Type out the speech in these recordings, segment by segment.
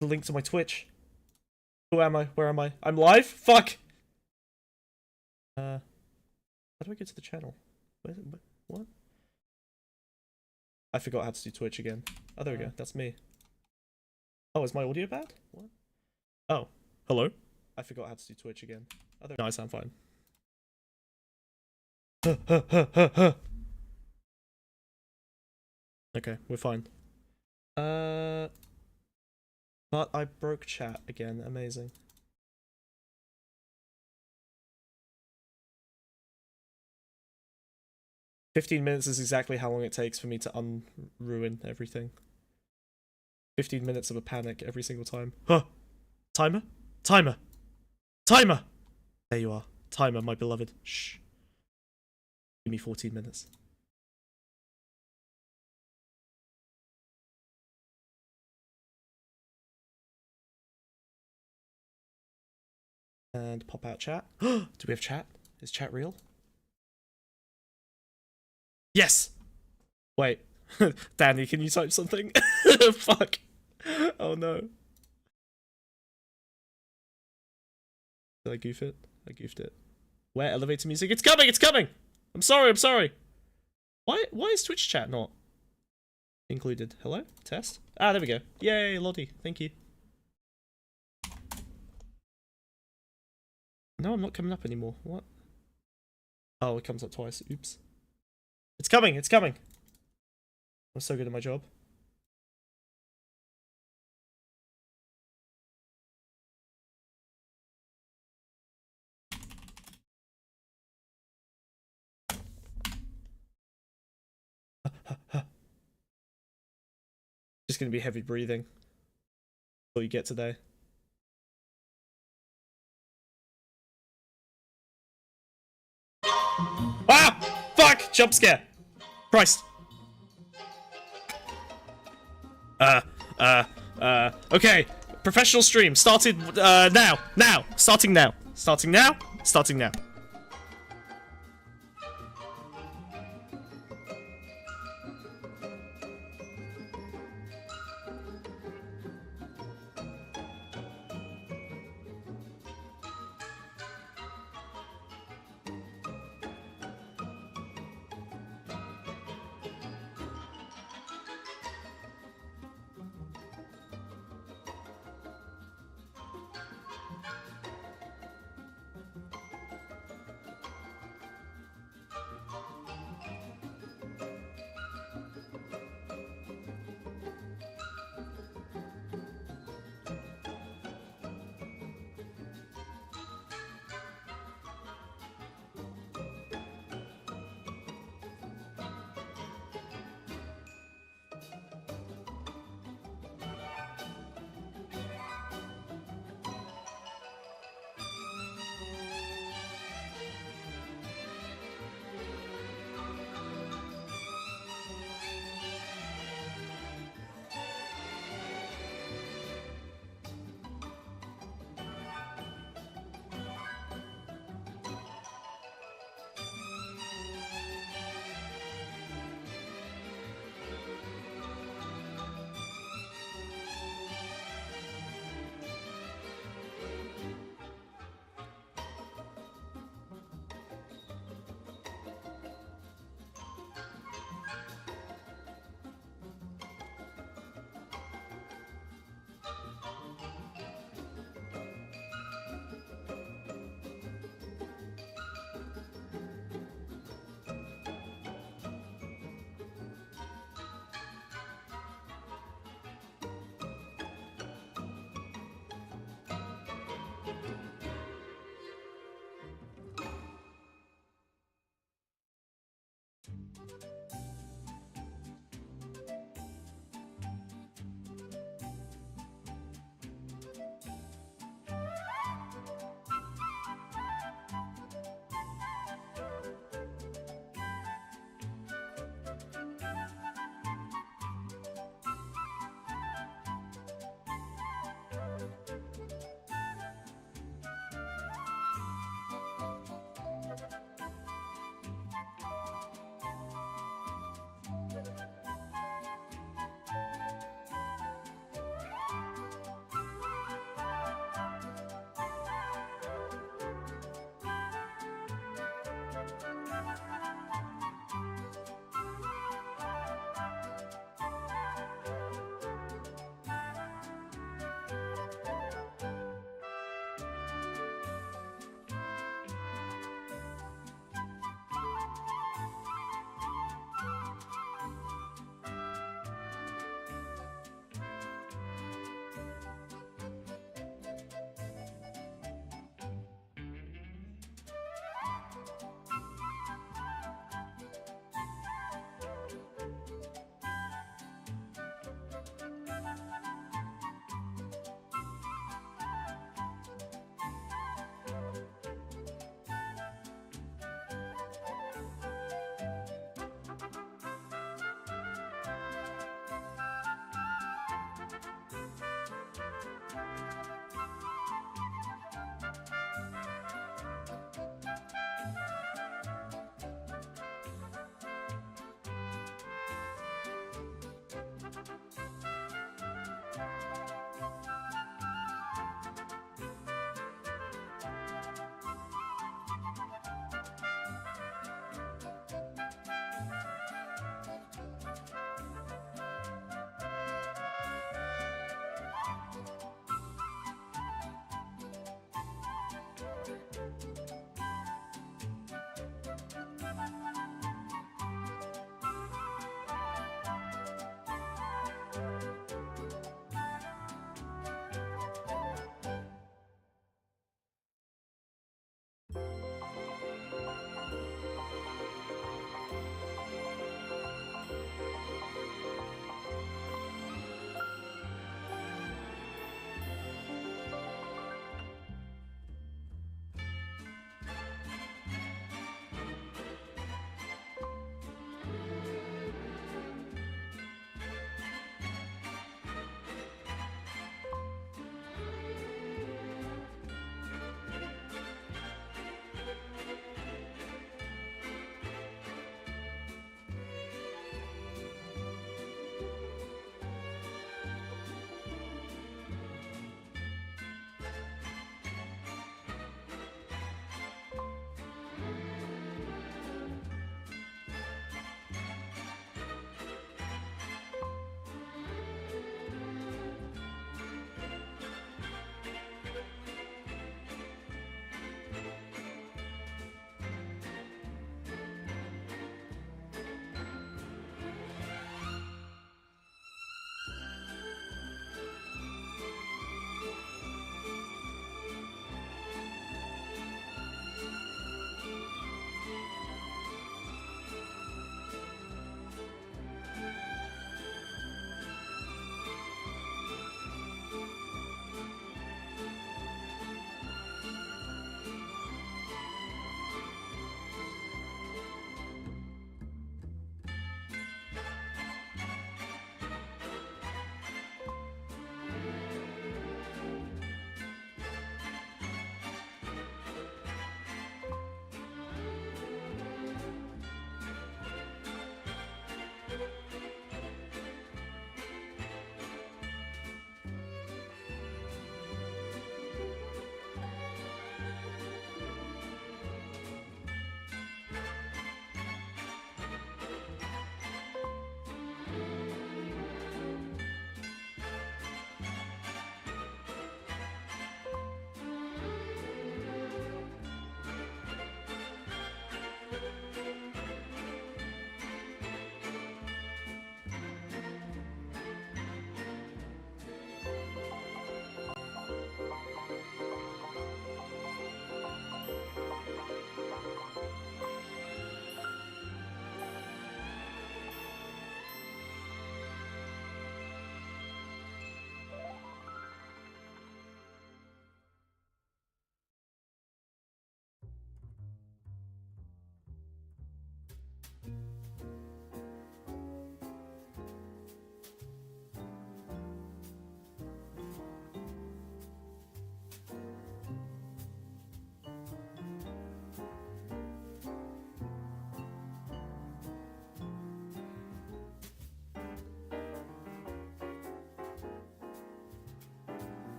The link to my Twitch. Who am I? Where am I? I'm live? Fuck! How do I get to the channel? What? I forgot how to do Twitch again. Oh, there we go. That's me. Oh, is my audio bad? What? Oh. Hello? I forgot how to do Twitch again. Oh, no, I sound fine. Okay, we're fine. But I broke chat again. Amazing. $15 is exactly how long it takes for me to unruin everything. 15 minutes of a panic every single time. Huh! Timer? Timer! Timer! There you are. Timer, my beloved. Shh. Give me 14 minutes. And pop out chat. Do we have chat? Is chat real? Yes! Wait. Danny, can you type something? Fuck. Oh no. Did I goof it? I goofed it. Where elevator music? It's coming! It's coming! I'm sorry, I'm sorry. Why is Twitch chat not included? Hello? Test? Ah, there we go. Yay, Lottie. Thank you. No, I'm not coming up anymore. What? Oh, it comes up twice. Oops. It's coming! It's coming! I'm so good at my job. Just gonna be heavy breathing. That's all you get today. Ah! Fuck! Jump scare! Christ! Okay. Professional stream started, now! Now! Starting now! Starting now! Starting now.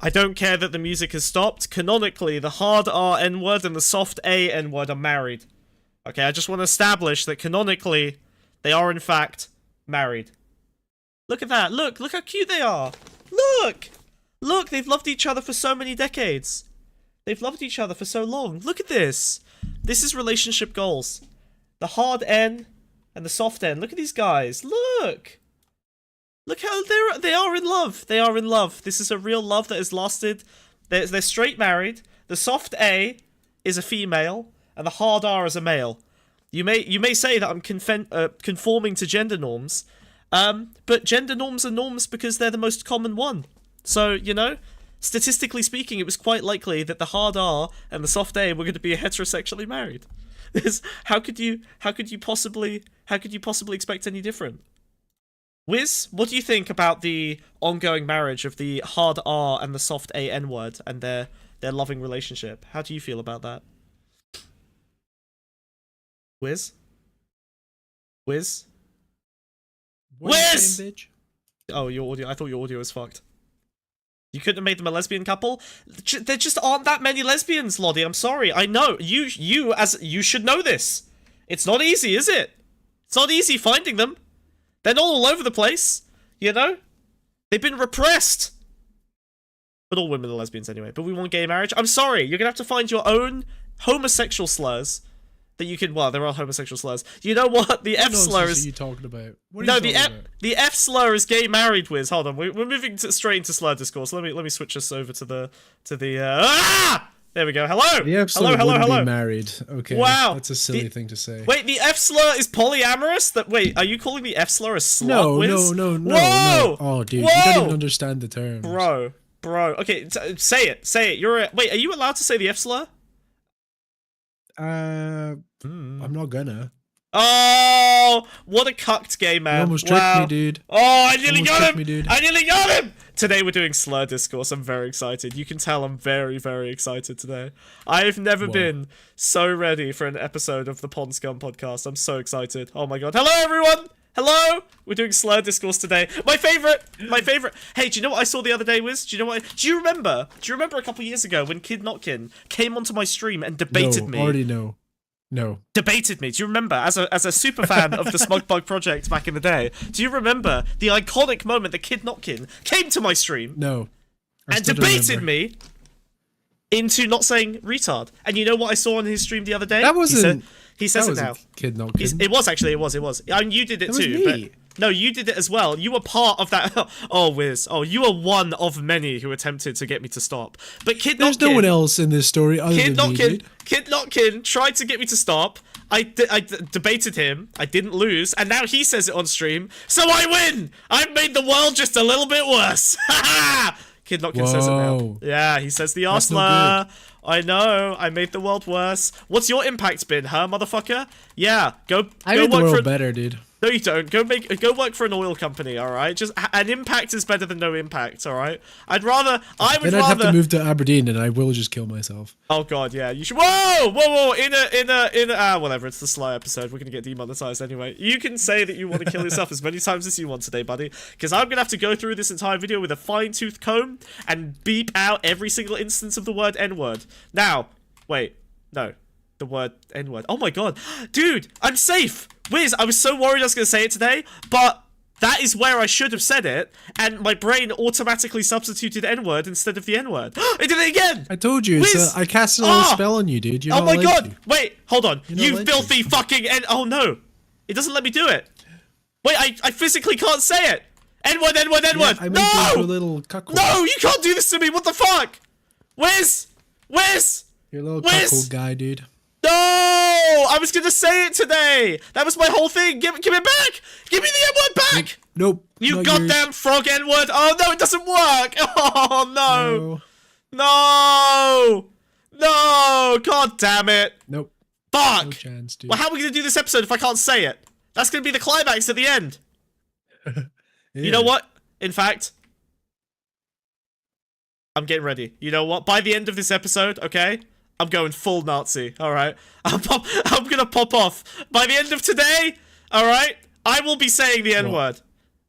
I don't care that the music has stopped. Canonically, the hard R N-word and the soft A N-word are married. Okay, I just want to establish that canonically, they are in fact married. Look at that. Look how cute they are. Look, they've loved each other for so many decades. They've loved each other for so long. Look at this. This is relationship goals. The hard N and the soft N. Look at these guys. Look how they are in love. They are in love. This is a real love that has lasted. They're straight married. The soft A is a female, and the hard R is a male. You may say that I'm conforming to gender norms, but gender norms are norms because they're the most common one. So, you know, statistically speaking, it was quite likely that the hard R and the soft A were going to be heterosexually married. How could you possibly expect any different? Wiz, what do you think about the ongoing marriage of the hard R and the soft A N-word and their loving relationship? How do you feel about that? Wiz? Wiz? Wiz! Bitch? Oh, your audio. I thought your audio was fucked. You couldn't have made them a lesbian couple? There just aren't that many lesbians, Lottie. I'm sorry. I know. You should know this. It's not easy, is it? It's not easy finding them. They're not all over the place, you know? They've been repressed. But all women are lesbians anyway. But we want gay marriage. I'm sorry. You're going to have to find your own homosexual slurs that you can... Well, there are homosexual slurs. You know what? The F slur is... What are you talking about? What are you talking about? The F slur is gay married, Wiz. Hold on. We're moving straight into slur discourse. Let me switch us over to the There we go. Hello. The F slur hello. Be married. Okay. Wow. That's a silly thing to say. Wait, the F slur is polyamorous? Wait, are you calling the F slur a slut, No. Wiz? No. Oh, dude, you don't even understand the terms. Bro. Okay, say it. Wait, are you allowed to say the F slur? I'm not gonna. Oh, what a cucked gay man. You almost tricked me, dude. Oh, I nearly got him. Today we're doing slur discourse. I'm very excited. You can tell I'm very, very excited today. I've never been so ready for an episode of the Pondscum Podcast. I'm so excited. Oh my god. Hello, everyone. Hello. We're doing slur discourse today. My favorite. Hey, do you know what I saw the other day, Wiz? Do you remember a couple years ago when Kid Notkin came onto my stream and debated me? Already know. No. Debated me. Do you remember, as a super fan of the Smug Bug Project back in the day, do you remember the iconic moment that Kid Notkin came to my stream? No. And debated me into not saying retard. And you know what I saw on his stream the other day? That wasn't... He says it now. Kid Notkin. It was actually, it was. I mean, you did it too. Was me. No, you did it as well. You were part of that. Oh, Wiz. Oh, you were one of many who attempted to get me to stop. But There's no one else in this story other than me, dude. Kid Notkin tried to get me to stop. I debated him. I didn't lose. And now he says it on stream. So I win! I've made the world just a little bit worse. Ha ha! Kid Notkin says it now. Yeah, he says the Arsler. I know. I made the world worse. What's your impact been, huh, motherfucker? Yeah, I made the world better, dude. No, you don't. Go work for an oil company, all right? Just an impact is better than no impact, all right? I'd have to move to Aberdeen, and I will just kill myself. Oh god, yeah. You should. Whoa! Whatever. It's the Sly episode. We're gonna get demonetized anyway. You can say that you want to kill yourself as many times as you want today, buddy. Because I'm gonna have to go through this entire video with a fine-tooth comb and beep out every single instance of the word N-word. Now, wait, no. The word N-word. Oh my god. Dude, I'm safe! Wiz, I was so worried I was going to say it today, but that is where I should have said it, and my brain automatically substituted N-word instead of the N-word. I did it again! I told you, I casted a spell on you, dude. You're oh my god! To. Wait, hold on. You filthy fucking Oh no. It doesn't let me do it. Wait, I physically can't say it! N-word! Yeah, I made you into a little cuckold. No, you can't do this to me! What the fuck? Wiz! You're a little cuckold guy, dude. No! I was gonna say it today! That was my whole thing! Give it back! Give me the N-word back! Nope. You goddamn frog N-word! Oh no, it doesn't work! Oh no! No! God damn it! Nope. Fuck! No chance, dude. Well, how are we gonna do this episode if I can't say it? That's gonna be the climax at the end. Yeah. You know what? In fact, I'm getting ready. You know what? By the end of this episode, okay? I'm going full Nazi, alright? I'm gonna pop off. By the end of today, alright? I will be saying the N-word.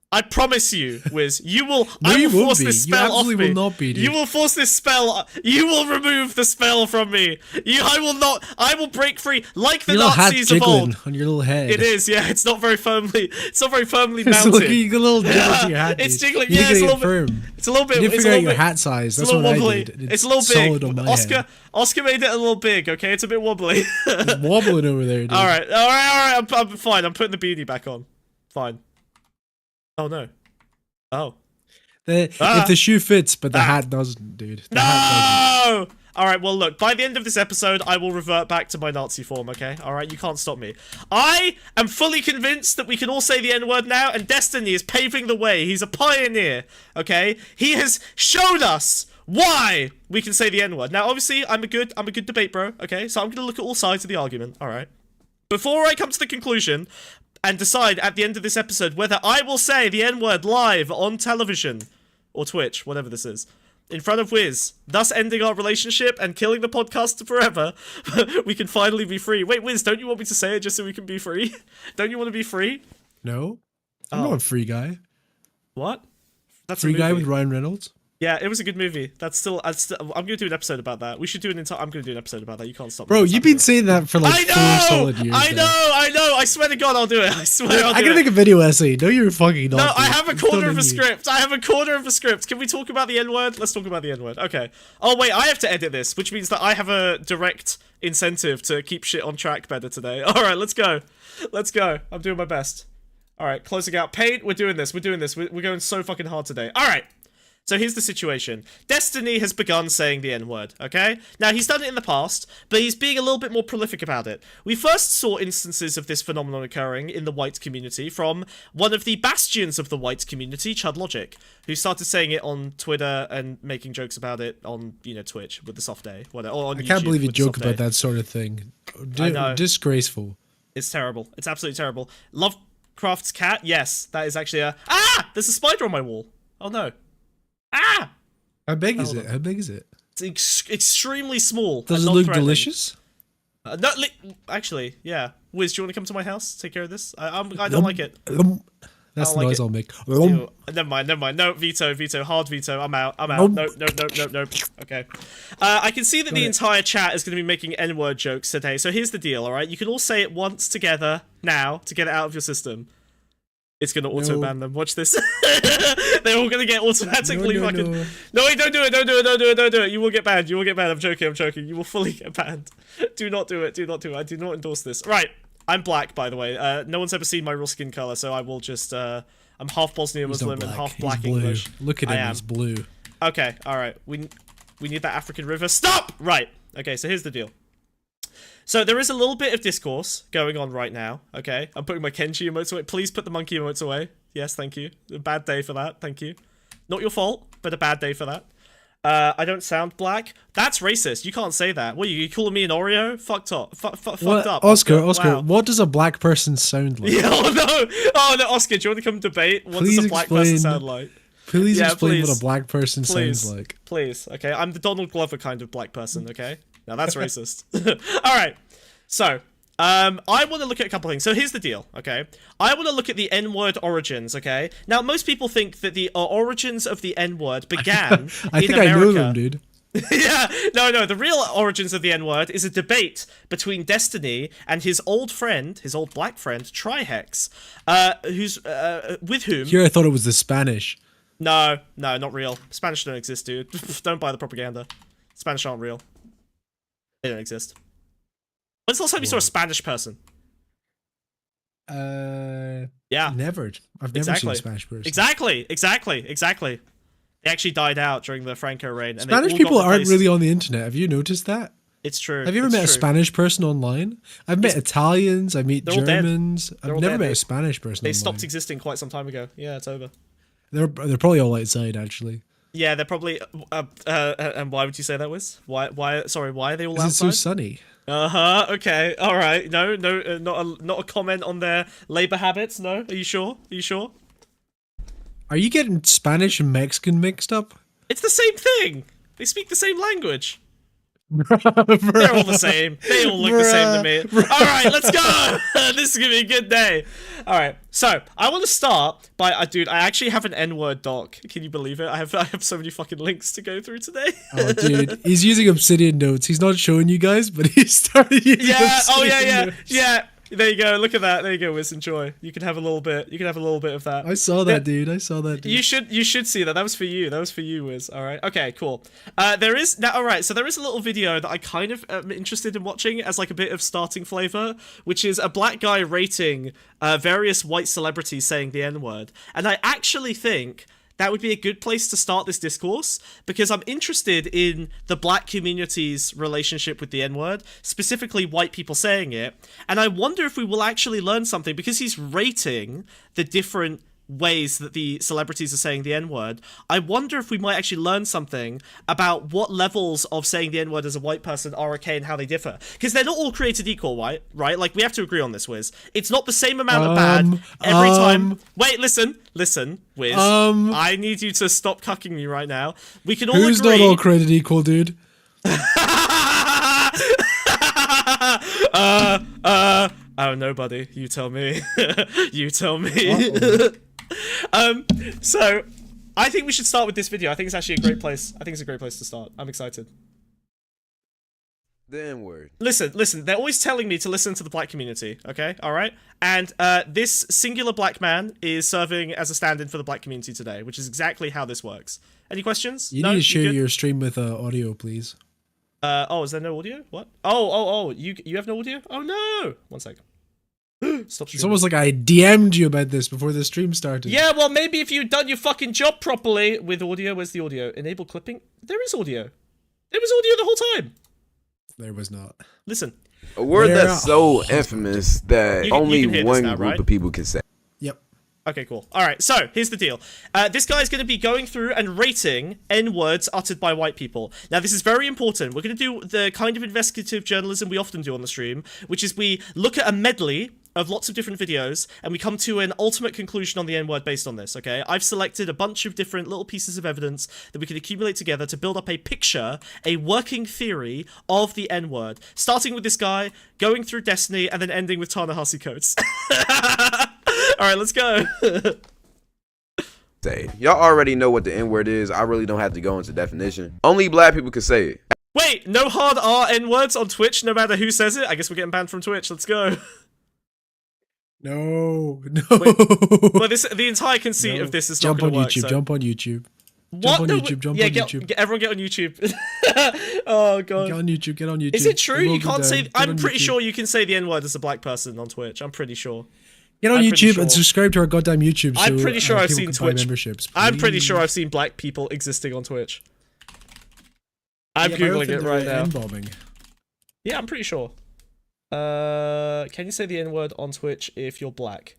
I promise you, Wiz, you will. No, I you will won't force be. this You spell off absolutely me. will not be, dude. You will force this spell. You will remove the spell from me. I will not. I will break free like the Your little hat's Nazis of jiggling old. on your little head. It is, yeah. It's not very firmly. It's not very firmly It's mounted. you got a little jiggle to your hat. It's dude. jiggling. You Yeah, need it's to a get little bit. firm. It's a little bit. You need to It's a figure out little your bit. hat size. It's That's a little what wobbly. I did. It's a little solid big. on my Oscar. head. Oscar made it a little big. Okay, it's a bit wobbly. It's wobbling over there, dude. All right. I'm fine. I'm putting the beanie back on. Fine. Oh no. Oh. If the shoe fits, but the hat doesn't, dude. The hat No! Alright, well look, by the end of this episode, I will revert back to my Nazi form, okay? Alright, you can't stop me. I am fully convinced that we can all say the N-word now, and Destiny is paving the way. He's a pioneer, okay? He has shown us why we can say the N-word. Now, obviously, I'm a good debate bro, okay? So I'm gonna look at all sides of the argument, alright? Before I come to the conclusion and decide at the end of this episode whether I will say the N-word live on television or Twitch, whatever this is, in front of Wiz, thus ending our relationship and killing the podcast forever, we can finally be free. Wait, Wiz, don't you want me to say it just so we can be free? Don't you want to be free? No. I'm not a free guy. What? That's Free a movie. guy with Ryan Reynolds? Yeah, it was a good movie. That's still, I'm gonna do an episode about that. We should do I'm gonna do an episode about that. You can't stop me. Bro, you've been saying that for like 4 solid years. I know. I swear to God, I'll do it. I swear I'll do it. I gotta make a video essay. No, you're fucking not. No, I have a quarter of a script. script. I have a quarter of a script. Can we talk about the N-word? Let's talk about the N-word. Okay. Oh, wait, I have to edit this, which means that I have a direct incentive to keep shit on track better today. All right, let's go. Let's go. I'm doing my best. All right, closing out paint. We're doing this. We're going so fucking hard today. All right. So here's the situation. Destiny has begun saying the N-word, okay? Now, he's done it in the past, but he's being a little bit more prolific about it. We first saw instances of this phenomenon occurring in the white community from one of the bastions of the white community, Chud Logic, who started saying it on Twitter and making jokes about it on, Twitch with the soft day, whatever, or on I can't YouTube believe you with the joke soft about day. that sort of thing. I know. Disgraceful. It's terrible. It's absolutely terrible. Lovecraft's cat? Yes, that is actually a... Ah! There's a spider on my wall. Oh, no. Ah! How big is it? How big is it? It's extremely small. Does and it look non-threatening. delicious? No, actually, yeah. Wiz, do you want to come to my house? Take care of this? I don't like it. That's the like noise it. I'll make. Ew. Never mind. No, veto, hard veto. I'm out. Nope. Okay. I can see that the entire chat is going to be making N-word jokes today. So here's the deal, all right? You can all say it once together now to get it out of your system. It's going to auto-ban them. Watch this. They're all going to get automatically fucking... No, wait, don't do it. You will get banned. I'm joking. You will fully get banned. Do not do it. I do not endorse this. Right. I'm black, by the way. No one's ever seen my real skin color, so I will just... I'm half Bosnian Muslim and half black English. Look at him, he's blue. Okay, alright. We need that African river. Stop! Right. Okay, so here's the deal. So there is a little bit of discourse going on right now, okay? I'm putting my Kenji emotes away. Please put the monkey emotes away. Yes, thank you. A bad day for that, thank you. Not your fault, but a bad day for that. I don't sound black. That's racist. You can't say that. What, you calling me an Oreo? Fucked up. Fucked up. Oscar, wow. what does a black person sound like? Yeah, oh no, Oscar, do you want to come debate? What does a black person sound like? Please explain what a black person sounds like. Please, okay? I'm the Donald Glover kind of black person, okay? Now that's racist. Alright, so, I want to look at a couple things. So here's the deal, okay? I want to look at the N-word origins, okay? Now, most people think that the origins of the N-word began in America. I think I know them, dude. Yeah, no, the real origins of the N-word is a debate between Destiny and his old black friend, Trihex, who's, with whom... Here I thought it was the Spanish. No, not real. Spanish don't exist, dude. Don't buy the propaganda. Spanish aren't real. They don't exist. When's the last time you saw a Spanish person? Yeah. Never. I've never seen a Spanish person. Exactly. They actually died out during the Franco reign. And Spanish people aren't really on the internet. Have you noticed that? It's true. Have you ever met a Spanish person online? I've met Italians. I meet Germans. I've never met a Spanish person They online. stopped existing quite some time ago. Yeah, it's over. They're probably all outside, actually. Yeah, they're probably... and why would you say that, Wiz? Why are they all outside? It's so sunny. Okay, alright. No, not a comment on their labor habits, no? Are you sure? Are you getting Spanish and Mexican mixed up? It's the same thing! They speak the same language. They're all the same. They all look the same to me. All right, let's go. This is gonna be a good day. All right, so I want to start by, dude, I actually have an N-word doc. Can you believe it? I have so many fucking links to go through today. Oh, dude, he's using Obsidian notes. He's not showing you guys, but he's starting using Obsidian notes. Yeah. There you go. Look at that. There you go, Wiz. Enjoy. You can have a little bit. You can have a little bit of that. I saw that, dude. I saw that. Dude. You should see that. That was for you. That was for you, Wiz. All right. Okay. Cool. There is now. All right. So there is a little video that I kind of am interested in watching as like a bit of starting flavor, which is a black guy rating various white celebrities saying the N-word, and I actually think that would be a good place to start this discourse, because I'm interested in the black community's relationship with the N-word, specifically white people saying it, and I wonder if we will actually learn something, because he's rating the different ways that the celebrities are saying the N-word. I wonder if we might actually learn something about what levels of saying the N-word as a white person are okay and how they differ. Because they're not all created equal, right? Like, we have to agree on this, Wiz. It's not the same amount of bad every time. Wait, listen, Wiz. I need you to stop cucking me right now. We can all Who's agree. not all created equal, dude? Oh, nobody. You tell me. You tell me. So I think we should start with this video. I think it's actually a great place. I think it's a great place to start. I'm excited. The N-word. Listen. They're always telling me to listen to the black community. Okay, all right. And this singular black man is serving as a stand-in for the black community today, which is exactly how this works. Any questions? You need to share your stream with audio, please. Oh, is there no audio? What? Oh. You have no audio? Oh no! 1 second. Stop streaming. It's almost like I DM'd you about this before the stream started. Yeah, well, maybe if you'd done your fucking job properly with audio. Where's the audio? Enable clipping. There is audio. There was audio the whole time. There was not. Listen. A word that's so infamous that only one group of people can say. Yep. Okay, cool. All right, so here's the deal. This guy's going to be going through and rating N-words uttered by white people. Now, this is very important. We're going to do the kind of investigative journalism we often do on the stream, which is we look at a medley of lots of different videos, and we come to an ultimate conclusion on the N-word based on this, okay? I've selected a bunch of different little pieces of evidence that we can accumulate together to build up a picture, a working theory of the N-word, starting with this guy, going through Destiny, and then ending with Ta-Nehisi Coates. Alright, let's go. Say, y'all already know what the N-word is. I really don't have to go into definition. Only black people can say it. Wait, no hard R N-words on Twitch, no matter who says it? I guess we're getting banned from Twitch. Let's go. No. Well, the entire conceit of this is not going to work. Jump on YouTube. What? Jump on YouTube. Everyone get on YouTube. Oh god. Get on YouTube. Is it true? You can't say. I'm pretty sure you can say the N-word as a black person on Twitch. I'm pretty sure. Get on YouTube and subscribe to our goddamn YouTube. So, I'm pretty sure I've seen Twitch memberships. I'm pretty sure I've seen black people existing on Twitch. I'm googling it right now. N-bombing. Yeah, I'm pretty sure. Can you say the N-word on Twitch if you're black?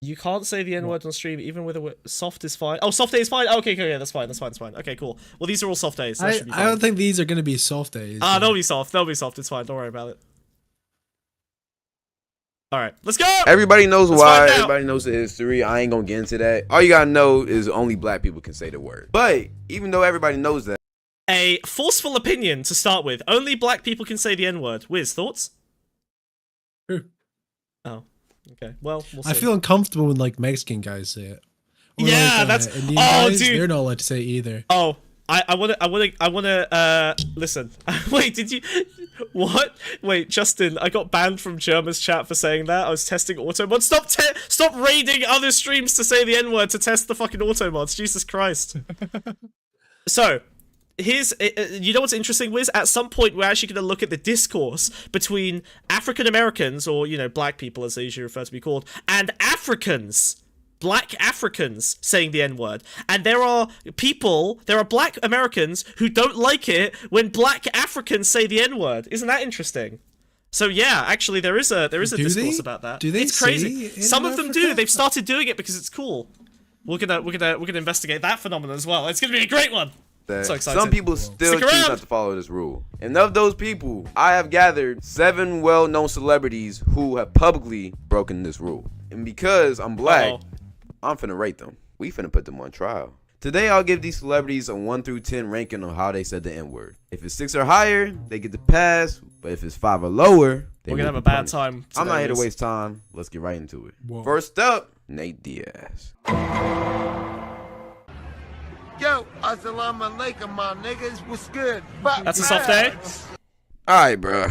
You can't say the N-word on stream even with a soft is fine. Oh, soft A is fine. Okay, that's fine. Okay, cool. Well, these are all soft A's. So I don't think these are going to be soft A's. They'll be soft. It's fine. Don't worry about it. All right, let's go. Everybody knows why. Everybody knows the history. I ain't gonna get into that. All you gotta know is only black people can say the word. But even though everybody knows that, a forceful opinion to start with. Only black people can say the N-word. Wiz, thoughts? True. Oh, okay. Well, we'll see. I feel uncomfortable when like Mexican guys say it. Or, yeah, like, that's. Indian guys, dude, they're not allowed to say it either. Oh, I wanna. Listen. Wait, did you? What? Wait, Justin, I got banned from Germa's chat for saying that. I was testing auto mods. Stop raiding other streams to say the N-word to test the fucking auto mods. Jesus Christ. So, here's, you know what's interesting, Wiz? At some point, we're actually going to look at the discourse between African Americans, or, you know, black people, as they usually refer to be called, and Africans. Black Africans saying the N-word. And there are black Americans who don't like it when black Africans say the N-word. Isn't that interesting? So yeah, actually there is a discourse about that. Do they? It's crazy. Some of them do. They've started doing it because it's cool. We're gonna investigate that phenomenon as well. It's gonna be a great one. So excited. Some people still choose not to follow this rule. And of those people, I have gathered 7 well-known celebrities who have publicly broken this rule. And because I'm black, I'm finna rate them. We finna put them on trial. Today, I'll give these celebrities a 1 through 10 ranking on how they said the N-word. If it's 6 or higher, they get the pass. But if it's 5 or lower, we're gonna have a bad time. I'm not here to waste time. Let's get right into it. Whoa. First up, Nate Diaz. Yo, assalamu alaikum, my niggas. What's good? That's a soft day. All right, bro.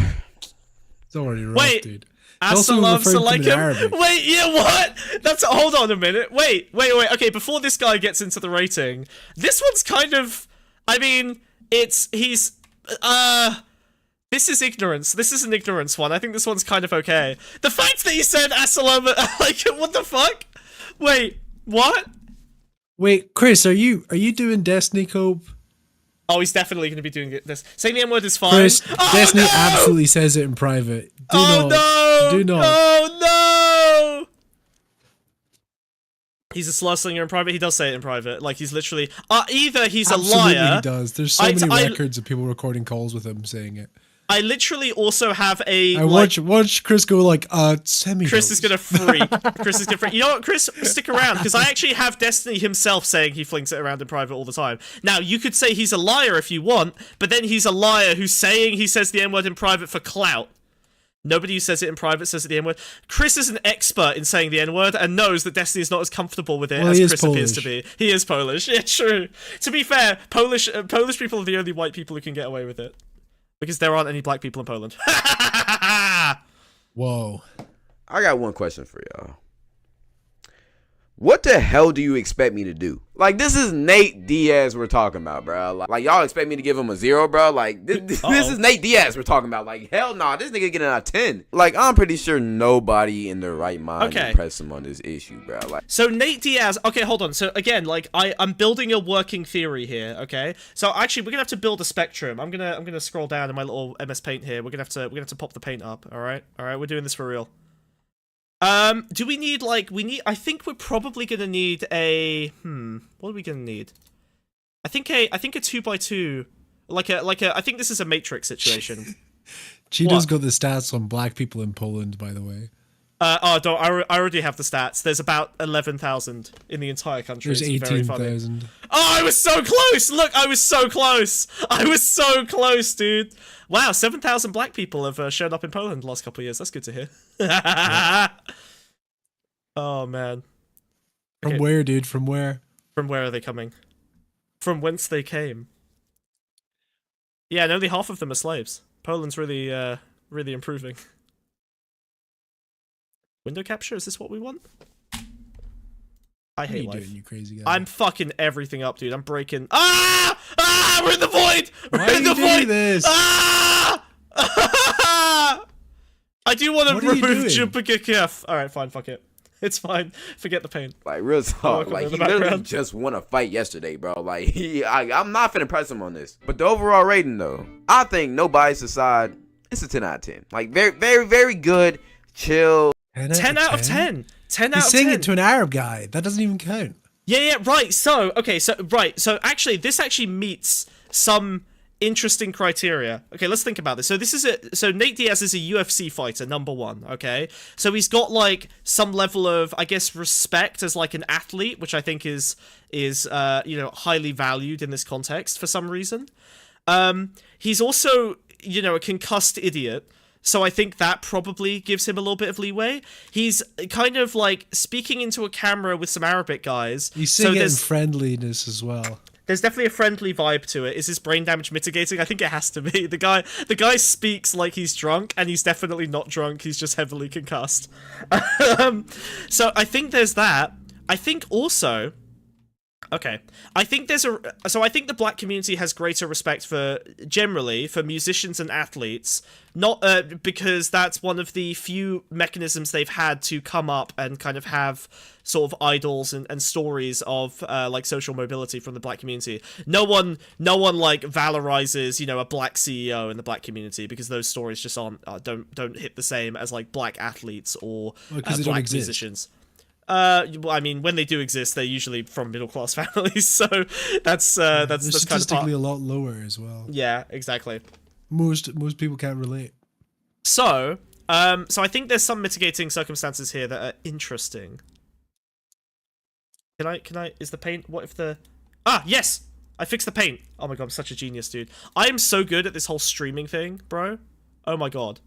It's already rough, Wait. dude. Assalam alaikum. Wait, yeah, what? Hold on a minute. Wait. Okay, before this guy gets into the rating, this one's kind of, I mean, this is ignorance. This is an ignorance one. I think this one's kind of okay. The fact that he said assalam alaikum, what the fuck? Wait, what? Wait, Chris, are you doing Destiny Cope? Oh, he's definitely going to be doing this. Saying the N-word is fine. Chris, oh, Destiny no! absolutely says it in private. Do not. Oh, no! He's a slur slinger in private. He does say it in private. Like, he's literally... either he's Absolutely a liar... he does. There's so many records of people recording calls with him saying it. I literally also have a... watch Chris go like, send me Chris those. is gonna freak. Chris is gonna freak. You know what, Chris? Stick around, because I actually have Destiny himself saying he flings it around in private all the time. Now, you could say he's a liar if you want, but then he's a liar who's saying he says the N-word in private for clout. Nobody who says it in private says the N-word. Chris is an expert in saying the N-word and knows that Destiny is not as comfortable with it as Chris appears to be. He is Polish. Yeah, true. To be fair, Polish people are the only white people who can get away with it. Because there aren't any black people in Poland. Whoa. I got one question for y'all. What the hell do you expect me to do? Like, this is Nate Diaz we're talking about, bro. Like y'all expect me to give him a 0, bro? Like, this is Nate Diaz we're talking about. Like, hell nah, this nigga getting out of 10. Like, I'm pretty sure nobody in their right mind can press him on this issue, bro. Like, so Nate Diaz, okay, hold on. So again, like, I'm building a working theory here, okay? So actually, we're gonna have to build a spectrum. I'm gonna scroll down in my little MS Paint here. We're gonna have to pop the paint up. All right, we're doing this for real. Do we need, like, I think we're probably gonna need a, what are we gonna need? I think a 2x2, I think this is a Matrix situation. Cheeto's got the stats on black people in Poland, by the way. I already have the stats. There's about 11,000 in the entire country. There's 18,000. Oh, I was so close! Look, I was so close! I was so close, dude! Wow, 7,000 black people have shown up in Poland the last couple of years. That's good to hear. Oh, man. From where, dude? From where? From where are they coming? From whence they came. Yeah, and only half of them are slaves. Poland's really, really improving. Window capture? Is this what we want? I hate life. Doing, you crazy guy? I'm fucking everything up, dude. I'm breaking. Ah! We're in the void. Why are you doing this? Ah! I do want to remove Jupiter. All right, fine. Fuck it. It's fine. Forget the pain. Like, real talk. Like, he literally just won a fight yesterday, bro. Like, I'm not finna press him on this. But the overall rating, though, I think no bias aside, it's a 10 out of 10. Like, very, very, very good. Chill. 10 out of 10. 10 out of 10. He's saying it to an Arab guy. That doesn't even count. Yeah, right. So, okay, so actually, this actually meets some interesting criteria. Okay, let's think about this. So Nate Diaz is a UFC fighter, #1, okay? So he's got, like, some level of, I guess, respect as, like, an athlete, which I think is highly valued in this context for some reason. He's also, a concussed idiot. So I think that probably gives him a little bit of leeway. He's kind of, like, speaking into a camera with some Arabic guys. He's saying it in friendliness as well. There's definitely a friendly vibe to it. Is his brain damage mitigating? I think it has to be. The guy speaks like he's drunk, and he's definitely not drunk. He's just heavily concussed. So I think there's that. I think also... Okay, I think I think the black community has greater respect for musicians and athletes, not because that's one of the few mechanisms they've had to come up and kind of have sort of idols and stories of like social mobility from the black community. No one like valorizes, a black CEO in the black community, because those stories just don't hit the same as like black athletes or black musicians. I mean, when they do exist, they're usually from middle-class families, so that's kind of statistically a lot lower as well. Yeah, exactly. Most people can't relate. So I think there's some mitigating circumstances here that are interesting. Can I? Is the paint? What if the? Ah, yes! I fixed the paint. Oh my god, I'm such a genius, dude. I am so good at this whole streaming thing, bro. Oh my god.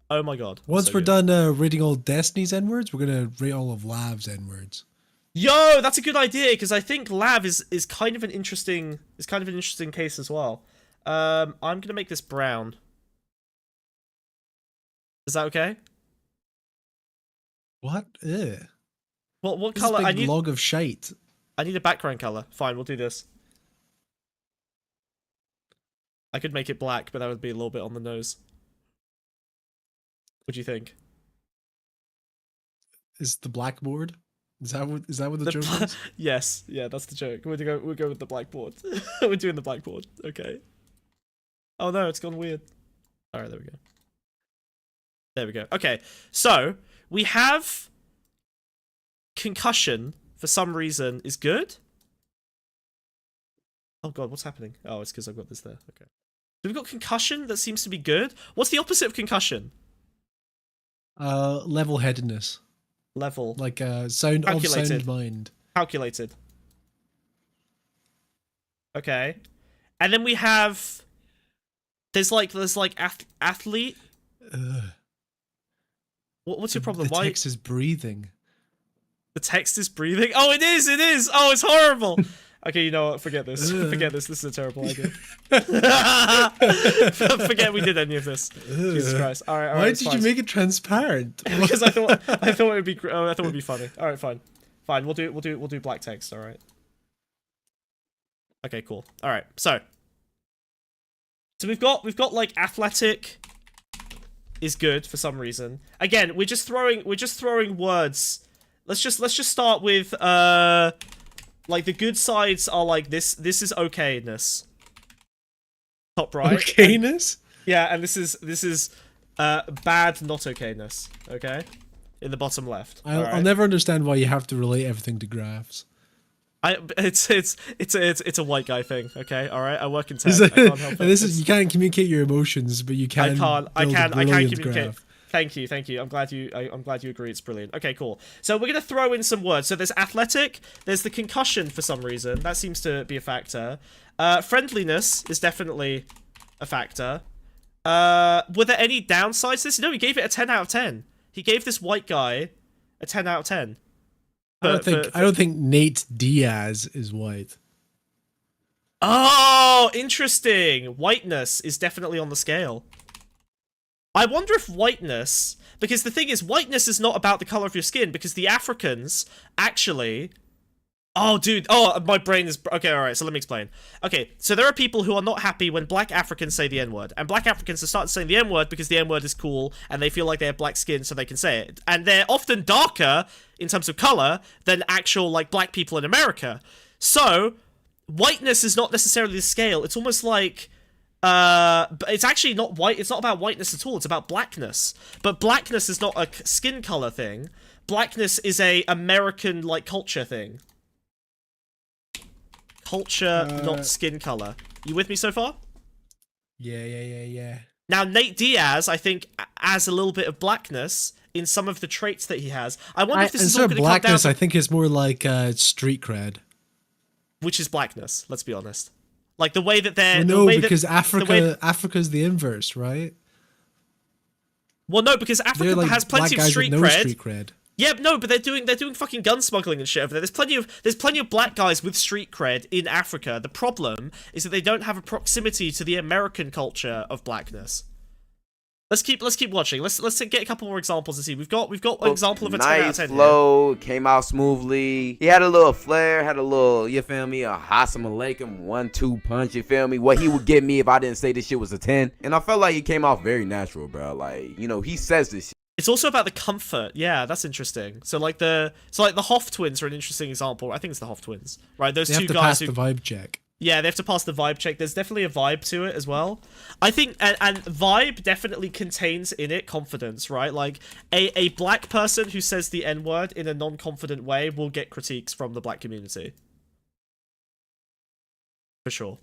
Oh my god. Once we're done rating all Destiny's N-words, we're going to rate all of Lav's N-words. Yo, that's a good idea, because I think Lav is kind of an interesting case as well. I'm gonna make this brown. Is that okay? What? Ugh. What This color? is a I big need log of shite. I need a background color. Fine, we'll do this. I could make it black, but that would be a little bit on the nose. What do you think? Is the blackboard? Is that what the joke is? Yes, yeah, that's the joke. We'll go with the blackboard. We're doing the blackboard. Okay. Oh no, it's gone weird. All right, there we go. There we go. Okay, so we have concussion for some reason is good. Oh god, what's happening? Oh, it's because I've got this there. Okay. So we've got concussion that seems to be good. What's the opposite of concussion? Level-headedness. Level. Like sound mind. Calculated. Okay. And then we have there's like athlete. Ugh. What's your problem? The text is breathing. The text is breathing? Oh, it is! It is! Oh, it's horrible! Okay, you know what? Forget this. Forget this. This is a terrible idea. Forget we did any of this. Jesus Christ. All right. Why did you make it transparent? Because I thought it would be. I thought it would be funny. All right, fine. Fine. We'll do black text. All right. Okay. Cool. All right. So we've got like athletic is good for some reason. Again, we're just throwing words. Let's just start with like the good sides are like this is okayness. Top right. Okayness? And this is bad not okayness, okay? In the bottom left. I'll never understand why you have to relate everything to graphs. It's a white guy thing, okay? All right, I work in tech. I can't help it. You can't communicate your emotions, but you can. I can communicate. Graph. Thank you. I'm glad you agree. It's brilliant. Okay, cool. So we're gonna throw in some words. So there's athletic. There's the concussion for some reason. That seems to be a factor. Friendliness is definitely a factor. Were there any downsides to this? No, he gave it a 10 out of 10. He gave this white guy a 10 out of 10. I don't think Nate Diaz is white. Oh, interesting. Whiteness is definitely on the scale. I wonder if whiteness, because the thing is, whiteness is not about the color of your skin, because the Africans actually... Oh, dude. Oh, my brain is... Okay, alright, so let me explain. Okay, so there are people who are not happy when black Africans say the N-word, and black Africans are starting saying the N-word because the N-word is cool, and they feel like they have black skin, so they can say it. And they're often darker, in terms of color, than actual, like, black people in America. So, whiteness is not necessarily the scale. It's almost like... but it's actually not white. It's not about whiteness at all. It's about blackness. But blackness is not a skin color thing. Blackness is a American, like, culture thing. Culture, not skin color. You with me so far? Yeah. Now, Nate Diaz, I think, adds a little bit of blackness in some of the traits that he has. I wonder if this is all going to come down to... I think it's more like street cred. Which is blackness, let's be honest. Like, the way that they're... Well, no, because Africa's the inverse, right? Well, no, because Africa like has plenty of street cred. Yeah, no, but they're doing fucking gun smuggling and shit over there. There's plenty of black guys with street cred in Africa. The problem is that they don't have a proximity to the American culture of blackness. Let's keep watching. Let's get a couple more examples and see. We've got an example of a 10 out of 10 flow, here. Came out smoothly. He had a little flair, had a little, you feel me, a Assalamu alaikum 1-2 punch, you feel me? What he would give me if I didn't say this shit was a 10. And I felt like he came off very natural, bro. Like, you know, he says this shit. It's also about the comfort. Yeah, that's interesting. So like the Hoff twins are an interesting example. I think it's the Hoff twins, right? Those two guys who have to pass the vibe check. Yeah, they have to pass the vibe check. There's definitely a vibe to it as well. I think, and vibe definitely contains in it confidence, right? Like a black person who says the N-word in a non-confident way will get critiques from the black community. For sure.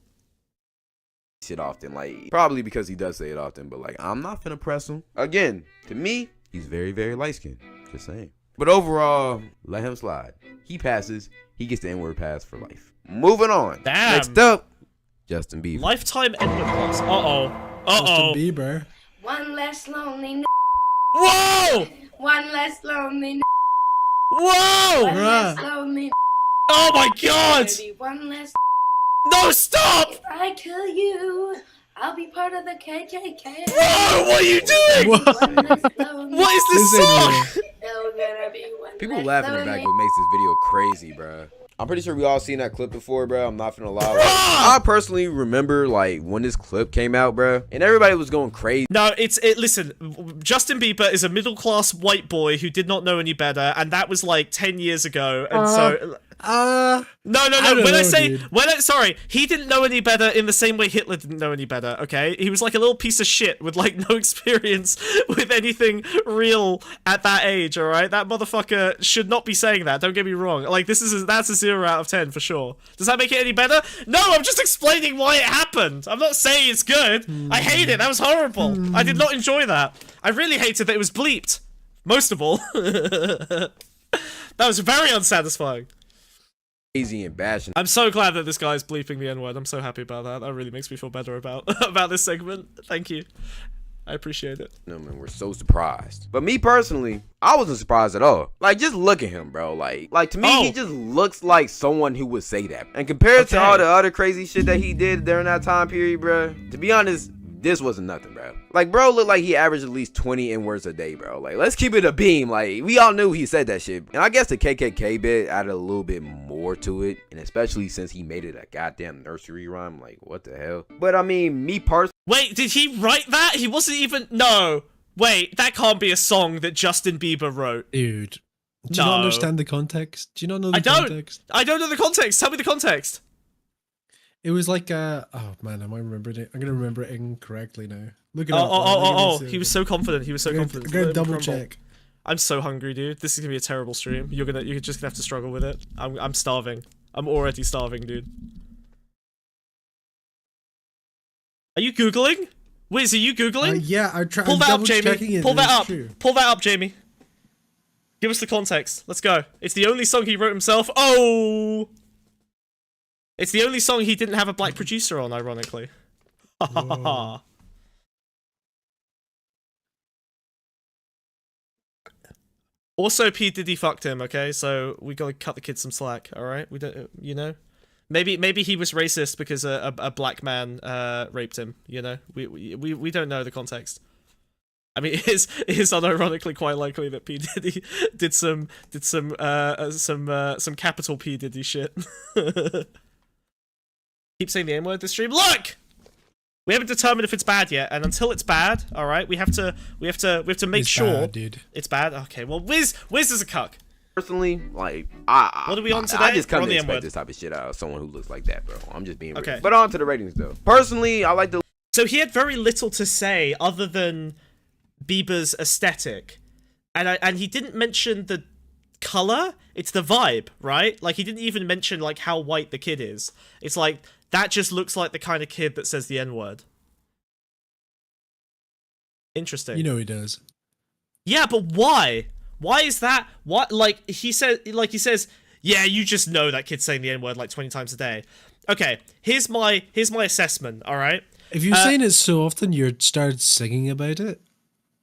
Shit often, like, probably because he does say it often, but like, I'm not finna press him. Again, to me, he's very, very light-skinned. Just saying. But overall, let him slide. He passes. He gets the N-word pass for life. Moving on. Damn. Next up, Justin Bieber. Lifetime N-word class. Justin Bieber. One less lonely. Whoa! One less lonely. Whoa! One less lonely. Oh my god! Baby, one less. No, stop! If I kill you, I'll be part of the KKK. Bro, what are you doing? One less lonely. What is this song? Still gonna be one People less laughing in the back lonely. what makes this video crazy, bro. I'm pretty sure we all seen that clip before, bro. I'm not finna lie. Bruh! I personally remember like when this clip came out, bro, and everybody was going crazy. No, listen, Justin Bieber is a middle-class white boy who did not know any better, and that was like 10 years ago, and so... No. Sorry, he didn't know any better in the same way Hitler didn't know any better, okay? He was like a little piece of shit with like no experience with anything real at that age, alright? That motherfucker should not be saying that, don't get me wrong. Like, that's a 0 out of 10 for sure. Does that make it any better? No, I'm just explaining why it happened. I'm not saying it's good. I hate it, that was horrible. I did not enjoy that. I really hated that it was bleeped. Most of all. That was very unsatisfying. Crazy and bashing. I'm so glad that this guy's bleeping the N-word. I'm so happy about that. That really makes me feel better about this segment. Thank you. I appreciate it. No, man, we're so surprised. But me personally, I wasn't surprised at all. Like, just look at him, bro. Like to me, he just looks like someone who would say that. And compared to all the other crazy shit that he did during that time period, bro, to be honest, this wasn't nothing, bro. Like, bro looked like he averaged at least 20 N-words a day, bro. Like, let's keep it a beam. Like, we all knew he said that shit. And I guess the KKK bit added a little bit more to it. And especially since he made it a goddamn nursery rhyme. Like, what the hell? But, I mean, me personally... Wait, did he write that? He wasn't even... No. Wait, that can't be a song that Justin Bieber wrote. Dude. Do you not understand the context? Do you not know the context? I don't know the context. Tell me the context. It was like oh man, am I remembering it? I'm gonna remember it incorrectly now. Look at He was so confident. He was so confident. I'm gonna double check. I'm so hungry, dude. This is gonna be a terrible stream. You're just gonna have to struggle with it. I'm starving. I'm already starving, dude. Are you googling? Wiz, are you googling? Yeah, I'm trying. Pull that up, Jamie. Pull that up. Pull that up, Jamie. Give us the context. Let's go. It's the only song he wrote himself. Oh. It's the only song he didn't have a black producer on, ironically. Also, P. Diddy fucked him, okay? So we gotta cut the kid some slack, alright? We don't, you know? Maybe he was racist because a black man raped him, you know? We don't know the context. I mean, it is unironically quite likely that P. Diddy did some capital P. Diddy shit. Keep saying the N-word this stream. Look! We haven't determined if it's bad yet, and until it's bad, all right, we have to make sure bad, dude. It's bad. Okay, well, Wiz is a cuck. Personally, like, what are we on today? I just come on to the expect N-word. this type of shit out of someone who looks like that, bro. I'm just being Okay. real. But on to the ratings, though. Personally, I like the... So he had very little to say other than Bieber's aesthetic, and he didn't mention the color. It's the vibe, right? Like, he didn't even mention like how white the kid is. It's like that just looks like the kind of kid that says the N-word. Interesting. You know he does. Yeah, but why? Why is that? What? Like he says, yeah, you just know that kid's saying the N-word like 20 times a day. Okay, here's my assessment. All right. If you're saying it so often, you start singing about it.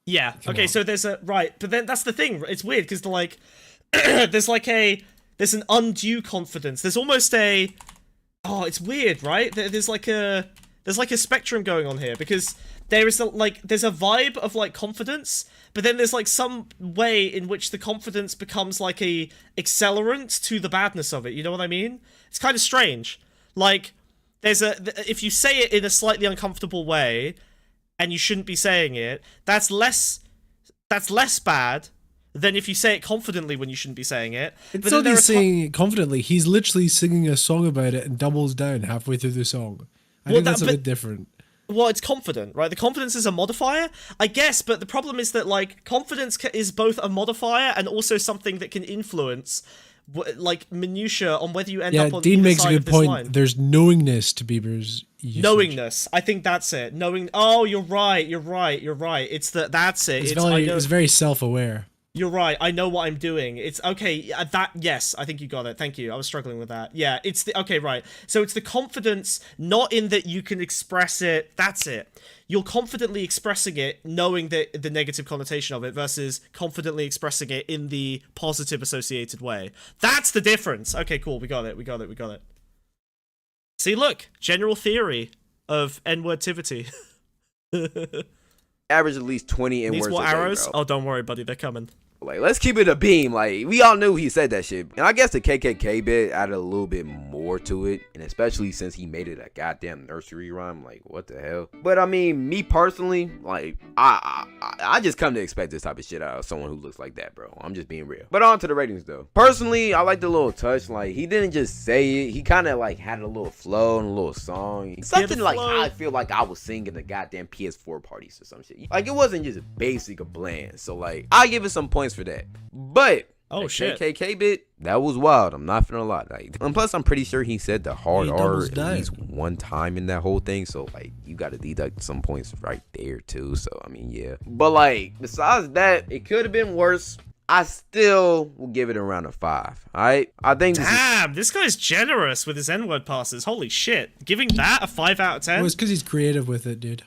Yeah. Okay. So there's but then that's the thing. It's weird because like there's an undue confidence. There's almost it's weird, right? There's like a spectrum going on here because there's a vibe of like confidence, but then there's like some way in which the confidence becomes like a accelerant to the badness of it. You know what I mean? It's kind of strange. Like if you say it in a slightly uncomfortable way and you shouldn't be saying it, that's less bad than if you say it confidently when you shouldn't be saying it. It's not he's saying it confidently. He's literally singing a song about it and doubles down halfway through the song. I think that's a bit different. Well, it's confident, right? The confidence is a modifier, I guess, but the problem is that, like, confidence is both a modifier and also something that can influence, like, minutiae on whether you end up on Dean either makes side a of good this point. line. There's knowingness to Bieber's usage. Knowingness. I think that's it. Oh, you're right. It's that's it. It's very self-aware. You're right. I know what I'm doing. It's okay. Yes, I think you got it. Thank you. I was struggling with that. Yeah, it's the okay, right. So it's the confidence, not in that you can express it. That's it. You're confidently expressing it, knowing that the negative connotation of it, versus confidently expressing it in the positive associated way. That's the difference. Okay, cool. We got it. We got it. See, look, general theory of N-wordtivity. Average at least 20 N-words These more a day, arrows? bro. Oh, don't worry, buddy. They're coming. Like, let's keep it a beam. Like, we all knew he said that shit. And I guess the KKK bit added a little bit more to it. And especially since he made it a goddamn nursery rhyme. Like, what the hell? But, I mean, me personally, like, I just come to expect this type of shit out of someone who looks like that, bro. I'm just being real. But on to the ratings, though. Personally, I like the little touch. Like, he didn't just say it. He kind of, like, had a little flow and a little song. Something like how I feel like I was singing the goddamn PS4 parties or some shit. Like, it wasn't just basic or bland. So, like, I give it some points for that. But shit, KKK bit, that was wild. I'm not finna lie. Like, and plus, I'm pretty sure he said the hard He R doubles at down. least one time in that whole thing. So, like, you got to deduct some points right there too. So, I mean, yeah. But like, besides that, it could have been worse. I still will give it around a 5. All right. I think. Damn, this guy's generous with his N-word passes. Holy shit, giving that a 5 out of 10. Well, it's because he's creative with it, dude.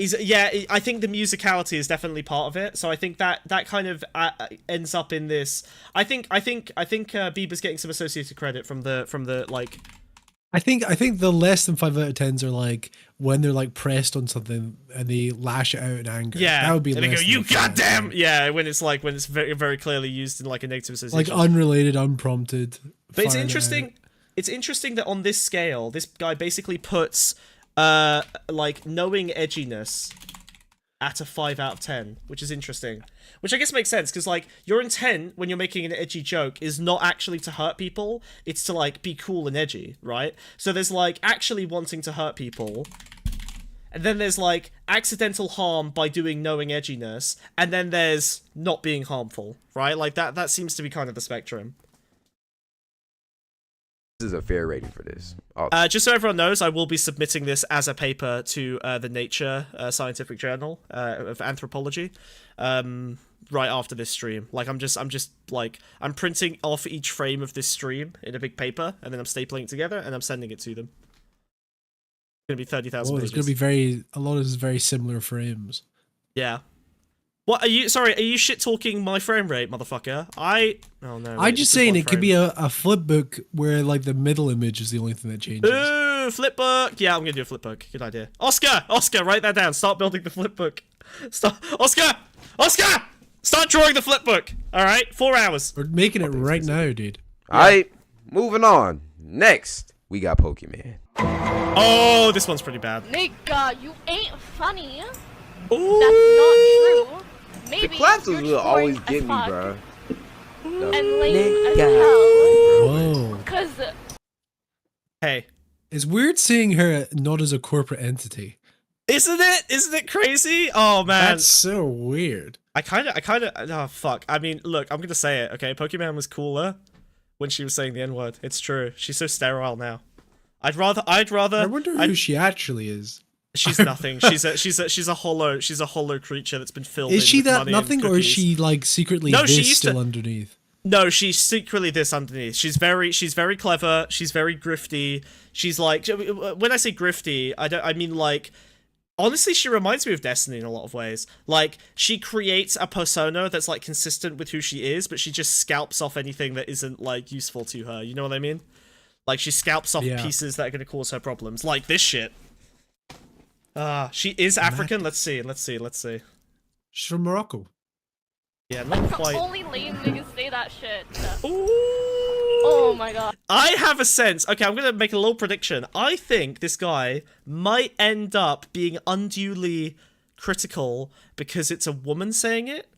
I think the musicality is definitely part of it. So I think that kind of ends up in this. I think Bieber's getting some associated credit from the like. I think the less than 5 out of 10s are like when they're like pressed on something and they lash it out in anger. Yeah, that would be. And they less go, than "You a 5 out of 10." goddamn!" Yeah, when it's very very clearly used in like a negative association. Like unrelated, unprompted. But it's firing it interesting. out. It's interesting that on this scale, this guy basically puts like knowing edginess at a 5 out of 10, which is interesting. Which I guess makes sense, because like your intent when you're making an edgy joke is not actually to hurt people, it's to like be cool and edgy, right? So there's like actually wanting to hurt people, and then there's like accidental harm by doing knowing edginess, and then there's not being harmful, right? Like that seems to be kind of the spectrum. This is a fair rating for this. Just so everyone knows, I will be submitting this as a paper to the Nature scientific journal of anthropology right after this stream. Like I'm printing off each frame of this stream in a big paper, and then I'm stapling it together and I'm sending it to them. It's gonna be 30,000 Well, pages. there's gonna be a lot of very similar frames. Yeah. What are you? Sorry, are you shit talking my frame rate, motherfucker? Oh no. I'm just saying it could be a flip book where like the middle image is the only thing that changes. Ooh, flip book. Yeah, I'm gonna do a flip book. Good idea. Oscar, write that down. Start building the flip book. Oscar, start drawing the flip book. All right, 4 hours. We're making it right now, dude. All right, moving on. Next, we got Pokemon. Oh, this one's pretty bad. Nigga, you ain't funny. Ooh. That's not true. Maybe The classes you're will always short get as me, fuck bro. and lame as hell. Whoa. Cause Hey, It's weird seeing her not as a corporate entity. isn't it crazy? Oh man, That's so weird. I kind of. Oh fuck. I mean, look, I'm gonna say it. Okay, Pokemon was cooler when she was saying the N-word. It's true. She's so sterile now. I'd rather. I wonder who she actually is. She's nothing. She's a hollow creature that's been filled. Is in she with that money nothing, and or is cookies. she like secretly No, she this used still to- underneath? No, she's secretly this underneath. She's very clever. She's very grifty. She's like, when I say grifty, I mean like, honestly, she reminds me of Destiny in a lot of ways. Like, she creates a persona that's like consistent with who she is, but she just scalps off anything that isn't like useful to her. You know what I mean? Like, she scalps off Yeah. pieces that are going to cause her problems, like this shit. She is African. Let's see. She's from Morocco. Yeah, not quite. only lame niggas say that shit. Ooh. Oh my god. I have a sense. Okay, I'm gonna make a little prediction. I think this guy might end up being unduly critical because it's a woman saying it.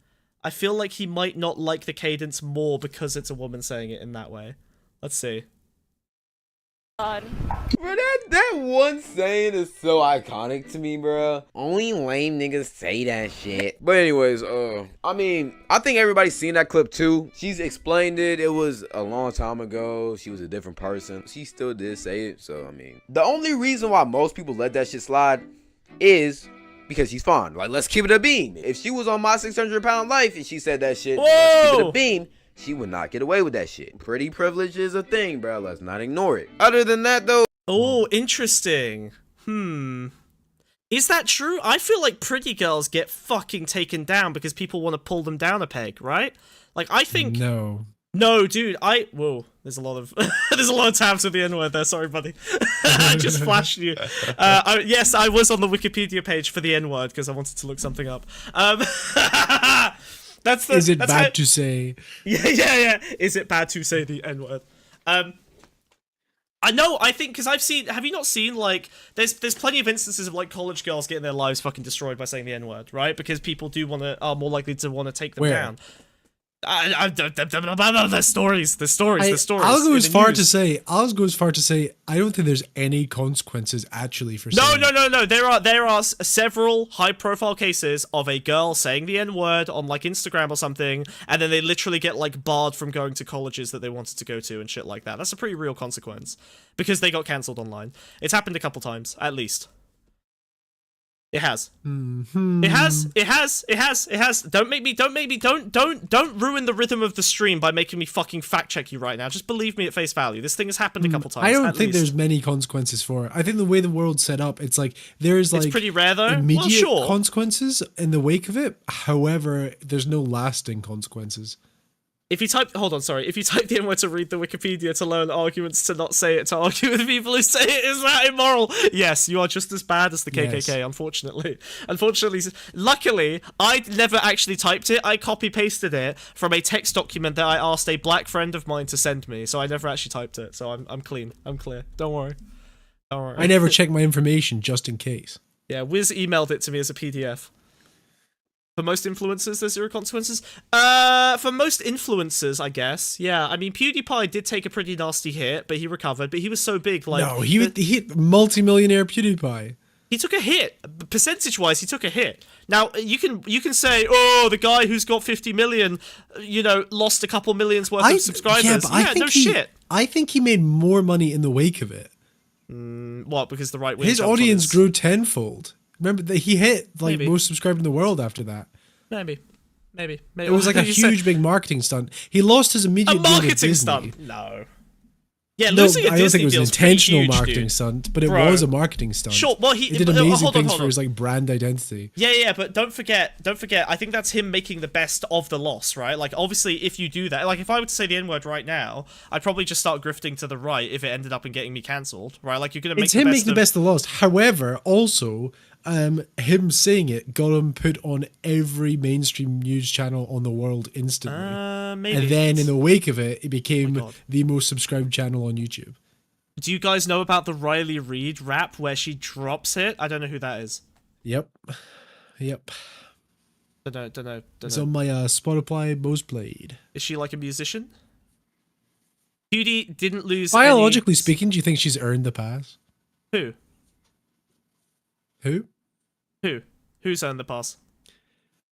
I feel like he might not like the cadence more because it's a woman saying it in that way. Let's see. God. Bro, that one saying is so iconic to me, bro. Only lame niggas say that shit. But anyways, I mean, I think everybody's seen that clip too. She's explained it. It was a long time ago. She was a different person. She still did say it. So, I mean, the only reason why most people let that shit slide is because she's fond. Like, let's keep it a beam. If she was on my 600-pound life and she said that shit, Whoa! let's keep it a beam, she would not get away with that shit. Pretty privilege is a thing, bro. Let's not ignore it. Other than that, though. Oh, interesting. Is that true? I feel like pretty girls get fucking taken down because people want to pull them down a peg, right? Like, I think... No, dude, whoa, there's a lot of there's a lot of tabs with the N-word there, sorry buddy. I just flashed you. Yes, I was on the Wikipedia page for the N-word because I wanted to look something up. Is it bad to say? Yeah. Is it bad to say the N-word? I know, I think, because have you not seen, like, there's plenty of instances of, like, college girls getting their lives fucking destroyed by saying the N-word, right? Because people are more likely to want to take them down. The stories. I'll go as far to say, I don't think there's any consequences actually for saying No. There are several high-profile cases of a girl saying the N-word on like Instagram or something, and then they literally get like barred from going to colleges that they wanted to go to and shit like that. That's a pretty real consequence because they got cancelled online. It's happened a couple times, at least. It has. Mm-hmm. It has. Don't ruin the rhythm of the stream by making me fucking fact check you right now. Just believe me at face value. This thing has happened a couple times. I don't think there's many consequences for it. I think the way the world's set up, it's like there's like it's pretty rare though. Immediate consequences in the wake of it. However, there's no lasting consequences. If you type the N-word to read the Wikipedia to learn arguments to not say it to argue with people who say it, is that immoral? Yes, you are just as bad as the KKK, yes. Unfortunately. Luckily, I never actually typed it. I copy-pasted it from a text document that I asked a black friend of mine to send me, so I never actually typed it. So I'm clean. I'm clear. Don't worry. I never check my information just in case. Yeah, Wiz emailed it to me as a PDF. For most influencers, there's 0 consequences. For most influencers, I guess. Yeah, I mean, PewDiePie did take a pretty nasty hit, but he recovered. But he was so big, like... No, he hit multi-millionaire PewDiePie. He took a hit. Percentage-wise, he took a hit. Now, you can say, oh, the guy who's got 50 million, lost a couple millions worth of subscribers. Yeah, but shit. I think he made more money in the wake of it. What, because the right wing... His audience grew tenfold. Remember that he hit like Maybe. most subscribed in the world after that. Maybe. It was like a huge big marketing stunt. He lost his immediate deal with Disney. Stunt. No. Yeah, no, losing a I don't Disney think it was an deal's intentional huge, marketing dude. stunt, but it was a marketing stunt. Sure, well he did amazing hold on. things for his like brand identity. Yeah, but don't forget. I think that's him making the best of the loss, right? Like obviously, if you do that, like if I were to say the N-word right now, I'd probably just start grifting to the right if it ended up in getting me cancelled, right? Like you're gonna make. It's him making the best of the loss. However, also. Him saying it got him put on every mainstream news channel on the world instantly. Maybe. And then in the wake of it, it became the most subscribed channel on YouTube. Do you guys know about the Riley Reid rap where she drops it? I don't know who that is. Yep. Don't know. It's on my Spotify most played. Is she like a musician? Beauty didn't lose. Biologically speaking, do you think she's earned the pass? Who? Who's earned the pass?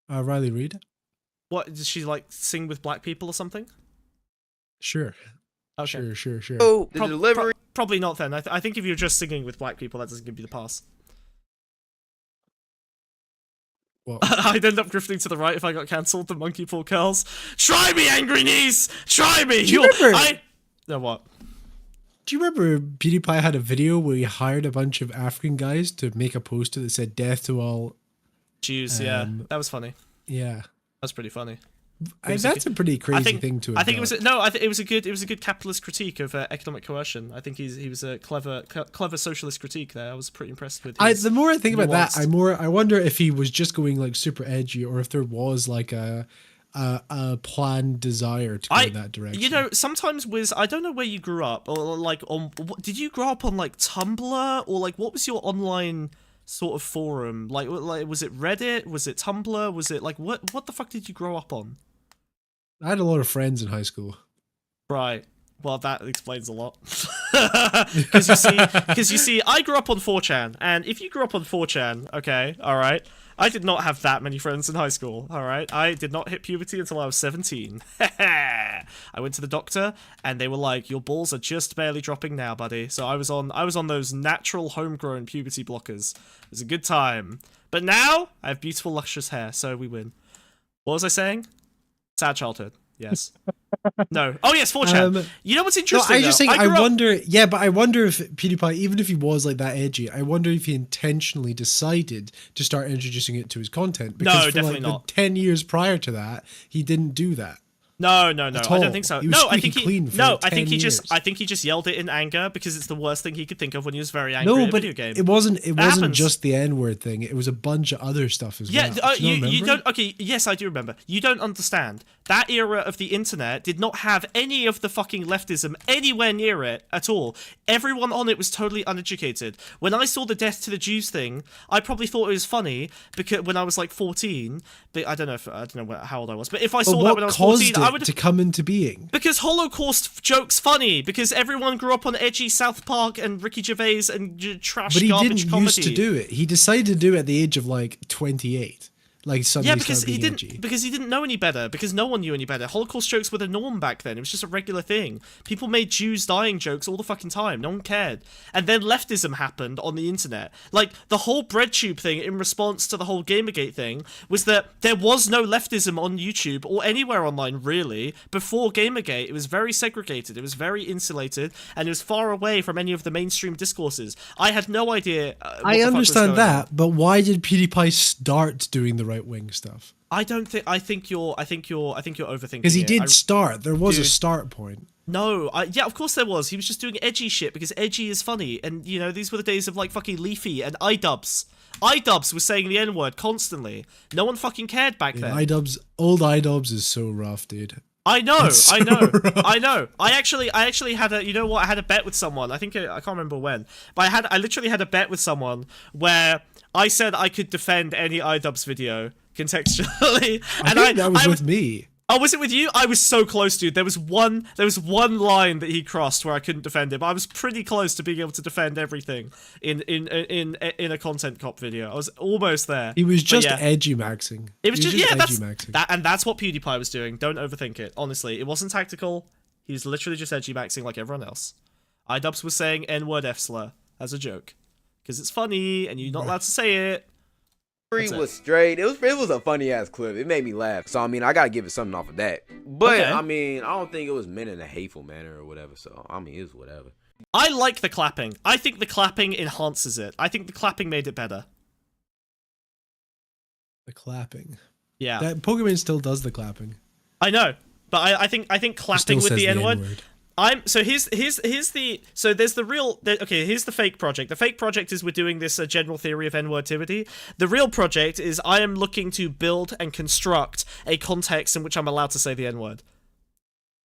Riley Reid. What, does she like sing with black people or something? Sure. Okay. Sure. Oh, the delivery. Probably not then. I think if you're just singing with black people, that doesn't give you the pass. What? I'd end up drifting to the right if I got cancelled. The monkey paw curls. Try me, angry niece. Try me. Do you remember? No, what? Do you remember PewDiePie had a video where he hired a bunch of African guys to make a poster that said "Death to all Jews"? Yeah, that was funny. Yeah, that's pretty funny. That's a pretty crazy thing to have I think done. it was a good capitalist critique of economic coercion. I think he was a clever socialist critique there. I was pretty impressed with. The more I think about that, I wonder if he was just going like super edgy, or if there was like a planned desire to go in that direction. Sometimes I don't know where you grew up, or like did you grow up on like Tumblr, or like what was your online sort of forum? Like was it Reddit? Was it Tumblr? Was it like what the fuck did you grow up on? I had a lot of friends in high school. Right. Well, that explains a lot. Because you see, I grew up on 4chan, and if you grew up on 4chan, okay, all right, I did not have that many friends in high school, all right? I did not hit puberty until I was 17. I went to the doctor, and they were like, your balls are just barely dropping now, buddy. So I was on those natural homegrown puberty blockers. It was a good time. But now I have beautiful, lustrous hair, so we win. What was I saying? Sad childhood. Yes. No. Oh yes, 4chan. You know what's interesting? No, I just think I wonder. Yeah, but I wonder if PewDiePie, even if he was like that edgy, I wonder if he intentionally decided to start introducing it to his content. Because No, for definitely like not. The 10 years prior to that, he didn't do that. No. I At don't all. think so. He was No, I squeaky think clean he. for No, like I think 10 he just. years. I think he just yelled it in anger because it's the worst thing he could think of when he was very angry No, at a but video game. it wasn't. It wasn't happens. just the N-word thing. It was a bunch of other stuff as Yeah, well. Do you remember? don't. Okay, yes, I do remember. You don't understand. That era of the internet did not have any of the fucking leftism anywhere near it at all. Everyone on it was totally uneducated. When I saw the death to the Jews thing, I probably thought it was funny because when I was like 14. But I don't know how old I was. But if I saw that when I was 14, I would to come into being. because Holocaust jokes funny because everyone grew up on edgy South Park and Ricky Gervais and trash But he garbage didn't comedy. used to do it. He decided to do it at the age of like 28. Like suddenly Yeah, because started he being didn't edgy. because he didn't know any better, because no one knew any better. Holocaust jokes were the norm back then. It was just a regular thing. People made Jews dying jokes all the fucking time. No one cared. And then leftism happened on the internet. Like the whole breadtube thing in response to the whole Gamergate thing was that there was no leftism on YouTube or anywhere online really before Gamergate. It was very segregated. It was very insulated, and it was far away from any of the mainstream discourses. I had no idea. What I the fuck was understand going that, on. but why did PewDiePie start doing the right wing stuff? I don't think. I think you're overthinking. Because he it. did start. There was a Dude. start point. No, yeah, of course there was. He was just doing edgy shit because edgy is funny, and you know these were the days of like fucking Leafy and iDubbbz. iDubbbz was saying the N-word constantly. No one fucking cared back then. Old iDubbbz is so rough, dude. I know, It's so I know, rough. I know. I actually had a, you know what? I had a bet with someone. I can't remember when, but I literally had a bet with someone where I said I could defend any iDubbbz video contextually, I think that was with me. Oh, was it with you? I was so close, dude. There was one line that he crossed where I couldn't defend him. I was pretty close to being able to defend everything in a content cop video. I was almost there. He was But just yeah. edgy maxing. It was just edgy maxing. that's what PewDiePie was doing. Don't overthink it. Honestly, it wasn't tactical. He was literally just edgy maxing like everyone else. iDubbbz was saying N-word F slur as a joke because it's funny and you're not allowed to say it. Three That's was straight. It was a funny ass clip. It made me laugh. So I mean, I gotta give it something off of that. But Okay. I mean, I don't think it was meant in a hateful manner or whatever. So I mean, it's whatever. I like the clapping. I think the clapping enhances it. I think the clapping made it better. The clapping. Yeah, That Pokemon still does the clapping. I know, but I think clapping Still with says the N-word. N-word. Here's the there's the real okay, here's the fake project. The fake project is we're doing this general theory of N-wordtivity. The real project is I am looking to build and construct a context in which I'm allowed to say the N-word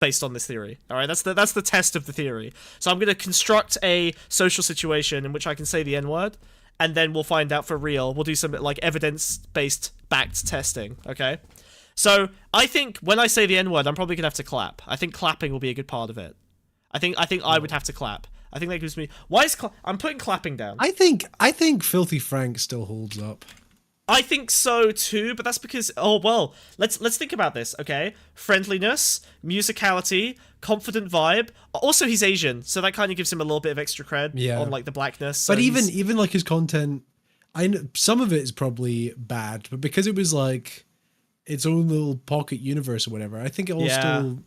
based on this theory. All right, that's the test of the theory. So I'm going to construct a social situation in which I can say the N-word, and then we'll find out for real. We'll do some like evidence-based backed testing, okay? So I think when I say the N-word, I'm probably gonna have to clap. I think clapping will be a good part of it. I think I would have to clap. I think that gives me. Why is I'm putting clapping down? I think Filthy Frank still holds up. I think so too, but that's because let's think about this, okay? Friendliness, musicality, confident vibe. Also, he's Asian, so that kind of gives him a little bit of extra cred on like the blackness. So But even like his content, I know some of it is probably bad, but because it was like its own little pocket universe or whatever, I think it all still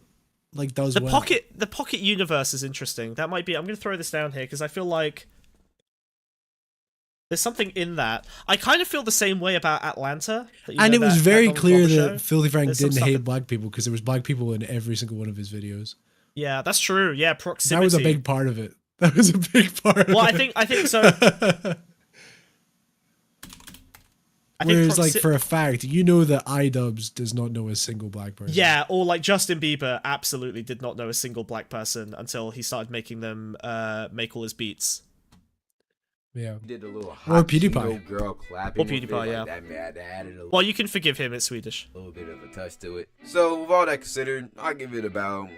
like does the well. pocket universe is interesting. That might be. I'm gonna throw this down here because I feel like there's something in that. I kind of feel the same way about Atlanta. And it was very clear that that Filthy Frank There's some didn't stuff hate in- black people because there was black people in every single one of his videos. Yeah, that's true. Yeah, proximity. That was a big part of it. That was a big part. Well, of I think so. Whereas, like, for a fact, you know that iDubbbz does not know a single black person. Yeah, or like Justin Bieber absolutely did not know a single black person until he started making them make all his beats. Yeah. He did a little Or hot PewDiePie. Chino girl clapping. Or with it, PewDiePie, like, yeah. That added a Well, you can forgive him. It's Swedish. little bit of a touch to it. So with all that considered, I give it about.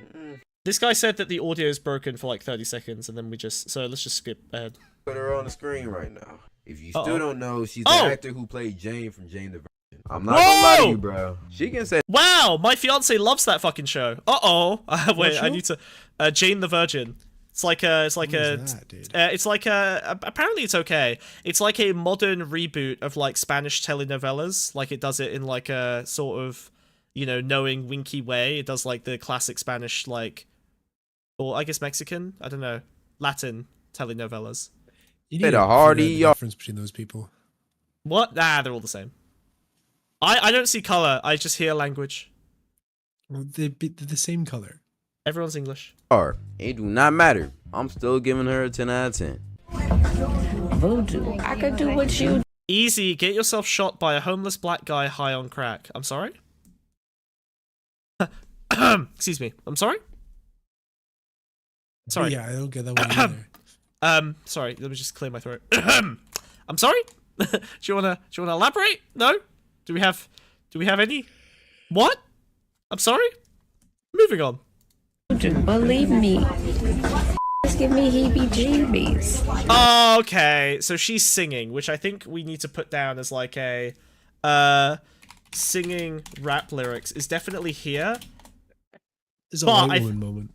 This guy said that the audio is broken for like 30 seconds, and then let's just skip ahead. Put her on the screen right now. If you Uh-oh. still don't know, she's the Oh! actor who played Jane from Jane the Virgin. I'm not gonna lie to Whoa! you, bro. She can say Wow, my fiance loves that fucking show. Uh-oh. Wait, show? I need to... Jane the Virgin. It's like a What is that, dude? it's like a apparently it's okay. It's like a modern reboot of like Spanish telenovelas. Like it does it in like a sort of, you know, knowing winky way. It does like the classic Spanish like, or I guess Mexican, I don't know, Latin telenovelas. You Bit to of hardy, figure out the y'all. difference between those people. What? Nah, they're all the same. I don't see color. I just hear language. Well, they're the same color. Everyone's English. It do not matter. I'm still giving her a 10 out of 10. Voodoo. I could do what you Easy, get yourself shot by a homeless black guy high on crack. I'm sorry? Excuse me. I'm sorry? Sorry. Yeah, I don't get that one either. Sorry, let me just clear my throat. I'm sorry? do you wanna elaborate? No? Do we have any? What? I'm sorry? Moving on. do. Believe me. Just give me heebie-jeebies. Oh, okay, so she's singing, which I think we need to put down as like a singing rap lyrics is definitely here. It's a But white woman moment.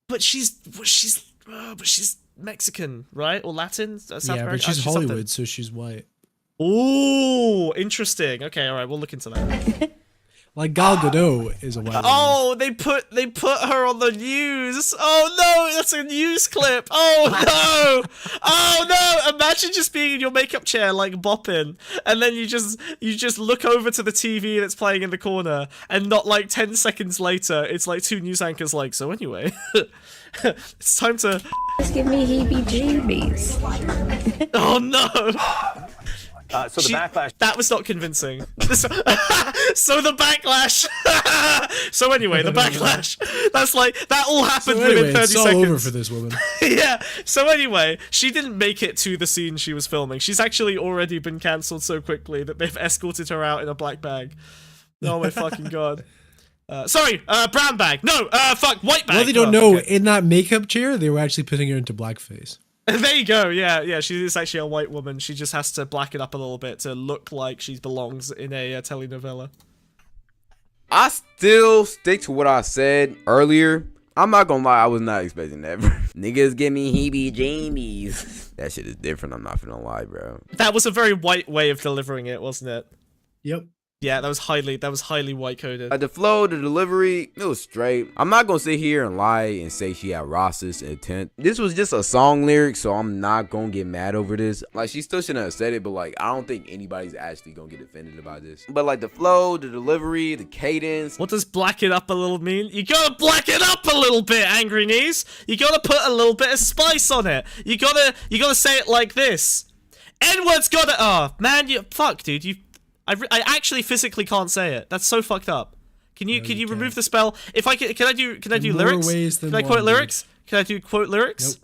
But she's Mexican, right? Or Latin? South Yeah, American? but she's something. Hollywood, so she's white. Ooh, interesting. Okay, all right, we'll look into that. Like Gal Gadot is a white woman. Oh, they put her on the news. Oh no, that's a news clip. Oh no, oh no! Imagine just being in your makeup chair, like bopping, and then you just look over to the TV that's playing in the corner, and not like 10 seconds later, it's like 2 news anchors like, so anyway, it's time to. Just give me heebie-jeebies. Oh no. So the backlash. That was not convincing. So the backlash. So anyway, the backlash. That's like that all happened So anyway, within 30 it's all seconds. over for this woman. Yeah. So anyway, she didn't make it to the scene she was filming. She's actually already been cancelled so quickly that they've escorted her out in a black bag. Oh my fucking god. Sorry, brown bag. No, fuck, white bag. Well, they don't Oh, know. okay. In that makeup chair, they were actually putting her into blackface. There you go. Yeah. She is actually a white woman. She just has to black it up a little bit to look like she belongs in a telenovela. I still stick to what I said earlier. I'm not gonna lie, I was not expecting that. Niggas give me heebie-jeebies. That shit is different, I'm not gonna lie, bro. That was a very white way of delivering it, wasn't it? Yep. Yeah, that was highly white coded. Like the flow, the delivery, it was straight. I'm not gonna sit here and lie and say she had racist intent. This was just a song lyric, so I'm not gonna get mad over this. Like, she still shouldn't have said it, but like, I don't think anybody's actually gonna get offended about this. But like the flow, the delivery, the cadence. What does black it up a little mean? You gotta black it up a little bit, Angry Knees. You gotta put a little bit of spice on it. You gotta say it like this. N-word's gotta. Oh man, fuck, dude. I actually physically can't say it. That's so fucked up. Can you you remove can't. the spell? If I can I do More lyrics? ways than Can I one, quote dude. lyrics? Can I do quote lyrics? Nope.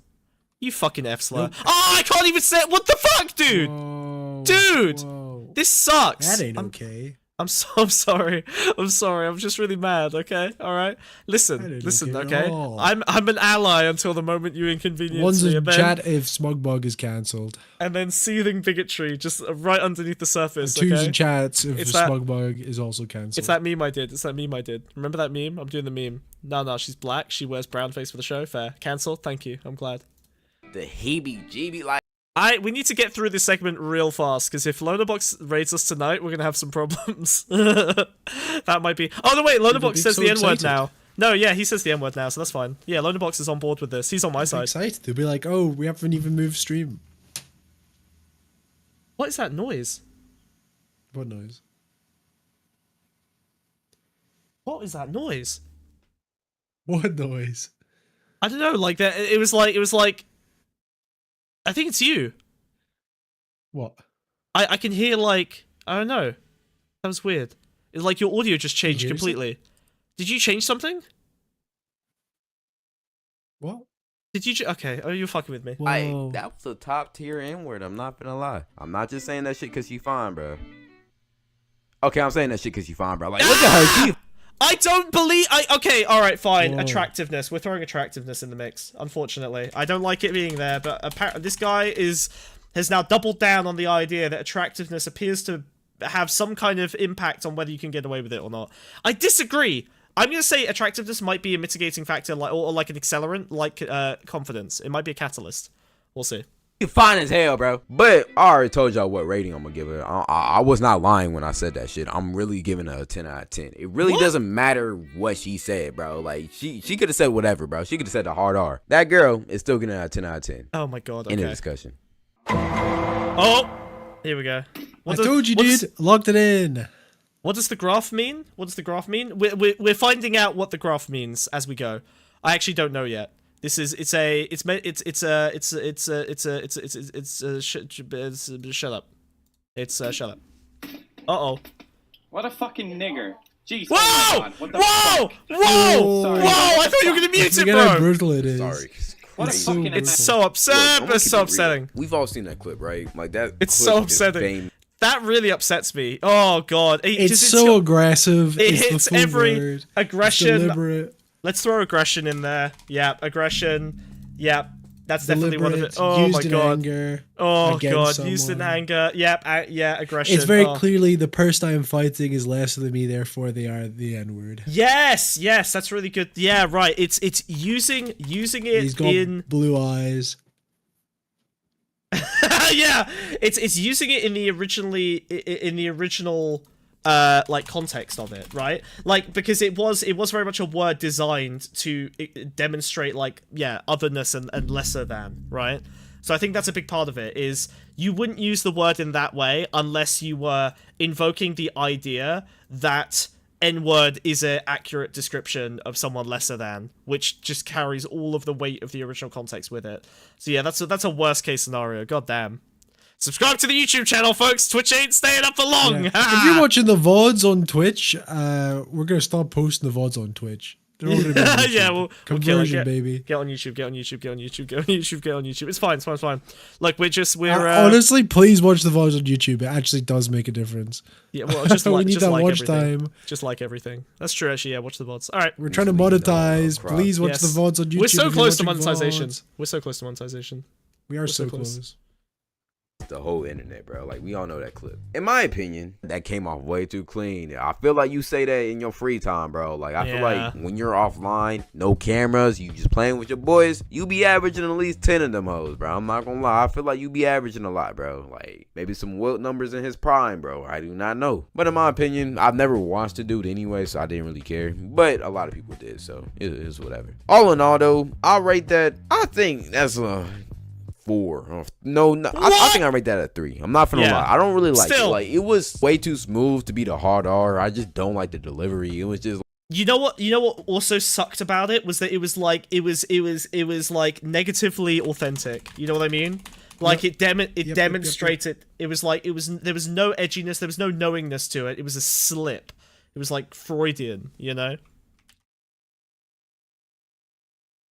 You fucking F slur. Nope. Oh, I can't even say it. What the fuck, dude? Whoa, Dude! whoa. This sucks. That ain't I'm okay. I'm sorry. I'm sorry. I'm just really mad. Okay. All right. I Listen. didn't Listen. get it Okay. all. I'm an ally until the moment you inconvenience One's me, a and then, chat if Smugbug is cancelled. and then seething bigotry just right underneath the surface. Two's Okay. in chats if It's that- Smugbug is also cancelled. It's that meme I did. Remember that meme? I'm doing the meme. No, she's black. She wears brown face for the show. Fair. Cancel. Thank you. I'm glad. The heebie-jeebie, like. We need to get through this segment real fast, because if Lonerbox raids us tonight, we're gonna have some problems. That might be. Oh no, wait, Lonerbox be says so the N-word excited. now. No, yeah, he says the N-word now, so that's fine. Yeah, Lonerbox is on board with this. He's on my I'm side. excited. They'll be like, oh, we haven't even moved stream. What is that noise? What noise? What is that noise? What noise? I don't know. Like that. It was like. I think it's you. What? I can hear like I don't know. That was weird. It's like your audio just changed hear completely. Did you change something? What? Did you? Okay. Oh, you're fucking with me. Whoa. That was a top tier N-word, I'm not gonna lie. I'm not just saying that shit because she fine, bro. Okay, I'm saying that shit because she fine, bro. Like, look at her. She I don't believe. Okay, all right, fine. Whoa. Attractiveness. We're throwing attractiveness in the mix. Unfortunately, I don't like it being there. But apparently, this guy has now doubled down on the idea that attractiveness appears to have some kind of impact on whether you can get away with it or not. I disagree. I'm gonna say attractiveness might be a mitigating factor, like or like an accelerant, like confidence. It might be a catalyst. We'll see. You're fine as hell, bro. But I already told y'all what rating I'm gonna give her. I was not lying when I said that shit. I'm really giving her a 10 out of 10. It really doesn't matter what she said, bro. Like, she could have said whatever, bro. She could have said the hard R. That girl is still getting a 10 out of 10. Oh my god. Okay. End of discussion. Oh, here we go. I told you, dude. Locked it in. What does the graph mean? What does the graph mean? We're finding out what the graph means as we go. I actually don't know yet. This is shut up. Shut up. Uh-oh. What a fucking nigger. Jeez. Whoa! Oh my God. What the Whoa! fuck? Whoa! Sorry. Whoa! I thought you were gonna mute it, Forget how bro. brutal it is. Sorry. What a It's fucking so It's asshole. so absurd. Look, It's so upsetting. We've all seen that clip, right? Like that. It's clip so is upsetting. That really upsets me. Oh god. It's so aggressive. It it's hits the full every word. It's aggression. deliberate. Let's throw aggression in there. Yeah, aggression. Yeah, that's definitely one of it. Deliberate, Oh used my in god. anger Oh against god, used in someone. anger. Yep, yeah, aggression. It's very Oh. clearly the person I'm fighting is lesser than me, therefore they are the N-word. Yes, that's really good. Yeah, right. It's using it He's got in blue eyes. yeah, it's using it in the original like context of it, right? Like because it was very much a word designed to demonstrate like otherness and lesser than, right? So I think that's a big part of it is you wouldn't use the word in that way unless you were invoking the idea that N-word is an accurate description of someone lesser than, which just carries all of the weight of the original context with it. So yeah, that's a worst case scenario. God damn. Subscribe to the YouTube channel, folks. Twitch ain't staying up for long. Yeah. If you're watching the VODs on Twitch, we're gonna stop posting the VODs on Twitch. They're all gonna be on YouTube. Yeah, we'll kill it. Conversion, baby. Get on YouTube. Get on YouTube. Get on YouTube. Get on YouTube. Get on YouTube. It's fine. It's fine. Like we're Honestly, please watch the VODs on YouTube. It actually does make a difference. yeah. Well, just We like need just that like watch everything. time. Just like everything. That's true. Actually, yeah. Watch the VODs. All right. We're trying to monetize. Please watch the VODs on YouTube. We're so if you're close to watching monetization. VODs. We're so close to monetization. We are so close. The whole internet, bro. Like, we all know that clip. In my opinion, that came off way too clean. I feel like you say that in your free time, bro. Like, I feel like when you're offline, no cameras, you just playing with your boys, you be averaging at least 10 of them hoes, bro. I'm not gonna lie. I feel like you be averaging a lot, bro. Like, maybe some Wilt numbers in his prime, bro. I do not know. But in my opinion, I've never watched the dude anyway, so I didn't really care. But a lot of people did, so it is whatever. All in all, though, I'll rate that. I think that's a 4. No, I think I rate that at 3. I'm not gonna lie. I don't really like it. Like, it was way too smooth to be the hard R. I just don't like the delivery. It was just. You know what also sucked about it was that it was like like negatively authentic. You know what I mean? Like it demonstrated it was like there was no edginess, there was no knowingness to it. It was a slip. It was like Freudian, you know?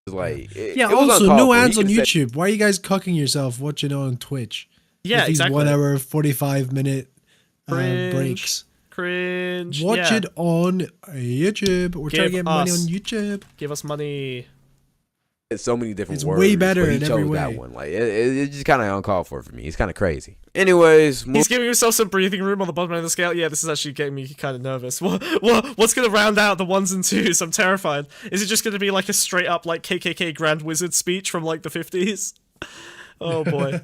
Like it was also uncalled no for. ads He on could've said- YouTube. Why are you guys cucking yourself watching on Twitch? Yeah, With these exactly. 1 hour 45-minute Cringe. breaks. Cringe. Watch it on YouTube. We're trying to get money on YouTube. Give us money. It's so many different It's words. way better but he in every chose that way. one. Like it's just kind of uncalled for me. It's kind of crazy. Anyways, He's giving himself some breathing room on the bottom end of the scale. Yeah, this is actually getting me kind of nervous. What's going to round out the 1s and 2s? I'm terrified. Is it just going to be like a straight up like KKK Grand Wizard speech from like the 50s? Oh boy.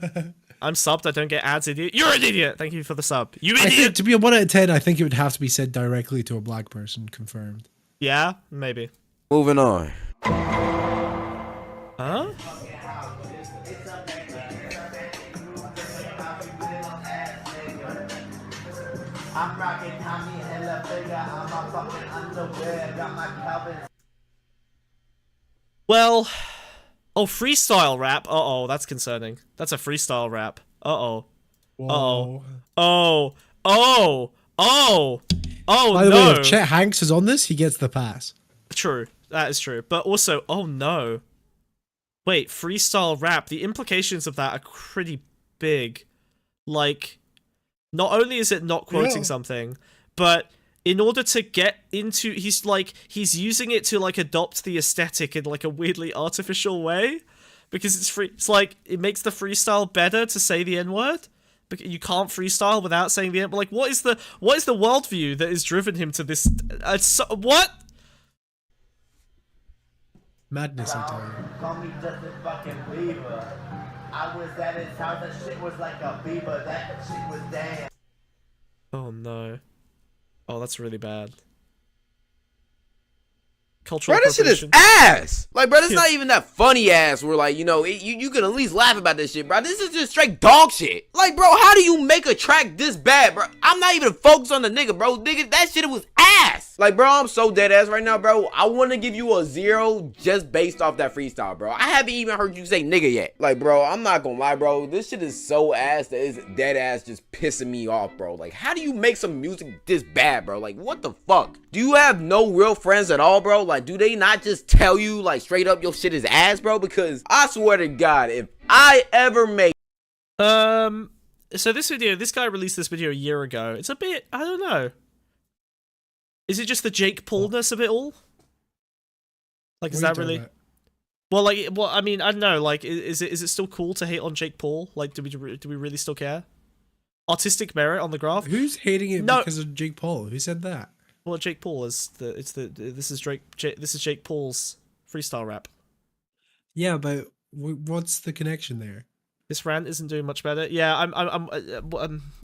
I'm subbed. I don't get ads, idiot. You're an idiot. Thank you for the sub. You I think, idiot. to be a 1 out of 10, I think it would have to be said directly to a black person. Confirmed. Yeah, maybe. moving on. Huh? I'm rocking Tommy Hilfiger, I'm a fucking underwear, got my Calvin. Well, freestyle rap. Uh-oh, that's concerning. That's a freestyle rap. Uh-oh. Whoa. Oh. Oh, By the no. way, if Chet Hanks is on this, he gets the pass. True. That is true. But also, oh no. Wait, freestyle rap. The implications of that are pretty big. Like, not only is it not quoting something, but in order to get into, he's using it to like adopt the aesthetic in like a weirdly artificial way, because it's free. It's like it makes the freestyle better to say the N-word. Because you can't freestyle without saying the N. But like, what is the worldview that has driven him to this? What? Madness, I tell you. Call me Justin fucking Bieber. I was at his house, that shit was like a beaver, that shit was damn. Oh no. Oh, that's really bad. Cultural Bro, this shit is appropriation. ass. Like, bro, this not even that funny ass where, like, you know, you can at least laugh about this shit, bro. This is just straight dog shit. Like, bro, how do you make a track this bad, bro? I'm not even focused on the nigga, bro. Nigga, that shit was ass. Like, bro, I'm so dead ass right now, bro. I want to give you a 0 just based off that freestyle, bro. I haven't even heard you say nigga yet. Like, bro, I'm not gonna lie, bro. This shit is so ass that it's dead ass just pissing me off, bro. Like, how do you make some music this bad, bro? Like, what the fuck? Do you have no real friends at all, bro? Like, do they not just tell you, like, straight up your shit is ass, bro? Because I swear to God, if I ever make... So this guy released this video a year ago. It's a bit, I don't know. Is it just the Jake Paul-ness of it all? Like, is What are you that really... talking Well, like, well, I mean, I don't know. Like, is it still cool to hate on Jake Paul? Like, do we really still care? Artistic merit on the graph? about? Who's hating it No. because of Jake Paul? Who said that? Well, Jake Paul is this is Jake Paul's freestyle rap. Yeah, but what's the connection there? This rant isn't doing much better. Yeah,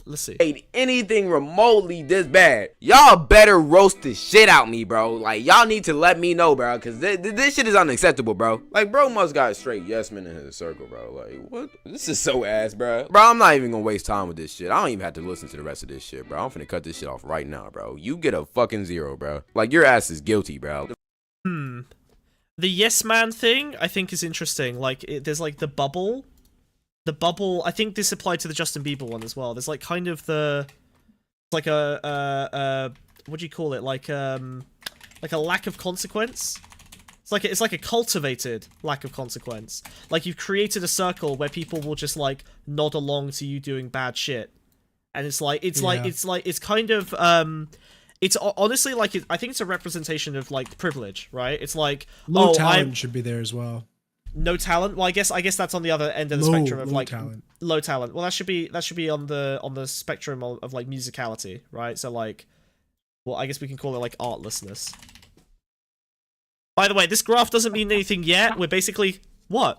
let's see. made anything remotely this bad, y'all better roast the shit out me, bro. Like, y'all need to let me know, bro, because this shit is unacceptable, bro. Like, bro must got straight yes men in his circle, bro. Like, what? This is so ass, bro. Bro, I'm not even gonna waste time with this shit. I don't even have to listen to the rest of this shit, bro. I'm finna cut this shit off right now, bro. You get a fucking 0, bro. Like, your ass is guilty, bro. The yes man thing, I think, is interesting. Like, there's like the bubble. The bubble, I think this applied to the Justin Bieber one as well. There's like kind of like a what do you call it? Like a lack of consequence. It's like a cultivated lack of consequence. Like, you've created a circle where people will just like nod along to you doing bad shit, and it's kind of it's honestly like I think it's a representation of like privilege, right? It's like Low talent should be there as well. No talent. Well, I guess that's on the other end of the spectrum of like talent. Low talent. Well, that should be on the spectrum of like musicality, right? So like, well, I guess we can call it like artlessness. By the way, this graph doesn't mean anything yet. We're basically what?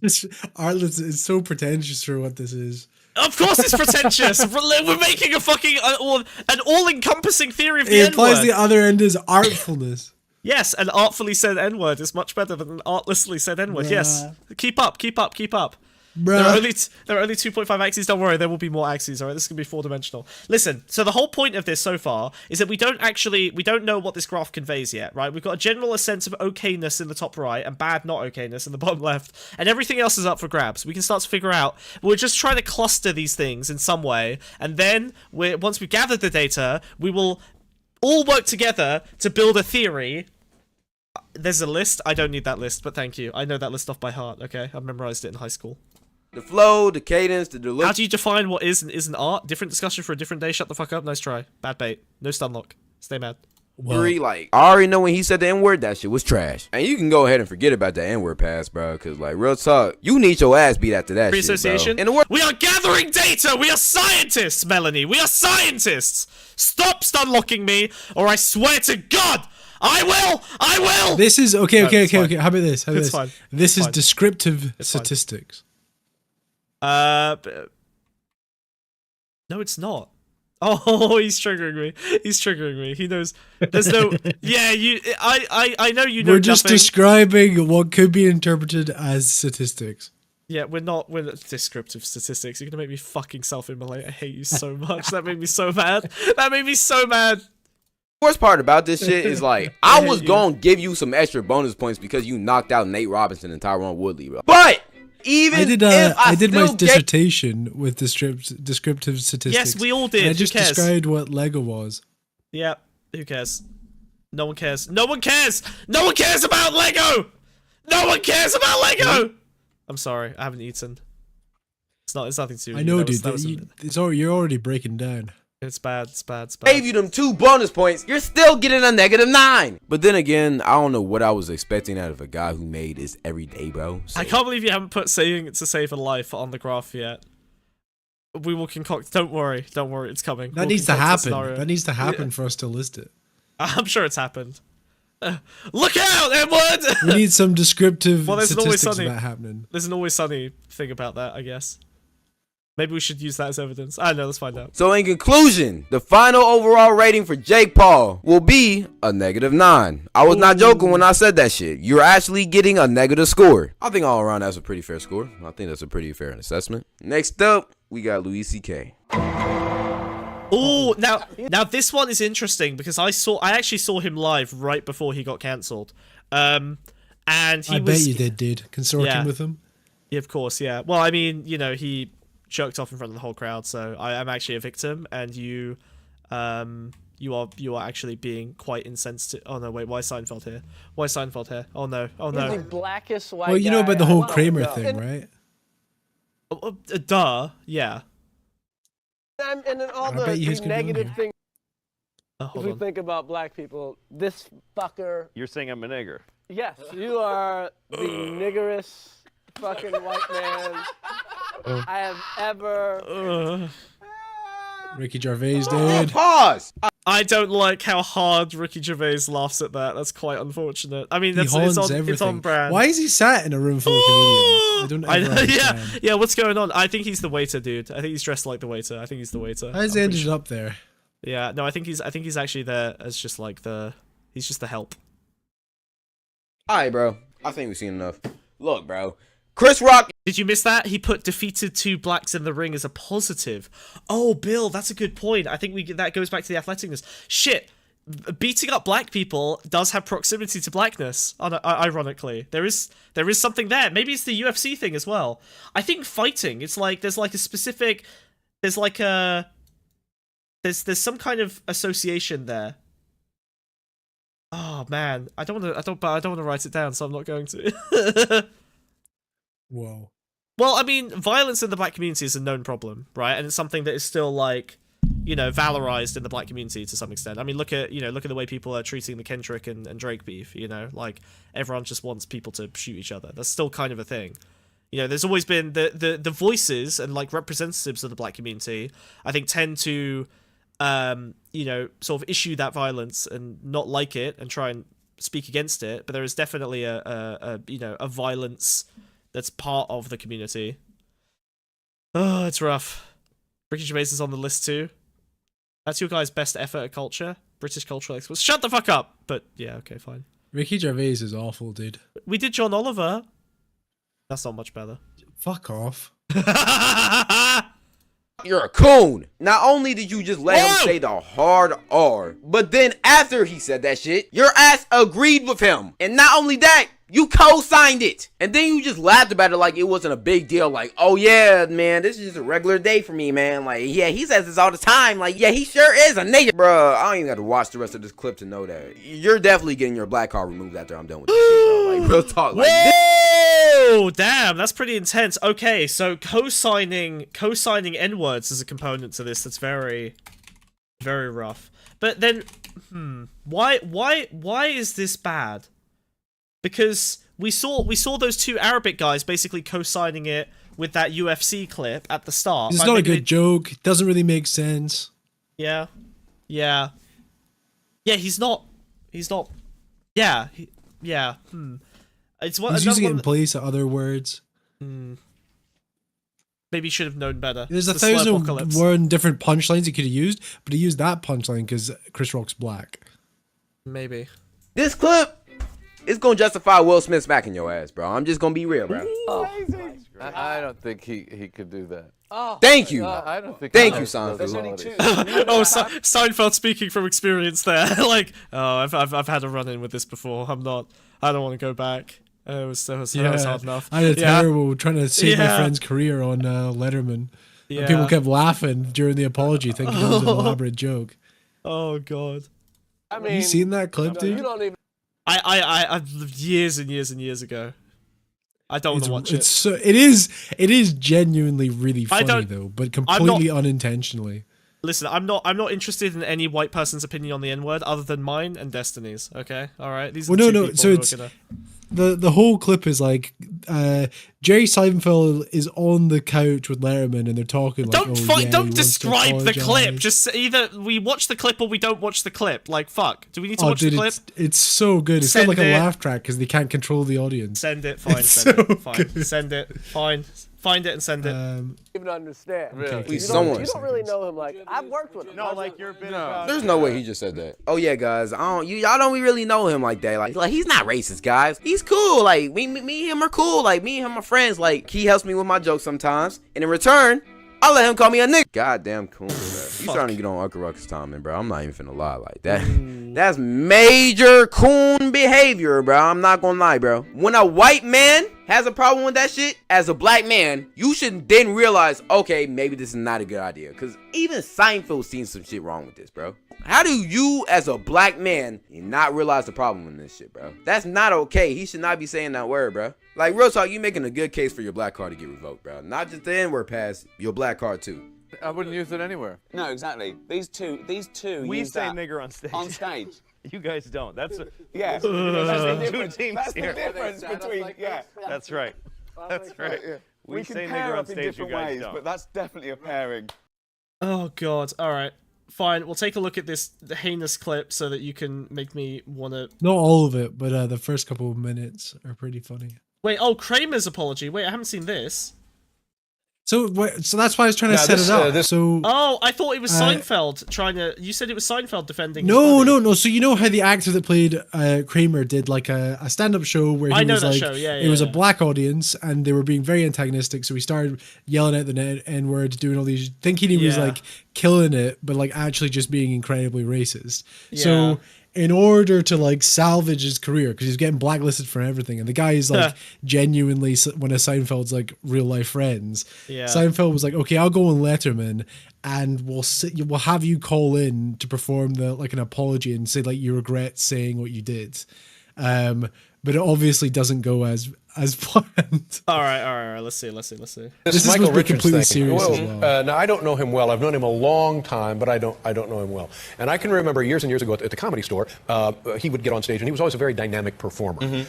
This artless is so pretentious for what this is. Of course, it's pretentious. We're making a fucking an all-encompassing theory of the It implies N-word. the other end is artfulness. Yes, an artfully said N-word is much better than an artlessly said N-word. Bruh. Yes, keep up. Bruh. There are only 2.5 axes. Don't worry, there will be more axes. All right, this is gonna be 4-dimensional. Listen, so the whole point of this so far is that we don't know what this graph conveys yet, right? We've got a general sense of okayness in the top right and bad not okayness in the bottom left, and everything else is up for grabs. We can start to figure out. We're just trying to cluster these things in some way, and then once we've gathered the data, we will all work together to build a theory. There's a list. I don't need that list, but thank you. I know that list off by heart. Okay, I've memorized it in high school. The flow, the cadence, the delivery. How do you define what is and isn't art? Different discussion for a different day. Shut the fuck up. Nice try. Bad bait. No stunlock. Stay mad. Like, I already know when he said the N-word, that shit was trash. And you can go ahead and forget about the N-word pass, bro, because, like, real talk, you need your ass beat after that Free shit, association. bro. In the word, We are gathering data. We are scientists, Melanie. We are scientists. Stop stunlocking me, or I swear to God, I will. This is okay. No, Okay. it's fine. How about this? It's fine. This It's is fine. descriptive It's fine. statistics. No, it's not. Oh, he's triggering me. He knows. There's no. Yeah, I know you know. We're just nothing. describing what could be interpreted as statistics. Yeah, we're not descriptive statistics. You're gonna make me fucking self-immolate. I hate you so much. That made me so mad. worst part about this shit is, like, I was gonna give you some extra bonus points because you knocked out Nate Robinson and Tyron Woodley, bro. But even I did my still dissertation with descriptive statistics. Yes, we all did. And I Who just cares? described what Lego was. Yeah, who cares? No one cares. No one cares. No one cares about Lego. No one cares about Lego. I'm sorry, I haven't eaten. It's nothing to do with I you. know, That dude. was You're already breaking down. It's bad. gave you them 2 bonus points, you're still getting a -9. But then again, I don't know what I was expecting out of a guy who made this every day, bro. So, I can't believe you haven't put saying it to save a life on the graph yet. We will concoct. Don't worry, it's coming. That We'll needs to concoct a happen. scenario. That needs to happen for us to list it. I'm sure it's happened. Look out, Edward! We need some descriptive Well, there's an Always statistics Sunny. of that happening. There's an Always Sunny thing about that, I guess. Maybe we should use that as evidence. I don't know, let's find out. So in conclusion, the final overall rating for Jake Paul will be a -9. I was not joking when I said that shit. You're actually getting a negative score. I think all around that's a pretty fair score. I think that's a pretty fair assessment. Next up, we got Louis C.K. Oh, now this one is interesting because I actually saw him live right before he got cancelled. And he I was, bet you did, dude. Consorting with him. Yeah, of course, yeah. Well, I mean, you know, he jerked off in front of the whole crowd, so I am actually a victim, and you are actually being quite insensitive. Oh no, wait, why is Seinfeld here? Why is Seinfeld here? Oh no, oh no. He's the blackest white Well, you know guy about the whole I know. Kramer thing, right? Duh, yeah. And then all I bet you the he's gonna be on negative here. things Hold we on. think about black people. This fucker. You're saying I'm a nigger. Yes, you are the niggerest fucking white man I have ever. Ricky Gervais, dude. Pause. I don't like how hard Ricky Gervais laughs at that. That's quite unfortunate. I mean, He haunts it's everything. on brand. Why is he sat in a room full of comedians? I don't ever understand. yeah, what's going on? I think he's the waiter, dude. I think he's dressed like the waiter. I think he's the waiter. How's he ended up there? Yeah, no, I think he's actually there as just like he's just the help. All right, bro. I think we've seen enough. Look, bro. Chris Rock. Did you miss that? He put defeated 2 blacks in the ring as a positive. Oh, Bill, that's a good point. I think that goes back to the athleticness. Shit, beating up black people does have proximity to blackness. Ironically, there is something there. Maybe it's the UFC thing as well. I think fighting. It's like there's like a specific. There's like a. There's some kind of association there. Oh man, I don't want to write it down, so I'm not going to. Whoa. Well, I mean, violence in the black community is a known problem, right? And it's something that is still like, you know, valorized in the black community to some extent. I mean, look at the way people are treating the Kendrick and Drake beef. You know, like everyone just wants people to shoot each other. That's still kind of a thing. You know, there's always been the voices and like representatives of the black community, I think, tend to you know, sort of issue that violence and not like it and try and speak against it. But there is definitely a you know, a violence that's part of the community. Oh, it's rough. Ricky Gervais is on the list too. That's your guy's best effort at culture. British cultural experts. Shut the fuck up! But yeah, okay, fine. Ricky Gervais is awful, dude. We did John Oliver. That's not much better. Fuck off. You're a coon. Not only did you just let him say the hard R, but then after he said that shit, your ass agreed with him. And not only that, you co-signed it. And then you just laughed about it like it wasn't a big deal. Like, oh yeah, man, this is just a regular day for me, man. Like, yeah, he says this all the time. Like, yeah, he sure is a nigga. Bruh, I don't even have to watch the rest of this clip to know that. You're definitely getting your black card removed after I'm done with this shit, bro. Like, real talk. Like, Whoa! Damn, that's pretty intense. Okay, so co-signing N-words as a component to this, that's very, very rough. But then, why is this bad? Because we saw those 2 Arabic guys basically co-signing it with that UFC clip at the start. It's not a good joke. It doesn't really make sense. Yeah. Yeah, he's not. Yeah. It's He's using it in place of other words. Maybe he should have known better. There's It's a the thousand slurpocalypse. one different punchlines he could have used, but he used that punchline because Chris Rock's black. Maybe. this clip is gonna justify Will Smith smacking your ass, bro. I'm just gonna be real, bro. I don't think he could do that. Thank you. I don't think. Thank you, Seinfeld. Oh, Seinfeld speaking from experience there. Like, oh, I've had a run-in with this before. I don't want to go back. It was hard enough. I had a terrible trying to save my friend's career on Letterman. Yeah. And people kept laughing during the apology, thinking it was an elaborate joke. Oh god. I Have mean, you seen that clip, dude? you don't even. I years and years and years ago. I don't want to watch it. It is genuinely really funny though, but completely unintentionally. Listen, I'm not interested in any white person's opinion on the N-word other than mine and Destiny's. Okay, all right. These are the two people So who it's are gonna... the whole clip is like Jerry Seinfeld is on the couch with Letterman and they're talking. Like, Don't describe the clip. Just either we watch the clip or we don't watch the clip. Like fuck. Do we need to watch the clip? It's so good. It's kind of like a laugh track because they can't control the audience. Send it. Fine. Send it. Fine. Send it. Fine. Find it and send it. Even understand. Really? Please, You don't really know him. Like I've worked with him. No, like you're a bit about. There's no way he just said that. Oh yeah, guys, y'all don't really know him like that. Like he's not racist, guys. He's cool. Like me and him are cool. Like me and him are friends. Like he helps me with my jokes sometimes, and in return, I let him call me a nigga. Goddamn cool, bro. You starting to get on Uncle Ruckus timing, bro. I'm not even finna lie like that. That's major coon behavior, bro. I'm not gonna lie, bro. When a white man has a problem with that shit, as a black man, you should then realize, okay, maybe this is not a good idea. Because even Seinfeld seen some shit wrong with this, bro. How do you, as a black man, not realize the problem in this shit, bro? That's not okay. He should not be saying that word, bro. Like, real talk, you making a good case for your black card to get revoked, bro. Not just the N-word pass, your black card, too. I wouldn't use it anywhere. No, exactly. These two. We use say that nigger on stage. on stage. You guys don't. That's Yeah. that's the Two difference. teams That's here. the difference between. Yeah. That's right. That's right. We say can pair nigger on up in stage. You different guys ways, don't. but that's definitely a pairing. Oh god. All right. Fine. We'll take a look at this heinous clip so that you can make me wanna. Not all of it, but the first couple of minutes are pretty funny. Wait. Oh, Kramer's apology. Wait, I haven't seen this. So that's why I was trying to set it up. Oh, I thought it was Seinfeld trying to. You said it was Seinfeld defending. No. So you know how the actor that played Kramer did like a stand-up show where he was like, it was a black audience and they were being very antagonistic. So he started yelling at the N-word, doing all these, thinking he was like killing it, but like actually just being incredibly racist. Yeah. So in order to like salvage his career, because he's getting blacklisted for everything, and the guy is like genuinely one of Seinfeld's like real life friends. Yeah. Seinfeld was like, okay, I'll go on Letterman, and we'll have you call in to perform an apology and say like you regret saying what you did. But it obviously doesn't go as planned. All right. Let's see. This is Michael Richards completely serious as well. Now I don't know him well. I've known him a long time, but I don't know him well. And I can remember years and years ago at the Comedy Store, he would get on stage, and he was always a very dynamic performer.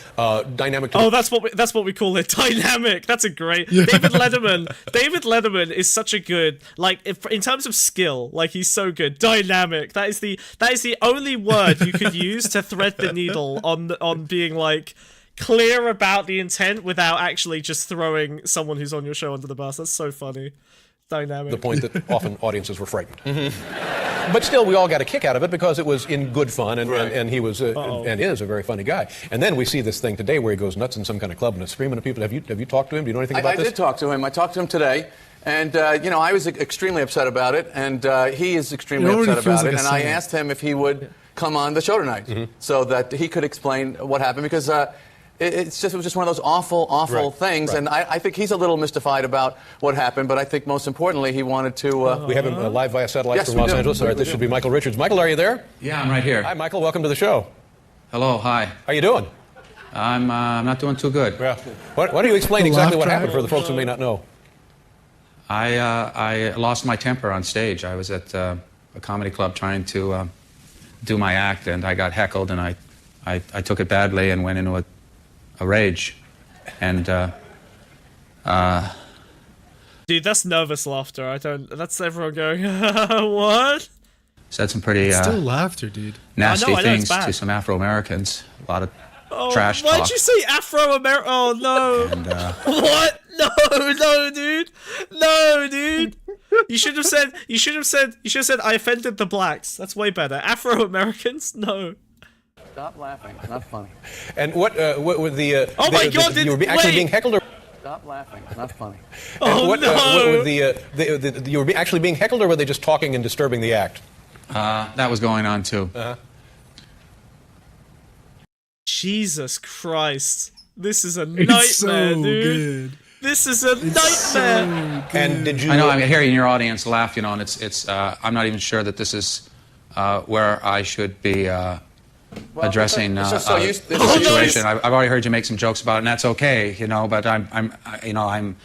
Dynamic. Oh, that's what we call it. Dynamic. That's a great. David Letterman is such a good, like, in terms of skill, like he's so good. Dynamic. That is the only word you could use to thread the needle on being like clear about the intent without actually just throwing someone who's on your show under the bus. That's so funny. Dynamic. The point that often audiences were frightened. But still, we all got a kick out of it because it was in good fun, and he was and is a very funny guy. And then we see this thing today where he goes nuts in some kind of club and is screaming at people. Have you talked to him? Do you know anything about this? I did talk to him. I talked to him today. And, I was extremely upset about it, and he is extremely upset about it. And I asked him if he would come on the show tonight so that he could explain what happened, because it was just one of those awful things. Right. And I think he's a little mystified about what happened, but I think most importantly he wanted to... We have him live via satellite from Los Angeles. All right, this should be Michael Richards. Michael, are you there? Yeah, I'm right here. Hi, Michael. Welcome to the show. Hello, hi. How you doing? I'm not doing too good. Yeah. Why don't you explain exactly what happened for the folks who may not know? I lost my temper on stage. I was at a comedy club trying to do my act, and I got heckled, and I took it badly and went into a rage. And dude, that's nervous laughter. That's everyone going what? Said some pretty still laughter, dude. Nasty things to some Afro-Americans. A lot of trash talk. Why'd you say Afro-American? Oh no. And, what? No, dude. No, dude. You should have said I offended the blacks. That's way better. Afro-Americans? No. Stop laughing. It's not funny. And what with the... oh my God! You were actually being heckled, or... Stop laughing. It's not funny. Oh no! With you were actually being heckled, or were they just talking and disturbing the act? That was going on too. Jesus Christ! This is a nightmare, dude. Good. This is a nightmare. So and did you? I know. I'm hearing your audience laugh. And it's. I'm not even sure that this is where I should be addressing the situation. I've already heard you make some jokes about it, and that's okay. But I'm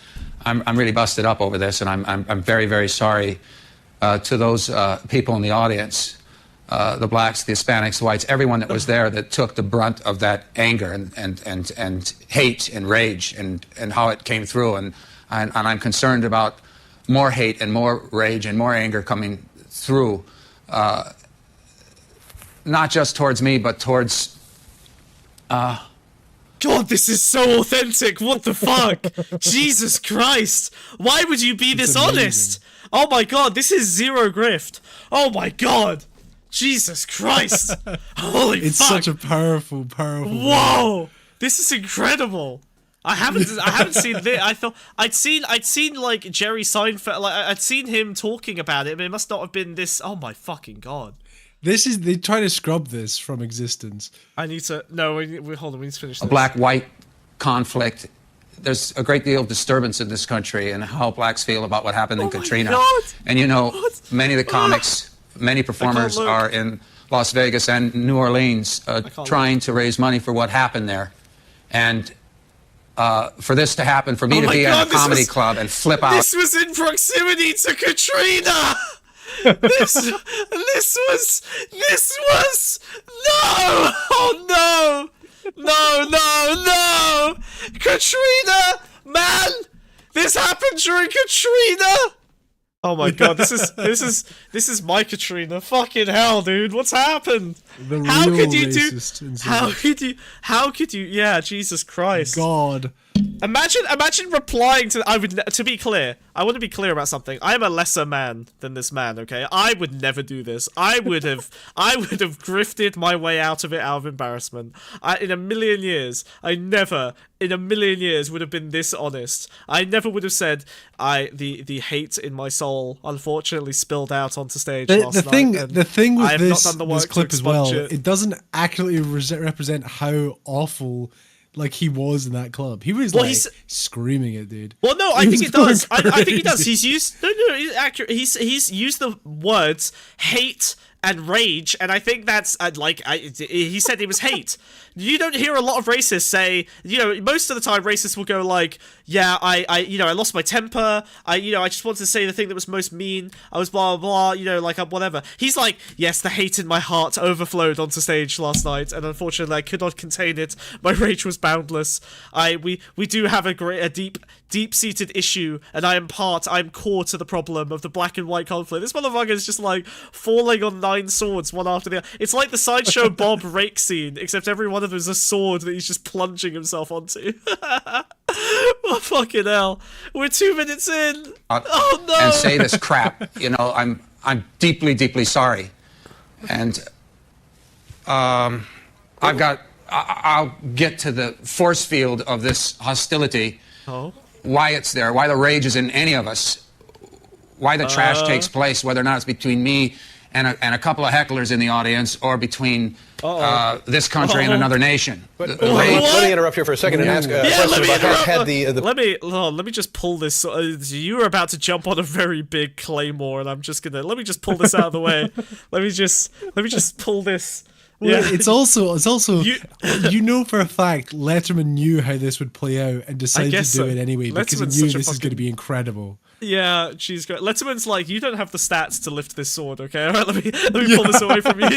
really busted up over this, and I'm very, very sorry to those people in the audience, the blacks, the Hispanics, the whites, everyone that was there that took the brunt of that anger and hate and rage and how it came through. And I'm concerned about more hate and more rage and more anger coming through, not just towards me, but towards... God, this is so authentic. What the fuck? Jesus Christ. Why would you be this honest? Oh my God, this is zero grift. Oh my God. Jesus Christ. Holy it's fuck. It's such a powerful. Whoa. This is incredible. I haven't seen this. I thought I'd seen like Jerry Seinfeld, like I'd seen him talking about it, but it must not have been this. Oh my fucking God. They try to scrub this from existence. I need to hold on, we need to finish this. A black-white conflict. There's a great deal of disturbance in this country and how blacks feel about what happened in Katrina. God. And many of the comics, many performers are in Las Vegas and New Orleans trying to raise money for what happened there. And for this to happen, for me to be at a comedy club and flip out. This was in proximity to Katrina! This was no! Oh no! Katrina, man! This happened during Katrina! Oh my God, this is my Katrina. Fucking hell, dude, what's happened? How could you yeah, Jesus Christ. God. Imagine replying to to be clear, I want to be clear about something. I am a lesser man than this man, okay? I would never do this. I would have grifted my way out of it out of embarrassment. In a million years, I never in a million years would have been this honest. I never would have said the hate in my soul unfortunately spilled out onto stage last night. The thing with this clip as well, it doesn't accurately represent how awful he was in that club. He was screaming it, dude. Well, no, I think it does. I think he does. He's used he's accurate. He's used the words hate and rage, and I think that's he said it was hate. You don't hear a lot of racists say, most of the time racists will go like, yeah, I lost my temper. I just wanted to say the thing that was most mean. I was blah, blah, blah, whatever. He's like, yes, the hate in my heart overflowed onto stage last night, and unfortunately I could not contain it. My rage was boundless. We do have a deep-seated issue, and I'm core to the problem of the black and white conflict. This motherfucker is just falling on 9 swords one after the other. It's like the Sideshow Bob rake scene, except every one of them is a sword that he's just plunging himself onto. Oh, fucking hell. We're 2 minutes in. Oh no. And say this crap. I'm deeply, deeply sorry. And I'll get to the force field of this hostility. Oh. Why it's there, why the rage is in any of us, why the trash takes place, whether or not it's between me and a couple of hecklers in the audience or between this country and another nation. But let me interrupt here for a second and ask a question about how had the... Let me just pull this. You were about to jump on a very big claymore, and I'm just gonna let me just pull this out of the way. Let me just pull this. Well, yeah. It's also for a fact Letterman knew how this would play out and decided to do it anyway because he knew this is going to be incredible. Yeah, she's great. Letterman's like, you don't have the stats to lift this sword, okay? All right, let me pull this away from you.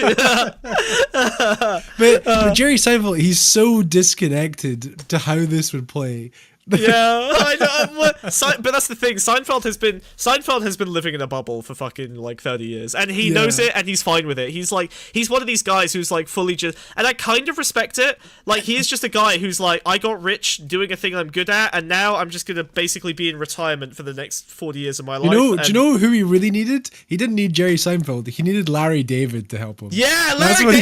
but Jerry Seinfeld, he's so disconnected to how this would play. Yeah, I know. But that's the thing. Seinfeld has been living in a bubble for fucking 30 years, and he knows it, and he's fine with it. He's one of these guys who's fully just, and I kind of respect it. He is just a guy who's I got rich doing a thing I'm good at, and now I'm just gonna basically be in retirement for the next 40 years of my life. Do you know who he really needed? He didn't need Jerry Seinfeld. He needed Larry David to help him. Yeah, Larry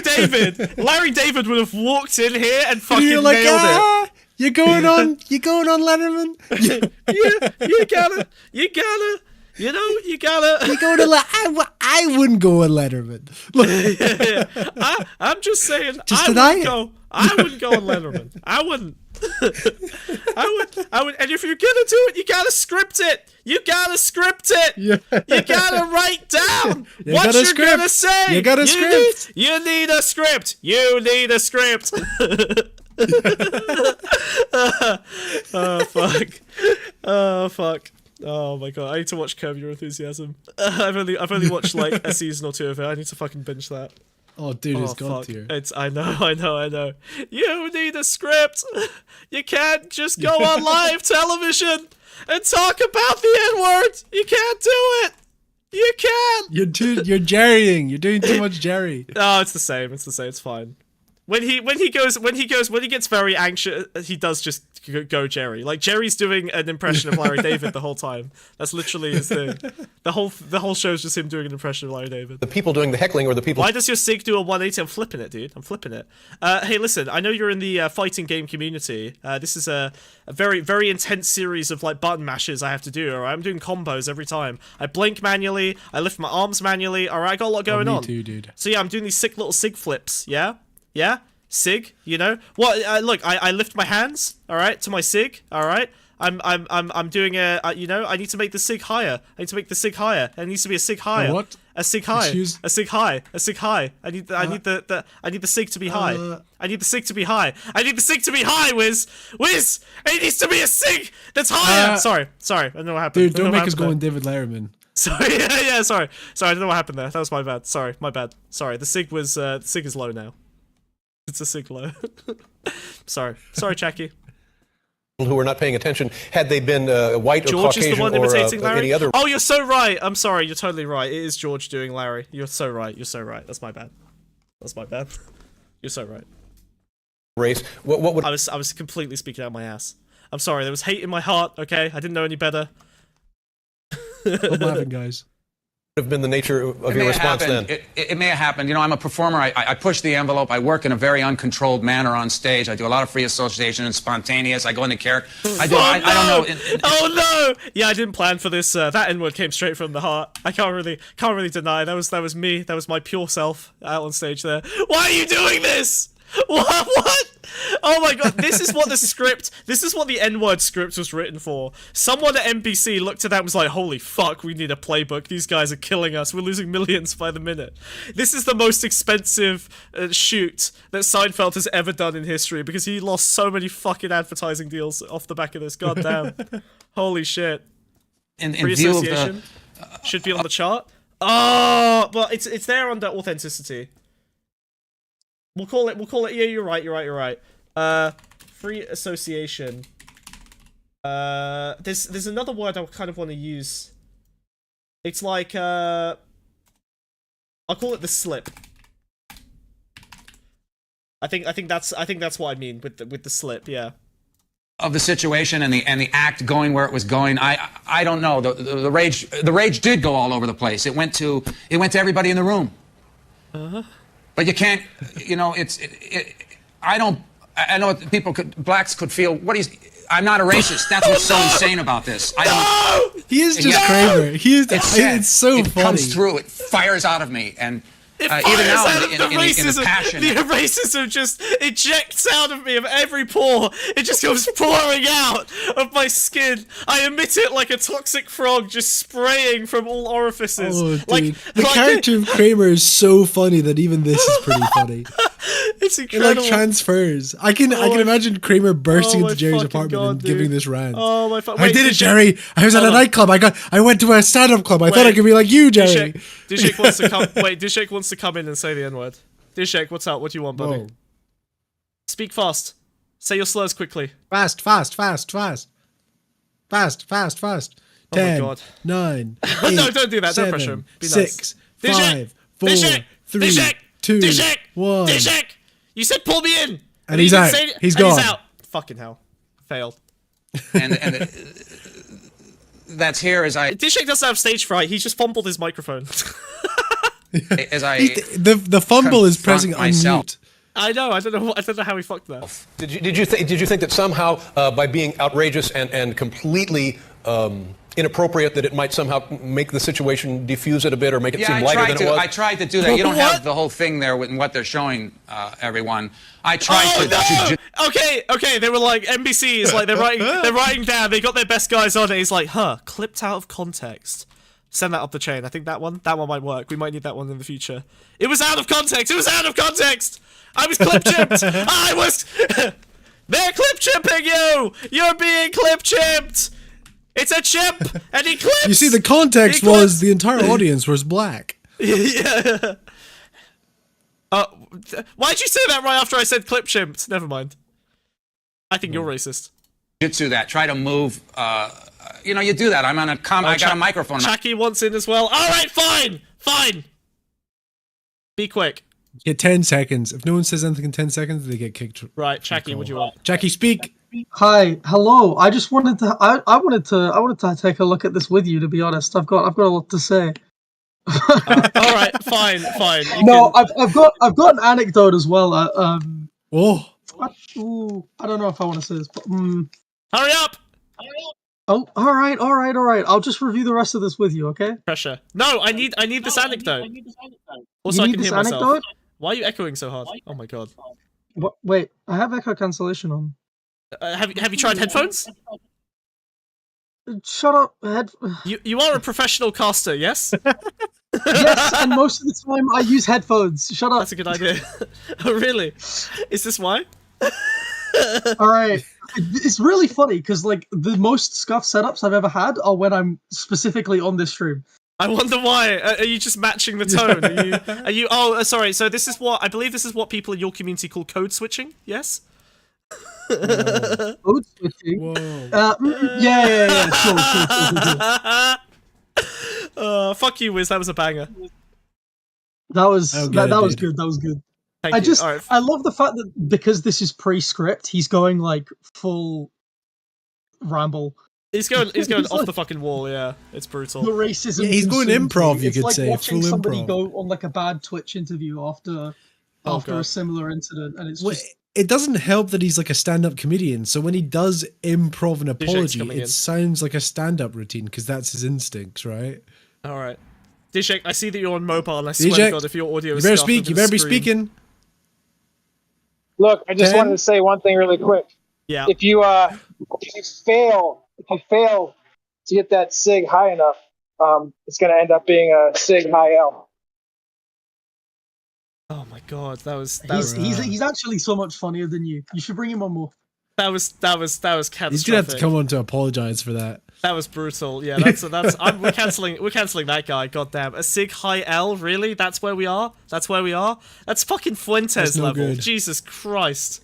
David. Larry David would have walked in here and fucking nailed it. You're going on Letterman? You gotta. I wouldn't go on Letterman. I'm just saying. I wouldn't go on Letterman. I wouldn't. I would. And if you're gonna do it, you gotta script it. You gotta write down what you're gonna say. You gotta script. You need a script. Oh fuck. Oh my god, I need to watch Curb Your Enthusiasm. I've only watched like a season or two of it. I need to fucking binge that. Oh, dude, it's god tier. I know. You need a script. You can't just go on live television and talk about the N-word. You can't do it. You can't. You're jerrying. You're doing too much Jerry. Oh, it's the same. It's fine. When he gets very anxious, he does just go Jerry. Like Jerry's doing an impression of Larry David the whole time. That's literally his thing. The whole show is just him doing an impression of Larry David. The people doing the heckling or the people... Why does your SIG do a 180? I'm flipping it, dude. I'm flipping it. Hey, listen, I know you're in the fighting game community. This is a very, very intense series of like button mashes I have to do, alright? I'm doing combos every time. I blink manually, I lift my arms manually, alright? I got a lot going on. Me too, dude. So yeah, I'm doing these sick little SIG flips, yeah? Yeah? SIG, you know? What? Look, I lift my hands, alright, to my SIG, alright? I'm doing you know, I need to make the SIG higher. I need to make the SIG higher. It needs to be a SIG higher. What? A SIG high. A SIG high. A SIG high. I need the SIG to be high. I need the SIG to be high. I need the SIG to be high, Wiz! It needs to be a SIG that's higher! Sorry. I don't know what happened. Dude, don't make us go on David Letterman. Sorry, yeah, sorry. I don't know what happened there. That was my bad. Sorry, my bad. Sorry, the SIG is low now. It's a SIG low. Sorry, Jackie. Who were not paying attention, had they been white George or Caucasian is the one imitating or Larry? any other... Oh, you're so right. I'm sorry. You're totally right. It is George doing Larry. You're so right. That's my bad. You're so right. Race. What would... I was completely speaking out my ass. I'm sorry. There was hate in my heart. Okay, I didn't know any better. I'm laughing, guys. Have been the nature of your response then? It may have happened. You know, I'm a performer. I push the envelope. I work in a very uncontrolled manner on stage. I do a lot of free association and spontaneous. I go into character. I don't know. Oh no! Yeah, I didn't plan for this. That N-word came straight from the heart. I can't really deny. That was me. That was my pure self out on stage there. Why are you doing this? What? Oh my god, this is what the N-word script was written for. Someone at NBC looked at that and was like, holy fuck, we need a playbook. These guys are killing us. We're losing millions by the minute. This is the most expensive shoot that Seinfeld has ever done in history because he lost so many fucking advertising deals off the back of this. God damn. Holy shit. Free association should be on the chart. Oh, well, it's there under authenticity. We'll call it. Yeah, you're right. Free association. There's another word I kind of want to use. It's like I'll call it the slip. I think that's what I mean with the slip. Yeah. Of the situation and the act going where it was going, I don't know. The rage did go all over the place. It went to everybody in the room. But you can't, you know, I know blacks could feel, I'm not a racist. That's what's so insane about this. He is just Kramer. It's so funny. It comes through, it fires out of me, and even now in the passion. The racism just ejects out of me of every pore. It just comes pouring out of my skin. I emit it like a toxic frog just spraying from all orifices. Oh, dude. The character of Kramer is so funny that even this is pretty funny. It's incredible. It like transfers. I can imagine Kramer bursting into Jerry's apartment and giving this rant. Oh my fuck! I did it, Jerry. I was at a nightclub. I went to a stand-up club. I thought I could be like you, Jerry. Dishek wants to come. Wait, Dishek wants to come in and say the N-word. Dishek, what's up? What do you want, buddy? Whoa. Speak fast. Say your slurs quickly. Fast. 10, my god. 9, 8, no, don't do that. 7, don't pressure him. Be 6, nice. 5, 4, Dishek! 3, Dishek! 2, Dishek! 1. Dishek! You said pull me in! And he's out. He's gone. He's out. Fucking hell. Failed. And that's here as I... Dishek doesn't have stage fright. He's just fumbled his microphone. As I... The fumble is pressing unmute. I know. I don't know how he fucked that. Did you think that somehow by being outrageous and completely inappropriate that it might somehow make the situation diffuse it a bit or make it seem lighter than it was? I tried to do that. You don't have the whole thing there with what they're showing everyone. I tried to. Okay. They were like NBC is like they're writing down. They got their best guys on it. He's like, clipped out of context. Send that up the chain. I think that one might work. We might need that one in the future. It was out of context. I was clip chipped. They're clip chipping you. You're being clip chipped. It's a chip, and he clips. You see, the context was the entire audience was black. Yeah. Why'd you say that right after I said clip chimped? Never mind. I think you're racist. Jitsu that. Try to move. You do that. I'm on a I got a microphone. Chucky wants in as well. All right, fine. Be quick. Get 10 seconds. If no one says anything in 10 seconds, they get kicked. Right, Chucky, what do you want? Chucky, speak. Hi, hello. I just wanted to. I wanted to take a look at this with you. To be honest, I've got a lot to say. All right, fine. I've got an anecdote as well. I don't know if I want to say this, but hurry up. Oh, all right. I'll just review the rest of this with you, okay? Pressure. No, I need this anecdote. Also, I can hear myself. Anecdote? Why are you echoing so hard? Oh my god. What? Wait, I have echo cancellation on. Have you tried headphones? Shut up, You are a professional caster, yes? Yes, and most of the time I use headphones. Shut up. That's a good idea. Oh, really? Is this why? All right. It's really funny because like the most scuffed setups I've ever had are when I'm specifically on this stream. I wonder why. Are you just matching the tone? Are you? Oh, sorry. So this is what I believe. This is what people in your community call code switching. Yes. Code switching. Whoa. Yeah. Sure. Fuck you, Wiz. That was a banger. That was good. That was good. Thank you. I love the fact that because this is pre-script, he's going like full ramble. He's going off the fucking wall. Yeah, it's brutal. The racism. Yeah, he's going improv. You could like say watching full somebody improv. go on like a bad Twitch interview after a similar incident, and it's just. It doesn't help that he's like a stand-up comedian. So when he does improv an apology, it sounds like a stand-up routine because that's his instincts, right? All right, Dishek, I see that you're on mobile, and I swear to God, if your audio is you better speak. You better be speaking. Look, I just wanted to say one thing really quick. Yeah. If you fail to get that sig high enough, it's going to end up being a sig high L. Oh my god, that was he's actually so much funnier than you. You should bring him on more. That was catastrophic. He's gonna have to come on to apologize for that. That was brutal. Yeah, we're canceling that guy. Goddamn, a sig high L. Really? That's where we are. That's fucking Fuentes level. Good. Jesus Christ.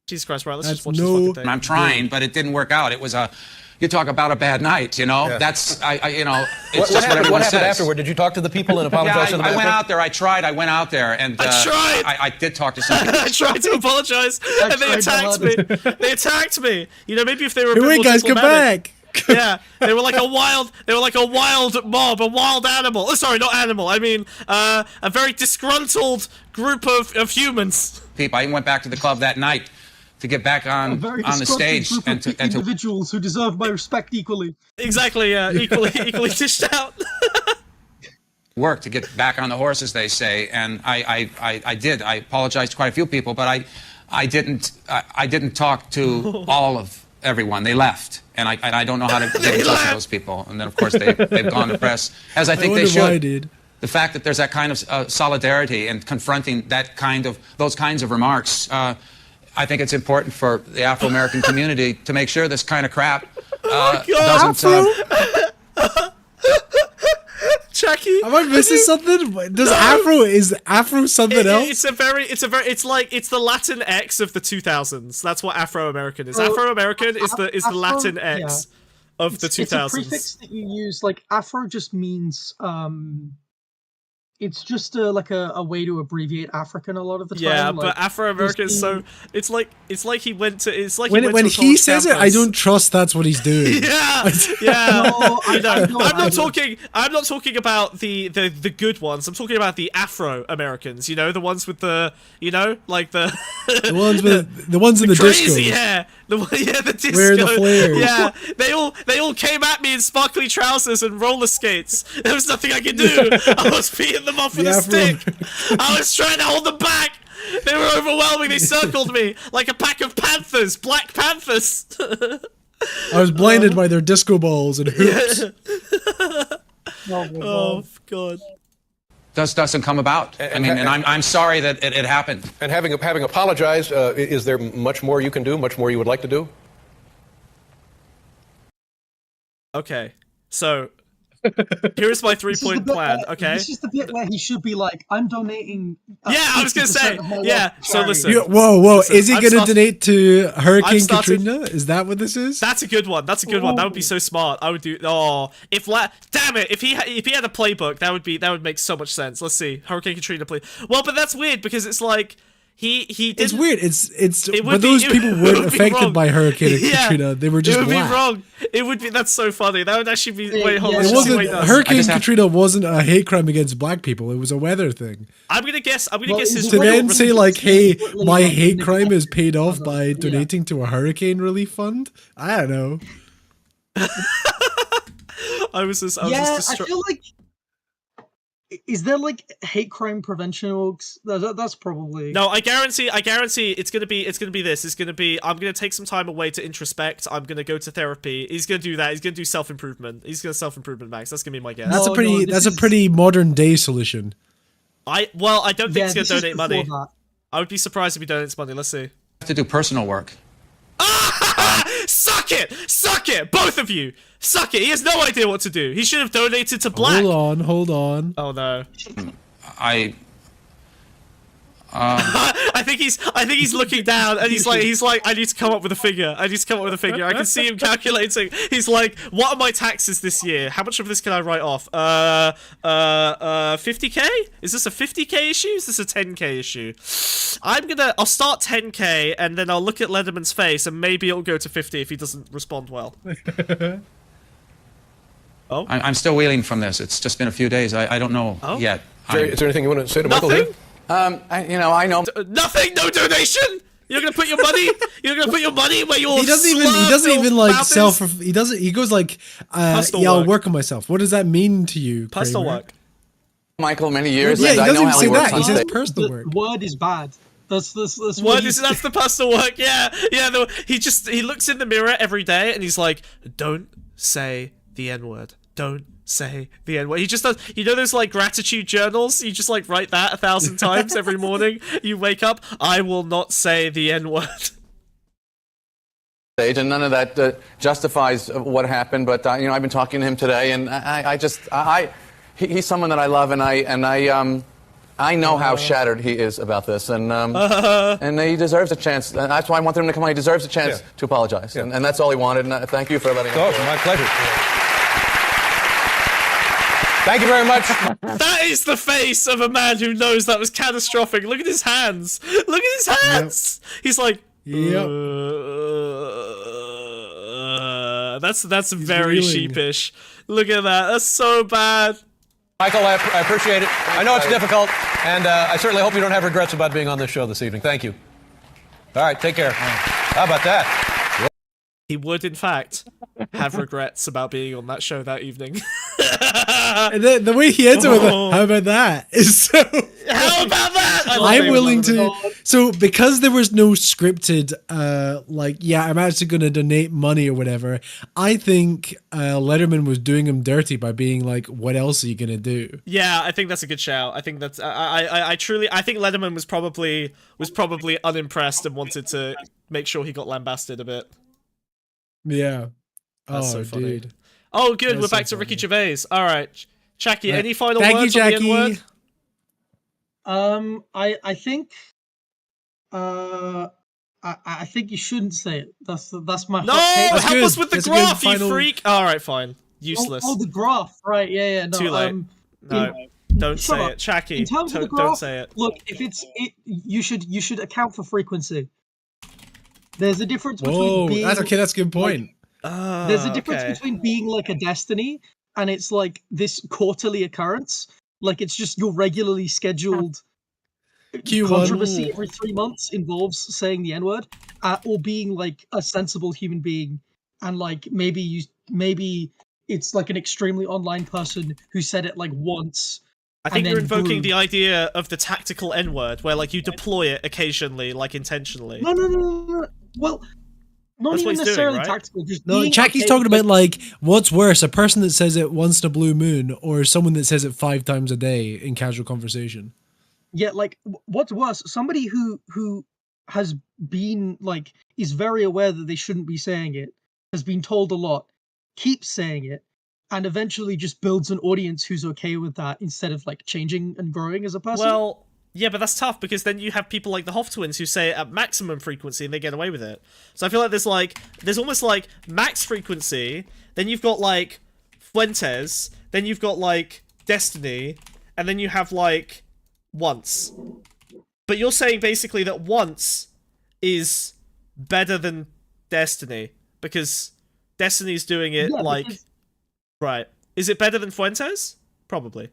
Right, let's just watch this fucking thing. I'm trying, but it didn't work out. It was you talk about a bad night, Yeah. That's, it's What just what everyone happened says. afterward? Did you talk to the people and apologize to them? I went out there. I tried. I went out there, and I tried. I did talk to somebody. I tried to apologize, and they attacked me. Maybe if they were. Hey, guys, come back. Yeah, they were like a wild mob, a wild animal. Oh, sorry, not animal. I mean, a very disgruntled group of humans. I even went back to the club that night to get back on the stage and to individuals who deserve my respect equally. Exactly, yeah, equally dished out. Work to get back on the horse, as they say, and I did. I apologized to quite a few people, but I didn't talk to all of everyone. They left, and I don't know how to get in touch with those people. And then of course they've gone to press, as I think they should. The fact that there's that kind of solidarity and confronting those kinds of remarks. I think it's important for the Afro-American community to make sure this kind of crap doesn't. Chucky, am I missing something? Is Afro something else? It's the Latin X of the 2000s. That's what Afro-American is. Afro-American is the Latin X of the 2000s. It's a prefix that you use. Like Afro just means it's just a way to abbreviate African a lot of the time. Yeah, but Afro-American is so it's like he went to when he says it, I don't trust that's what he's doing. Yeah. No, I'm not talking about the good ones. I'm talking about the Afro-Americans. The ones with the like the the ones in the crazy disco. hair. The disco. Wear the flares. Yeah, they all came at me in sparkly trousers and roller skates. There was nothing I could do. I was beating them off with a stick. I was trying to hold them back. They were overwhelming. They circled me like a pack of panthers, black panthers. I was blinded by their disco balls and hoops. Oh God. Doesn't come about. I'm sorry that it happened. And having apologized, is there much more you can do? Much more you would like to do? Okay, so here's my 3-point plan. Okay, this is the bit where he should be like, "I'm donating." Yeah, I was gonna say. Yeah. So listen. Whoa. Listen, is he gonna donate to Hurricane Katrina? Is that what this is? That's a good one. That's a good one. That would be so smart. I would do. Oh, damn it! If he had a playbook, that would make so much sense. Let's see. Hurricane Katrina play. Well, but that's weird because it's like. He did. It's weird. But those people weren't affected by Hurricane Katrina. They were just black. It would be wrong. It would be. That's so funny. That would actually be. Wait, hold on. It wasn't. Hurricane Katrina wasn't a hate crime against black people. It was a weather thing. I'm gonna guess his. To then say like, "Hey, my hate crime is paid off by donating to a hurricane relief fund." I don't know. I was just I feel like. Is there like hate crime prevention orgs? That's probably no. I guarantee it's gonna be this. It's gonna be I'm gonna take some time away to introspect. I'm gonna go to therapy. He's gonna do that. He's gonna do self-improvement. He's gonna self-improvement, Max. That's gonna be my guess. That's a pretty modern day solution. I don't think he's gonna donate money. I would be surprised if he donates money. Let's see. To do personal work. Suck it, both of you. Suck it. He has no idea what to do. He should have donated to black. Hold on. Oh no. I think he's looking down and he's like, I need to come up with a figure. I can see him calculating. He's like, what are my taxes this year? How much of this can I write off? 50k? Is this a 50k issue? Is this a 10k issue? I'll start 10k and then I'll look at Lederman's face and maybe it'll go to 50 if he doesn't respond well. Oh, I'm still reeling from this. It's just been a few days. I don't know yet. Is there anything you want to say to Michael? Nothing? I know. Nothing. No donation. You're gonna put your money. You're gonna put your money where you're. He doesn't even like self. He doesn't. He goes like, I'll work on myself. What does that mean to you? Personal work. Michael, many years. Yeah, he doesn't even say that. He He says personal work. Word is bad. That's that's the personal work. Yeah. He looks in the mirror every day and he's like, don't say the N-word. Don't say the N-word. He just does. You know those like gratitude journals? You just like write that 1,000 times every morning. You wake up. I will not say the N-word. And none of that justifies what happened. But I've been talking to him today, and he's someone that I love, and I know how shattered he is about this, and he deserves a chance. And that's why I wanted him to come on. He deserves a chance to apologize, and that's all he wanted. And thank you for letting him. Awesome, my pleasure. Thank you very much. That is the face of a man who knows that was catastrophic. Look at his hands. Look at his hands. Yep. He's like, that's very reeling. Sheepish. Look at that. That's so bad. Michael, I appreciate it. I know it's difficult, and I certainly hope you don't have regrets about being on this show this evening. Thank you. All right, take care. How about that? He would, in fact, have regrets about being on that show that evening. And the way he ends it with how about that is so. How about that? I'm willing to. So because there was no scripted, I'm actually going to donate money or whatever. I think Letterman was doing him dirty by being like, "What else are you going to do?" Yeah, I think that's a good shout. I think that's. I think Letterman was probably unimpressed and wanted to make sure he got lambasted a bit. Yeah. That's so funny. Dude. Oh, good. That's We're back so to Ricky funny. Gervais. All right, Jackie. Yeah. Any final Thank words you, on the Jackie. N-word? I think I think you shouldn't say it. That's my No, hot take. help us with the That's a graph, good you final- freak. All right, fine. Useless. Oh, the graph. Right. Yeah. No, Too late. No, don't shut say up. it, Jackie. In terms of the Don't graph, say it. look, if you should account for frequency. There's a difference between being. That's okay. That's a good point. There's a difference between being like a destiny and it's like this quarterly occurrence. Like it's just your regularly scheduled Q1. controversy every 3 months involves saying the N-word, or being like a sensible human being, and like maybe it's like an extremely online person who said it like once. I think you're invoking the idea of the tactical N-word, where like you deploy it occasionally, like intentionally. No. Well, not That's what even he's doing, necessarily right? tactical. Just No, being Jackie's okay talking with, about like what's worse, a person that says it once in a blue moon, or someone that says it 5 times a day in casual conversation. Yeah, like what's worse, somebody who has been like is very aware that they shouldn't be saying it, has been told a lot, keeps saying it and eventually just builds an audience who's okay with that instead of like changing and growing as a person. Well, yeah, but that's tough because then you have people like the Hoff twins who say it at maximum frequency and they get away with it. So I feel like there's almost like max frequency, then you've got like Fuentes, then you've got like Destiny, and then you have like Once. But you're saying basically that Once is better than Destiny because Destiny's doing it right. Is it better than Fuentes? Probably.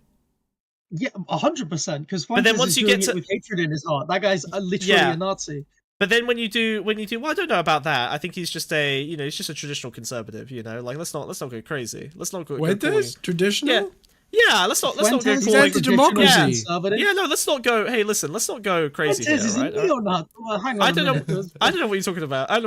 Yeah, 100%. Because Fuentes is doing it with hatred in his heart. That guy's literally a Nazi. But then when you do, well, I don't know about that. I think he's just he's just a traditional conservative. Like let's not go crazy. Let's not go. Fuentes traditional. Yeah, let's not go calling democracy. Yeah, no, let's not go. Hey, listen, let's not go crazy here, right? Well, hang on I don't know what you're talking about. I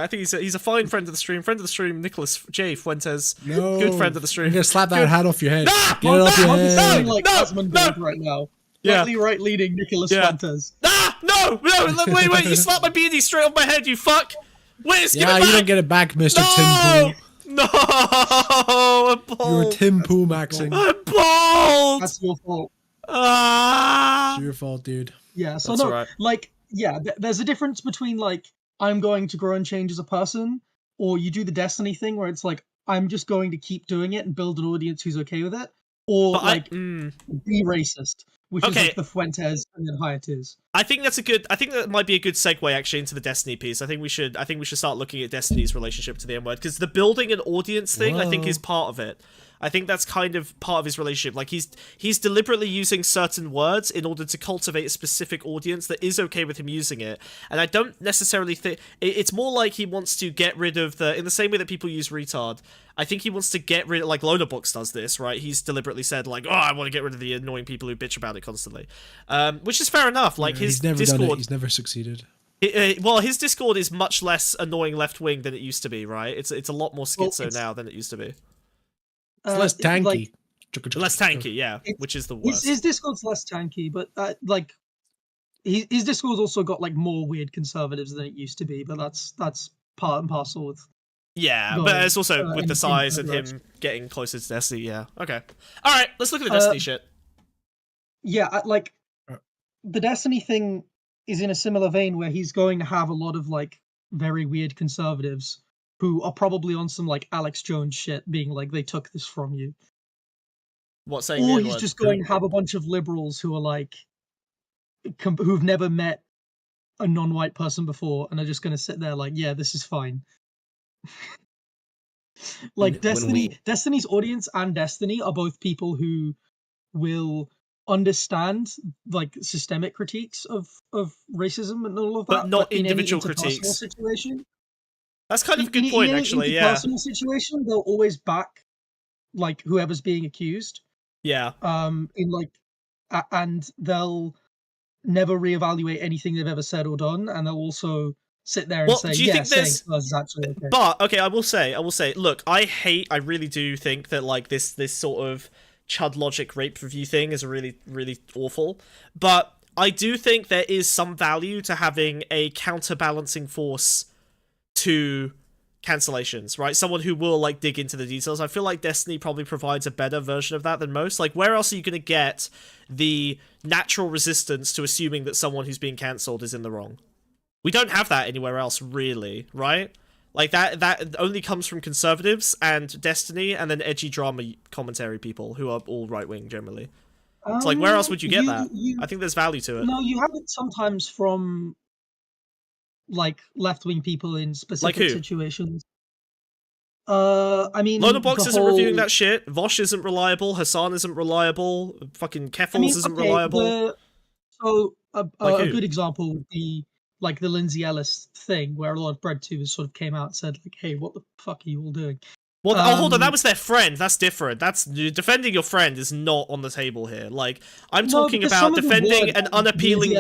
think he's a fine friend of the stream. Nicholas J. Fuentes, good friend of the stream. You're gonna slap that hat off your head. Nah, Get it off your head. Like Asmund right now. Yeah. Right leading Nicholas Fuentes. Ah, no, wait, you slapped my beanie straight off my head, you fuck. Wait, yeah, you don't get it back, Mr. Tim Pool. No, I'm bald. You were Tim Pool maxing. I'm bald. That's your fault. It's your fault, dude. Yeah, so that's no, right. like, yeah, there's a difference between like I'm going to grow and change as a person, or you do the Destiny thing where it's like I'm just going to keep doing it and build an audience who's okay with it, or be racist. Which is like the Fuentes and then Hayatiz. I think that might be a good segue actually into the Destiny piece. I think we should start looking at Destiny's relationship to the N-word because the building an audience thing I think is part of it. I think that's kind of part of his relationship. Like he's deliberately using certain words in order to cultivate a specific audience that is okay with him using it. And I don't necessarily think it's more like he wants to get rid of in the same way that people use retard. I think he wants to get rid of, like Lonerbox does this, right? He's deliberately said like, oh, I want to get rid of the annoying people who bitch about it constantly, which is fair enough. Like his Discord, he's never succeeded. Well, his Discord is much less annoying left wing than it used to be, right? It's a lot more schizo now than it used to be. It's less tanky. Less tanky, yeah, which is the worst. His Discord's less tanky, but like his Discord's also got like more weird conservatives than it used to be. But that's part and parcel with. Yeah, but it's also with the size and him getting closer to Destiny. Yeah. Okay. All right. Let's look at the Destiny shit. Yeah, like the Destiny thing is in a similar vein where he's going to have a lot of like very weird conservatives who are probably on some like Alex Jones shit, being like they took this from you. What saying? Or he's just going to have a bunch of liberals who are like who've never met a non-white person before and are just going to sit there like, yeah, this is fine. Like Destiny's audience and Destiny are both people who will understand like systemic critiques of racism and all of that, but not individual critiques. Situation. That's kind of a good point, actually. In a personal situation, they'll always back like whoever's being accused. Yeah. And they'll never reevaluate anything they've ever said or done, and they'll also sit there and say, "Yeah, saying is actually okay." But okay, I will say, look, I really do think that like this sort of Chud Logic rape review thing is really, really awful. But I do think there is some value to having a counterbalancing force to cancellations, right? Someone who will like dig into the details. I feel like Destiny probably provides a better version of that than most. Like, where else are you going to get the natural resistance to assuming that someone who's being cancelled is in the wrong? We don't have that anywhere else, really, right? Like, that only comes from conservatives and Destiny and then edgy drama commentary people who are all right-wing, generally. It's like, where else would you get that? I think there's value to it. No, you have it sometimes from like left-wing people in specific situations. I mean, Lonerbox isn't reviewing that shit. Vosh isn't reliable. Hassan isn't reliable. Fucking Keffels isn't reliable. A good example would be like the Lindsay Ellis thing, where a lot of BreadTubers sort of came out and said, like, "Hey, what the fuck are you all doing?" Well, hold on, that was their friend. That's different. That's defending your friend is not on the table here. Like, I'm talking about defending an unappealing.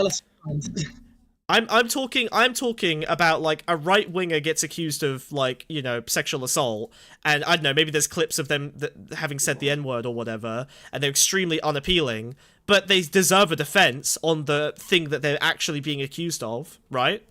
I'm talking about like a right winger gets accused of like, you know, sexual assault, and I don't know, maybe there's clips of them having said the N-word or whatever, and they're extremely unappealing, but they deserve a defense on the thing that they're actually being accused of, right?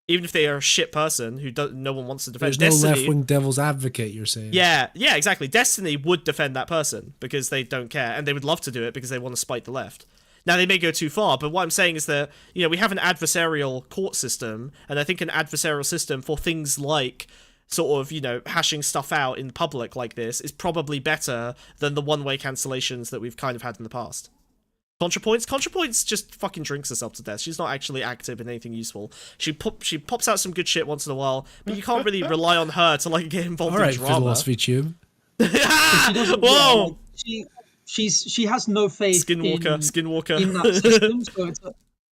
even if they are a shit person who no one wants to defend. There's no left-wing devil's advocate, you're saying. Yeah, exactly. Destiny would defend that person because they don't care, and they would love to do it because they want to spite the left. Now, they may go too far, but what I'm saying is that, we have an adversarial court system, and I think an adversarial system for things like sort of, hashing stuff out in public like this is probably better than the one-way cancellations that we've kind of had in the past. ContraPoints just fucking drinks herself to death. She's not actually active in anything useful. She pops out some good shit once in a while, but you can't really rely on her to like get involved in drama. Philosophy tube. Whoa! She has no faith Skinwalker in that system. So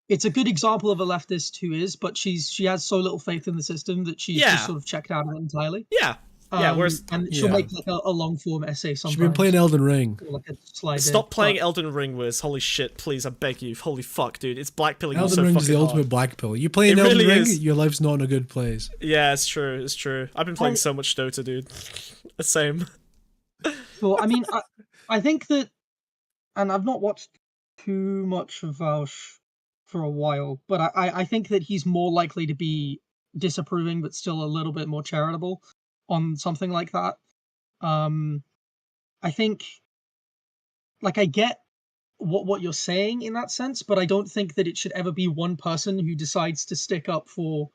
it's a good example of a leftist who is, but she has so little faith in the system that she's just sort of checked out of it entirely. And she'll make like a long form essay sometimes. She's been playing Elden Ring. Stop playing Elden Ring, Wiz. Holy shit, please, I beg you. Holy fuck, dude. It's blackpilling Elden so Ring fucking is the hard. ultimate black pill. You play Elden Ring, your life's not in a good place. Yeah, it's true. I've been playing so much Dota, dude. The same. Well, I mean, I think that, and I've not watched too much of Vaush for a while, but I think that he's more likely to be disapproving, but still a little bit more charitable on something like that. I think, like, I get what you're saying in that sense, but I don't think that it should ever be one person who decides to stick up for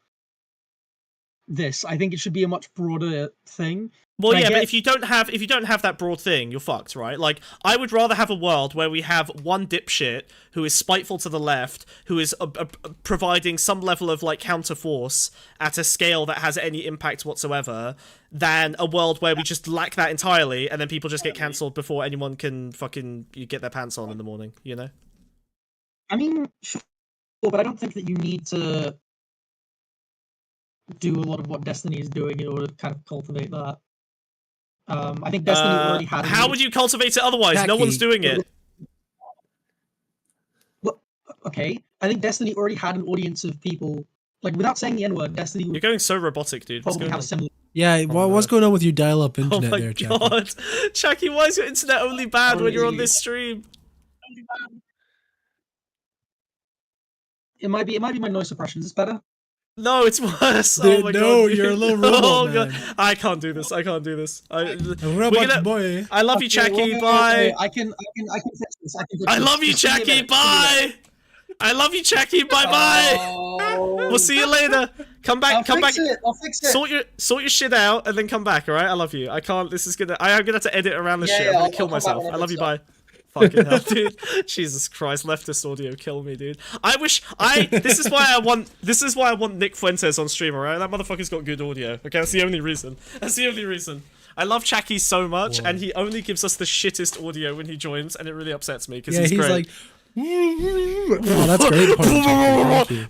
this. I think it should be a much broader thing. Well, yeah, but if you don't have that broad thing, you're fucked, right? Like, I would rather have a world where we have one dipshit who is spiteful to the left, who is providing some level of like counterforce at a scale that has any impact whatsoever, than a world where we just lack that entirely, and then people just get cancelled before anyone can fucking get their pants on in the morning. I mean, sure, but I don't think that you need to do a lot of what Destiny is doing in order to kind of cultivate that. I think Destiny already had. How would you cultivate it otherwise? No one's doing it. Well, okay, I think Destiny already had an audience of people. Like, without saying the N-word, Destiny. You're going so robotic, dude. Probably have similar. Yeah, what's going on with your dial-up internet there, Chucky? Oh my god, Chucky, why is your internet only bad when you're on this stream? It might be my noise suppression. Is this better? No, it's worse. Dude, oh my god. No, you're a little robot, man. God. I can't do this. I Robot boy. I love you, Chucky. Bye. I can fix this. I love you, Chucky. Bye. I love you, Chucky. Bye bye. We'll see you later. Come back. I'll fix it. Sort your shit out and then come back. All right. I love you. I can't. I am gonna have to edit around this shit. I'm gonna kill myself. I love you. Bye. Fucking hell, dude. Jesus Christ, leftist audio kill me, dude. This is why I want Nick Fuentes on stream, alright? That motherfucker's got good audio. Okay, that's the only reason. I love Chucky so much, and he only gives us the shittest audio when he joins, and it really upsets me because he's great. Like, oh, that's great.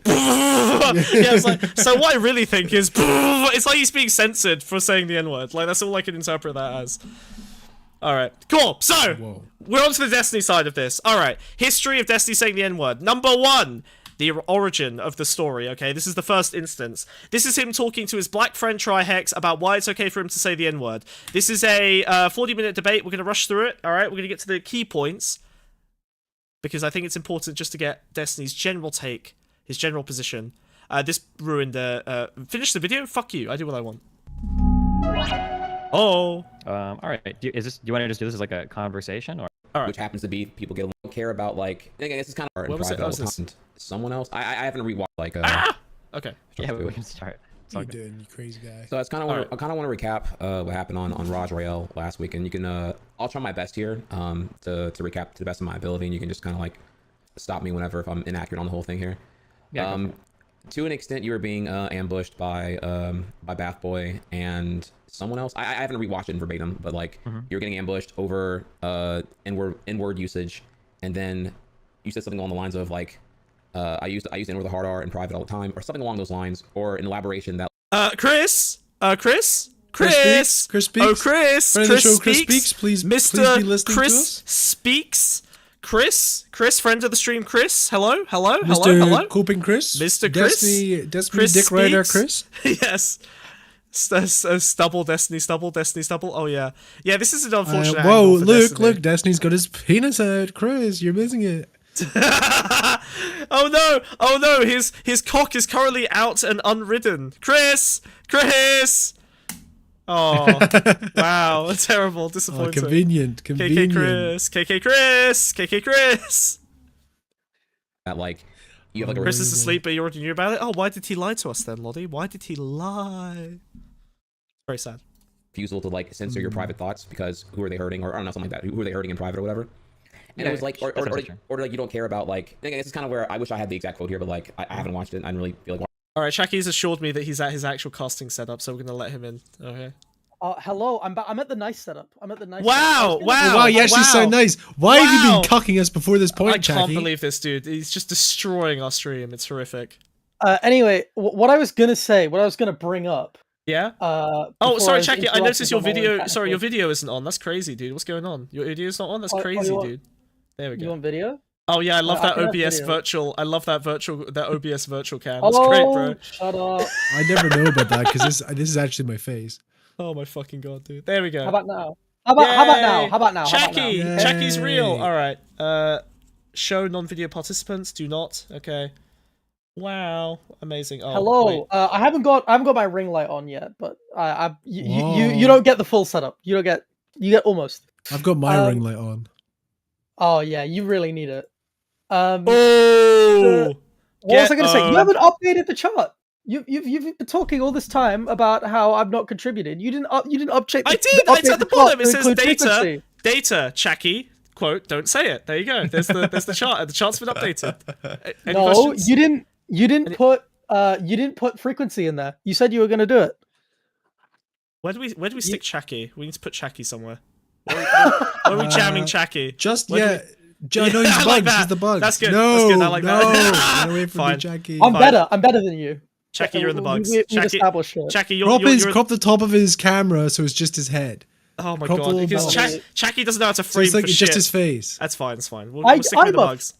Yeah, it's like, so what I really think is, it's like he's being censored for saying the N-word. Like, that's all I can interpret that as. Alright, cool. So, we're on to the Destiny side of this. Alright, history of Destiny saying the N-word. Number 1, the origin of the story, okay? This is the first instance. This is him talking to his black friend Trihex about why it's okay for him to say the N-word. This is a 40-minute debate. We're going to rush through it, alright? We're going to get to the key points, because I think it's important just to get Destiny's general take, his general position. This ruined finish the video? Fuck you, I do what I want. Oh. All right. Do you want to just do this as like a conversation, or? All right. Which happens to be people get a care about like. I guess it's kind of what was it? Someone else. I haven't rewatched like. Okay. Yeah, we can start. What are you doing, you crazy guy? So I kind of want to recap what happened on Raj Rael last week, and you can. I'll try my best here to recap to the best of my ability, and you can just kind of like stop me whenever if I'm inaccurate on the whole thing here. Yeah. To an extent, you were being ambushed by Bath Boy and someone else. I haven't rewatched it verbatim, but like you're getting ambushed over N-word usage, and then you said something along the lines of like I use N-word with a hard R in private all the time, or something along those lines, or an elaboration that Chris speaks. Chris speaks. Please Mr. be listening Chris to us. speaks. Chris, friend of the stream, Chris. Hello. Mr. Coping Chris. Mr. Chris. Destiny Chris Dick Rider Chris. Yes. Stubble, Destiny Stubble. Oh yeah. Yeah, this is an unfortunate whoa, angle for look, Destiny's got his penis out. Chris, you're missing it. Oh no! Oh no! His cock is currently out and unridden. Chris! Oh, wow. Terrible. Disappointing. Convenient. KK Chris! That like you have like Chris is asleep, but you already knew about it? Oh, why did he lie to us then, Lottie? Why did he lie? Very sad. refusal to like censor your private thoughts because who are they hurting, or I don't know, something like that. Who are they hurting in private or whatever? And it was like, or like you don't care about like. Again, this is kind of where I wish I had the exact quote here, but like I haven't watched it. And I don't really feel like. All right, Shaki's assured me that he's at his actual casting setup, so we're gonna let him in. Okay. Hello, I'm at the nice setup. I'm at the nice. Wow! Setup. Wow! You actually sound nice. Why have you been cucking us before this point, I can't Shaki? believe this dude. He's just destroying our stream. It's horrific. Anyway, what I was gonna say, what I was gonna bring up. Yeah. Oh, sorry, Shaki. I noticed your video. Sorry, your video isn't on. That's crazy, dude. What's going on? Your video's not on. That's crazy, dude. There we go. You want video? Oh yeah, I love that OBS virtual. I love that OBS virtual cam. That's great, bro. Shut up. I never know about that because this is actually my face. Oh my fucking god, dude. There we go. How about now? How about now? Shaki! Shaki's real. All right. Show non-video participants. Do not. Okay. Wow. Amazing. Oh, hello. wait. I haven't got my ring light on yet, but you don't get the full setup. You get almost. I've got my ring light on. Oh yeah, you really need it. Oh. What was I going to say? You haven't updated the chart. You've been talking all this time about how I'm not contributing. You didn't update. I did. It's at the bottom. It says data. Data. Shaki. Quote. Don't say it. There you go. There's the chart. The chart's been updated. Any questions? You didn't put frequency in there. You said you were going to do it. Where do we stick Shaki? We need to put Shaki somewhere. Where are we jamming Shaki? No, he's bugs. He's the bugs. That's good. No, that's good. I like that. Get away from Fine. me, Jackie. I'm better than you. Shaki, you're in the bugs. We've established it. Shaki, crop the top of his camera so it's just his head. Oh my god! Because Shaki doesn't know how to frame so it's like for it's shit. just his face. That's fine. It's fine. We'll stick with the bugs.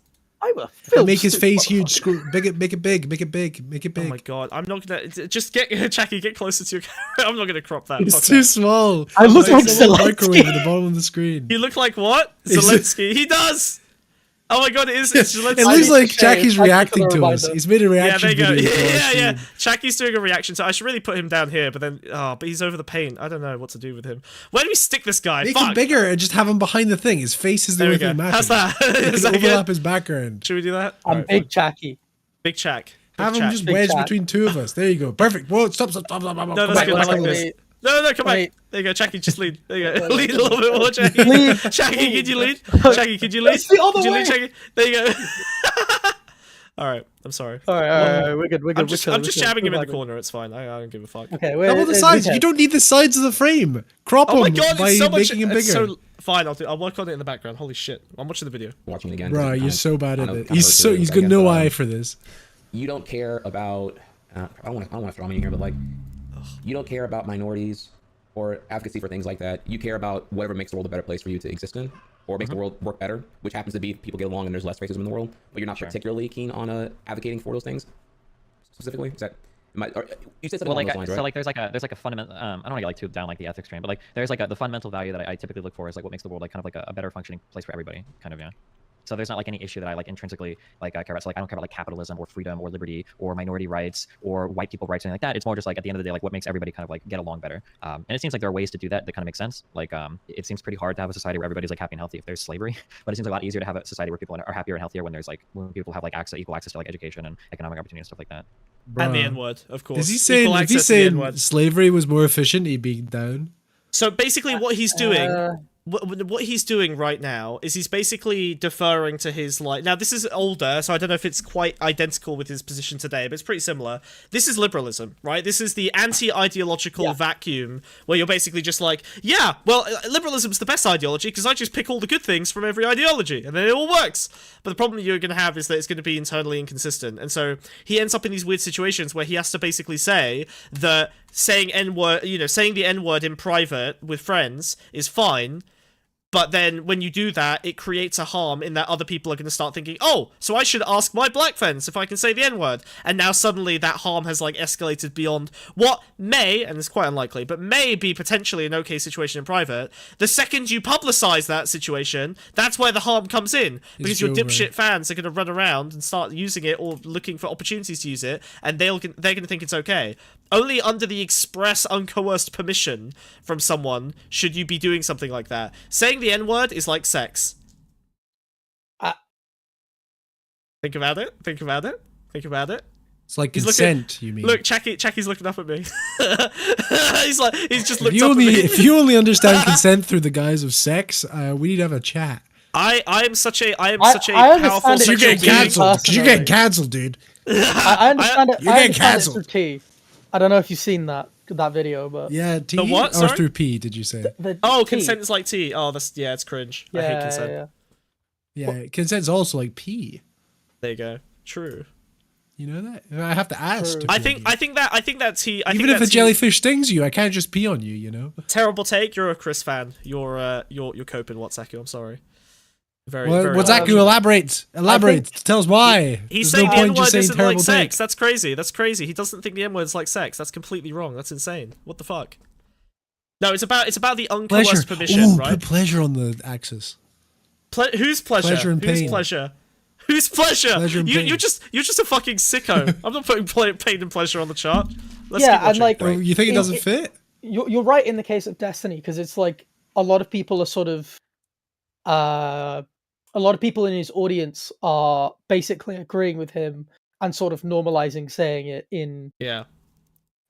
Make his face huge. Make it big. Make it big. Oh my god! I'm not gonna just get Shaki. Get closer to your camera. I'm not gonna crop that. It's too small. I look like Zelensky. Microwave at the bottom of the screen. You look like what? Zelensky. He does. Oh my god, it's Zelensky. It looks like Jackie's reacting to us. He's made a reaction video. Yeah. Jackie's doing a reaction, so I should really put him down here, but he's over the paint. I don't know what to do with him. Where do we stick this guy? Make him bigger and just have him behind the thing. His face is the only thing matching. How's that? Is that overlap his background. Should we do that? I'm big Jackie. Big Chack. Have him just wedged between two of us. There you go. Perfect. Whoa, stop. No, that's good. I like this. No, come back. There you go, Jackie, just lead. There you go. Lead a little bit more, Jackie. Jackie, could you lead? Jackie, could you lead? It's the other could you way. lead, Jackie? There you go. Alright, I'm sorry. Alright, we're good. I'm just jabbing him in the corner, it's fine. I don't give a fuck. Okay, double the sides. You don't need the sides of the frame. Crop oh my him god, by it's so making him bigger. So, fine, I'll work on it in the background. Holy shit. I'm watching the video. Watching it again. Bro, you're so bad at it. He's got no eye for this. You don't care about I don't want to throw him in here, but like you don't care about minorities or advocacy for things like that. You care about whatever makes the world a better place for you to exist in, or makes the world work better, which happens to be people get along and there's less racism in the world. But you're not particularly keen on advocating for those things specifically. Is that? You said something along those lines, right? So like there's like a fundamental. I don't want to get like too down like the ethics train, but like there's like the fundamental value that I typically look for is like what makes the world like kind of like a better functioning place for everybody, kind of, yeah. So there's not like any issue that I like intrinsically like care about. So like I don't care about like capitalism or freedom or liberty or minority rights or white people rights or anything like that. It's more just like at the end of the day, like what makes everybody kind of like get along better. And it seems like there are ways to do that that kind of make sense. Like it seems pretty hard to have a society where everybody's like happy and healthy if there's slavery, but it seems a lot easier to have a society where people are happier and healthier when there's like when people have like equal access to like education and economic opportunity and stuff like that. Bruh. And the N-word, of course. Is he saying slavery was more efficient? He'd be down. So basically, what he's doing. What he's doing right now is he's basically deferring to his, like, now this is older, so I don't know if it's quite identical with his position today, but it's pretty similar. This is liberalism, right? This is the anti-ideological vacuum where you're basically just like, yeah, well, liberalism's the best ideology because I just pick all the good things from every ideology and then it all works. But the problem you're going to have is that it's going to be internally inconsistent. And so he ends up in these weird situations where he has to basically say that saying the N-word in private with friends is fine, But then when you do that, it creates a harm in that other people are going to start thinking, oh, so I should ask my black friends if I can say the N-word. And now suddenly that harm has like escalated beyond what may, and it's quite unlikely, but may be potentially an okay situation in private. The second you publicize that situation, that's where the harm comes in. Because your dipshit fans are going to run around and start using it or looking for opportunities to use it, and they're going to think it's okay. Only under the express, uncoerced permission from someone should you be doing something like that. Saying the N-word is like sex. Think about it. Think about it. Think about it. It's like consent, you mean? Look, Chackie's looking up at me. he's just looked up at me. If you only understand consent through the guise of sex, we need to have a chat. I am such a powerful. You're getting cancelled. You're getting cancelled, dude. I understand it. You're getting cancelled. T. I don't know if you've seen that video, but yeah, T the what? Or through P? Did you say? Oh, consent is like T. Oh, it's cringe. I hate consent. Yeah, consent's also like P. There you go. True. You know that? I have to ask. I think that T. Even if a jellyfish stings you, I can't just pee on you. You know. Terrible take. You're a Chris fan. You're coping, Watsaku. I'm sorry. Watsaku, elaborate. Tell us why. He's There's saying no the point N-word just saying isn't terrible like take. sex. That's crazy. That's crazy. He doesn't think the N-word is like sex. That's completely wrong. That's insane. What the fuck? No, it's about the uncoerced permission, right? Put pleasure on the axis. Whose pleasure? Pleasure and pain. Whose pleasure? Whose pleasure? Pleasure and pain. You're just a fucking sicko. I'm not putting pain and pleasure on the chart. Let's yeah, keep watching. and like, you think it doesn't fit? You're right in the case of Destiny, because it's like a lot of people are sort of, a lot of people in his audience are basically agreeing with him and sort of normalizing saying it in in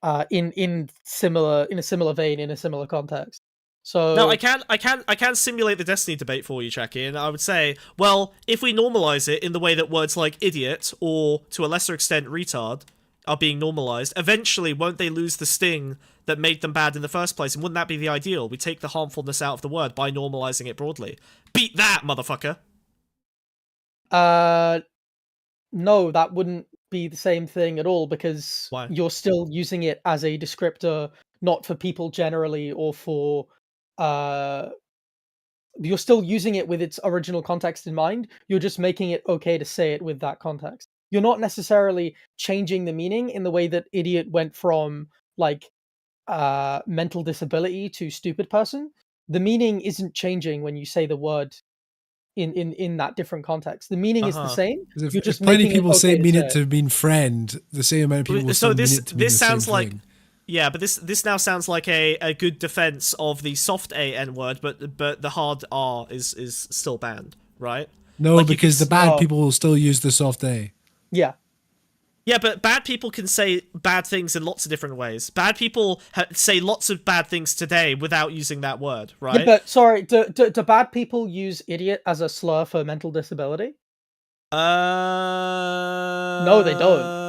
a similar vein, in a similar context. So no, I can simulate the Destiny debate for you, Jackie, and I would say, well, if we normalize it in the way that words like idiot or to a lesser extent retard are being normalized, eventually won't they lose the sting that made them bad in the first place? And wouldn't that be the ideal? We take the harmfulness out of the word by normalizing it broadly. Beat that, motherfucker. No, that wouldn't be the same thing at all, because Why? You're still using it as a descriptor, not for people generally, or for you're still using it with its original context in mind. You're just making it okay to say it with that context. You're not necessarily changing the meaning in the way that idiot went from like mental disability to stupid person. The meaning isn't changing when you say the word in that different context. The meaning is the same. You're just plenty of people mean it to mean friend, the same amount of people will still mean it to mean the sounds same like thing. Yeah, but this now sounds like a good defense of the soft A N word, but the hard R is still banned, right? No, like because the bad people will still use the soft A. Yeah. Yeah, but bad people can say bad things in lots of different ways. Bad people say lots of bad things today without using that word, right? Yeah, but sorry, do bad people use idiot as a slur for mental disability? No, they don't.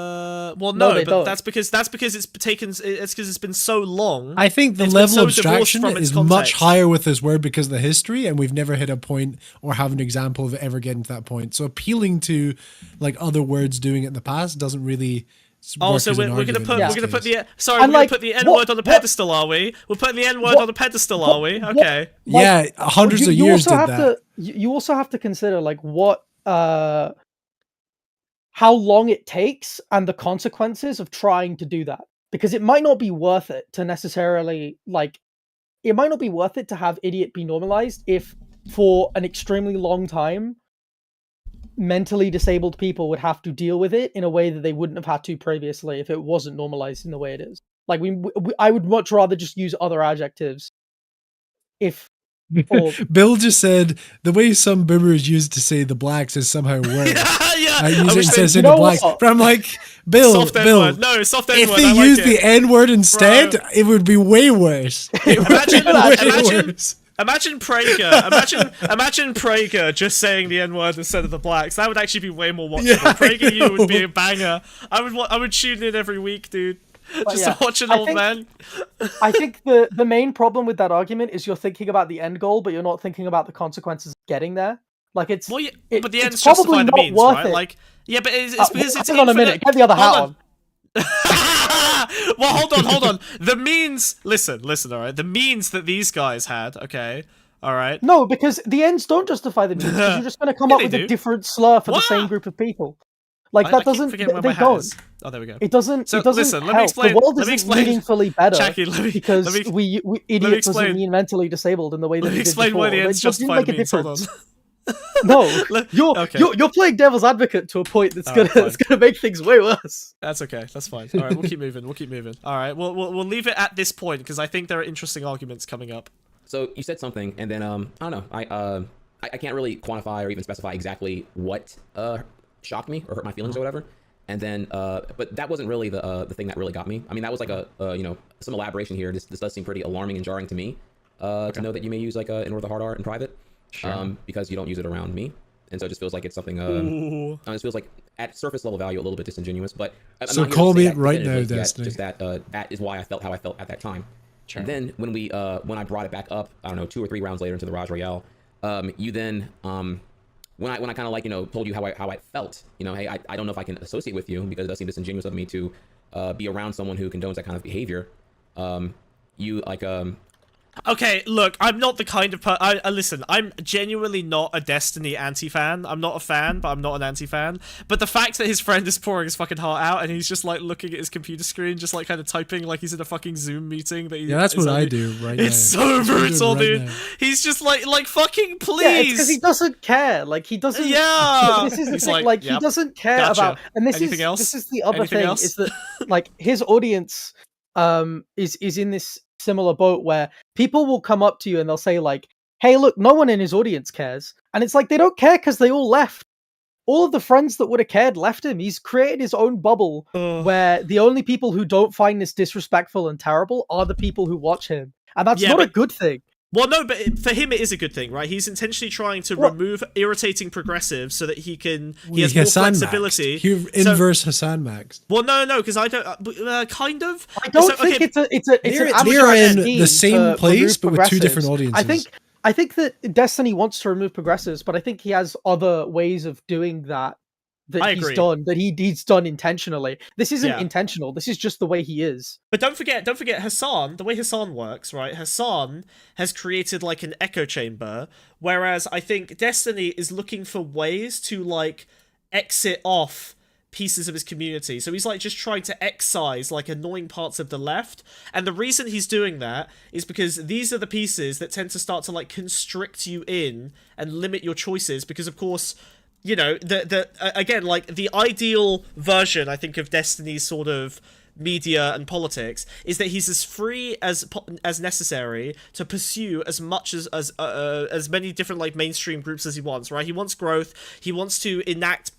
Well, no, but that's because it's because it's been so long. I think the level of abstraction is much higher with this word because of the history, and we've never hit a point or have an example of it ever getting to that point. So appealing to like other words doing it in the past doesn't really. Oh, so we're gonna put the N word on the pedestal, are we? We're putting the N word on the pedestal, are we? Okay. Yeah, hundreds of years did that. You also have to consider like what how long it takes and the consequences of trying to do that, because it might not be worth it to necessarily it might not be worth it to have idiot be normalized if for an extremely long time mentally disabled people would have to deal with it in a way that they wouldn't have had to previously if it wasn't normalized in the way it is. Like I would much rather just use other adjectives if Bill just said the way some boomers used to say the blacks is somehow worse. Says in the blacks. But I'm like, Bill, soft N-word. No, soft N-word. If they used the N-word instead, it would be way worse. Imagine Prager. Imagine Prager just saying the N-word instead of the blacks. That would actually be way more watchable. Yeah, Prager you would be a banger. I would tune in every week, dude. Just to watch an old man. I think the main problem with that argument is you're thinking about the end goal, but you're not thinking about the consequences of getting there. Like it's but the ends it's justify the means, right? It. Like but it's because it's hang on a minute. Get the other hat on. Well, hold on. The means. Listen. All right. The means that these guys had, okay, All right. No, because the ends don't justify the means. Because you're just going to come up with a different slur for the same group of people. Like that doesn't. They don't. Oh, there we go. It doesn't. So it doesn't listen, help. let me explain. The world let me isn't explain. meaningfully better Jackie, because we idiots doesn't mean mentally disabled in the way that let me we did explain before. why the ends justify the means. Hold on. No, you're playing devil's advocate to a point that's gonna make things way worse. That's okay. That's fine. All right, we'll keep moving. We'll keep moving. All right, we'll leave it at this point because I think there are interesting arguments coming up. So you said something, and then I don't know. I can't really quantify or even specify exactly what shocked me or hurt my feelings or whatever. And then, but that wasn't really the thing that really got me. I mean, that was like some elaboration here. This does seem pretty alarming and jarring to me. To know that you may use like an the hard R in private, because you don't use it around me, and so it just feels like it's something. It just feels like at surface level value a little bit disingenuous. But so call me it right now, Destiny. Just that that is why I felt how I felt at that time. Sure. And then when I brought it back up, I don't know, 2 or 3 rounds later into the Raj Royale, you then when I kind of like told you how I felt, hey, I don't know if I can associate with you because it does seem disingenuous of me to be around someone who condones that kind of behavior. You like Okay, look, I'm not the kind of listen, I'm genuinely not a Destiny anti-fan. I'm not a fan, but I'm not an anti-fan. But the fact that his friend is pouring his fucking heart out and he's just like looking at his computer screen, just like kind of typing like he's in a fucking Zoom meeting. Yeah, that's what I do right now. It's so brutal, dude. He's just like fucking please. Yeah, it's because he doesn't care. Like he doesn't. Yeah. This is the thing. Like he doesn't care about. And this is the other thing is that like his audience is in this similar boat where people will come up to you and they'll say like, hey, look, no one in his audience cares. And it's like they don't care because they all left. All of the friends that would have cared left him. He's created his own bubble where the only people who don't find this disrespectful and terrible are the people who watch him. And that's not a good thing. Well, no, but for him it is a good thing, right? He's intentionally trying to remove irritating progressives so that he has more flexibility. He inverse Hassan Max. Well, no, because I don't kind of. I don't think it's they're in the same place but with 2 different audiences. I think that Destiny wants to remove progressives, but I think he has other ways of doing that he's done intentionally. This isn't intentional. This is just the way he is. But don't forget Hassan, the way Hassan works, right? Hassan has created like an echo chamber, whereas I think Destiny is looking for ways to like exit off pieces of his community. So he's like just trying to excise like annoying parts of the left. And the reason he's doing that is because these are the pieces that tend to start to like constrict you in and limit your choices because of course again, like the ideal version, I think, of Destiny's sort of media and politics is that he's as free as necessary to pursue as much as many different like mainstream groups as he wants. Right? He wants growth. He wants to enact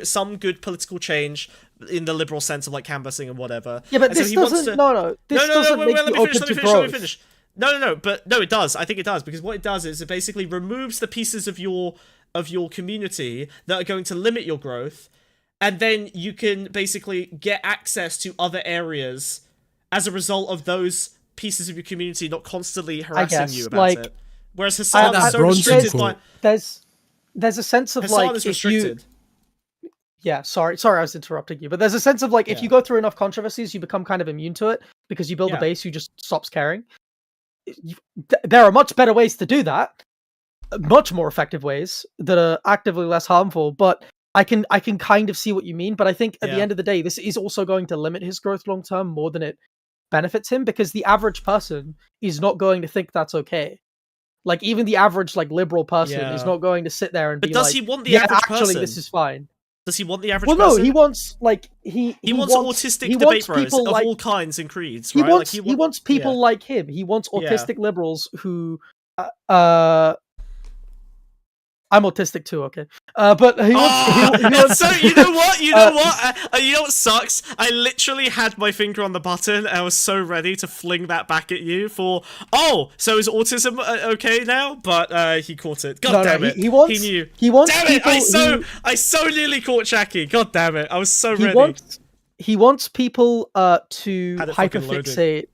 some good political change in the liberal sense of like canvassing and whatever. Yeah, but this doesn't. No. This doesn't make you open to growth. Let me finish. No, but no, it does. I think it does because what it does is it basically removes the pieces of your community that are going to limit your growth, and then you can basically get access to other areas as a result of those pieces of your community not constantly harassing you about it. Whereas Hassan is so restricted by... There's a sense of Hassan like... is restricted. Yeah, sorry I was interrupting you, but there's a sense of like, if you go through enough controversies, you become kind of immune to it because you build a base who just stops caring. There are much better ways to do that. Much more effective ways that are actively less harmful, but I can kind of see what you mean. But I think at the end of the day, this is also going to limit his growth long term more than it benefits him because the average person is not going to think that's okay. Like even the average like liberal person is not going to sit there and be like, does he want the average person? Actually, this is fine. Does he want the average person? person? No, he wants like he wants autistic debate bros of all kinds and creeds, right? He wants people like him. He wants autistic liberals who I'm autistic too, okay. But he wants, so you know what? You know what sucks? I literally had my finger on the button. And I was so ready to fling that back at you so is autism okay now? But he caught it. God damn it! He knew. He wants. Damn it! I so nearly caught Jackie. God damn it! I was so ready. He wants people to hyperfixate.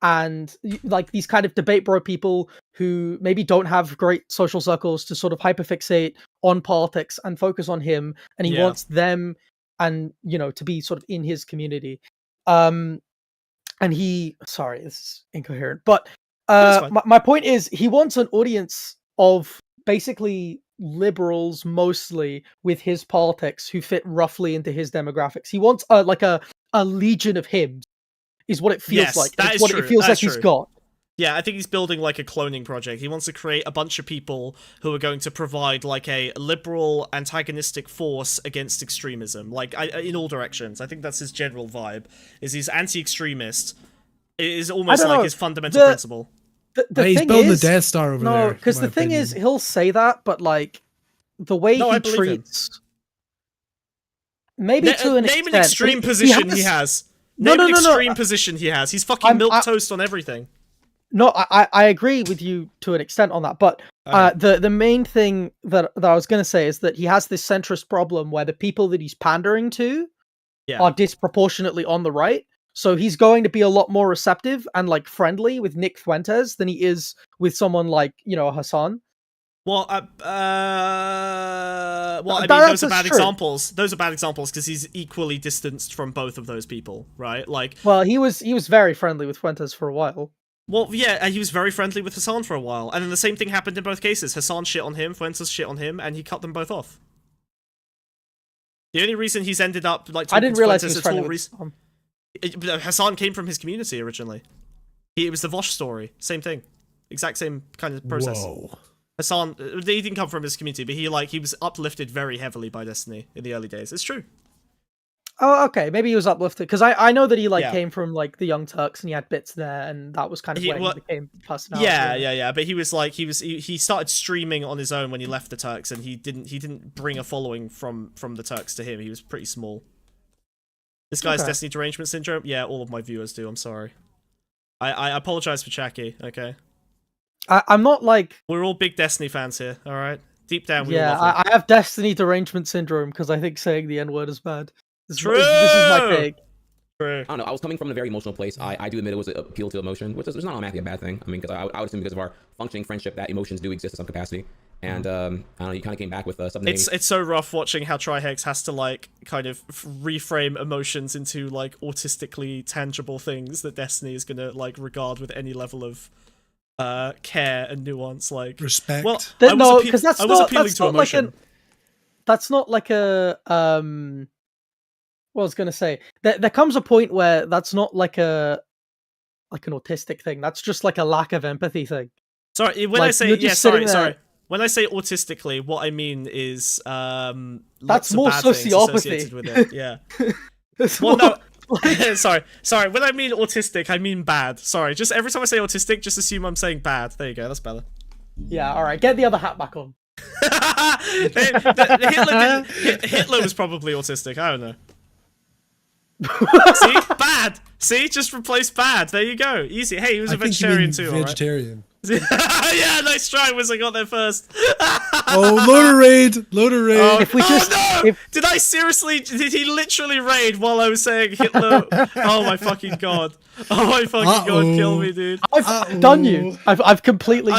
And like these kind of debate bro people who maybe don't have great social circles to sort of hyperfixate on politics and focus on him. And he wants them and, to be sort of in his community. And sorry, this is incoherent, but My point is, he wants an audience of basically liberals, mostly with his politics, who fit roughly into his demographics. He wants a legion of him, is what it feels like. That it's is what true. it feels That's like true. he's got. Yeah, I think he's building like a cloning project. He wants to create a bunch of people who are going to provide like a liberal antagonistic force against extremism, like in all directions. I think that's his general vibe. Is he's anti-extremist? It is almost like his fundamental principle. He's building the Death Star over there. No, because the thing is, he'll say that, but like the way he treats, maybe to an extent. Name an extreme position he has. Name an extreme position he has. He's fucking milquetoast on everything. No, I agree with you to an extent on that, but the main thing that I was going to say is that he has this centrist problem where the people that he's pandering to are disproportionately on the right. So he's going to be a lot more receptive and like friendly with Nick Fuentes than he is with someone like, Hassan. Well, I mean, those are bad examples. Those are bad examples because he's equally distanced from both of those people, right? Like, well, he was very friendly with Fuentes for a while. Well, yeah, and he was very friendly with Hassan for a while, and then the same thing happened in both cases. Hassan shit on him, Fuentes shit on him, and he cut them both off. The only reason he's ended up like I didn't realize he was friendly with Hassan came from his community originally. It was the Vosh story, same thing, exact same kind of process. Whoa. Hassan, he didn't come from his community, but he was uplifted very heavily by Destiny in the early days. It's true. Oh, okay. Maybe he was uplifted because I know that he came from like the Young Turks and he had bits there, and that was kind of when he became personality. Yeah. But he started streaming on his own when he left the Turks, and he didn't bring a following from the Turks to him. He was pretty small. This guy's Destiny derangement syndrome. Yeah, all of my viewers do. I'm sorry. I apologize for Chucky. Okay. I'm not like we're all big Destiny fans here. All right. Deep down, we all love I have Destiny derangement syndrome because I think saying the N-word is bad. True. This is my take. True. I don't know. I was coming from a very emotional place. I do admit it was an appeal to emotion, which is not automatically a bad thing. I mean, because I would assume because of our functioning friendship that emotions do exist in some capacity. And I don't know. You kind of came back with something. It's so rough watching how Trihex has to like kind of reframe emotions into like autistically tangible things that Destiny is gonna like regard with any level of care and nuance, like respect. Well, no, because that's not emotion. That's not like a What I was gonna say, there comes a point where that's not like an autistic thing. That's just like a lack of empathy thing. Sorry, when I say sorry. When I say autistically, what I mean is that's more sociopathy. With it. Yeah. Well, no. sorry. When I mean autistic, I mean bad. Sorry. Just every time I say autistic, just assume I'm saying bad. There you go. That's better. Yeah. All right. Get the other hat back on. Hitler was probably autistic. I don't know. See, bad. See, just replace bad. There you go. Easy. Hey, he was a vegetarian too. Vegetarian. Right? Yeah, nice try. Was I got there first? Loader raid. Did I seriously? Did he literally raid while I was saying Hitler? Oh my fucking god! Oh my fucking god! Kill me, dude. I've done you. I've completely.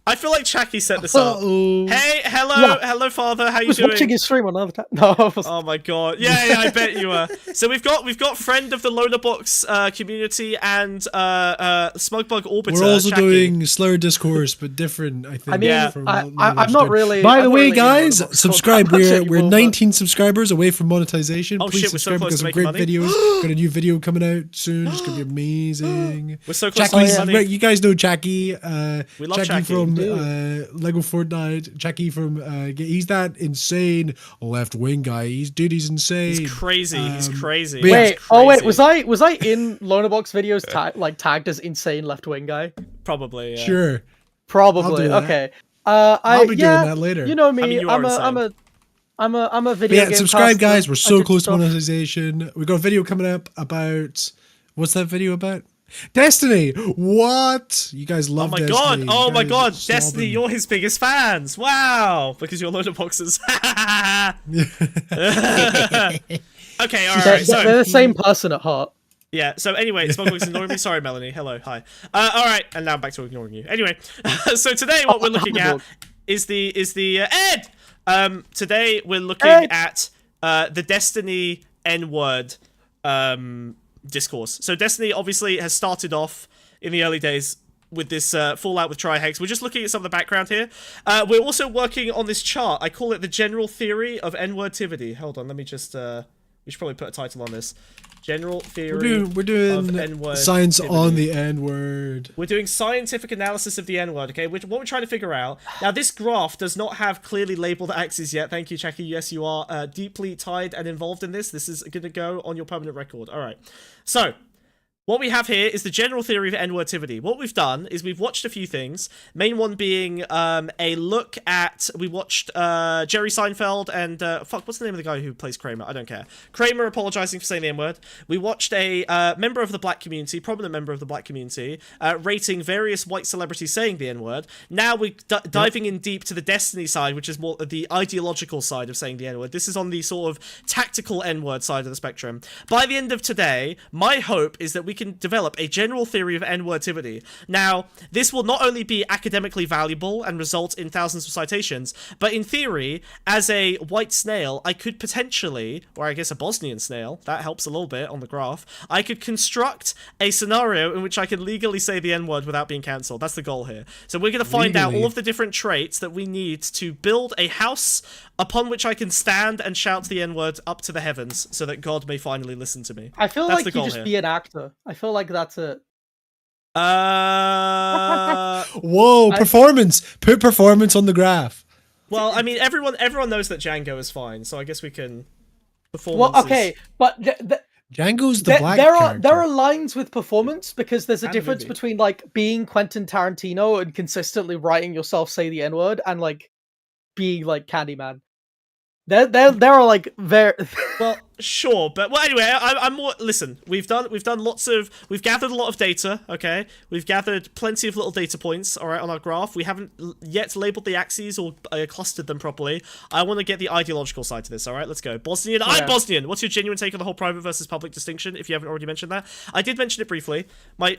I feel like Chucky set this up. Hey, hello, father. How you doing? Watching his stream on another time. No. Oh my god. Yeah, I bet you were. So we've got friend of the Loaderbox community and Smugbug Orbiter. We're also Chucky. doing slurred discourse, but different. I think. I mean, I'm not really. By the way, guys, subscribe. We're 19 subscribers away from monetization. Oh, Please shit, subscribe we're so close because to of great making money. videos. Got a new video coming out soon. It's gonna be amazing. We're so close Jackie's, to money. You guys know Jackie. We love Jackie Jackie. from Lego Fortnite. Jackie from he's that insane left-wing guy. He's insane. He's crazy. He's crazy. Wait, was I in Loaderbox videos tagged as insane left-wing guy? Probably. Yeah. Sure. Probably. Okay. I'll be doing that later. You know me. I mean, I'm a video game subscribe, guys. We're so close to stuff. monetization. We got a video coming up about what's that video about? Destiny. What? You guys love Destiny. Oh my god, Destiny, you're his biggest fans. Wow, because you're Loaderboxers. Okay, all right. So they're the same person at heart. Yeah, so anyway, Smugbook's ignoring me. Sorry, Melanie. Hello, hi. All right, and now I'm back to ignoring you. Anyway, so today what we're looking at is the Ed. Today we're looking at the Destiny N-word discourse. So Destiny obviously has started off in the early days with this fallout with Trihex. We're just looking at some of the background here. We're also working on this chart. I call it the general theory of N-wordtivity. Hold on, let me just we should probably put a title on this. General theory we're doing of N-word science activity. on the N-word. We're doing scientific analysis of the N-word, okay? What we're trying to figure out... Now, this graph does not have clearly labeled axes yet. Thank you, Chucky. Yes, you are deeply tied and involved in this. This is going to go on your permanent record. All right. So... what we have here is the general theory of N-wordtivity. What we've done is we've watched a few things. Main one being a look at... We watched Jerry Seinfeld and... fuck, what's the name of the guy who plays Kramer? I don't care. Kramer apologizing for saying the N-word. We watched a member of the black community, prominent member of the black community, rating various white celebrities saying the N-word. Now we're diving in deep to the Destiny side, which is more the ideological side of saying the N-word. This is on the sort of tactical N-word side of the spectrum. By the end of today, my hope is that we can develop a general theory of N-wordtivity. Now, this will not only be academically valuable and result in thousands of citations, but in theory, as a white snail, I could potentially, or I guess a Bosnian snail, that helps a little bit on the graph, I could construct a scenario in which I can legally say the N-word without being cancelled. That's the goal here. So we're going to find out all of the different traits that we need to build a house upon which I can stand and shout the N-word up to the heavens so that God may finally listen to me. I feel like you just be an actor. I feel like that's it. Whoa, performance! Put performance on the graph. Well, I mean, everyone knows that Django is fine, so I guess we can... Well, okay, but... Django's the black character. There are lines with performance, because there's a difference between, like, being Quentin Tarantino and consistently writing yourself say the N-word and, like, being, like, Candyman. There are like very well, sure, but well, anyway, I'm more. Listen, we've gathered a lot of data. Okay, we've gathered plenty of little data points. All right, on our graph, we haven't yet labeled the axes or clustered them properly. I want to get the ideological side to this. All right, let's go. Bosnian. Yeah. I'm Bosnian. What's your genuine take on the whole private versus public distinction? If you haven't already mentioned that, I did mention it briefly. My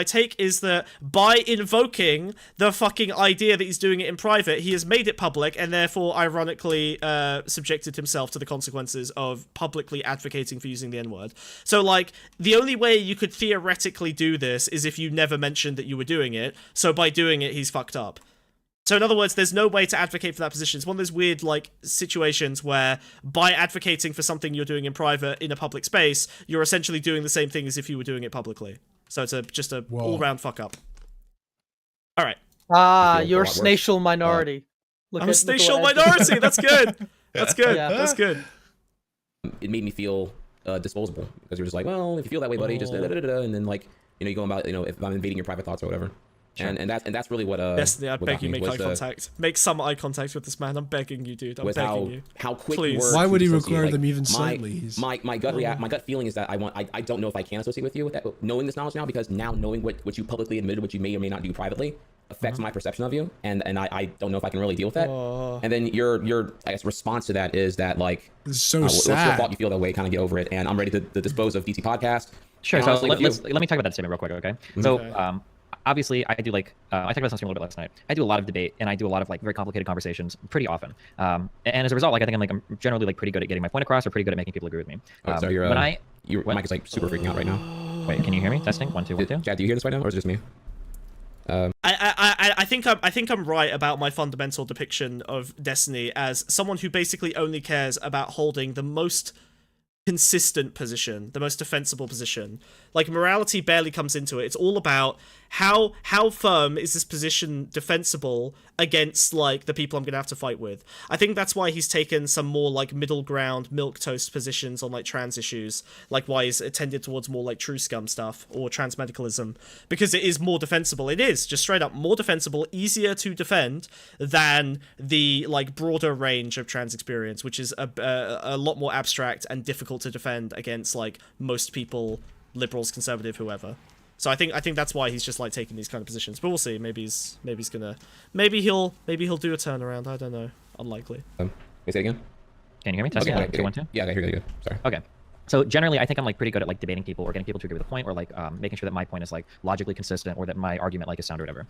take is that by invoking the fucking idea that he's doing it in private, he has made it public, and therefore, ironically, subjected himself to the consequences of publicly advocating for using the N-word. So, like, the only way you could theoretically do this is if you never mentioned that you were doing it, so by doing it, he's fucked up. So, in other words, there's no way to advocate for that position. It's one of those weird, like, situations where by advocating for something you're doing in private in a public space, you're essentially doing the same thing as if you were doing it publicly. So it's just a all-round fuck-up. All right. You're a spatial minority. I'm a spatial minority. That's good. That's good. Yeah. That's good. It made me feel disposable, because you're just like, well, if you feel that way, buddy, just and then, like, you go about, if I'm invading your private thoughts or whatever. Sure. And that's really what Destiny, I beg you, make eye contact. Make some eye contact with this man. I'm begging you, dude. I'm begging you. How quick Please. you were. Why would he require like, them even slightly? My gut feeling is that I don't know if I can associate with you with that, knowing this knowledge now, because now knowing what you publicly admitted, what you may or may not do privately, affects my perception of you, and I don't know if I can really deal with that. And then your I guess response to that is that, like, it's so what's sad. your fault you feel that way, kind of get over it, and I'm ready to dispose of DC Podcast. Sure. So let me talk about that statement real quick, okay? So obviously I do like I talked about this on stream a little bit last night. I do a lot of debate, and I do a lot of, like, very complicated conversations pretty often. And as a result, like, I think I'm generally, like, pretty good at getting my point across, or pretty good at making people agree with me. So your mic is, like, super freaking out right now. Wait, can you hear me? Testing 1 2 1 2. Chad, do you hear this right now, or is it just me? I think I'm right about my fundamental depiction of Destiny as someone who basically only cares about holding the most consistent position, the most defensible position. Like, morality barely comes into it. It's all about how firm is this position defensible against, like, the people I'm gonna have to fight with. I think that's why he's taken some more, like, middle ground milquetoast positions on, like, trans issues, like why he's tended towards more, like, true scum stuff or transmedicalism, because it is more defensible. It is just straight up more defensible, easier to defend than the, like, broader range of trans experience, which is a lot more abstract and difficult to defend against, like, most people, liberals, conservative, whoever. So I think that's why he's just, like, taking these kind of positions. But we'll see. Maybe he'll do a turnaround. I don't know. Unlikely. Can you say it again? Can you hear me? Testing 1 2 1 2. Yeah, I hear you good. Sorry. Okay. So generally, I think I'm, like, pretty good at, like, debating people or getting people to agree with a point, or, like, making sure that my point is, like, logically consistent, or that my argument, like, is sound or whatever.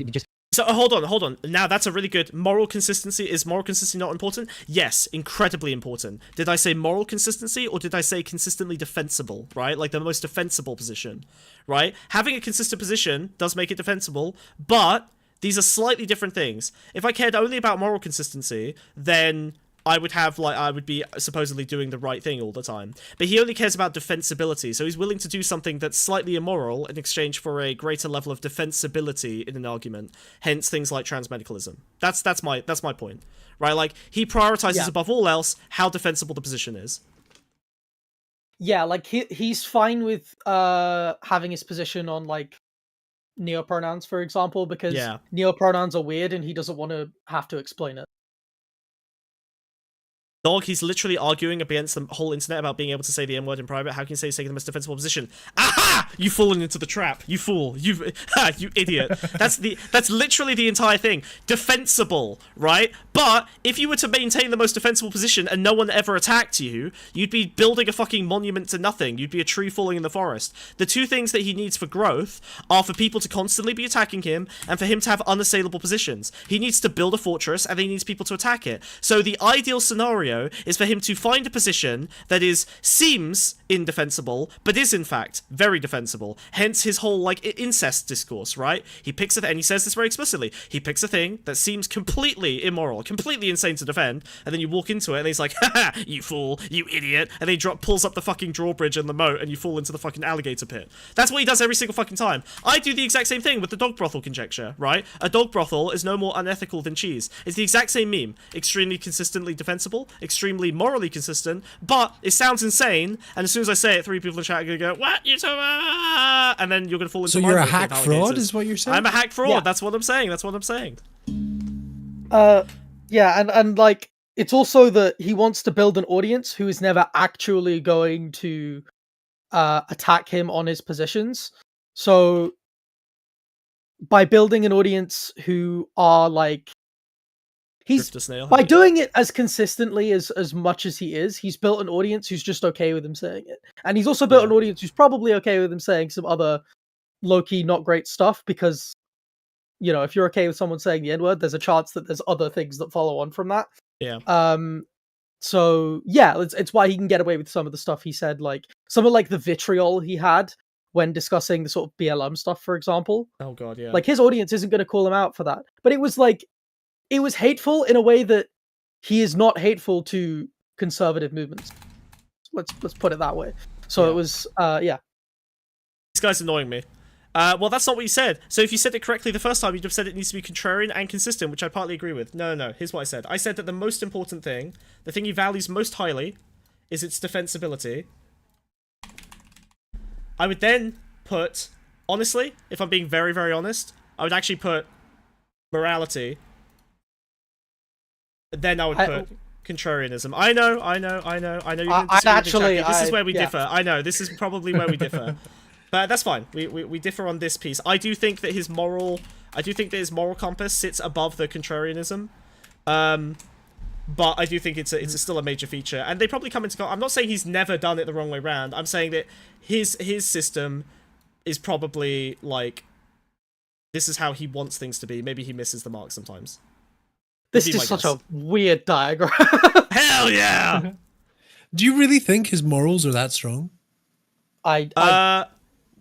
Just So hold on. Now that's a really good moral consistency. Is moral consistency not important? Yes, incredibly important. Did I say moral consistency or did I say consistently defensible? Right, like the most defensible position. Right, having a consistent position does make it defensible, but these are slightly different things. If I cared only about moral consistency, then I would be supposedly doing the right thing all the time. But he only cares about defensibility, so he's willing to do something that's slightly immoral in exchange for a greater level of defensibility in an argument. Hence things like transmedicalism. That's my point. Right? Like he prioritizes above all else how defensible the position is. Yeah, like he's fine with having his position on like neopronouns, for example, because neopronouns are weird and he doesn't want to have to explain it. Dog, he's literally arguing against the whole internet about being able to say the N-word in private. How can you say he's taking the most defensible position? Aha! You've fallen into the trap. You fool. You idiot. That's literally the entire thing. Defensible, right? But if you were to maintain the most defensible position and no one ever attacked you, you'd be building a fucking monument to nothing. You'd be a tree falling in the forest. The two things that he needs for growth are for people to constantly be attacking him and for him to have unassailable positions. He needs to build a fortress and he needs people to attack it. So the ideal scenario is for him to find a position that seems indefensible, but is in fact very defensible. Hence his whole like incest discourse, right? He picks and he says this very explicitly. He picks a thing that seems completely immoral, completely insane to defend, and then you walk into it and he's like, haha, you fool, you idiot, and then he pulls up the fucking drawbridge and the moat and you fall into the fucking alligator pit. That's what he does every single fucking time. I do the exact same thing with the dog brothel conjecture, right? A dog brothel is no more unethical than cheese. It's the exact same meme. Extremely consistently defensible, extremely morally consistent, but it sounds insane, and as soon as I say it, 3 people in chat are going to go, what, YouTuber? And then you're going to fall into So you're a hack fraud, is what you're saying? I'm a hack fraud, Yeah. that's what I'm saying. Yeah, and like, it's also that he wants to build an audience who is never actually going to attack him on his positions. So, by building an audience who are like, doing it as consistently as much as he is, he's built an audience who's just okay with him saying it. And he's also built an audience who's probably okay with him saying some other low-key not great stuff, because, you know, if you're okay with someone saying the N-word, there's a chance that there's other things that follow on from that. Yeah. So yeah, it's why he can get away with some of the stuff he said, like some of like the vitriol he had when discussing the sort of BLM stuff, for example. Oh god, yeah. Like his audience isn't going to call him out for that. But it was like, it was hateful in a way that he is not hateful to conservative movements. Let's put it that way. So it was, yeah. This guy's annoying me. Well, that's not what you said. So if you said it correctly the first time, you'd have said it needs to be contrarian and consistent, which I partly agree with. No. Here's what I said. I said that the most important thing, the thing he values most highly, is its defensibility. I would then put, honestly, if I'm being very, very honest, I would actually put morality. Then I would put contrarianism. I know. This is where we differ. I know. This is probably where we differ. But that's fine. We differ on this piece. I do think that his moral compass sits above the contrarianism. But I do think it's still a major feature. And they probably come into... I'm not saying he's never done it the wrong way around. I'm saying that his system is probably like, this is how he wants things to be. Maybe he misses the mark sometimes. This is such a weird diagram. Hell yeah! Do you really think his morals are that strong? I'm not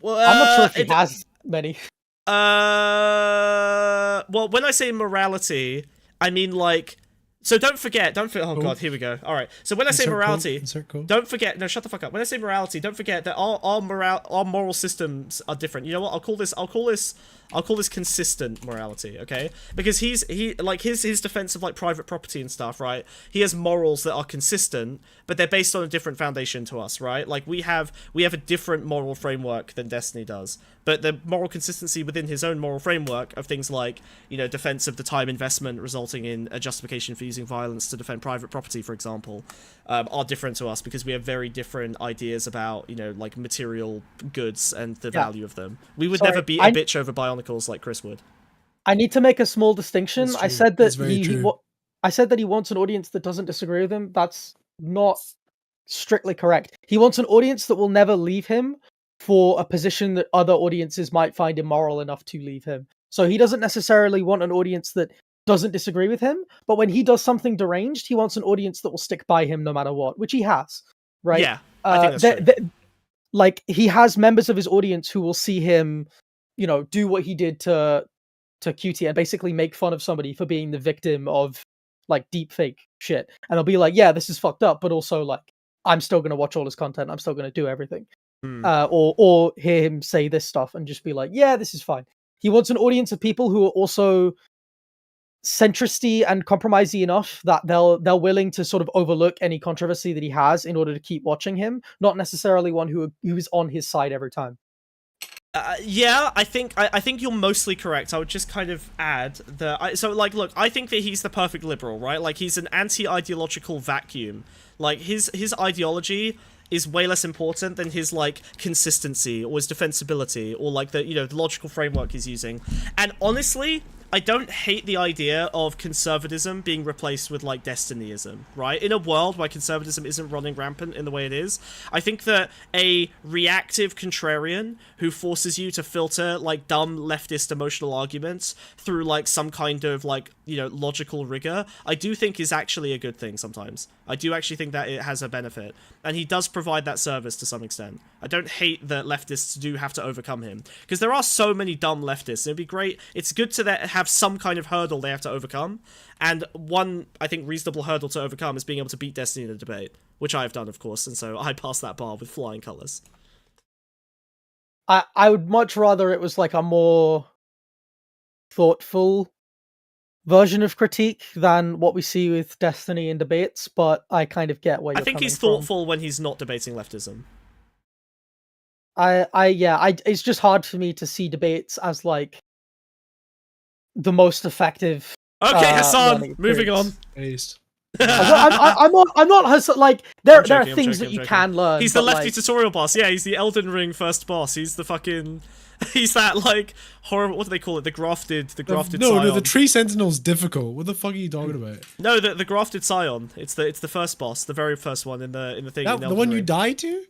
sure if he has many. Well, when I say morality, I mean like... So don't forget, oh god, here we go. Alright, so when I say morality, don't forget, no, shut the fuck up. When I say morality, don't forget that our moral systems are different. You know what, I'll call this consistent morality, okay? Because his defense of like private property and stuff, right? He has morals that are consistent, but they're based on a different foundation to us, right? Like we have a different moral framework than Destiny does. But the moral consistency within his own moral framework of things like, you know, defense of the time investment resulting in a justification for using violence to defend private property, for example, are different to us because we have very different ideas about, you know, like material goods and the value of them. We would never be a bitch over bionicles like Chris would. I need to make a small distinction. I said that I said that he wants an audience that doesn't disagree with him. That's not strictly correct. He wants an audience that will never leave him for a position that other audiences might find immoral enough to leave him. So he doesn't necessarily want an audience that doesn't disagree with him, but when he does something deranged, he wants an audience that will stick by him no matter what, which he has, right? Yeah, I think that's true. Like, he has members of his audience who will see him, you know, do what he did to QT and basically make fun of somebody for being the victim of, like, deep fake shit. And they'll be like, yeah, this is fucked up, but also, like, I'm still going to watch all his content. I'm still going to do everything. Or hear him say this stuff and just be like, yeah, this is fine. He wants an audience of people who are also centristy and compromisey enough that they're willing to sort of overlook any controversy that he has in order to keep watching him, not necessarily one who is on his side every time. Yeah, I think you're mostly correct. I would just kind of add that. So, like, look, I think that he's the perfect liberal, right? Like, he's an anti-ideological vacuum. Like, his ideology is way less important than his, like, consistency or his defensibility or, like, the, you know, the logical framework he's using. And honestly, I don't hate the idea of conservatism being replaced with, like, destinyism, right? In a world where conservatism isn't running rampant in the way it is, I think that a reactive contrarian who forces you to filter, like, dumb leftist emotional arguments through, like, some kind of, like, you know, logical rigor, I do think is actually a good thing sometimes. I do actually think that it has a benefit. And he does provide that service to some extent. I don't hate that leftists do have to overcome him. Because there are so many dumb leftists. It'd be great. It's good to have some kind of hurdle they have to overcome. And one, I think, reasonable hurdle to overcome is being able to beat Destiny in a debate. Which I have done, of course. And so I passed that bar with flying colours. I would much rather it was like a more thoughtful version of critique than what we see with Destiny in debates, but I kind of get where you're coming from. I think he's thoughtful when he's not debating leftism. It's just hard for me to see debates as, like, the most effective. Okay, Hassan, moving on. I'm not like there are things that you can learn. He's the lefty tutorial boss. Yeah, he's the Elden Ring first boss. He's the fucking. He's that, like, horrible. What do they call it? The grafted. No, the Tree Sentinel's difficult. What the fuck are you talking about? No, the grafted Scion. It's the first boss, the very first one in the thing. The one you die to?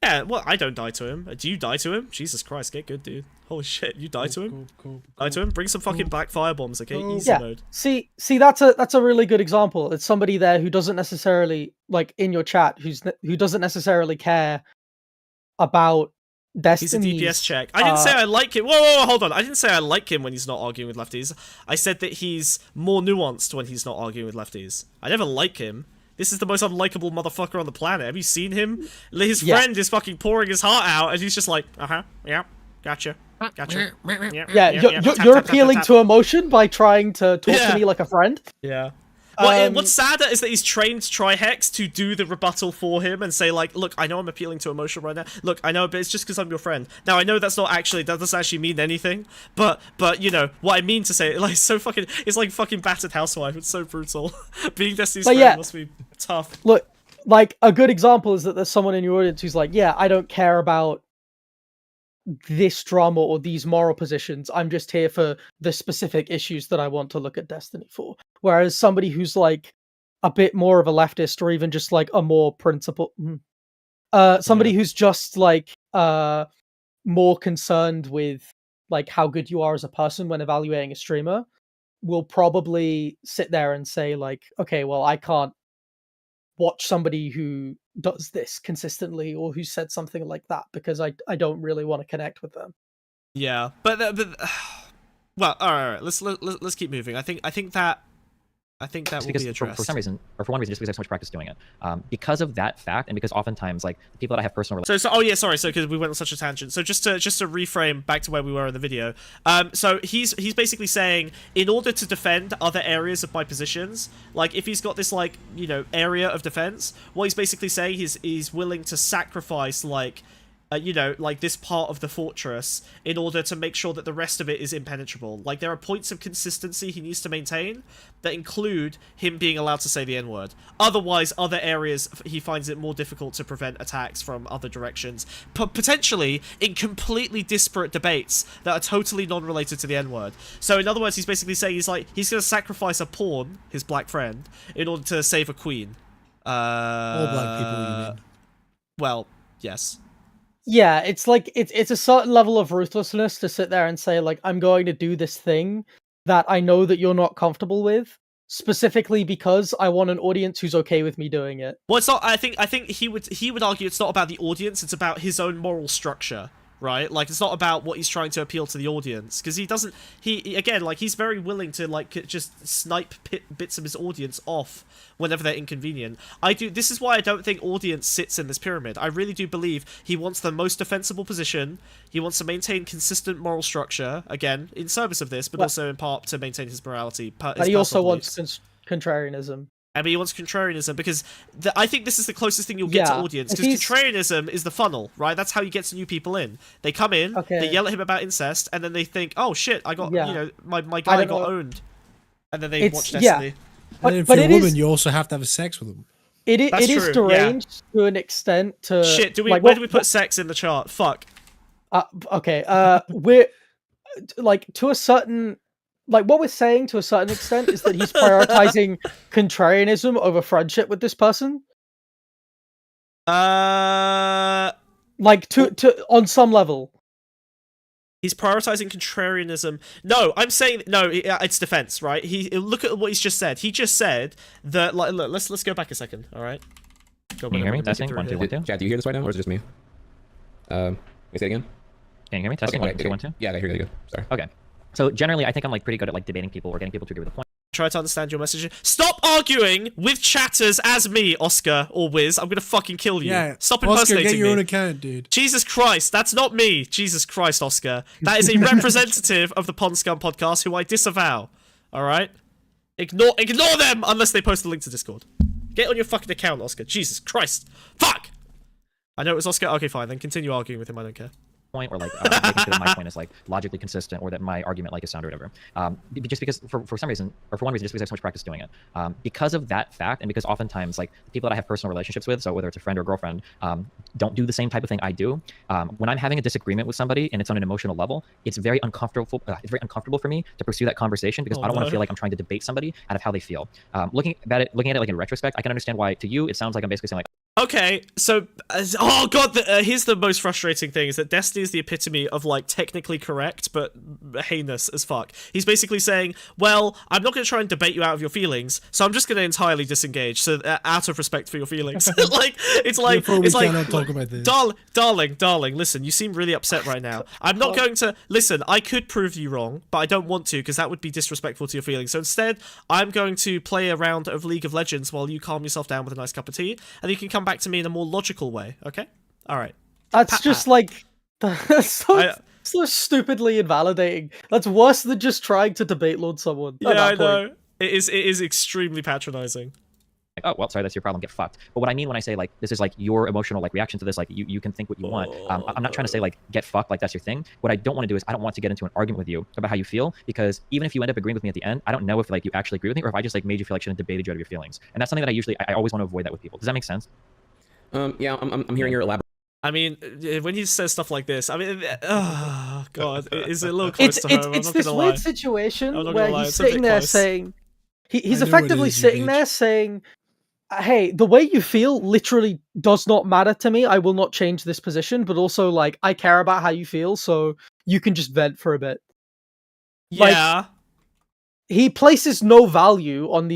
Yeah. Well, I don't die to him. Do you die to him? Jesus Christ, get good, dude. Holy shit, you die to him? Cool. Die to him? Bring some fucking black firebombs, okay? Easy mode. See, that's a really good example. It's somebody there who doesn't necessarily, like, in your chat, who doesn't necessarily care about Destiny. He's a DPS check. I didn't say I like him. Whoa, hold on. I didn't say I like him when he's not arguing with lefties. I said that he's more nuanced when he's not arguing with lefties. I never like him. This is the most unlikable motherfucker on the planet. Have you seen him? His friend is fucking pouring his heart out, and he's just like, yeah, gotcha. You're appealing to emotion by trying to talk to me like a friend. Yeah. What's sadder is that he's trained Trihex to do the rebuttal for him and say, like, look, I know I'm appealing to emotion right now. Look, I know, but it's just because I'm your friend. Now, I know that doesn't actually mean anything, but you know, what I mean to say, like, it's like fucking battered housewife. It's so brutal. Being Destiny's friend must be tough. Look, like, a good example is that there's someone in your audience who's like, yeah, I don't care about this drama or these moral positions. I'm just here for the specific issues that I want to look at Destiny for. Whereas somebody who's, like, a bit more of a leftist, or even just, like, a more principled, somebody who's just, like, more concerned with, like, how good you are as a person when evaluating a streamer, will probably sit there and say, like, okay, well, I can't watch somebody who does this consistently or who said something like that because I don't really want to connect with them. Yeah, but well, all right. Let's keep moving. I think that will be addressed. For some reason, or for one reason, just because I have so much practice doing it. Because of that fact, and because oftentimes, like, the people that I have personal relations. So because we went on such a tangent. So just to reframe back to where we were in the video. So he's basically saying, in order to defend other areas of my positions, like, if he's got this, like, you know, area of defense, what he's basically saying is he's willing to sacrifice, like, you know, like, this part of the fortress in order to make sure that the rest of it is impenetrable. Like, there are points of consistency he needs to maintain that include him being allowed to say the N-word. Otherwise, other areas, he finds it more difficult to prevent attacks from other directions. Potentially in completely disparate debates that are totally non-related to the N-word. So, in other words, he's basically saying he's going to sacrifice a pawn, his black friend, in order to save a queen. All black people, you mean? Well, yes. Yeah, it's like it's a certain level of ruthlessness to sit there and say like I'm going to do this thing that I know that you're not comfortable with, specifically because I want an audience who's okay with me doing it. Well, it's not. I think he would argue it's not about the audience. It's about his own moral structure, right? Like it's not about what he's trying to appeal to the audience, because he doesn't. He again, like he's very willing to like just snipe bits of his audience off whenever they're inconvenient. This is why I don't think audience sits in this pyramid. I really do believe he wants the most defensible position. He wants to maintain consistent moral structure, again, in service of this, but also in part to maintain his morality. But he also wants contrarianism. I mean, he wants contrarianism because I think this is the closest thing you'll get to audience, because contrarianism is the funnel, right? That's how he gets new people in. They come in, they yell at him about incest, and then they think, oh shit, I got, you know, my guy got owned. And then they watch Destiny. But if you're a woman, you also have to have sex with them. It is deranged to an extent to... Shit, where do we put sex in the chart? Fuck. Okay, we're... Like, to a certain... Like, what we're saying to a certain extent is that he's prioritizing contrarianism over friendship with this person. Like, on some level. He's prioritizing contrarianism. No, I'm saying no. It's defense, right? Look at what he's just said. He just said that. Like, look, let's go back a second. All right. Can you hear me? Testing. 1 2 1 2. Chad, do you hear this right now, or is it just me? Can you say it again? Can you hear me? Testing. Okay, 1 2 1 2. Yeah, I hear you. Good. Sorry. Okay. So generally, I think I'm like pretty good at like debating people or getting people to agree with the point. Try to understand your message. Stop arguing with chatters as me, Oscar or Wiz. I'm gonna fucking kill you. Yeah, Stop impersonating me. Oscar, get your own account, dude. Jesus Christ, that's not me. Jesus Christ, Oscar. That is a representative of the Pondscum Podcast who I disavow. All right? Ignore them unless they post a link to Discord. Get on your fucking account, Oscar. Jesus Christ. Fuck! I know it was Oscar. Okay, fine. Then continue arguing with him. I don't care. Point or like making sure that my point is like logically consistent or that my argument like is sound or whatever. Just because for some reason or for one reason, just because I have so much practice doing it. Because of that fact, and because oftentimes like people that I have personal relationships with, so whether it's a friend or a girlfriend, don't do the same type of thing I do. When I'm having a disagreement with somebody and it's on an emotional level, it's very uncomfortable. It's very uncomfortable for me to pursue that conversation because I don't want to feel like I'm trying to debate somebody out of how they feel. Looking at it like in retrospect, I can understand why to you it sounds like I'm basically saying like. Okay, so, oh god, here's the most frustrating thing, is that Destiny is the epitome of, like, technically correct, but heinous as fuck. He's basically saying, well, I'm not going to try and debate you out of your feelings, so I'm just going to entirely disengage, so out of respect for your feelings. It's like, cannot talk about this. Darling, listen, you seem really upset right now. I'm not going to, listen, I could prove you wrong, but I don't want to, because that would be disrespectful to your feelings. So instead, I'm going to play a round of League of Legends while you calm yourself down with a nice cup of tea, and you can come back to me in a more logical way, okay? Alright. That's just like... so stupidly invalidating. That's worse than just trying to debate Lord someone. Yeah, I know. It is extremely patronizing. Oh, well, sorry, that's your problem, get fucked. But what I mean when I say, like, this is, like, your emotional, like, reaction to this, like, you can think what you want. I'm not trying to say, like, get fucked, like, that's your thing. What I don't want to do is I don't want to get into an argument with you about how you feel, because even if you end up agreeing with me at the end, I don't know if, like, you actually agree with me, or if I just, like, made you feel like I shouldn't have debated you out of your feelings. And that's something that I always want to avoid that with people. Does that make sense? Yeah, I'm hearing your elaborate. I mean, when he says stuff like this, I mean, oh god, is it a little close to home? It's this weird situation where he's sitting there saying, he's effectively sitting there saying, hey, the way you feel literally does not matter to me. I will not change this position, but also, like, I care about how you feel, so you can just vent for a bit. Yeah. Like, he places no value on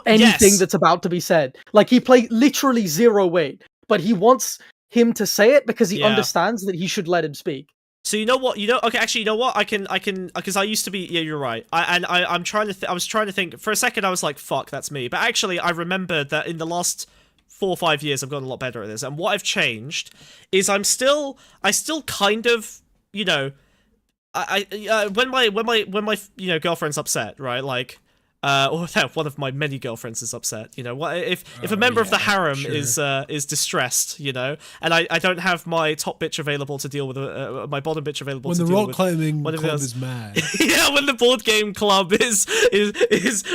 anything that's about to be said. Like, he literally zero weight, but he wants him to say it because he understands that he should let him speak. So you know what? Okay, actually, you know what? I can, because I used to be. Yeah, you're right. I was trying to think for a second. I was like, "Fuck, that's me." But actually, I remembered that in the last 4 or 5 years, I've gotten a lot better at this. And what I've changed is I still kind of, you know, when my girlfriend's upset, right? Like, or one of my many girlfriends is upset. You know, what if a member of the harem is distressed, you know, and I don't have my top bitch available to deal with my bottom bitch available to deal with. When the rock climbing club is mad. Yeah, when the board game club is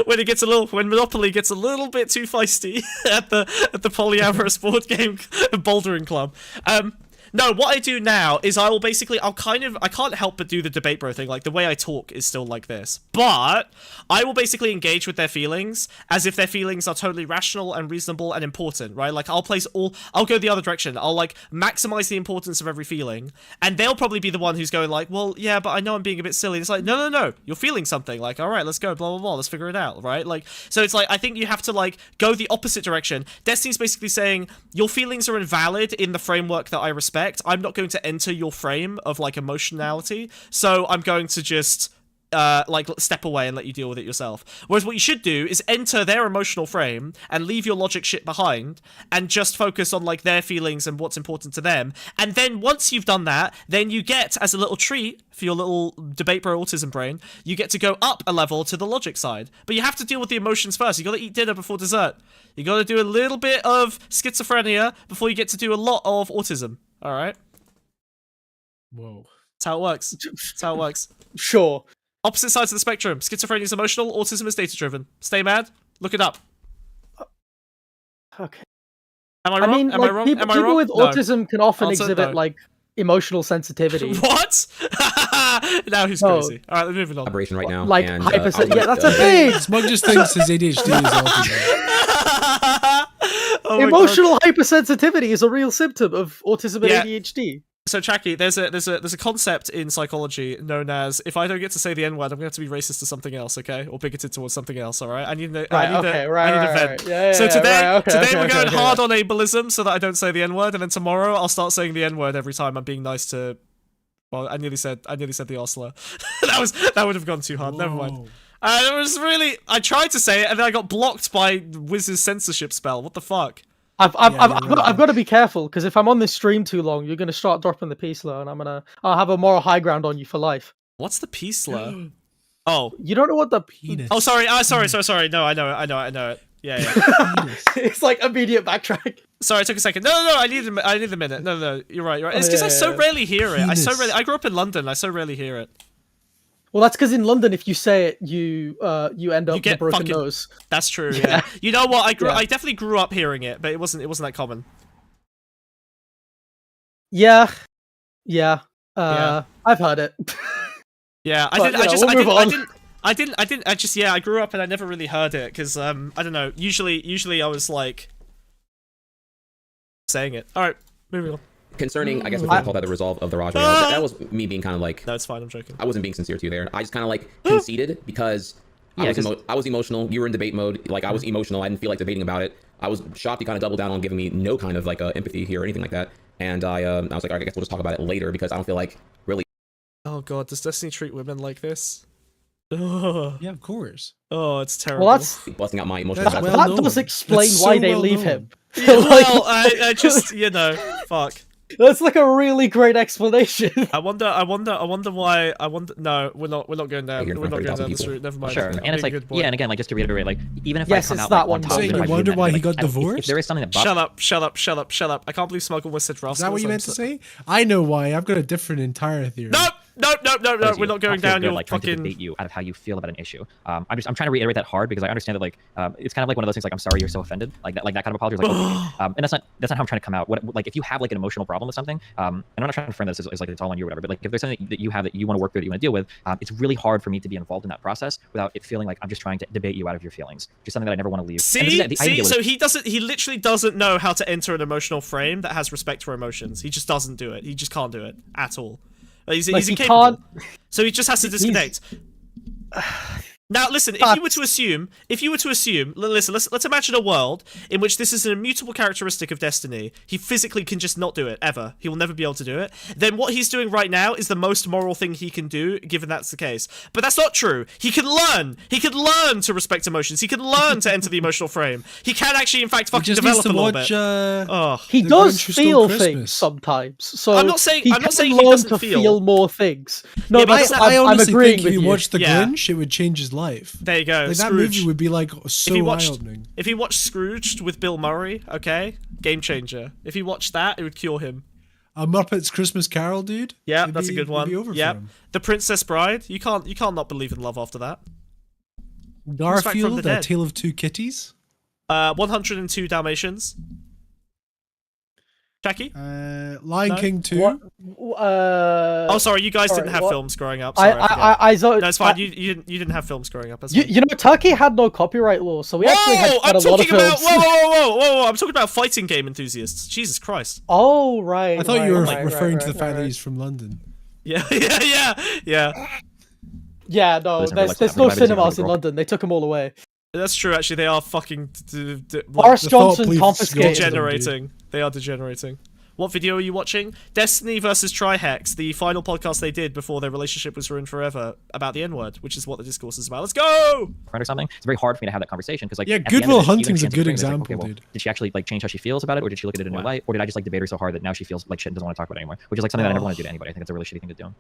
when Monopoly gets a little bit too feisty at the polyamorous board game bouldering club. No, what I do now is I can't help but do the debate bro thing. Like, the way I talk is still like this. But I will basically engage with their feelings as if their feelings are totally rational and reasonable and important, right? Like, I'll go the other direction. I'll, like, maximize the importance of every feeling. And they'll probably be the one who's going like, well, yeah, but I know I'm being a bit silly. It's like, no, you're feeling something. Like, all right, let's go, blah, blah, blah. Let's figure it out, right? Like, so it's like, I think you have to, like, go the opposite direction. Destiny's basically saying, your feelings are invalid in the framework that I respect. I'm not going to enter your frame of, like, emotionality, so I'm going to just like, step away and let you deal with it yourself. Whereas what you should do is enter their emotional frame and leave your logic shit behind and just focus on, like, their feelings and what's important to them. And then once you've done that, then you get, as a little treat for your little debate bro autism brain, you get to go up a level to the logic side. But you have to deal with the emotions first. You gotta eat dinner before dessert. You gotta do a little bit of schizophrenia before you get to do a lot of autism. Alright? Whoa. That's how it works. That's how it works. Sure. Opposite sides of the spectrum. Schizophrenia is emotional, autism is data-driven. Stay mad. Look it up. Okay. Am I wrong? I mean, Am like, I wrong? people, Am I people wrong? with No. autism can often Answer exhibit, no. like, emotional sensitivity. What? Now who's No. crazy? Alright, moving on. Operation right now. Like, and, yeah, that's a thing. Smug just thinks his ADHD is autism. Oh my Emotional hypersensitivity is a real symptom of autism and Yeah. ADHD. So, Chucky, there's a concept in psychology known as, if I don't get to say the N-word, I'm going to have to be racist to something else, okay? Or bigoted towards something else, alright? I need a vent. Yeah, So today we're going okay. hard on ableism so that I don't say the N-word, and then tomorrow I'll start saying the N-word every time I'm being nice to... Well, I nearly said the Osler. that would have gone too hard. Never mind. It was really... I tried to say it, and then I got blocked by Wiz's censorship spell. What the fuck? I've got to be careful, because if I'm on this stream too long, you're going to start dropping the peace slur, and I'll have a moral high ground on you for life. What's the peace slur? Oh. You don't know what the... Penis. Oh, sorry. Sorry. No, I know it. Yeah. It's like immediate backtrack. Sorry, it took a second. No. I need a minute. No. You're right. It's because I so rarely hear it. I grew up in London. I so rarely hear it. Well, that's because in London, if you say it, you end up with a broken nose. That's true. Yeah. You know what? I definitely grew up hearing it, but it wasn't that common. Yeah. I've heard it. Yeah, I grew up and I never really heard it because I don't know. Usually I was like saying it. All right, moving on. Concerning, I guess, what you call that, the resolve of the Raj. That was me being kind of like. No, it's fine. I'm joking. I wasn't being sincere to you there. I just kind of like conceded because I was emotional. You were in debate mode. Like, I was emotional. I didn't feel like debating about it. I was shocked you kind of doubled down on giving me no kind of like empathy here or anything like that. And I was like, all right, I guess we'll just talk about it later because I don't feel like really. Oh god, does Destiny treat women like this? Yeah, of course. Oh, it's terrible. Well, that's busting out my emotions. That does explain why they leave him. Well, I just fuck. That's like a really great explanation. I wonder why. No, we're not going down. We're not going down this route. Never mind. Sure, and it's like, yeah, and again, like just to reiterate, like even if yes, I come out that like, on top, you wonder why he got divorced. If there is something that shut up. I can't believe Smuggle was said rascals. Is that what you meant to say? I know why. I've got a different entire theory. No. We're not going down your like, fucking. Trying to debate you out of how you feel about an issue. I'm trying to reiterate that hard because I understand that like it's kind of like one of those things like I'm sorry you're so offended like that kind of apology is like okay. And that's not how I'm trying to come out. Like if you have like an emotional problem with something, and I'm not trying to frame this as like it's all on you or whatever, but like if there's something that you have that you want to work through that you want to deal with, it's really hard for me to be involved in that process without it feeling like I'm just trying to debate you out of your feelings. Just something that I never want to leave. So he literally doesn't know how to enter an emotional frame that has respect for emotions. He just doesn't do it. He just can't do it at all. He's incapable. So he just has to disconnect. Now, listen, if you were to assume, listen, let's imagine a world in which this is an immutable characteristic of Destiny. He physically can just not do it, ever. He will never be able to do it. Then what he's doing right now is the most moral thing he can do, given that's the case. But that's not true. He can learn. He can learn to respect emotions. He can learn to enter the emotional frame. He can actually, in fact, fucking develop a little bit. He does feel things sometimes. So I'm not saying he doesn't feel more things. No, Yeah, but I honestly agreeing think if with you watched The Yeah. Grinch, it would change his life. There you go. Like, that Scrooge. movie would be like so eye-opening. If he watched Scrooged with Bill Murray, okay, game changer. If he watched that, it would cure him. A Muppets Christmas Carol, dude. Yeah, that's a good one. Yeah, The Princess Bride. You can't not believe in love after that. Garfield, A Tale of Two Kitties. 102 Dalmatians. Jackie? Lion King 2. Oh, sorry, you guys didn't have films growing up. Sorry, no, it's fine. You didn't have films growing up. You know, Turkey had no copyright law, so we actually had quite a lot of films. Whoa! I'm talking about fighting game enthusiasts. Jesus Christ. Oh, right. I thought you were referring to the fact that he's from London. Yeah. Yeah, no, there's no cinemas in London. They took them all away. That's true, actually. They are fucking... Boris Johnson confiscated degenerating. They are degenerating. What video are you watching? Destiny versus Trihex, the final podcast they did before their relationship was ruined forever, about the N-word, which is what the discourse is about. Let's go! Or something. It's very hard for me to have that conversation because, like, yeah, Goodwill Hunting's a good example, dude. Did she actually like change how she feels about it, or did she look at it in a new light, or did I just like debate her so hard that now she feels like shit and doesn't want to talk about it anymore? Which is like something that I never want to do to anybody. I think it's a really shitty thing to do.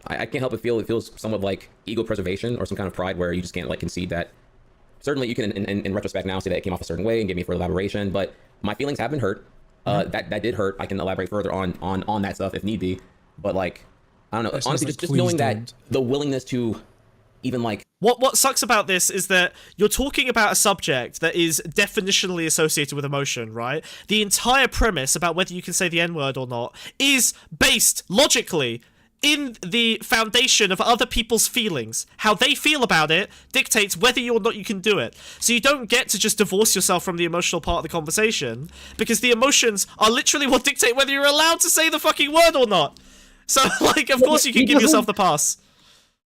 I can't help but feel it feels somewhat like ego preservation or some kind of pride where you just can't like concede that. Certainly, you can in retrospect now say that it came off a certain way and give me further elaboration, but my feelings have been hurt. That did hurt. I can elaborate further on that stuff if need be, but like I don't know. Honestly, just knowing that the willingness to even like what sucks about this is that you're talking about a subject that is definitionally associated with emotion, right? The entire premise about whether you can say the N-word or not is based logically in the foundation of other people's feelings. How they feel about it dictates whether or not you can do it. So you don't get to just divorce yourself from the emotional part of the conversation, because the emotions are literally what dictate whether you're allowed to say the fucking word or not. So, like, of course you can give yourself the pass.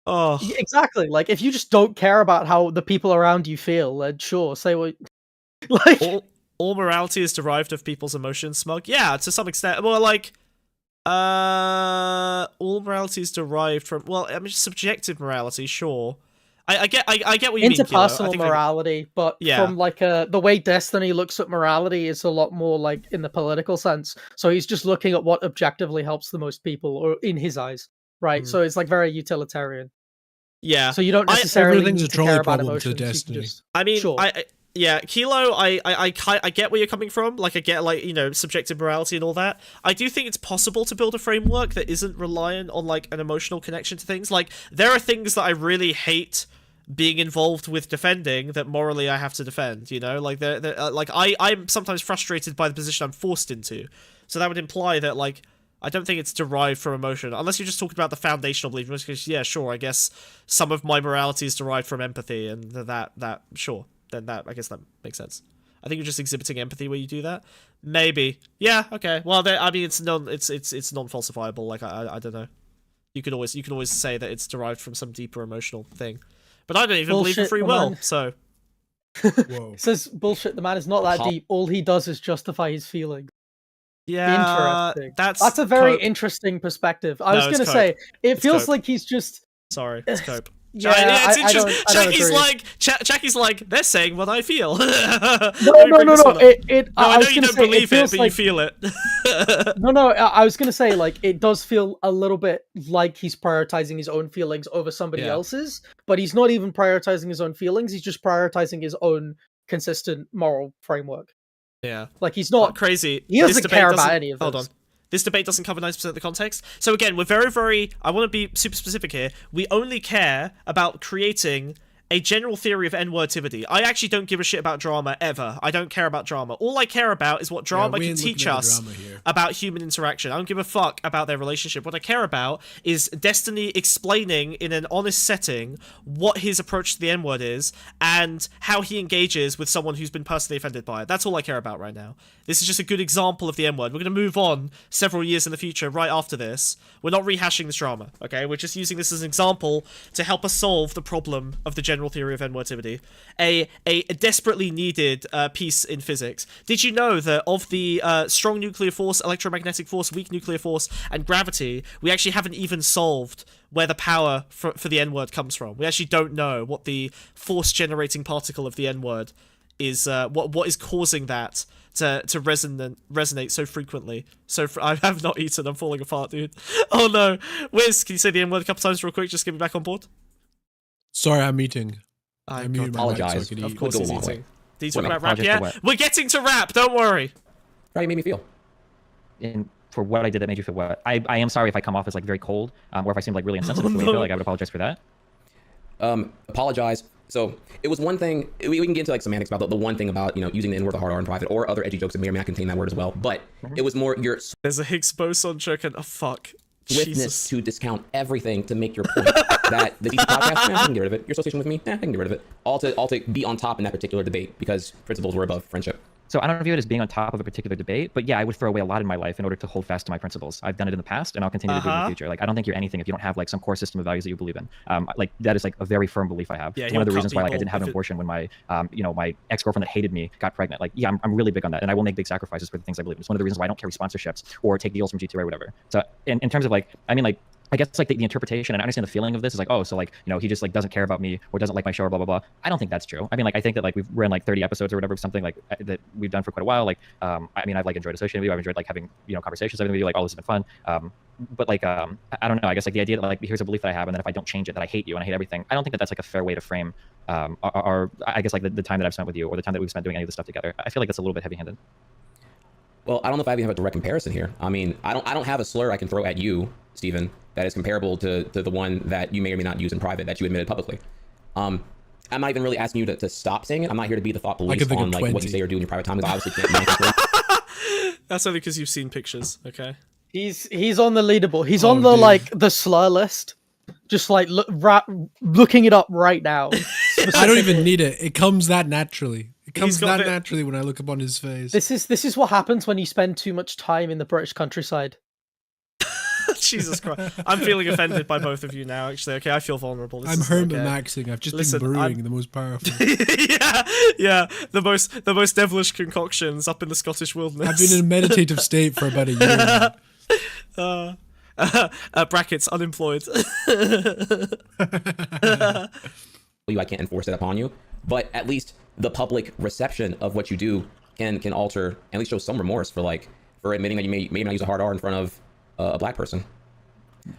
Oh. Exactly. Like, if you just don't care about how the people around you feel, then sure, say what... Like... All morality is derived of people's emotions, Smug? Yeah, to some extent. Well, like... all morality is derived from, well, I mean, subjective morality, sure. I get what you mean, interpersonal morality, but from like the way Destiny looks at morality is a lot more like in the political sense. So he's just looking at what objectively helps the most people, or in his eyes, right? So it's like very utilitarian. Yeah. So you don't necessarily everything's need a trolley care about problem emotions. to Destiny. I mean, sure. Yeah, Kilo, I get where you're coming from. Like, I get, like, you know, subjective morality and all that. I do think it's possible to build a framework that isn't reliant on, like, an emotional connection to things. Like, there are things that I really hate being involved with defending that morally I have to defend, you know? Like, I'm sometimes frustrated by the position I'm forced into. So that would imply that, like, I don't think it's derived from emotion. Unless you're just talking about the foundational belief, in which case, yeah, sure, I guess some of my morality is derived from empathy, and that sure. Then I guess that makes sense. I think you're just exhibiting empathy where you do that. Maybe. Yeah. Okay. Well, I mean, it's non-falsifiable. Like I don't know. You could always say that it's derived from some deeper emotional thing. But I don't even believe in free will. So. Whoa. Says bullshit. The man is not that deep. All he does is justify his feelings. Yeah. Interesting. That's a very interesting perspective. I was gonna say it feels like he's just. Sorry, it's cope. Yeah, it's interesting. Chaki's like, they're saying what I feel. No. I know you don't believe it, but you feel it. No, I was gonna say, like, it does feel a little bit like he's prioritizing his own feelings over somebody else's, but he's not even prioritizing his own feelings. He's just prioritizing his own consistent moral framework. Yeah, like he's not crazy. He doesn't care about any of this. Hold on. This debate doesn't cover 90% of the context. So again, we're very, I want to be super specific here. We only care about creating a general theory of N-wordtivity. I actually don't give a shit about drama, ever. I don't care about drama. All I care about is what drama can teach us about human interaction. I don't give a fuck about their relationship. What I care about is Destiny explaining in an honest setting what his approach to the N-word is and how he engages with someone who's been personally offended by it. That's all I care about right now. This is just a good example of the N-word. We're going to move on several years in the future right after this. We're not rehashing this drama, okay? We're just using this as an example to help us solve the problem of the general theory of N-wordtivity. A desperately needed piece in physics. Did you know that of the strong nuclear force, electromagnetic force, weak nuclear force, and gravity, we actually haven't even solved where the power for the N-word comes from? We actually don't know what the force-generating particle of the N-word is, what is causing that to resonate so frequently. I have not eaten, I'm falling apart, dude. Oh no. Wiz, can you say the N-word a couple times real quick, just get me back on board? Sorry, I'm eating. I apologize. So of course he's eating. Did you talk about rap yet? We're getting to rap, don't worry. How you made me feel? For what I did that made you feel what? I am sorry if I come off as like very cold, or if I seem like really insensitive to the way you feel. Like I would apologize for that. Apologize So it was one thing. We can get into like semantics about the one thing about using the N word, the hard R in private, or other edgy jokes that may or may not contain that word as well. But it was more your There's a Higgs boson joke and fuck. swiftness Jesus. to discount everything to make your point that the DC podcast, I can get rid of it. Your association with me, I can get rid of it. All to be on top in that particular debate because principles were above friendship. So I don't view it as being on top of a particular debate, but yeah, I would throw away a lot in my life in order to hold fast to my principles. I've done it in the past, and I'll continue to do it in the future. Like, I don't think you're anything if you don't have like some core system of values that you believe in. Like that is like a very firm belief I have. Yeah, it's one of the reasons why like I didn't have an abortion when my my ex-girlfriend that hated me got pregnant. Like, yeah, I'm really big on that, and I will make big sacrifices for the things I believe in. It's one of the reasons why I don't carry sponsorships or take deals from G2 or whatever. So in terms of like, I mean like, I guess like the interpretation and I understand the feeling of this is like, oh, so like, he just like doesn't care about me or doesn't like my show or blah, blah, blah. I don't think that's true. I mean, like, I think that like we've ran like 30 episodes or whatever, something like that we've done for quite a while. Like, I mean, I've like enjoyed associating with you. I've enjoyed like having, conversations with you, like all this has been fun. But like, I don't know, I guess like the idea that like, here's a belief that I have and that if I don't change it, that I hate you and I hate everything. I don't think that that's like a fair way to frame our I guess like the time that I've spent with you or the time that we've spent doing any of this stuff together. I feel like that's a little bit heavy handed. Well, I don't know if I even have a direct comparison here. I mean, I don't have a slur I can throw at you, Stephen, that is comparable to the one that you may or may not use in private that you admitted publicly. I'm not even really asking you to stop saying it. I'm not here to be the thought police on like what you say or do in your private time. Because I obviously can't. That's only because you've seen pictures, okay? He's on the leaderboard. He's on the like the slur list. Just like looking it up right now. I don't even need it. It comes that naturally. It comes that naturally when I look upon his face. This is what happens when you spend too much time in the British countryside. Jesus Christ. I'm feeling offended by both of you now, actually. Okay, I feel vulnerable. I'm Herman Maxing. I've just been brewing the most powerful. yeah. The most devilish concoctions up in the Scottish wilderness. I've been in a meditative state for about a year. Brackets, unemployed. I can't enforce it upon you, but at least the public reception of what you do can alter, at least show some remorse for admitting that you may not use a hard R in front of a black person.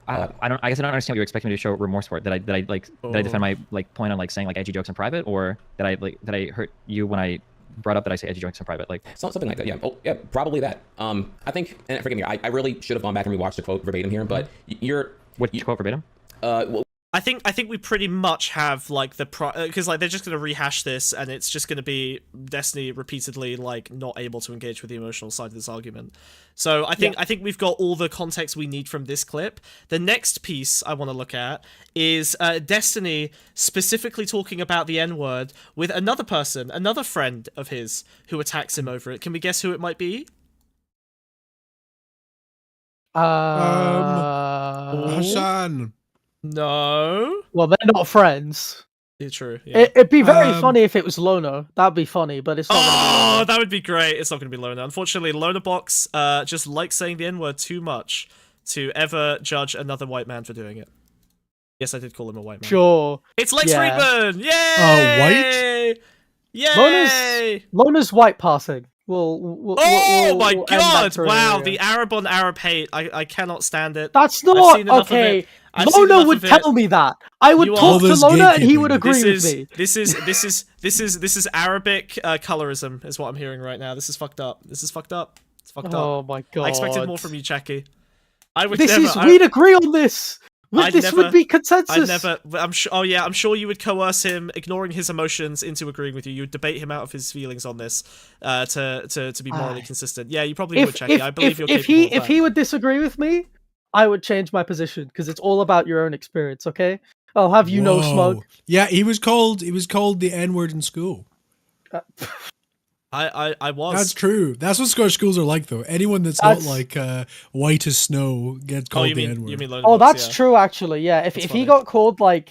I guess I don't understand what you expect me to show remorse for. Did I defend my like point on like saying like edgy jokes in private, or did I hurt you when I brought up that I say edgy jokes in private? Like something like that. Yeah. Oh, yeah. Probably that. I think, and forgive me, I really should have gone back and rewatched the quote verbatim here, but What quote verbatim? Well, I think we pretty much have like because like they're just gonna rehash this and it's just gonna be Destiny repeatedly like not able to engage with the emotional side of this argument. So I think we've got all the context we need from this clip. The next piece I want to look at is Destiny specifically talking about the N-word with another person, another friend of his who attacks him over it. Can we guess who it might be? Hassan. No. Well, they're not friends. Yeah, true. Yeah. It'd be very funny if it was Lono. That'd be funny, but it's not. Oh, that would be great. It's not going to be Lono. Unfortunately, Lono Box just likes saying the N-word too much to ever judge another white man for doing it. Yes, I did call him a white man. Sure. It's Lex Friedman! Yay! White? Yay! Lona's white passing. My god! Wow, the Arab on Arab hate. I cannot stand it. That's not okay. Lona would tell me that. I would talk to Lona and he would agree with me. This is Arabic colorism, is what I'm hearing right now. This is fucked up. It's fucked up. Oh my god! I expected more from you, Checky. We'd agree on this. This would be consensus. I'm sure. Oh yeah, I'm sure you would coerce him, ignoring his emotions, into agreeing with you. You would debate him out of his feelings on this, to be morally consistent. Yeah, you probably would, Checky. I believe you're capable of that. If he would disagree with me, I would change my position because it's all about your own experience. Okay, I'll have you know, Smug. Yeah, he was called the N-word in school. I was. That's true. That's what Scottish schools are like, though. Anyone that's not like white as snow gets called the N-word. You mean that's true, actually. Yeah, if he got called like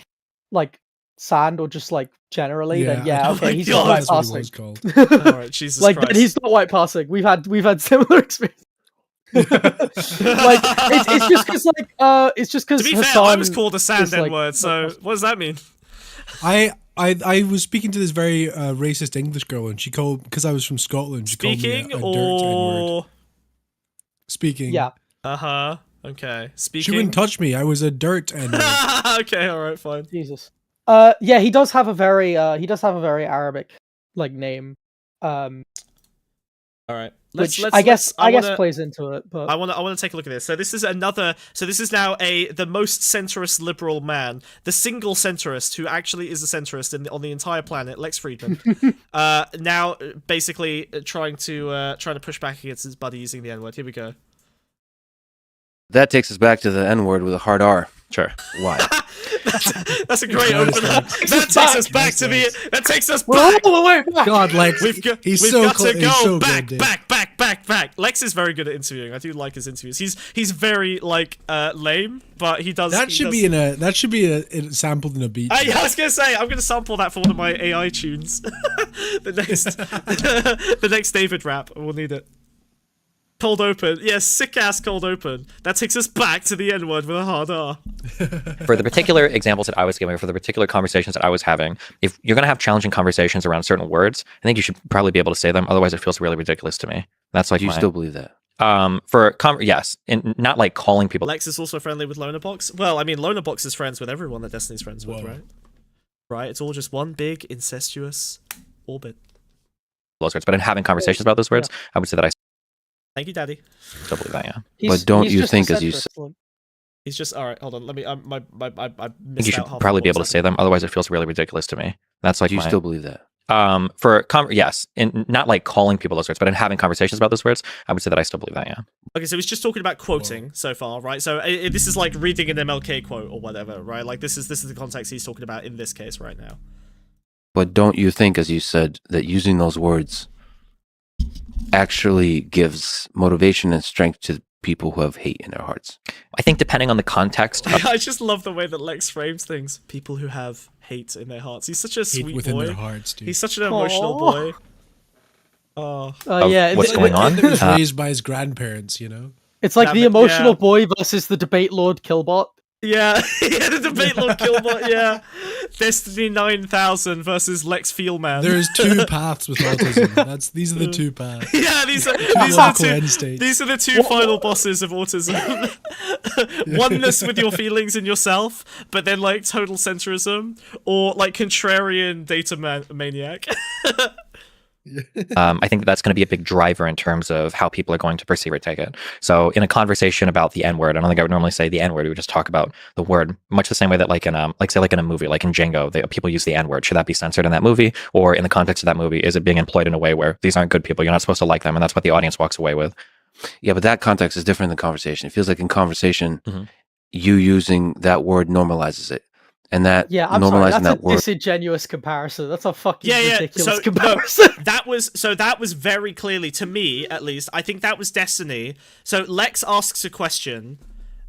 sand or just like generally, then okay, he's not white passing. Alright, Jesus Christ. But he's not white passing. We've had similar experience. It's just because to be fair, I was called a sand N-word. So what does that mean? I was speaking to this very racist English girl, and she called, because I was from Scotland, she called me a dirt N-word. Speaking. Yeah. Okay. Speaking. She wouldn't touch me. I was a dirt N-word. Okay. All right. Fine. Jesus. Yeah, he does have a very Arabic like name. All right. I guess plays into it. But I want to take a look at this. So this is now the most centrist liberal man, the single centrist who actually is a centrist on the entire planet, Lex Friedman. Now basically trying to push back against his buddy using the N-word. Here we go. That takes us back to the N-word with a hard R. Sure. Why? That's a great opener. That takes us back to the. That takes us back. God, Lex. We've got to go so back, good, back. Lex is very good at interviewing. I do like his interviews. He's very lame, but he does. That should be sampled in a beat. I was gonna say I'm gonna sample that for one of my AI tunes. the next David rap. We'll need it. Cold open. Yeah, sick ass cold open. That takes us back to the N-word with a hard R. For the particular examples that I was giving, for the particular conversations that I was having, if you're going to have challenging conversations around certain words, I think you should probably be able to say them. Otherwise, it feels really ridiculous to me. That's like Do you still believe that? Yes, and not like calling people. Lex is also friendly with Lonerbox. Well, I mean, Lonerbox is friends with everyone that Destiny's friends with, right? Right. It's all just one big incestuous orbit. Those words, but in having conversations about those words, I would say that I. Thank you, Daddy. Still believe that, yeah. But don't you think, as you said, he's just all right. Hold on, let me. I think you should probably be able to say them. Otherwise, it feels really ridiculous to me. That's like. Do you still believe that? Yes, and not like calling people those words, but in having conversations about those words, I would say that I still believe that, yeah. Okay, so he's just talking about quoting so far, right? So this is like reading an MLK quote or whatever, right? Like this is the context he's talking about in this case right now. But don't you think, as you said, that using those words actually gives motivation and strength to people who have hate in their hearts? I think depending on the context. I just love the way that Lex frames things. People who have hate in their hearts. He's such a sweet hate within boy. Their hearts, dude. He's such an emotional boy. Oh, yeah. What's going on? He was raised by his grandparents, you know. It's like the emotional boy versus the debate lord Killbot. Yeah, the debate lord Killbot. Yeah, Destiny 9000 versus Lex Feelman. There's two paths with autism. These are the two paths. Yeah, these are the two final bosses of autism. Oneness with your feelings and yourself, but then like total centrism, or like contrarian data maniac. I think that's going to be a big driver in terms of how people are going to perceive or take it. So in a conversation about the N-word, I don't think I would normally say the N-word. We would just talk about the word, much the same way that like in a movie, like in Django, people use the N-word. Should that be censored in that movie? Or in the context of that movie, is it being employed in a way where these aren't good people? You're not supposed to like them. And that's what the audience walks away with. Yeah, but that context is different than conversation. It feels like in conversation, you using that word normalizes it. And that normalizing that's that word. Disingenuous comparison. That's a fucking ridiculous so, comparison. No, that was very clearly, to me at least, I think that was Destiny. So Lex asks a question.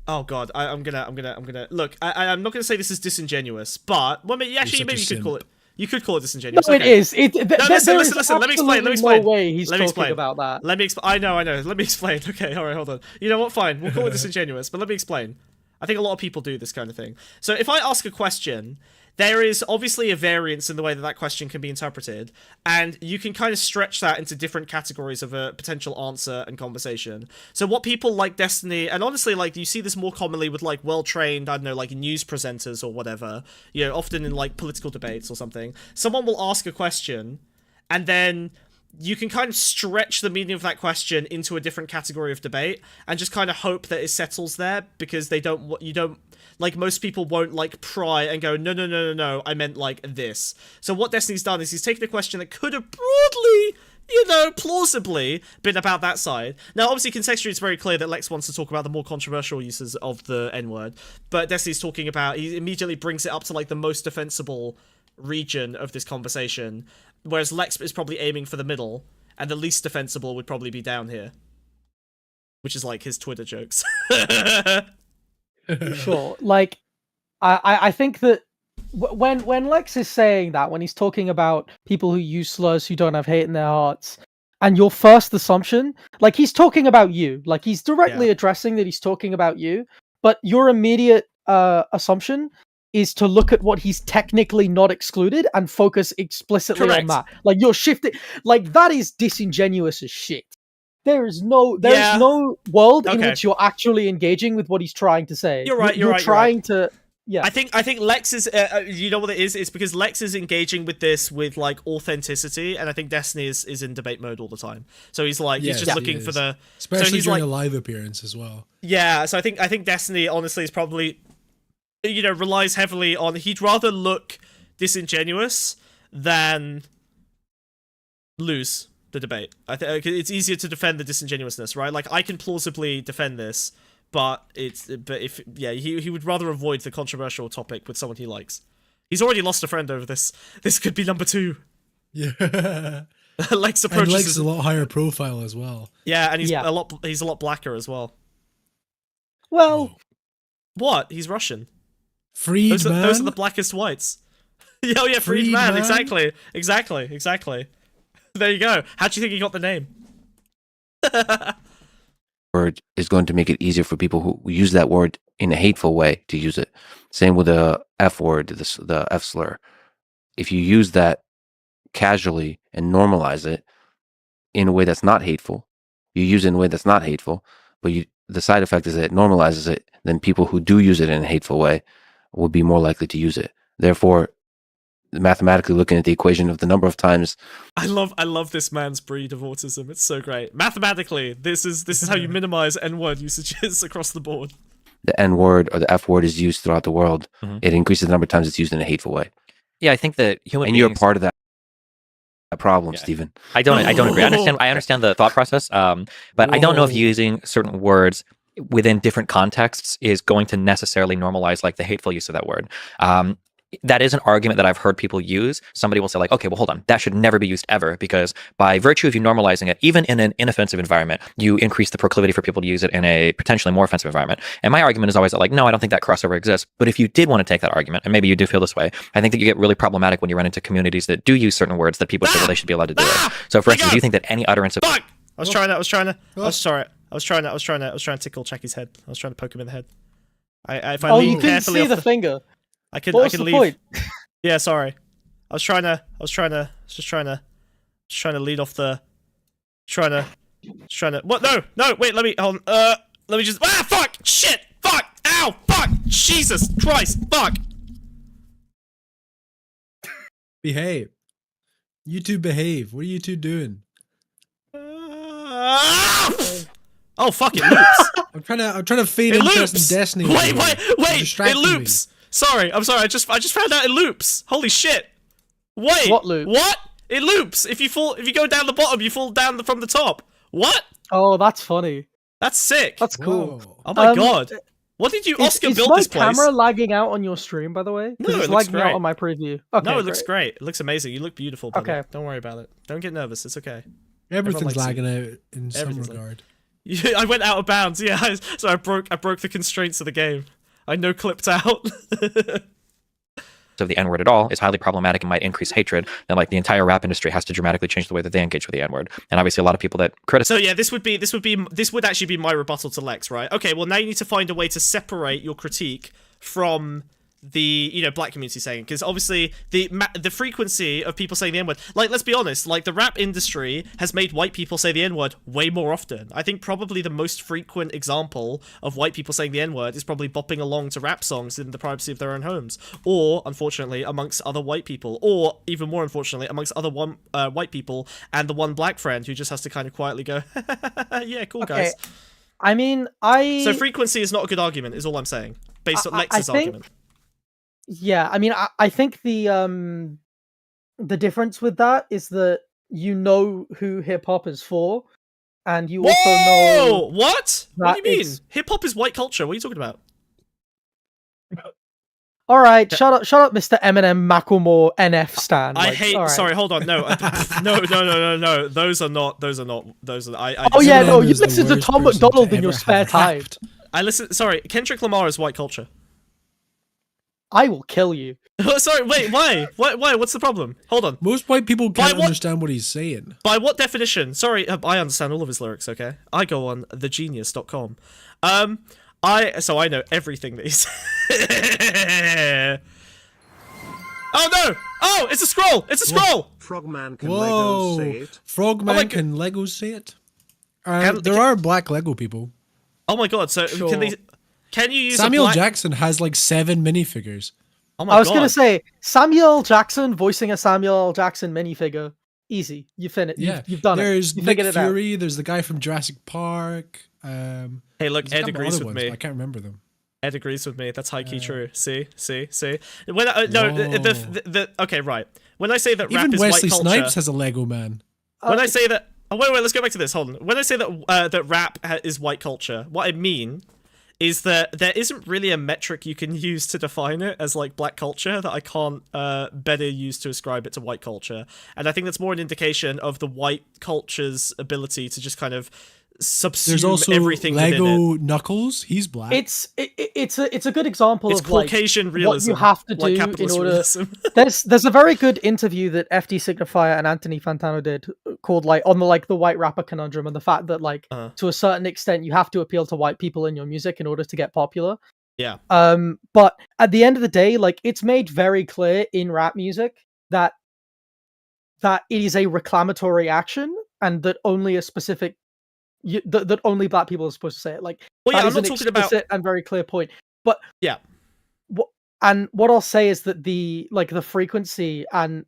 Oh god, I'm gonna look. I'm not gonna say this is disingenuous, but maybe you could call it. You could call it disingenuous. No, it is. Listen. Let me explain. No way he's talking about that. Let me explain. I know. Let me explain. Okay, all right, hold on. You know what? Fine, we'll call it disingenuous, but let me explain. I think a lot of people do this kind of thing. So if I ask a question, there is obviously a variance in the way that question can be interpreted, and you can kind of stretch that into different categories of a potential answer and conversation. So what people like Destiny, and honestly, like, you see this more commonly with, like, well-trained, I don't know, like, news presenters or whatever, you know, often in, like, political debates or something. Someone will ask a question, and then you can kind of stretch the meaning of that question into a different category of debate and just kind of hope that it settles there, because like, most people won't like pry and go, no, I meant like this. So what Destiny's done is he's taken a question that could have broadly, plausibly been about that side. Now, obviously, contextually, it's very clear that Lex wants to talk about the more controversial uses of the N-word, but Destiny's talking about, he immediately brings it up to like the most defensible region of this conversation, whereas Lex is probably aiming for the middle, and the least defensible would probably be down here, which is like his Twitter jokes. Sure. Like, I think that when Lex is saying that, when he's talking about people who use slurs who don't have hate in their hearts, and your first assumption, like, he's talking about you, like, he's directly addressing that he's talking about you, but your immediate assumption is to look at what he's technically not excluded and focus explicitly on that. Like, you're shifting, like, that is disingenuous as shit. There is no world in which you're actually engaging with what he's trying to say. You're right. You're trying to Yeah, I think Lex is. You know what it is? It's because Lex is engaging with this with like authenticity, and I think Destiny is in debate mode all the time. So he's like he's just looking for the especially so he's during like, a live appearance as well. Yeah, so I think Destiny honestly is probably relies heavily on he'd rather look disingenuous than lose the debate. I think it's easier to defend the disingenuousness, right? Like I can plausibly defend this. But he would rather avoid the controversial topic with someone he likes. He's already lost a friend over this. This could be number 2. Yeah. Lex approaches. And Lex is a lot higher profile as well. Yeah, and he's a lot blacker as well. Well, what? He's Russian. Freed man. Those are the blackest whites. Oh yeah, freed man. Exactly. There you go. How do you think he got the name? Word is going to make it easier for people who use that word in a hateful way to use it. Same with the F word, the F slur. If you use that casually and normalize it in a way that's not hateful, you use it in a way that's not hateful, but the side effect is that it normalizes it, then people who do use it in a hateful way will be more likely to use it. Therefore, mathematically looking at the equation of the number of times. I love this man's breed of autism. It's so great. Mathematically, this is how you minimize N-word usages across the board. The N-word or the F-word is used throughout the world. It increases the number of times it's used in a hateful way. Yeah, I think that human beings... you're part of that problem, Stephen. I don't agree. I understand the thought process, but I don't know if using certain words within different contexts is going to necessarily normalize like the hateful use of that word. That is an argument that I've heard people use. Somebody will say like, okay, well, hold on. That should never be used ever because by virtue of you normalizing it, even in an inoffensive environment, you increase the proclivity for people to use it in a potentially more offensive environment. And my argument is always that like, no, I don't think that crossover exists. But if you did want to take that argument, and maybe you do feel this way, I think that you get really problematic when you run into communities that do use certain words that people feel that they should be allowed to do it. So for instance, do you think that any utterance of... Fuck! I was trying to tickle Checky's head. I was trying to poke him in the head. If I lean you couldn't carefully see the finger. I can What was the leave. point? Yeah, sorry. I was trying to lead off the what? No, wait, let me just fuck! Shit! Fuck! Ow! Fuck! Jesus Christ! Fuck! Behave. You two behave. What are you two doing? Oh fuck! It loops. I'm trying to feed interest in Destiny. Wait! It loops. Sorry, I'm sorry. I just found out it loops. Holy shit! Wait. What loops? What? It loops. If you go down the bottom, you fall down from the top. What? Oh, that's funny. That's sick. That's cool. Whoa. Oh my god. What did you Oscar build this place? Is my camera lagging out on your stream, by the way? No, it's it looks lagging great. out on my preview. Okay, no, it looks great. It looks amazing. You look beautiful, buddy. Okay. Don't worry about it. Don't get nervous. It's okay. Everything's lagging out in some regard. I went out of bounds. Yeah, so I broke the constraints of the game. I no clipped out. of the N-word at all is highly problematic and might increase hatred, then like the entire rap industry has to dramatically change the way that they engage with the N-word. And obviously a lot of people that criticize... So yeah, this would actually be my rebuttal to Lex, right? Okay, well now you need to find a way to separate your critique from the black community saying, because obviously the frequency of people saying the N-word, like, let's be honest, like the rap industry has made white people say the N-word way more often. I think probably the most frequent example of white people saying the N-word is probably bopping along to rap songs in the privacy of their own homes, or unfortunately amongst other white people, or even more unfortunately amongst other white people and the one black friend who just has to kind of quietly go yeah, cool, guys. I mean, so frequency is not a good argument is all I'm saying, based on Lex's argument. Yeah, I mean, I think the difference with that is that you know who hip hop is for, and you also know what? What do you mean? Hip hop is white culture. What are you talking about? All right, shut up, Mr. Eminem, Macklemore, NF stan. I hate. Right. Sorry, hold on. No, no. Those are not. Oh yeah, no. You listen to Tom McDonald in your spare time. I listen. Sorry, Kendrick Lamar is white culture. I will kill you. Sorry, wait, why? Why? What's the problem? Hold on. Most white people can't understand what he's saying. By what definition? Sorry, I understand all of his lyrics, okay? I go on thegenius.com. So I know everything that he's... Oh no! Oh, it's a scroll! It's a scroll! Frogman can Legos say it. Frogman can Legos say it? There are black Lego people. Oh my god, so Can you use Samuel Jackson has like 7 minifigures. Oh my I was God. gonna say Samuel Jackson voicing a Samuel Jackson minifigure. Easy. You finished. Yeah, You've done there's it. You Nick figured it out. Fury. There's the guy from Jurassic Park. Hey, look, there's a Ed couple agrees other with ones, me. but I can't remember them. Ed agrees with me. That's high key true. See. When okay, right. When I say that Even rap is Wesley white culture, Snipes has a Lego man. when I say that, oh wait, let's go back to this. Hold on. When I say that that rap is white culture, what I mean is that there isn't really a metric you can use to define it as like black culture that I can't better use to ascribe it to white culture. And I think that's more an indication of the white culture's ability to just kind of subsume There's also everything Lego within it. Knuckles. He's black. It's a good example It's of like Caucasian what realism, you have to like do in capitalist order. realism. There's a very good interview that FD Signifier and Anthony Fantano did called like on the white rapper conundrum and the fact that like to a certain extent you have to appeal to white people in your music in order to get popular. Yeah. But at the end of the day, like it's made very clear in rap music that it is a reclamatory action and that only a specific that only black people are supposed to say it. Like, well, yeah, that I'm is not an talking about explicit and very clear point. But yeah, what I'll say is that the frequency and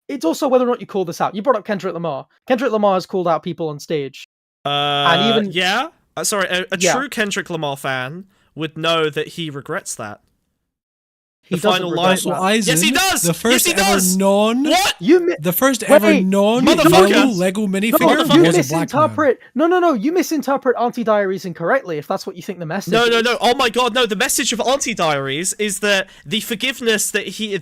it's also whether or not you call this out. You brought up Kendrick Lamar. Kendrick Lamar has called out people on stage, and even yeah, sorry, a true Kendrick Lamar fan would know that he regrets that. He the final line. Yes, he does. The first yes, he ever does. non. What? The first ever non Lego minifigure was a black man. No. You misinterpret Auntie Diaries incorrectly. If that's what you think the message. No. is. Oh my God, no. The message of Auntie Diaries is that the forgiveness that he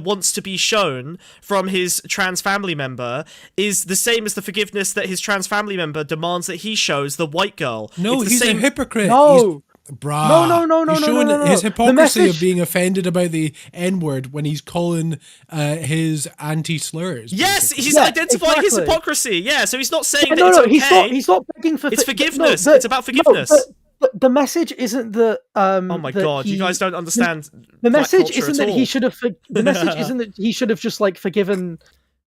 wants to be shown from his trans family member is the same as the forgiveness that his trans family member demands that he shows the white girl. No, he's a hypocrite. No. Bruh. No. He's showing no. his hypocrisy message... of being offended about the N-word when he's calling his anti-slurs. Yes, he's identifying his hypocrisy. Yeah, so he's not saying that it's okay. He's not begging for. It's forgiveness. It's about forgiveness. The message isn't that. Oh my God, you guys don't understand. The message isn't that he should have. The message isn't that he should have just like forgiven.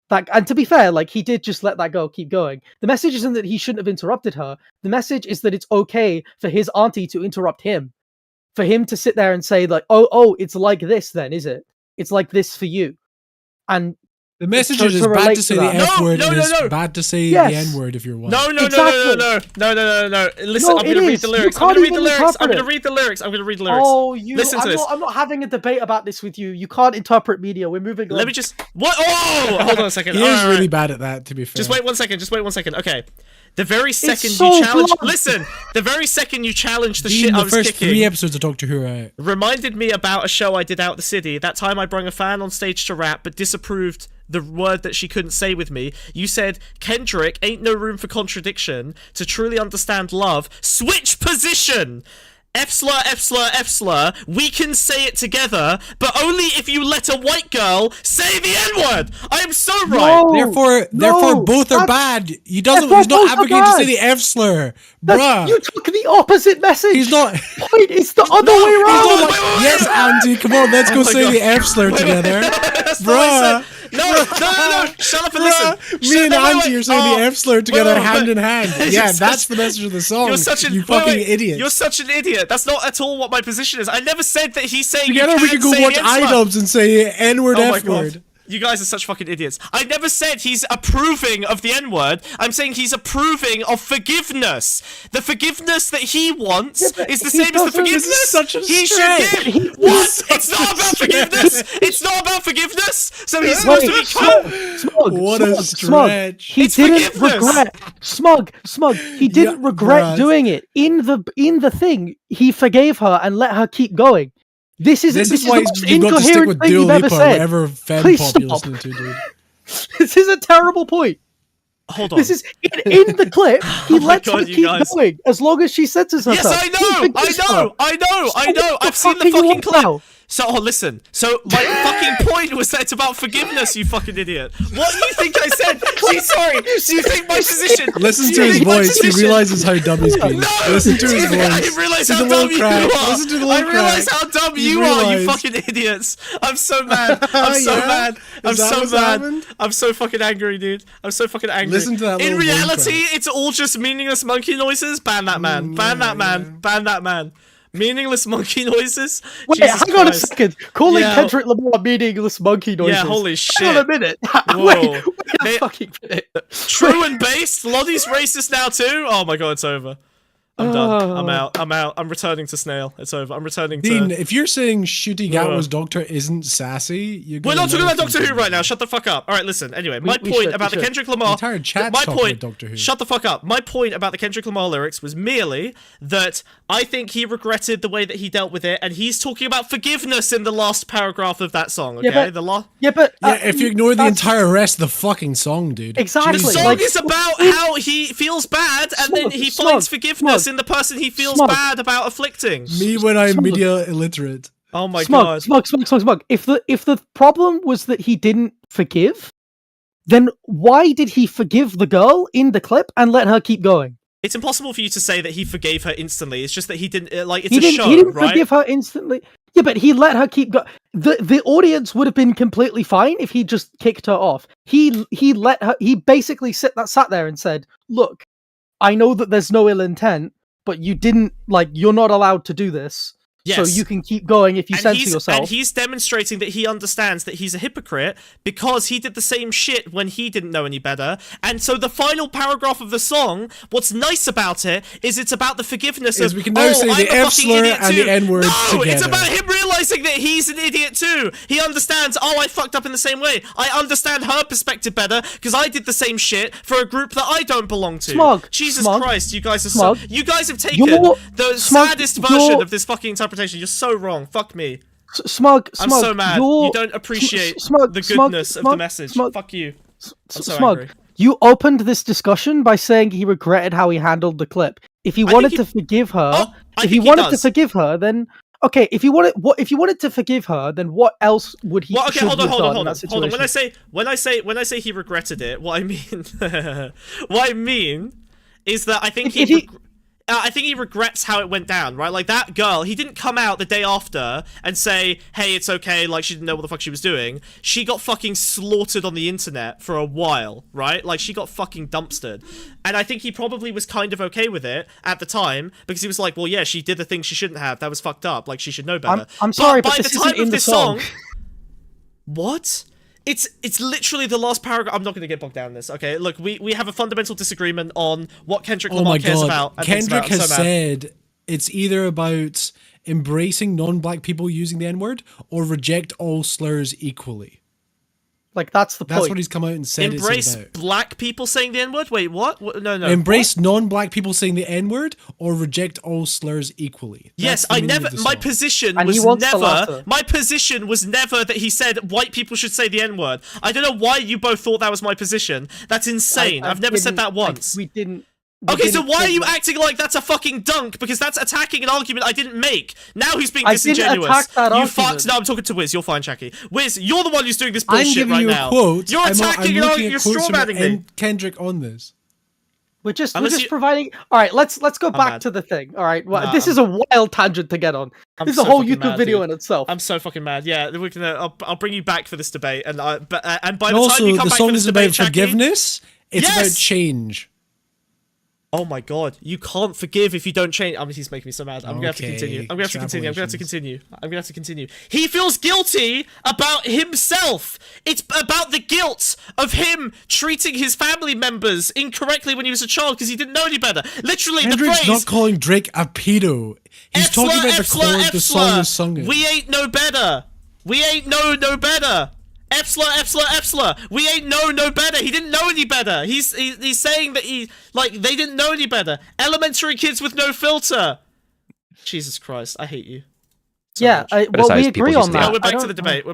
That, and to be fair, like he did just let that go, keep going. The message isn't that he shouldn't have interrupted her. The message is that it's okay for his auntie to interrupt him, for him to sit there and say like, "Oh, it's like this, then, is it? It's like this for you." And the message is bad to say the F word and it's bad to say the N word if you're white. No. Listen, I'm going to read the lyrics. I'm going to read the lyrics. Oh, listen to this. I'm not having a debate about this with you. You can't interpret media. We're moving on. Let me just... What? Oh! Hold on a second. He is really bad at that, to be fair. Just wait one second. Okay. The very second you challenge... Listen! The very second you challenge the shit I was kicking... The first 3 episodes of Doctor Who are out. Reminded me about a show I did out the city. That time I brung a fan on stage to rap, but disapproved the word that she couldn't say with me. You said, Kendrick, ain't no room for contradiction. To truly understand love, switch position! F slur, we can say it together, but only if you let a white girl say the N-word! I am so right! Therefore both are bad. He's not advocating to say the F slur. Bruh. You took the opposite message! He's not... Point, it's the other way around! Yes, Andy, come on, let's go say the F slur together. Bruh. No, shut up and listen. Me and Andy are saying the F slur together hand in hand. Yeah, that's the message of the song. You fucking idiot. You're such an idiot. That's not at all what my position is. I never said that he's saying together we could go watch iDubbbz and say N-word, F-word. You guys are such fucking idiots. I never said he's approving of the N-word. I'm saying he's approving of forgiveness. The forgiveness that he wants is the same as the forgiveness he should give. What? It's not about forgiveness. It's not about forgiveness. So he's supposed to be Smug. What a stretch. He didn't regret. Smug. He didn't regret doing it. In the thing, he forgave her and let her keep going. This is why you've got to stick with Dua Lipa, whatever fan pop you're listening to, dude. This is a terrible point. Hold on. This is in the clip. He lets her keep going as long as she censors herself. Yes, I know. I've seen the fucking clip. So, listen. So, my fucking point was that it's about forgiveness, you fucking idiot. What do you think I said? Sorry. Do you think my position... Listen to his voice. He realizes how dumb he's been. No! Listen to his voice. I realize how dumb you are. Listen to the little I realize crack. how dumb you are, you fucking idiots. I'm so mad. I'm so mad. I'm so mad. I'm so fucking angry, dude. I'm so fucking angry. Listen to that In little reality, it's all just meaningless monkey noises. Ban that man. Ban that man. Ban that man. Meaningless monkey noises? Wait, Jesus hang on a Christ. second. Calling Yeah. Kendrick Lamar meaningless monkey noises. Yeah, holy shit. Hang on a minute. Whoa. Wait a fucking minute. True and based? Lottie's racist now too? Oh my god, it's over. I'm done. I'm out. I'm out. I'm returning to Snail. It's over. I'm returning to... Dean, if you're saying Shooty Gatwa's doctor isn't sassy, you're We're not talking about Doctor Who right now. Shut the fuck up. All right, listen. Anyway, my point about the Kendrick Lamar... The entire chat's my talking point... about Doctor Who. Shut the fuck up. My point about the Kendrick Lamar lyrics was merely that I think he regretted the way that he dealt with it, and he's talking about forgiveness in the last paragraph of that song, okay? If you ignore the entire rest of the fucking song, dude. Exactly. The song is about how he feels bad, and then he finds forgiveness in the person he feels bad about afflicting. Me when I'm media illiterate. Oh my god. Smug. If the problem was that he didn't forgive, then why did he forgive the girl in the clip and let her keep going? It's impossible for you to say that he forgave her instantly. It's just that he didn't, it's He a didn't, show, he didn't right? forgive her instantly. Yeah, but he let her keep going. The audience would have been completely fine if he just kicked her off. He let her. He basically sat there and said, "Look, I know that there's no ill intent, but you didn't you're not allowed to do this. Yes. So you can keep going if you censor yourself." And he's demonstrating that he understands that he's a hypocrite because he did the same shit when he didn't know any better. And so the final paragraph of the song, what's nice about it is it's about the forgiveness of, we can now say I'm the a F fucking slur idiot and too. the N word No, together. it's about him realizing that he's an idiot too. He understands, I fucked up in the same way. I understand her perspective better because I did the same shit for a group that I don't belong to. Smug. Jesus Smug. Christ, you guys are Smug. so... You guys have taken the Smug, saddest version of this fucking interpretation. You're so wrong. Fuck me. Smug. I'm so mad. You don't appreciate the goodness of the message. Fuck you. I'm so Smug. angry. You opened this discussion by saying he regretted how he handled the clip. If he wanted to forgive her, then okay. If you wanted to forgive her, then what else would he? Well, okay, hold on. When I say he regretted it, what I mean is that I think he regrets how it went down, right? Like, that girl, he didn't come out the day after and say, hey, it's okay, like, she didn't know what the fuck she was doing. She got fucking slaughtered on the internet for a while, right? Like, she got fucking dumpstered. And I think he probably was kind of okay with it at the time, because he was like, well, yeah, she did the thing she shouldn't have. That was fucked up. Like, she should know better. I'm sorry, but by this the time isn't in of the this song. What? It's literally the last paragraph. I'm not going to get bogged down in this. Okay, look, we have a fundamental disagreement on what Kendrick Lamar cares about. And Kendrick thinks about. has said it's either about embracing non-black people using the N-word or reject all slurs equally. Like, that's the point. That's what he's come out and said. Embrace it's about. black people saying the N-word? Wait, what? No. Embrace non-black people saying the N-word or reject all slurs equally. Yes, I never. My position was never that he said white people should say the N-word. I don't know why you both thought that was my position. That's insane. I've never said that once. We didn't. Okay, so why are you acting like that's a fucking dunk? Because that's attacking an argument I didn't make. Now he's being disingenuous. I didn't attack that you argument. fucked. No, I'm talking to Wiz. You're fine, Jackie. Wiz, you're the one who's doing this bullshit right now. I'm giving you a quote. You're attacking an argument. You're strawmanning me. Kendrick on this. We're just providing. All right, let's go back to the thing. All right, well, this is a wild tangent to get on. This is a whole YouTube video in itself. I'm so fucking mad. Yeah, we're gonna. I'll bring you back for this debate, and by the time also, you come the back song for this is debate, about forgiveness. It's Yes! about change. Oh my god, you can't forgive if you don't change. I mean, he's making me so mad. I'm gonna have to continue. I'm gonna have to continue. He feels guilty about himself. It's about the guilt of him treating his family members incorrectly when he was a child because he didn't know any better. Literally, Kendrick's the phrase... not calling Drake a pedo. He's talking about the chord the song is sung in. We ain't no better. We ain't no better. Epsler. We ain't no better. He didn't know any better. He's saying that they didn't know any better. Elementary kids with no filter. Jesus Christ, I hate you. Yeah, we agree on that. We're back to the debate.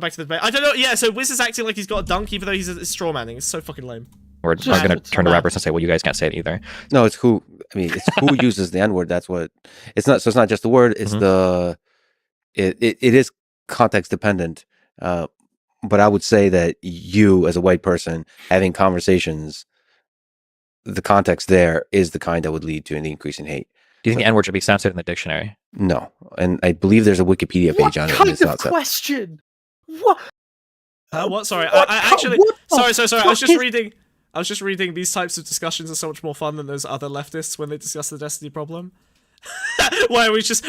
I don't know. Yeah, so Wiz is acting like he's got a dunk, even though he's a straw manning. It's so fucking lame. We're going to turn to rappers and say, well, you guys can't say it either. No, it's who. I mean, it's who uses the N-word. That's what. It's not. So it's not just the word. It's it is context dependent. But I would say that you, as a white person, having conversations, the context there is the kind that would lead to an increase in hate. Do you think the N-word should be censored in the dictionary? No, and I believe there's a Wikipedia page on it. What kind of question? What? What? Sorry, I actually. Sorry. I was just reading. These types of discussions are so much more fun than those other leftists when they discuss the Destiny problem. where three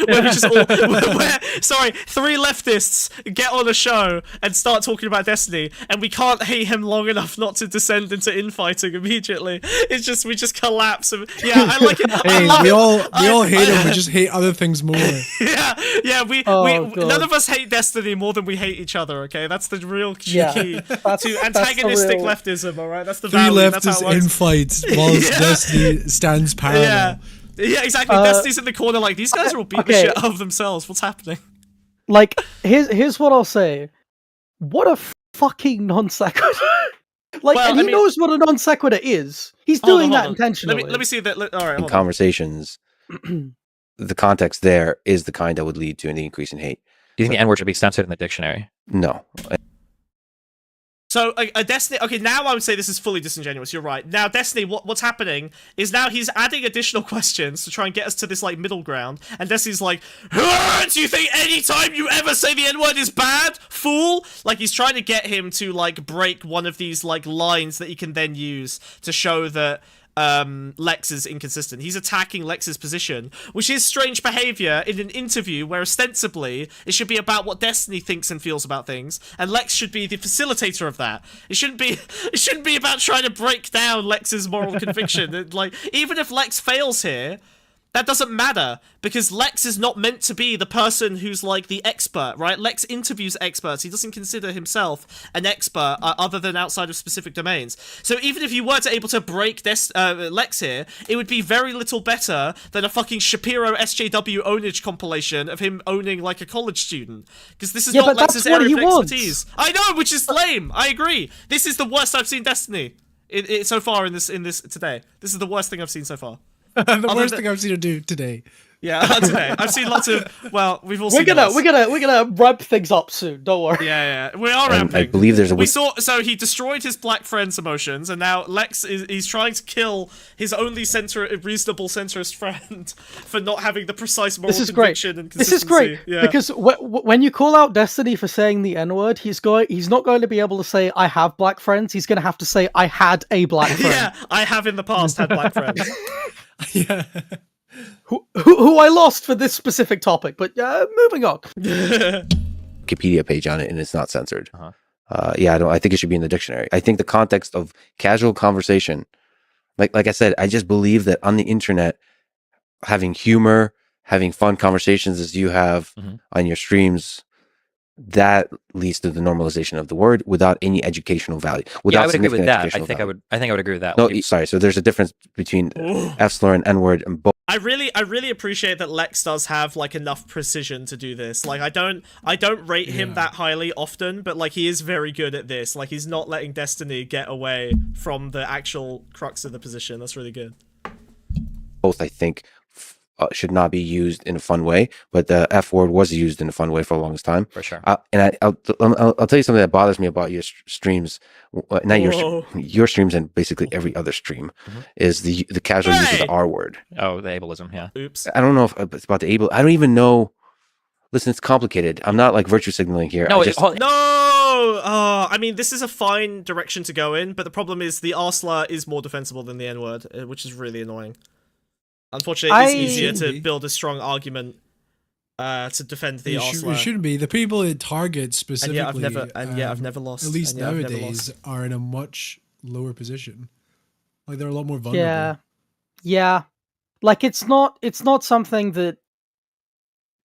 leftists get on a show and start talking about Destiny, and we can't hate him long enough not to descend into infighting immediately. We just collapse. I like it. We all hate him. We just hate other things more. We none of us hate Destiny more than we hate each other. Okay, that's the real key to antagonistic leftism. All right, that's the three value. leftists in fights whilst Destiny stands parallel. Yeah, exactly. Destiny's in the corner like, these guys are all beating the shit out of themselves. What's happening? Like, here's what I'll say. What a fucking non sequitur. He knows what a non sequitur is. He's doing that intentionally. Let me see that. All right, in conversations, the context there is the kind that would lead to an increase in hate. Do you think the N-word should be censored in the dictionary? No. So a Destiny. Okay, now I would say this is fully disingenuous. You're right. Now Destiny, what's happening is now he's adding additional questions to try and get us to this like middle ground. And Destiny's like, do you think any time you ever say the N-word is bad, fool? Like he's trying to get him to like break one of these like lines that he can then use to show that Lex is inconsistent. He's attacking Lex's position, which is strange behavior in an interview where ostensibly it should be about what Destiny thinks and feels about things, and Lex should be the facilitator of that. It shouldn't be about trying to break down Lex's moral conviction. Like, even if Lex fails here, that doesn't matter, because Lex is not meant to be the person who's, like, the expert, right? Lex interviews experts. He doesn't consider himself an expert other than outside of specific domains. So even if you were able to break Lex here, it would be very little better than a fucking Shapiro SJW ownage compilation of him owning, like, a college student. Because this is not Lex's area of expertise. I know, which is lame. I agree. This is the worst I've seen Destiny so far in this today. This is the worst thing I've seen so far. The worst thing I've seen her do today. Yeah, today. I've seen lots of. Well, we've all seen. We're gonna ramp things up soon. Don't worry. Yeah, we are ramping. I believe there's a. So he destroyed his black friend's emotions, and now Lex he's trying to kill his only reasonable centrist friend for not having the precise moral conviction and consistency. This is great because when you call out Destiny for saying the N-word, he's not going to be able to say I have black friends. He's going to have to say I had a black friend. Yeah, I have in the past had black friends. Yeah. Who I lost for this specific topic, but moving on. Wikipedia page on it, and it's not censored. I think it should be in the dictionary. I think the context of casual conversation, like I said, I just believe that on the internet, having humor, having fun conversations as you have on your streams, that leads to the normalization of the word without any educational value. I would agree with that. I think I would agree with that. No, sorry. So there's a difference between F-slur and N-word and both. I really appreciate that Lex does have like enough precision to do this. Like I don't rate him that highly often, but like he is very good at this. Like he's not letting Destiny get away from the actual crux of the position. That's really good. Both, I think, should not be used in a fun way, but the F word was used in a fun way for the longest time. For sure. And I'll tell you something that bothers me about your streams, not your streams and basically every other stream, is the casual use of the R word. Oh, the ableism, yeah. Oops. I don't know if it's about the able. I don't even know. Listen, it's complicated. I'm not like virtue signaling here. No, I mean, this is a fine direction to go in, but the problem is the R slur is more defensible than the N word, which is really annoying. Unfortunately, it's easier to build a strong argument to defend the R slur. It shouldn't be. The people it targets specifically. And I've never lost. At least nowadays, are in a much lower position. Like they're a lot more vulnerable. Yeah. Like it's not something that.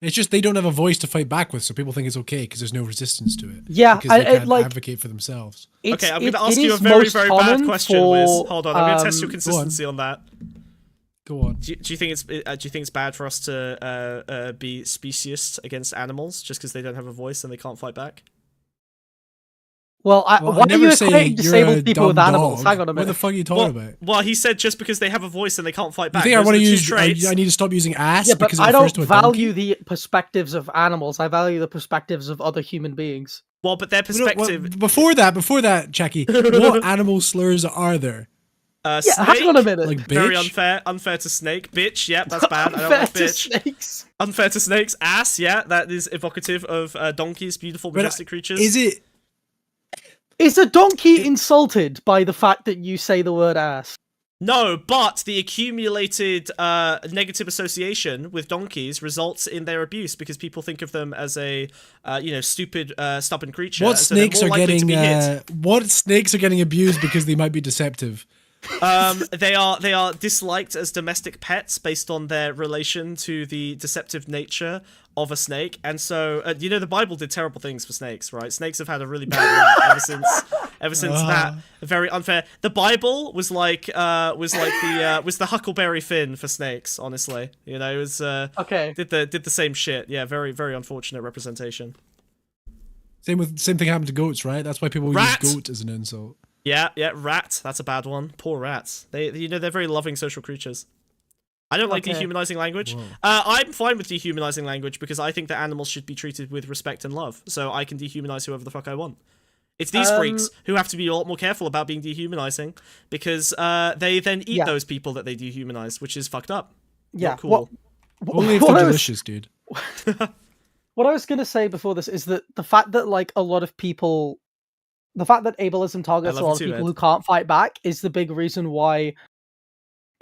It's just they don't have a voice to fight back with, so people think it's okay because there's no resistance to it. Yeah, because they can't advocate for themselves. Okay, I'm going to ask you a very, very bad question, Wiz. Hold on, I'm going to test your consistency on that. Go on. Do you think it's bad for us to be speciest against animals just because they don't have a voice and they can't fight back? Well, why are you equating disabled people with animals? Dog. Hang on a minute. What the fuck are you talking about? Well, he said just because they have a voice and they can't fight back. You think I want to use? I need to stop using ass Yeah, but because I it refers don't to a value donkey? the perspectives of animals. I value the perspectives of other human beings. Well, but their perspective. Before that, Jackie, what animal slurs are there? Snake, hang on a minute. Like very bitch? unfair to snake. Bitch, yeah, that's bad. I don't like bitch. Snakes. Unfair to snakes. Ass, yeah, that is evocative of donkeys, beautiful, majestic creatures. Is a donkey insulted by the fact that you say the word ass? No, but the accumulated negative association with donkeys results in their abuse because people think of them as a, stupid, stubborn creature. What snakes are getting? What snakes are getting abused because they might be deceptive? They are disliked as domestic pets based on their relation to the deceptive nature of a snake, and so the Bible did terrible things for snakes, right? Snakes have had a really bad rap ever since that. Very unfair. The Bible was like the Huckleberry Finn for snakes. Honestly, it was okay. Did the same shit. Yeah, very very unfortunate representation. Same thing happened to goats, right? That's why people use goat as an insult. Yeah, rat. That's a bad one. Poor rats. They're very loving social creatures. I don't like dehumanizing language. I'm fine with dehumanizing language because I think that animals should be treated with respect and love. So I can dehumanize whoever the fuck I want. It's these freaks who have to be a lot more careful about being dehumanizing because they then eat those people that they dehumanize, which is fucked up. Yeah, not cool. Only if they're delicious, dude. What I was gonna say before this is that the fact that a lot of people. The fact that ableism targets a lot of people who can't fight back is the big reason why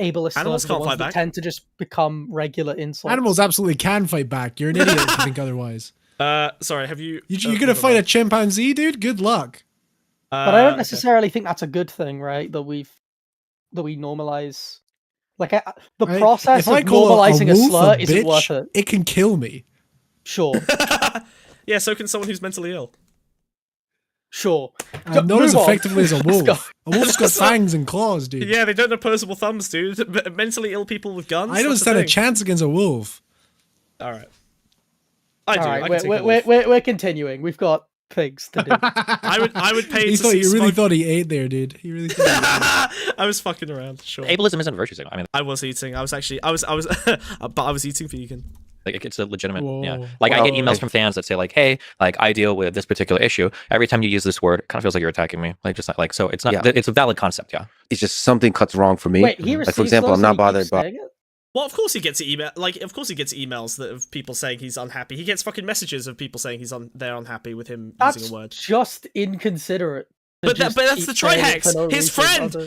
ableist animals can't fight back. Tend to just become regular insults. Animals absolutely can fight back. You're an idiot if you think otherwise. Sorry, have you... You're gonna fight a chimpanzee, dude? Good luck. But I don't necessarily think that's a good thing, right? That we normalize... the process of normalizing a slur isn't worth it. It can kill me. Sure. Yeah, so can someone who's mentally ill. Sure. Not as effectively as a wolf. A wolf's got fangs and claws, dude. Yeah, they don't have opposable thumbs, dude. Mentally ill people with guns. I don't stand a chance against a wolf. All right. We're continuing. We've got things to do. I would pay. He really thought he ate there, dude. He really thought. I was fucking around. Sure. Ableism isn't virtue signal. I mean, I was eating. I was but I was eating vegan. It's a legitimate, yeah. I get emails from fans that say hey, I deal with this particular issue. Every time you use this word, it kind of feels like you're attacking me. So it's not. Yeah. It's a valid concept, yeah. It's just something cuts wrong for me. Wait, he receives for example, I'm not bothered by. Well, of course he gets email. Of course he gets emails of people saying he's unhappy. He gets fucking messages of people saying they're unhappy with him using a word. Just inconsiderate. But that's the Trihex.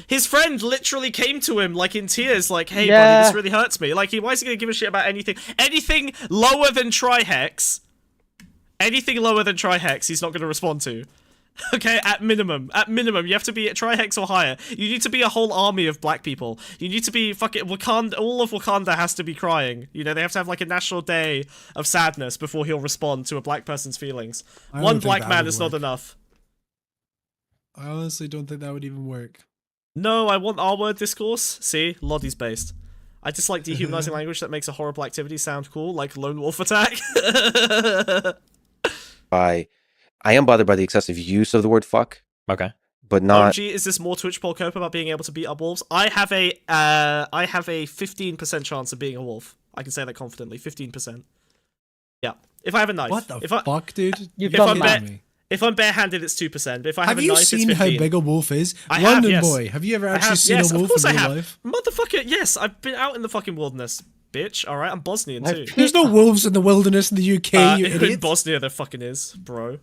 His friend literally came to him in tears, hey buddy, this really hurts me. Why is he gonna give a shit about anything? Anything lower than Trihex, he's not gonna respond to. Okay, at minimum, you have to be at Trihex or higher. You need to be a whole army of black people. You need to be fucking Wakanda. All of Wakanda has to be crying. They have to have a national day of sadness before he'll respond to a black person's feelings. One black man is not enough. I honestly don't think that would even work. No, I want R-word discourse. See? Lodi's based. I dislike dehumanizing language that makes a horrible activity sound cool, like lone wolf attack. I am bothered by the excessive use of the word fuck. Okay. But not... OG, is this more Twitch poll cope about being able to beat up wolves? I have a 15% chance of being a wolf. I can say that confidently. 15%. Yeah. If I have a knife. What the fuck, dude? If I'm barehanded, it's 2%. But if I have a knife, it's 15%. Have you seen how big a wolf is? Boy, have you ever actually seen a wolf in real life? Motherfucker, yes. I've been out in the fucking wilderness, bitch. Alright, I'm Bosnian too. There's no wolves in the wilderness in the UK, you idiot. In Bosnia, there fucking is, bro.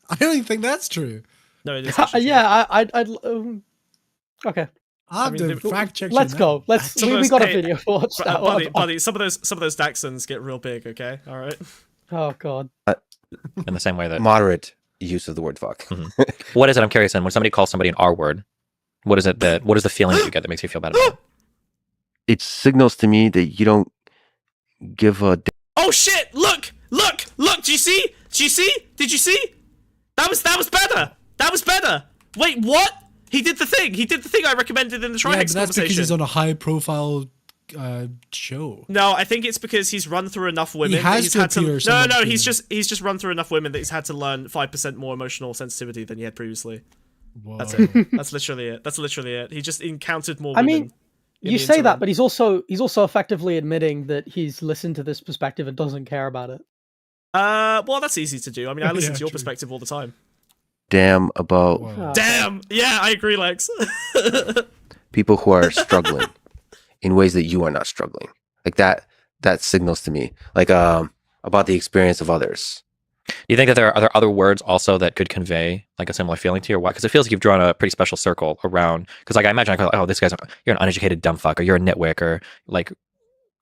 I don't even think that's true. No, it is. Yeah, I'd okay. I have to fact check. Let's go. We got a video. Watch that one. Buddy, some of those Dachshunds get real big. Okay, all right. Oh god. In the same way that moderate use of the word fuck. Mm-hmm. What is it? I'm curious. Then, when somebody calls somebody an R word, what is it that? What is the feeling that you get that makes you feel bad about it? It signals to me that you don't give a. Oh shit! Look! Do you see? Did you see? That was better. That was better. Wait, what? He did the thing. I recommended in the Trihex conversation. That's because he's on a high-profile show. No, I think it's because he's run through enough women. He has he's to had to. appear No, somewhat no, human. he's just run through enough women that he's had to learn 5% more emotional sensitivity than he had previously. Whoa. That's it. That's literally it. That's literally it. He just encountered more I women. mean, you say that, but he's also effectively admitting that he's listened to this perspective and doesn't care about it. Well, that's easy to do. I mean, I listen Yeah, to your true. perspective all the time. Damn about Wow. Damn. Yeah, I agree, Lex. people who are struggling in ways that you are not struggling. Like that signals to me, like about the experience of others. Do you think that are there other words also that could convey like a similar feeling to you? Because it feels like you've drawn a pretty special circle around. Because like I imagine, I go, oh, this guy's you're an uneducated dumb fuck, or you're a nitwick, or like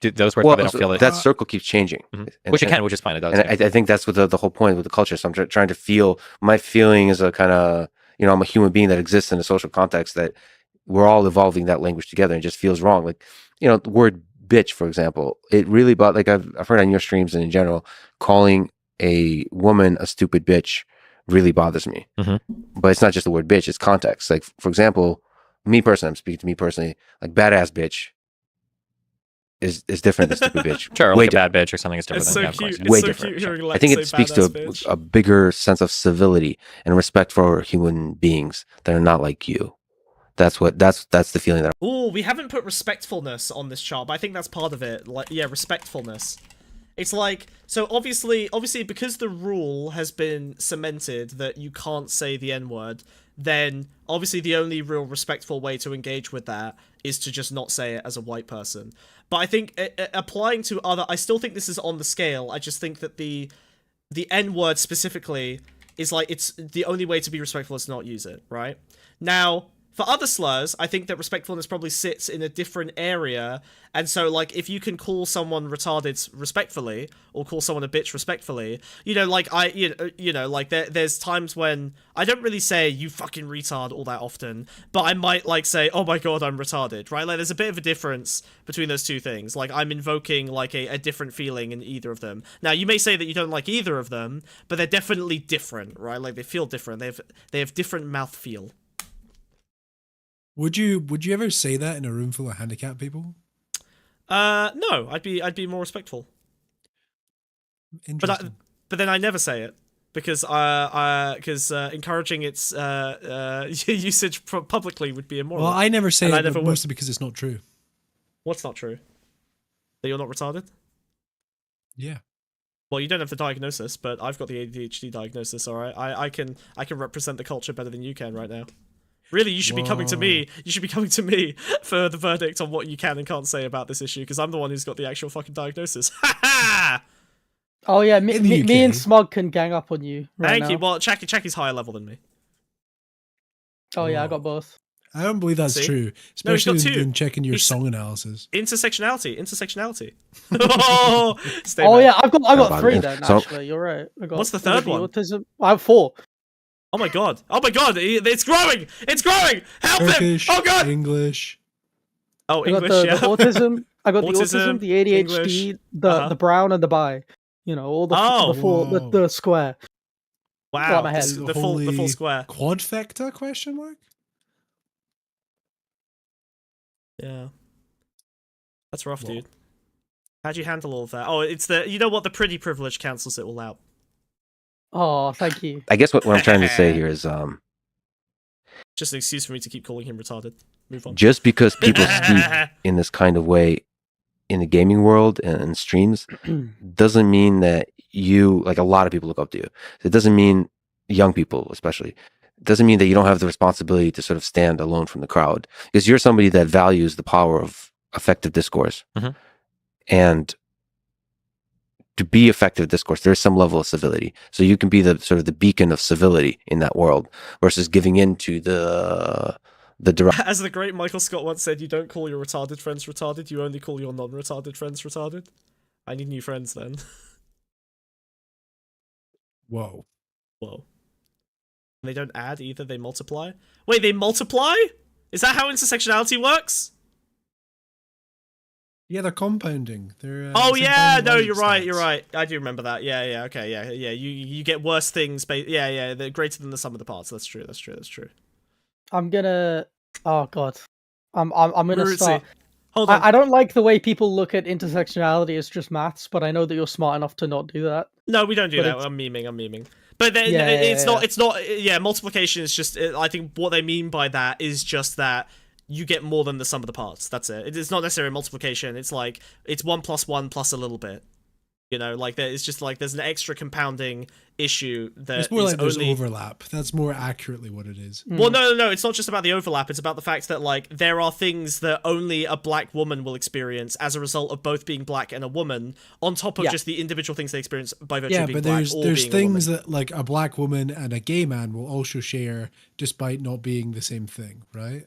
those words probably don't feel that circle keeps changing, which it can, which is fine. It does. And I think that's what the whole point with the culture. So I'm trying to feel my feeling is a kind of, I'm a human being that exists in a social context that we're all evolving that language together, and it just feels wrong. Like the word bitch, for example, it really like I've heard on your streams and in general, calling a woman a stupid bitch really bothers me. But it's not just the word bitch, it's context. Like, for example, me personally, I'm speaking to me personally, like badass bitch is different than stupid bitch. Sure, way like a bad bitch or something is different. It's than, so yeah, of course, cute. yeah. way It's so different. cute hearing Lex I think say it speaks badass to bitch. a bigger sense of civility and respect for human beings that are not like you. That's the feeling that. Ooh, we haven't put respectfulness on this chart, but I think that's part of it. Like, yeah, respectfulness. It's like, so obviously, because the rule has been cemented that you can't say the N-word, then obviously the only real respectful way to engage with that is to just not say it as a white person. But I think applying to I still think this is on the scale. I just think that the N-word specifically is like, it's the only way to be respectful is to not use it, right? Now, for other slurs, I think that respectfulness probably sits in a different area, and so, like, if you can call someone retarded respectfully, or call someone a bitch respectfully, like, like, there's times when I don't really say, you fucking retard all that often, but I might, like, say, oh my god, I'm retarded, right? Like, there's a bit of a difference between those two things. Like, I'm invoking, like, a different feeling in either of them. Now, you may say that you don't like either of them, but they're definitely different, right? Like, they feel different. They have different mouth feel. Would you ever say that in a room full of handicapped people? No, I'd be more respectful. Interesting. But then I never say it because encouraging its usage publicly would be immoral. Well, I never say it, never mostly because it's not true. What's not true? That you're not retarded? Yeah. Well, you don't have the diagnosis, but I've got the ADHD diagnosis. All right, I can represent the culture better than you can right now. Really, you should be coming to me. You should be coming to me for the verdict on what you can and can't say about this issue, because I'm the one who's got the actual fucking diagnosis. Ha ha! Oh yeah, me and Smug can gang up on you. Thank you. Well, Chaki's higher level than me. Oh yeah, I got both. I don't believe that's true, especially in checking your song analysis. Intersectionality. Yeah, I've got three then. Actually, you're right. What's the third one? Autism. I have 4. Oh my god! It's growing! It's growing! Help Turkish, him! Oh god! English. Oh, I English. got Yeah. the autism. I got Autism, the ADHD, English, the brown and the bi. All the square. Wow! My head. The full square. Quadfecta? Question mark. Yeah. That's rough, dude. How'd you handle all of that? Oh, it's the pretty privilege cancels it all out. Oh, thank you. I guess what I'm trying to say here is just an excuse for me to keep calling him retarded. Move on. Just because people speak in this kind of way in the gaming world and streams doesn't mean that you, like, a lot of people look up to you. It doesn't mean, young people especially, it doesn't mean that you don't have the responsibility to sort of stand alone from the crowd, because you're somebody that values the power of effective discourse. And to be effective discourse, there's some level of civility. So you can be the sort of the beacon of civility in that world versus giving in to the As the great Michael Scott once said, you don't call your retarded friends retarded, you only call your non-retarded friends retarded. I need new friends then. Whoa. They don't add either, they multiply? Wait, they multiply? Is that how intersectionality works? Yeah, they're compounding. They're. Oh yeah, no, you're right. I do remember that. Yeah. Okay, yeah. You get worse things. Yeah. They're greater than the sum of the parts. That's true. I'm gonna. Oh god. I'm gonna start. Hold on. I don't like the way people look at intersectionality as just maths, but I know that you're smart enough to not do that. No, we don't do that. I'm memeing. But then it's not. Yeah, multiplication is just. I think what they mean by that is just that you get more than the sum of the parts. That's it. It's not necessarily multiplication. It's like it's 1 + 1 plus a little bit. You know, like it's just like there's an extra compounding issue that it's more is like there's only... overlap. That's more accurately what it is. Well, no. It's not just about the overlap. It's about the fact that like there are things that only a black woman will experience as a result of both being black and a woman, on top of just the individual things they experience by virtue of being black. Yeah, but there's things that like a black woman and a gay man will also share, despite not being the same thing, right?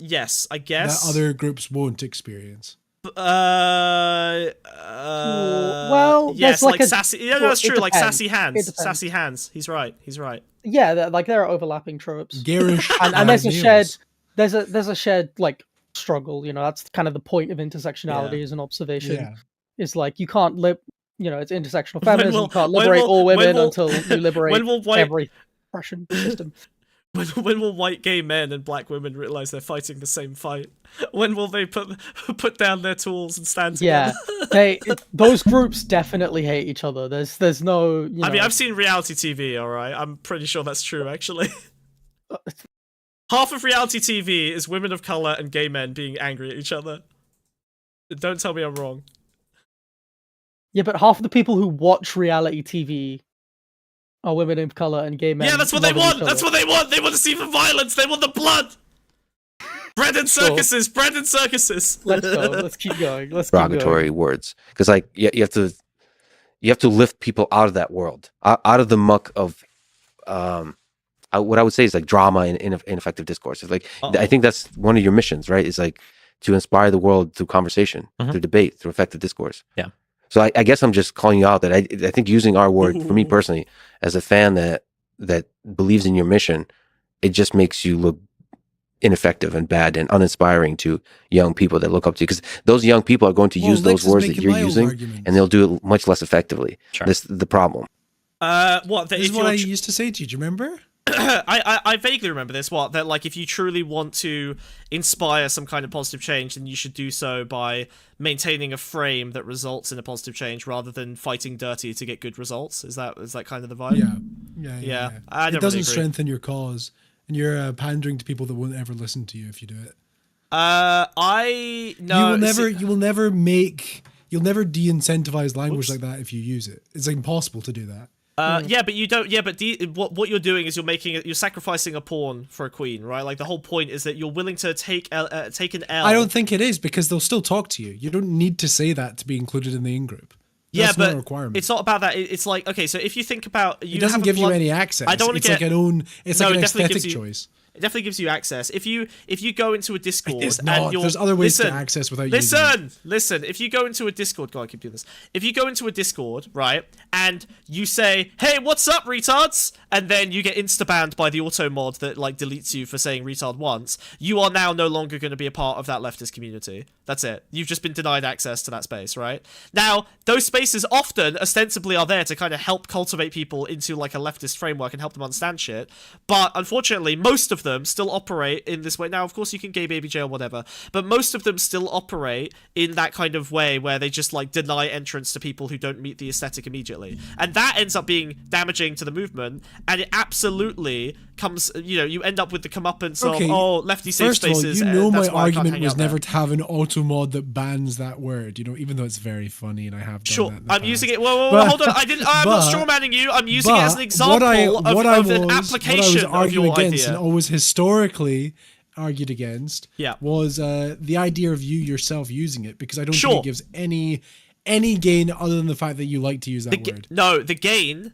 Yes, I guess that other groups won't experience. Well, yes, like sassy. Yeah, no, that's true. Like sassy hands. Sassy hands. He's right. Yeah, there are overlapping tropes. Garish and there's a shared, there's a shared like struggle. You know, that's kind of the point of intersectionality as an observation. Yeah. Is like you can't it's intersectional feminism. You can't liberate all women until you liberate every oppression system. When will white gay men and black women realize they're fighting the same fight? When will they put down their tools and stand together? Yeah, those groups definitely hate each other. There's no. I mean, I've seen reality TV. All right, I'm pretty sure that's true. Actually, half of reality TV is women of color and gay men being angry at each other. Don't tell me I'm wrong. Yeah, but half of the people who watch reality TV are women of color and gay men. Yeah, that's what they want. That's what they want. They want to see the violence. They want the blood. Bread and circuses. Bread and circuses. Let's go. Let's keep going. Derogatory words, because like you have to lift people out of that world, out of the muck of what I would say is like drama and ineffective discourse. It's like I think that's one of your missions, right? Is like to inspire the world through conversation, through debate, through effective discourse. Yeah. So I guess I'm just calling you out that I think using our word for me personally, as a fan that believes in your mission, it just makes you look ineffective and bad and uninspiring to young people that look up to you, because those young people are going to use those words that you're using and they'll do it much less effectively. Sure. This is the problem. This is what I used to say to you. Do you remember? I vaguely remember this. That like if you truly want to inspire some kind of positive change, then you should do so by maintaining a frame that results in a positive change rather than fighting dirty to get good results. Is that kind of the vibe? Yeah. It doesn't strengthen your cause, and you're pandering to people that won't ever listen to you if you do it. You'll never de-incentivize language like that if you use it. It's impossible to do that. Yeah, but you don't. Yeah, but what you're doing is you're sacrificing a pawn for a queen, right? Like the whole point is that you're willing to take an L. I don't think it is, because they'll still talk to you. You don't need to say that to be included in the in-group. That's not a requirement. It's not about that. It's like, okay, so if you think about, it doesn't give you any access. I don't want to get. It's like an aesthetic choice. It definitely gives you access. If you go into a Discord and there's other ways to access without using it. Listen, if you go into a Discord, God, I keep doing this. If you go into a Discord, right, and you say, "Hey, what's up, retards?" and then you get insta-banned by the auto mod that like deletes you for saying retard once, you are now no longer going to be a part of that leftist community. That's it. You've just been denied access to that space, right? Now, those spaces often ostensibly are there to kind of help cultivate people into like a leftist framework and help them understand shit. But unfortunately, most of them still operate in this way. Now, of course, you can gay baby jail, whatever, but most of them still operate in that kind of way where they just like deny entrance to people who don't meet the aesthetic immediately. And that ends up being damaging to the movement. And it absolutely comes, you end up with the comeuppance of, lefty safe spaces. First of all, my argument was never to have an auto mod that bans that word, even though it's very funny and I have done that in the I'm past. using it. Whoa, hold on. I'm not strawmanning you. I'm using it as an example of an application of your idea. And always historically argued against was the idea of you yourself using it, because I don't think it gives any gain other than the fact that you like to use that word. No, the gain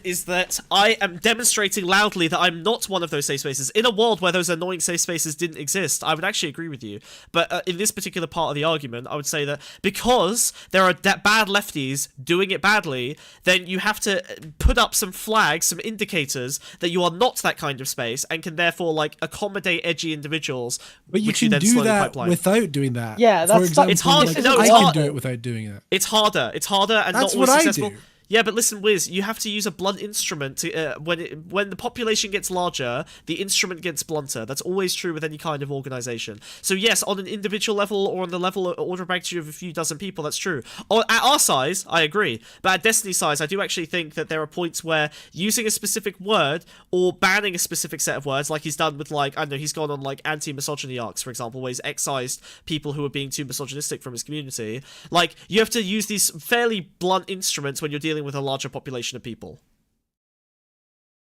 is that I am demonstrating loudly that I'm not one of those safe spaces. In a world where those annoying safe spaces didn't exist, I would actually agree with you. But in this particular part of the argument, I would say that because there are bad lefties doing it badly, then you have to put up some flags, some indicators that you are not that kind of space and can therefore like accommodate edgy individuals. But you can do that without doing that. Yeah, For example, it's hard. I can do it without doing it. It's harder, and That's not always what successful. I do. Yeah, but listen, Wiz, you have to use a blunt instrument to when the population gets larger, the instrument gets blunter. That's always true with any kind of organization. So yes, on an individual level or on the level of order of magnitude of a few dozen people, that's true. At our size, I agree. But at Destiny size, I do actually think that there are points where using a specific word or banning a specific set of words, like he's done with, like, I don't know, he's gone on like anti-misogyny arcs, for example, where he's excised people who are being too misogynistic from his community. Like, you have to use these fairly blunt instruments when you're dealing with a larger population of people.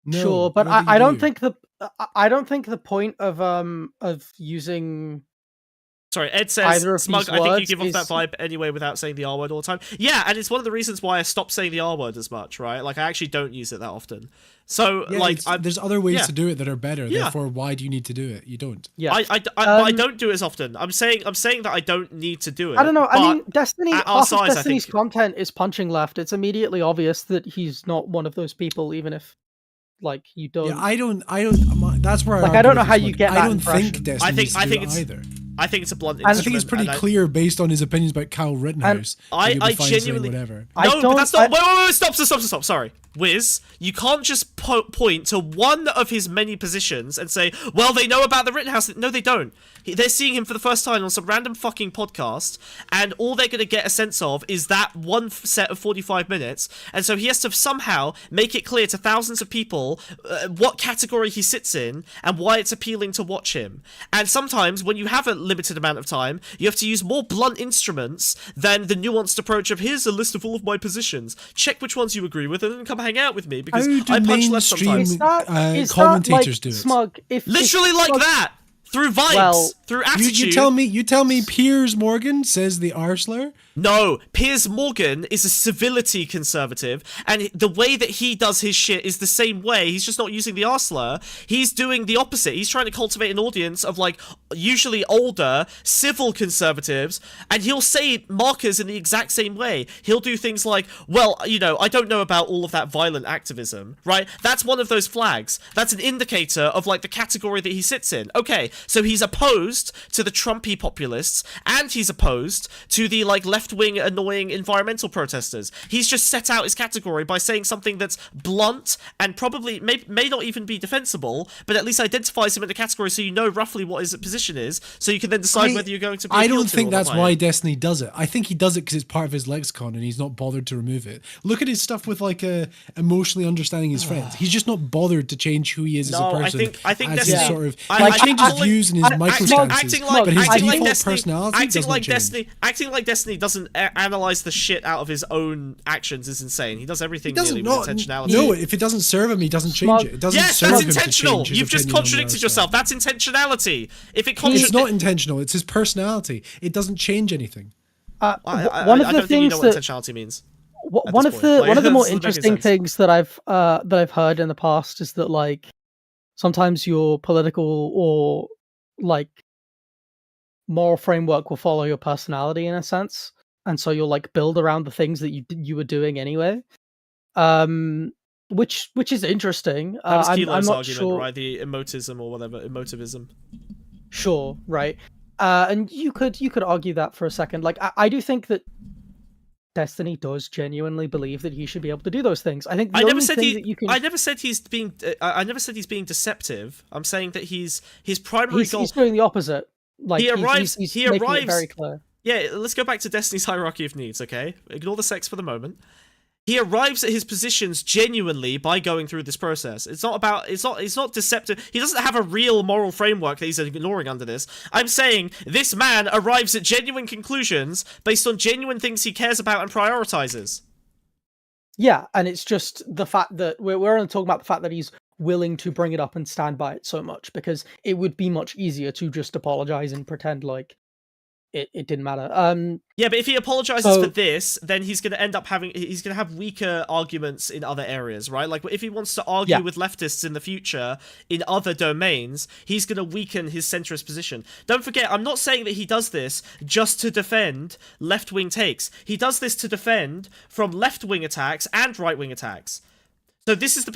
No, sure, but I don't think the point of using. Sorry, Ed says, Smug, I think you give off that vibe anyway without saying the R word all the time. Yeah, and it's one of the reasons why I stopped saying the R word as much, right? Like, I actually don't use it that often. So, yeah, like, there's other ways to do it that are better. Therefore, why do you need to do it? You don't. Yeah, I don't do it as often. I'm saying that I don't need to do it. I don't know. I mean, Destiny. Half of Destiny's content is punching left. It's immediately obvious that he's not one of those people, even if, like, you don't. Yeah, I don't. That's where I don't know how you get that I don't impression. think Destiny either. I think it's a blunt instrument. I think it's pretty clear based on his opinions about Kyle Rittenhouse. I genuinely whatever. But that's not. Wait! Stop! Sorry, Wiz, you can't just point to one of his many positions and say, "Well, they know about the Rittenhouse." No, they don't. They're seeing him for the first time on some random fucking podcast, and all they're going to get a sense of is that one set of 45 minutes, and so he has to somehow make it clear to thousands of people what category he sits in and why it's appealing to watch him. And sometimes, when you have a limited amount of time, you have to use more blunt instruments than the nuanced approach of, here's a list of all of my positions, check which ones you agree with, and then come hang out with me, because I punch less sometimes. Commentators do it. Smug, literally like that! Through vibes, through attitude. You tell me Piers Morgan says the R slur? No, Piers Morgan is a civility conservative, and the way that he does his shit is the same way. He's just not using the R slur. He's doing the opposite. He's trying to cultivate an audience of, like, usually older, civil conservatives, and he'll say markers in the exact same way. He'll do things like, well, you know, I don't know about all of that violent activism, right? That's one of those flags. That's an indicator of, like, the category that he sits in. Okay, so he's opposed to the Trumpy populists, and he's opposed to the, like, left-wing annoying environmental protesters. He's just set out his category by saying something that's blunt and probably may not even be defensible, but at least identifies him in the category so you know roughly what his position is, so you can then decide whether you're going to be I don't think that's why Destiny does it. I think he does it because it's part of his lexicon and he's not bothered to remove it. Look at his stuff with, like, emotionally understanding his friends. He's just not bothered to change who he is as a person. I think as Destiny, his sort of he changes views and his microstances, but his default personality doesn't change. Acting like Destiny doesn't analyze the shit out of his own actions is insane. He does everything nearly with intentionality. No, if it doesn't serve him, he doesn't change it. It doesn't serve that's him intentional. To change You've just contradicted yourself. That's intentionality. If it it's not intentional. It's his personality. It doesn't change anything. One of the I don't things think you know what that intentionality means. One of the more interesting things that I've heard in the past is that, like, sometimes your political or, like, moral framework will follow your personality in a sense, and so you'll, like, build around the things that you were doing anyway, which is interesting. That was Kilo's I'm not argument, sure, right? The emotism or whatever, emotivism. Sure, right. And you could argue that for a second. Like, I do think that Destiny does genuinely believe that he should be able to do those things. I think I never said he's being deceptive. I'm saying that his primary goal. He's doing the opposite. Like, he arrives. He's he making arrives. it very clear. Yeah, let's go back to Destiny's hierarchy of needs. Okay, ignore the sex for the moment. He arrives at his positions genuinely by going through this process. It's not deceptive. He doesn't have a real moral framework that he's ignoring under this. I'm saying this man arrives at genuine conclusions based on genuine things he cares about and prioritizes. Yeah, and it's just the fact that we're only talking about the fact that he's willing to bring it up and stand by it so much, because it would be much easier to just apologize and pretend like it didn't matter. Yeah, but if he apologizes for this, then he's going to have weaker arguments in other areas, right? Like, if he wants to argue with leftists in the future in other domains, he's going to weaken his centrist position. Don't forget, I'm not saying that he does this just to defend left-wing takes. He does this to defend from left-wing attacks and right-wing attacks. So this is the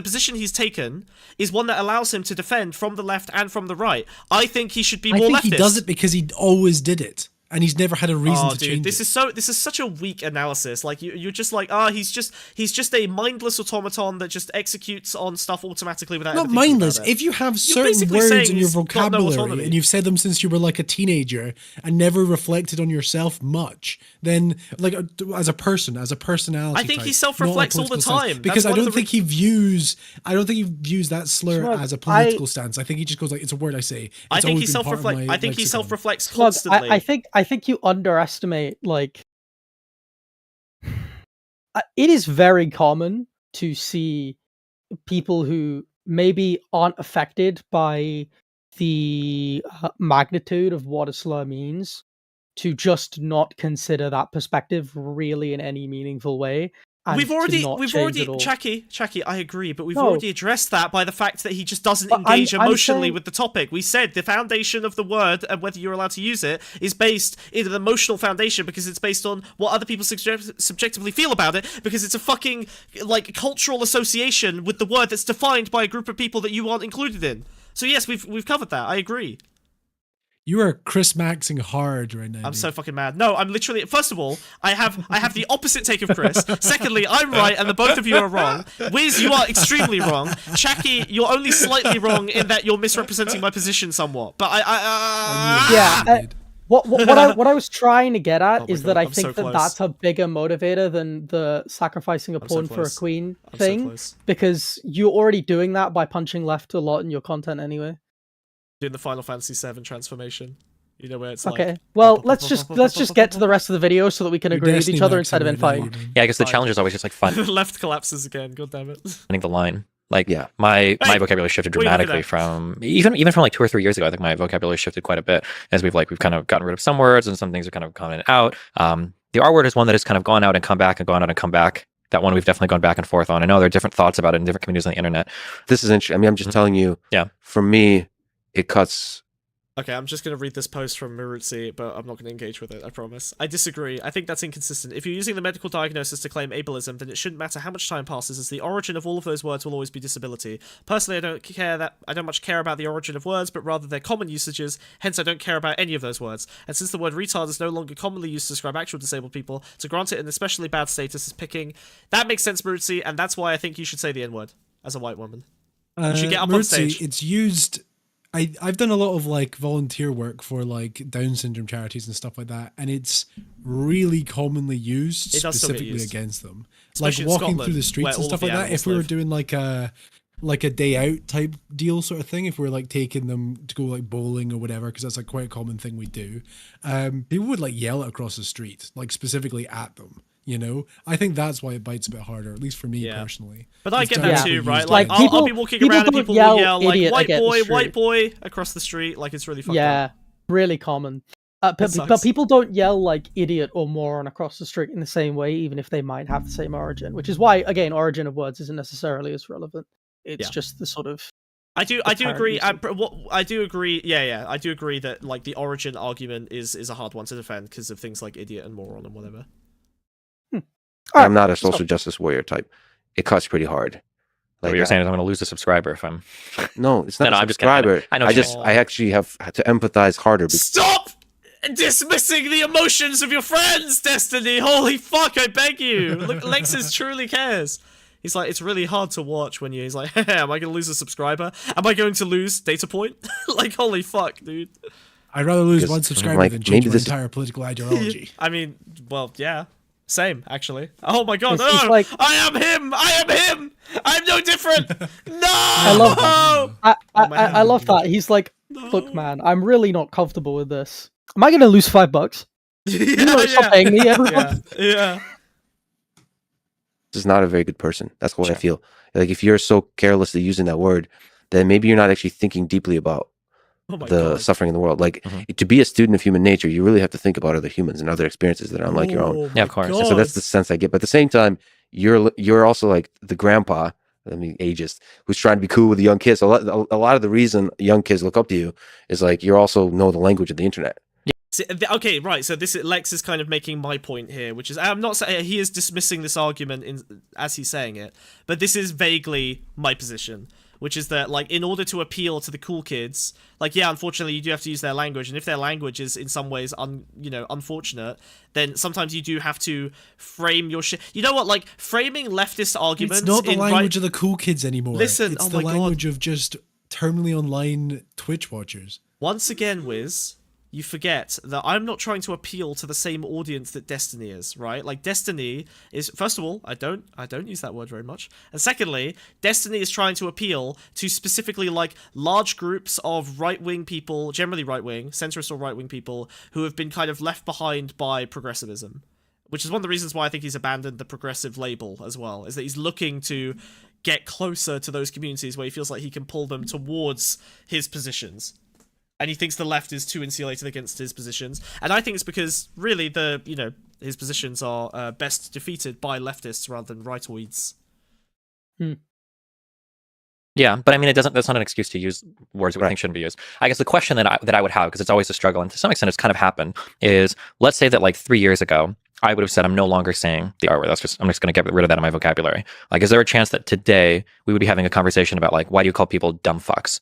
position he's taken is one that allows him to defend from the left and from the right. I think he should be more leftist. I think he does it because he always did it. and he's never had a reason to dude, change this it. This is such a weak analysis. Like you're just like, he's just a mindless automaton that just executes on stuff automatically without Not ever thinking mindless. about it. If you have You're certain basically words saying in your he's got no vocabulary autonomy. and you've said them since you were like a teenager and never reflected on yourself much, then like as a person, as a personality, I think type, he self-reflects not a all the political stance. time. Because That's I don't think he views that slur Smug, as a political stance. I think he just goes like, it's a word I say. It's I think he always been part of self-reflects. my I think he lexicon. self-reflects Slug, constantly. I think you underestimate like. It is very common to see people who maybe aren't affected by the magnitude of what a slur means to just not consider that perspective really in any meaningful way. And We've already, all. Chucky, I agree, but we've No. already addressed that by the fact that he just doesn't But engage I'm emotionally saying- with the topic. We said the foundation of the word and whether you're allowed to use it is based in an emotional foundation because it's based on what other people subjectively feel about it because it's a fucking, like, cultural association with the word that's defined by a group of people that you aren't included in. So yes, we've covered that, I agree. You are Chris Maxing hard right now. I'm dude. so fucking mad. No, I'm literally. First of all, I have the opposite take of Chris. Secondly, I'm right, and the both of you are wrong. Wiz, you are extremely wrong. Chucky, you're only slightly wrong in that you're misrepresenting my position somewhat. But What I was trying to get at is God, that I I'm so think that close. that's a bigger motivator than the sacrificing a I'm so pawn for a close. queen I'm so thing, close. because you're already doing that by punching left a lot in your content anyway. Doing the Final Fantasy VII transformation. You know where it's Okay, like. well let's just get to the rest of the video so that we can agree with each other instead of infighting. Yeah, I guess the challenge is always just like fun. Left collapses again. God damn it. Finding the line. Like, yeah, my vocabulary shifted what are you looking dramatically at? from even from like 2 or 3 years ago. I think my vocabulary shifted quite a bit as we've kind of gotten rid of some words and some things are kind of gone in and out. The R word is one that has kind of gone out and come back and gone out and come back. That one we've definitely gone back and forth on. I know there are different thoughts about it in different communities on the internet. This is interesting. I mean, I'm just telling you. Yeah. For me, it cuts. Okay, I'm just going to read this post from Marutsi, but I'm not going to engage with it, I promise. I disagree. I think that's inconsistent. If you're using the medical diagnosis to claim ableism, then it shouldn't matter how much time passes, as the origin of all of those words will always be disability. Personally, I don't much care about the origin of words, but rather their common usages, hence I don't care about any of those words. And since the word retard is no longer commonly used to describe actual disabled people, to grant it an especially bad status is picking. That makes sense, Marutsi, and that's why I think you should say the N-word, as a white woman. You should get up on Murtzy, stage. it's used. I've done a lot of like volunteer work for like Down syndrome charities and stuff like that, and it's really commonly used It does still get specifically used. against them. Especially in like walking Scotland, through the where streets and all stuff of like the that. If animals we were live. doing like a day out type deal sort of thing, if we were like taking them to go like bowling or whatever, because that's like quite a common thing we do, people would like yell it across the street, like specifically at them. You know, I think that's why it bites a bit harder, at least for me personally. But I It's get that definitely too, used right? like Like, that. I'll be walking around and people will yell, like, white boy, across the street. Like, it's really fucked up. Really common. But people don't yell like idiot or moron across the street in the same way, even if they might have the same origin, which is why, again, origin of words isn't necessarily as relevant. It's just the sort of... I do agree. I do agree. Yeah, I do agree that like the origin argument is a hard one to defend because of things like idiot and moron and whatever. I'm not a social justice warrior type. It cuts pretty hard. What you're saying is I'm going to lose a subscriber if I'm... No, it's not No, a I'm just kidding. subscriber. I know what you mean. I actually have to empathize harder. Stop dismissing the emotions of your friends, Destiny. Holy fuck, I beg you. Look, Lexus truly cares. He's like, it's really hard to watch when he's like, hey, am I going to lose a subscriber? Am I going to lose data point? Like, holy fuck, dude. I'd rather lose one subscriber than change my entire political ideology. I mean, well, yeah. Same, actually. Oh my god, no! like- I am him! I am him! I'm no different! No! I love that. I love that. He's like, look, man, I'm really not comfortable with this. Am I going to lose $5? You know, stop paying me, everyone. Yeah. This is not a very good person. That's what I feel. Like, if you're so carelessly using that word, then maybe you're not actually thinking deeply about the suffering in the world. Like, to be a student of human nature, you really have to think about other humans and other experiences that are unlike your own. Yeah, of course. And so that's the sense I get. But at the same time, you're also like the grandpa, I mean, ageist, who's trying to be cool with the young kids. So a lot of the reason young kids look up to you is like you also know the language of the internet. Okay, right. So Lex is kind of making my point here, which is I'm not saying he is dismissing this argument as he's saying it, but this is vaguely my position, which is that, like, in order to appeal to the cool kids, like, yeah, unfortunately, you do have to use their language, and if their language is in some ways, unfortunate, then sometimes you do have to frame your shit. You know what? Like, framing leftist arguments. It's not the language of the cool kids anymore. Listen, it's the language of just terminally online Twitch watchers. Once again, Wiz, you forget that I'm not trying to appeal to the same audience that Destiny is, right? Like, Destiny is, first of all, I don't use that word very much. And secondly, Destiny is trying to appeal to specifically, like, large groups of right-wing people, generally right-wing, centrist or right-wing people, who have been kind of left behind by progressivism. Which is one of the reasons why I think he's abandoned the progressive label as well, is that he's looking to get closer to those communities where he feels like he can pull them towards his positions. And he thinks the left is too insulated against his positions. And I think it's because, really, his positions are best defeated by leftists rather than rightoids. Yeah, but I mean, that's not an excuse to use words that we think shouldn't be used. I guess the question that I would have, because it's always a struggle, and to some extent it's kind of happened, is let's say that, like, 3 years ago, I would have said I'm no longer saying the R word. I'm just going to get rid of that in my vocabulary. Like, is there a chance that today we would be having a conversation about, like, why do you call people dumb fucks?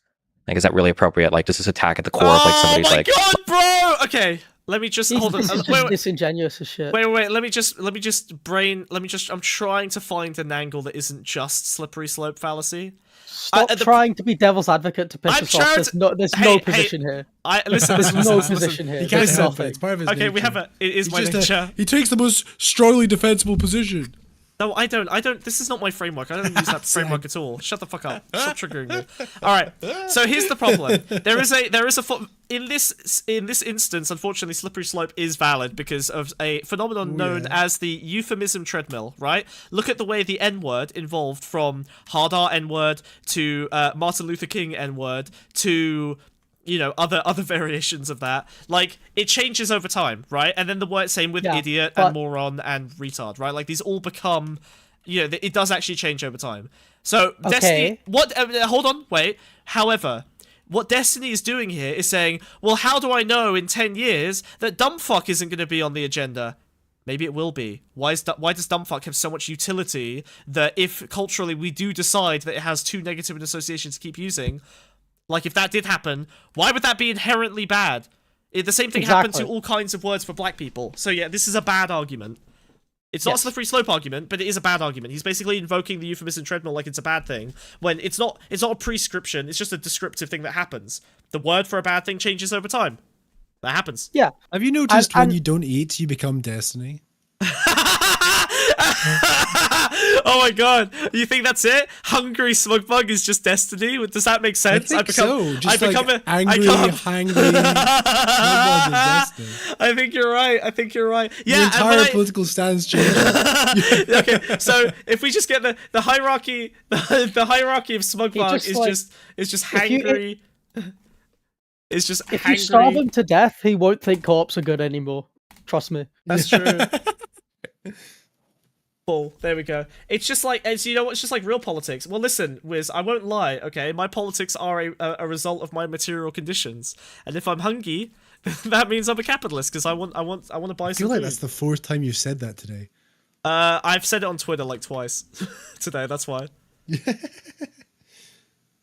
Like, is that really appropriate? Like, does this attack at the core of, like, somebody's, like... Oh my god, bro! Okay, let me just... Hold on. Wait, disingenuous as shit. Wait, let me just I'm trying to find an angle that isn't just slippery slope fallacy. Stop trying to be devil's advocate to piss us off. There's no position here. There's no position here. He can't help it. It's part of his nature. We have it is my nature. He takes the most strongly defensible position. No, I don't. This is not my framework. I don't use that framework at all. Shut the fuck up. Stop triggering me. All right. So here's the problem. In this instance, unfortunately, slippery slope is valid because of a phenomenon known as the euphemism treadmill. Right? Look at the way the N-word evolved from hard R N-word to Martin Luther King N-word to other variations of that. Like, it changes over time, right? And then the word, same with idiot and moron and retard, right? Like, these all become, it does actually change over time. So, Destiny, hold on, wait. However, what Destiny is doing here is saying, well, how do I know in 10 years that dumbfuck isn't going to be on the agenda? Maybe it will be. Why does dumbfuck have so much utility that if culturally we do decide that it has too negative an association to keep using... Like, if that did happen, why would that be inherently bad? The same thing happened to all kinds of words for black people. So yeah, this is a bad argument. It's not a slippery slope argument, but it is a bad argument. He's basically invoking the euphemism treadmill like it's a bad thing, when it's not a prescription, it's just a descriptive thing that happens. The word for a bad thing changes over time. That happens. Yeah. Have you noticed when you don't eat, you become Destiny? Oh my god, you think that's it? Hungry Smugbug is just Destiny? Does that make sense? I become angry, hangry Smugbug is Destiny. I think you're right. Yeah, the entire political stance changes. Okay, so if we just get the hierarchy, the hierarchy of Smugbug is just hangry. It's just if you starve him to death, he won't think corpse are good anymore. Trust me. That's true. There we go. It's just like, it's just like real politics. Well, listen, Wiz, I won't lie, okay? My politics are a result of my material conditions, and if I'm hungry, that means I'm a capitalist because I want to buy. I feel like that's the fourth time you've said that today. I've said it on Twitter like twice today. That's why.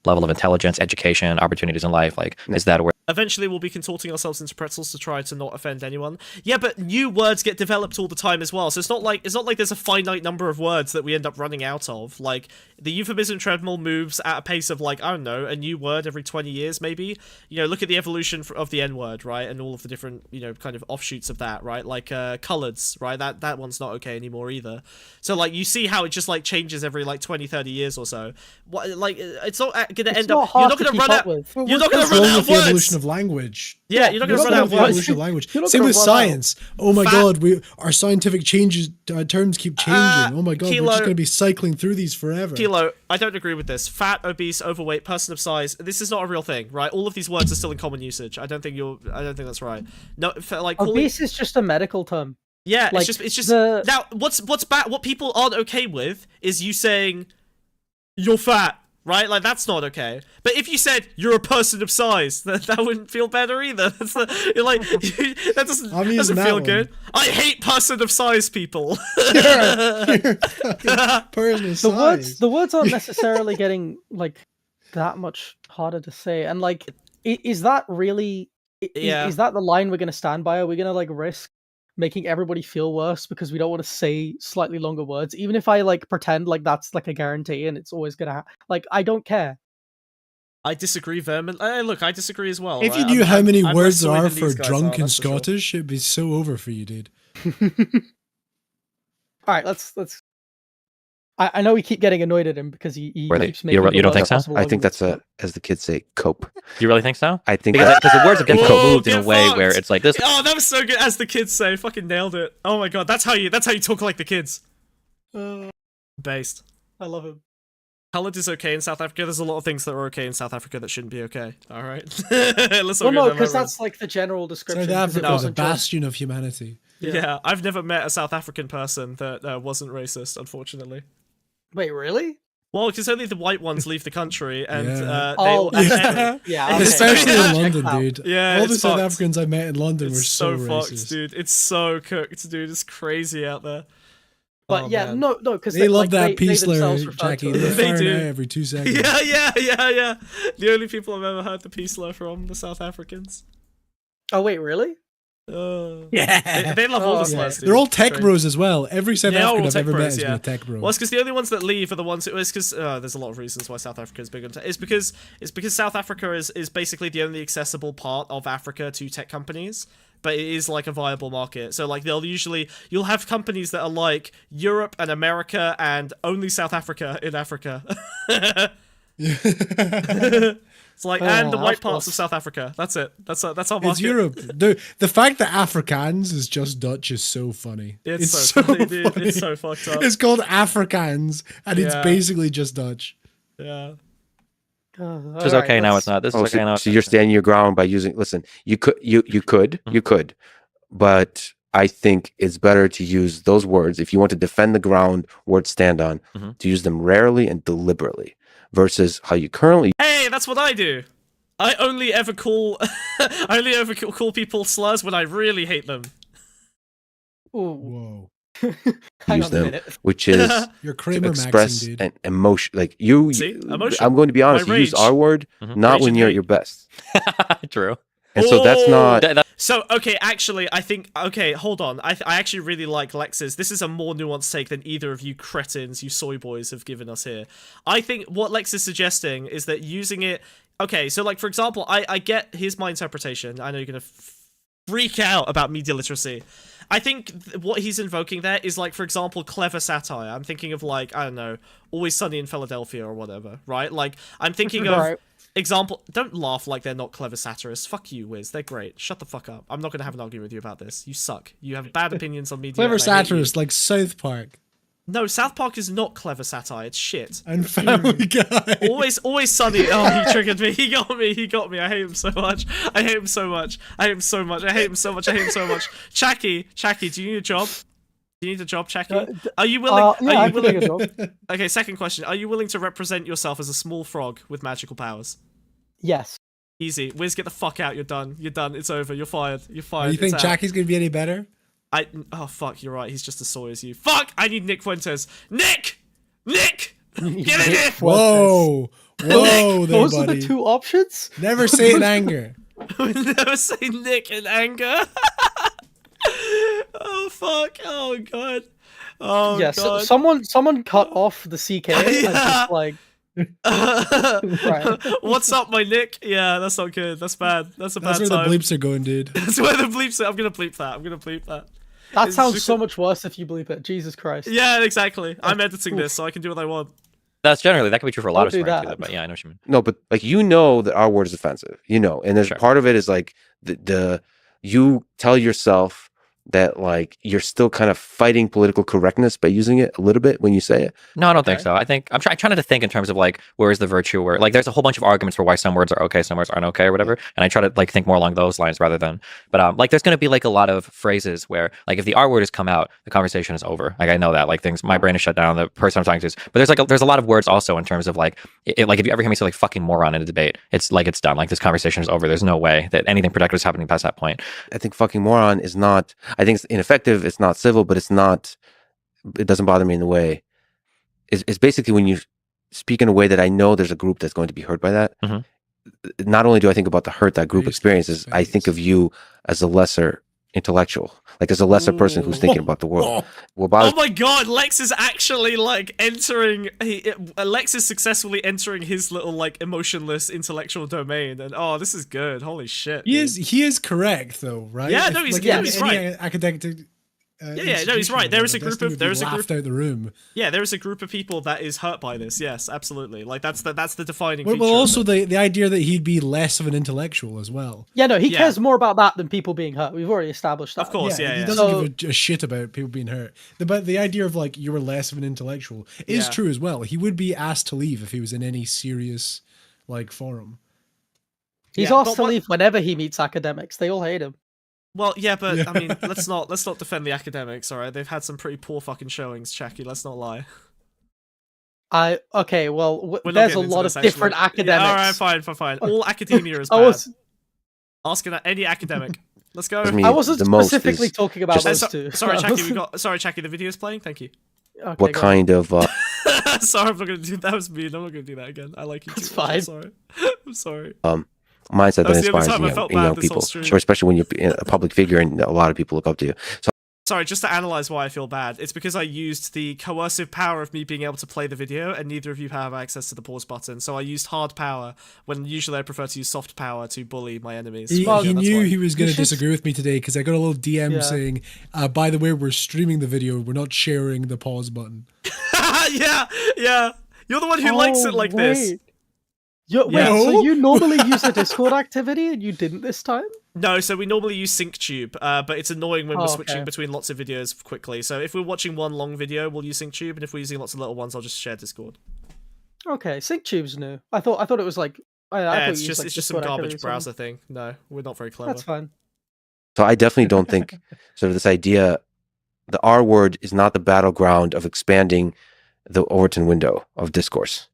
Level of intelligence, education, opportunities in life, like, is that where... Eventually we'll be contorting ourselves into pretzels to try to not offend anyone. Yeah, but new words get developed all the time as well, so it's not like there's a finite number of words that we end up running out of. Like, the euphemism treadmill moves at a pace of, like, I don't know, a new word every 20 years maybe. Look at the evolution of the N-word, right, and all of the different, kind of offshoots of that, right? Like, coloreds, right? That one's not okay anymore either. So, like, you see how it just, like, changes every, like, 20, 30 years or so. Like, it's not gonna end up... You're not gonna run out... You're not gonna run out of words! Of language. Yeah, you're not going to run out of words. Language. Same with science. Oh my god, our scientific terms keep changing. Oh my god, Kilo, we're just going to be cycling through these forever. Kilo, I don't agree with this. Fat, obese, overweight, person of size. This is not a real thing, right? All of these words are still in common usage. I don't think that's right. No, like obese is just a medical term. Yeah, like, it's just now what's bad? What people aren't okay with is you saying you're fat. Right? Like, that's not okay. But if you said, you're a person of size, that wouldn't feel better either. That doesn't feel good. I hate person of size people. Person of size. The words aren't necessarily getting, like, that much harder to say. And like, is that really? Yeah. Is that the line we're gonna stand by? Are we gonna like risk making everybody feel worse because we don't want to say slightly longer words, even if I like pretend like that's like a guarantee and it's always gonna like I don't care. I disagree vehemently. Look, I disagree as well. If right? you knew how many I'm words there less are annoyed for than these guys drunk are, in that's for sure. Scottish, it'd be so over for you, dude. All right, let's. I know we keep getting annoyed at him because he keeps making. You don't think so? impossible I think arguments, that's as the kids say, cope. You really think so? I think because the words have definitely Whoa, moved in a get way fucked. where it's like this. Oh, that was so good. As the kids say, fucking nailed it. Oh my god, that's how you talk like the kids. Based. I love him. Colored is okay in South Africa. There's a lot of things that are okay in South Africa that shouldn't be okay. All right. Let's Well, not go no, down that because road. that's like the general description. South 'cause it Africa is a wasn't just- bastion of humanity. Yeah, I've never met a South African person that wasn't racist, unfortunately. Wait, really? Well, because only the white ones leave the country, and Yeah. they all... yeah. Especially in London, dude. Yeah, all the it's South fucked. Africans I met in London were It's so fucked, racist. dude. It's so cooked, dude. It's crazy out there. But Oh, yeah, man. no, because They love like, that they peace themselves slur, refer to Jackie. it. They're They firing do. out every 2 seconds. Yeah. The only people I've ever heard the peace slur from, the South Africans. Oh wait, really? Yeah. They love all the slurs, dude. They're all It's tech great. bros as well. Every South Yeah, all African I've tech ever met bros, has been a tech bro. Well, it's because the only ones that leave are the ones. It's because there's a lot of reasons why South Africa is big on tech. It's because South Africa is basically the only accessible part of Africa to tech companies. But it is like a viable market. So like you'll have companies that are like Europe and America and only South Africa in Africa. It's like and the white parts of South Africa. That's it. That's our market. It's Europe. The fact that Afrikaans is just Dutch is so funny. It's so funny, dude. It's so fucked up. It's called Afrikaans, and it's Yeah. basically just Dutch. Yeah. This is okay now. It's not. This is okay now. So you're standing your ground by using. Listen, you could, but I think it's better to use those words if you want to defend the ground words stand on. To use them rarely and deliberately, versus how you currently. Hey, that's what I do. I only ever call call people slurs when I really hate them. Whoa. Use them, which is You're to Kramer express maxing, dude. an emotion. Like you, See? Emotion. I'm going to be honest. My You use rage. our word not Rage when and you're at hate. your best, True. and so that's not. So, okay, actually, I think... Okay, hold on. I actually really like Lex's. This is a more nuanced take than either of you cretins, you soy boys, have given us here. I think what Lex is suggesting is that using it... Okay, so, like, for example, I get... Here's my interpretation. I know you're going to freak out about media literacy. I think what he's invoking there is, like, for example, clever satire. I'm thinking of, like, I don't know, Always Sunny in Philadelphia or whatever, right? Like, I'm thinking of... Right. Example, don't laugh like they're not clever satirists. Fuck you, Wiz. They're great. Shut the fuck up. I'm not going to have an argument with you about this. You suck. You have bad opinions on media. Clever and I hate you. satirists like South Park No, South Park is not clever satire. It's shit. and Family Guy. Always Sunny. Oh, he triggered me. He got me. I hate him so much. I hate him so much. Chaki, do you need a job? Do you need a job, Chaki? Are you willing? Yeah, I can take a job. Okay, second question. Are you willing to represent yourself as a small frog with magical powers? Yes. Easy. Wiz, get the fuck out. You're done. It's over. You're fired. You think It's out. Jackie's gonna be any better? Oh, fuck. You're right. He's just as soy as you. Fuck! I need Nick Fuentes. Nick! Get in here! Whoa, there, Those buddy. are the two options? Never say it in anger. Never say Nick in anger. Oh, fuck. Oh, God. Oh, Yes. God. Someone cut off the CK and just like. Right. What's up, my Nick? Yeah, that's not good. That's bad. That's a That's bad where time. the bleeps are going, dude. That's where the bleeps are. I'm gonna bleep that. That It's sounds just- so much worse if you bleep it. Jesus Christ. Yeah, exactly. I'm editing this, so I can do what I want. That could be true for a lot Don't of do swearing too, that. but yeah, I know what you mean. No, but like that our word is offensive, and there's part of it is like the you tell yourself that like you're still kind of fighting political correctness by using it a little bit when you say it. No, I don't think so. I think I'm trying to think in terms of like where is the virtue, where like there's a whole bunch of arguments for why some words are okay, some words aren't okay, or whatever. And I try to like think more along those lines rather than. But like there's going to be like a lot of phrases where like if the R word has come out, the conversation is over. Like I know that like my brain is shut down. The person I'm talking to is. But there's a lot of words also in terms of like like if you ever hear me say like fucking moron in a debate, it's like it's done. Like this conversation is over. There's no way that anything productive is happening past that point. I think fucking moron is not. I think it's ineffective. It's not civil, but it doesn't bother me in the way. It's basically when you speak in a way that I know there's a group that's going to be hurt by that. Not only do I think about the hurt that group experiences, I think of you as a lesser intellectual, like as a lesser person who's thinking about the world. Oh my god, Lex is actually like entering. Lex is successfully entering his little like emotionless intellectual domain, and oh, this is good. Holy shit. He is correct though, right? Yeah, no, he's right. Academic. He's right. There is a group of out the room. Yeah, there is a group of people that is hurt by this. Yes, absolutely. Like that's the defining feature. Well, also the idea that he'd be less of an intellectual as well. Yeah, no, he cares more about that than people being hurt. We've already established that. Of course, He doesn't give a shit about people being hurt. But the idea of like you were less of an intellectual is true as well. He would be asked to leave if he was in any serious like forum. He's asked to leave whenever he meets academics. They all hate him. Well, yeah, but I mean, let's not defend the academics. All right, they've had some pretty poor fucking showings, Chucky. Let's not lie. Okay, well, there's a lot of different academics. Yeah, all right, fine. All academia is bad. Asking any academic. Let's go. I wasn't specifically talking about those two. Sorry, Chucky. Sorry, Chucky. The video's playing. Thank you. Okay, what kind of? Sorry, I'm not gonna do that. Was mean. I'm not gonna do that again. I like you. It's fine. I'm sorry. Mindset that inspires young people, or especially when you're a public figure and a lot of people look up to you. So, sorry, just to analyze why I feel bad. It's because I used the coercive power of me being able to play the video, and neither of you have access to the pause button. So I used hard power when usually I prefer to use soft power to bully my enemies. He knew he was going to disagree with me today because I got a little DM saying, "By the way, we're streaming the video. We're not sharing the pause button." yeah. You're the one who likes it like this. So you normally use a Discord activity and you didn't this time? No, so we normally use SyncTube, but it's annoying when we're switching between lots of videos quickly. So if we're watching one long video, we'll use SyncTube, and if we're using lots of little ones, I'll just share Discord. Okay, SyncTube's new. I thought it was like it's just some garbage browser thing. No, we're not very clever. That's fine. So I definitely don't think sort of this idea, the R word is not the battleground of expanding the Overton window of discourse.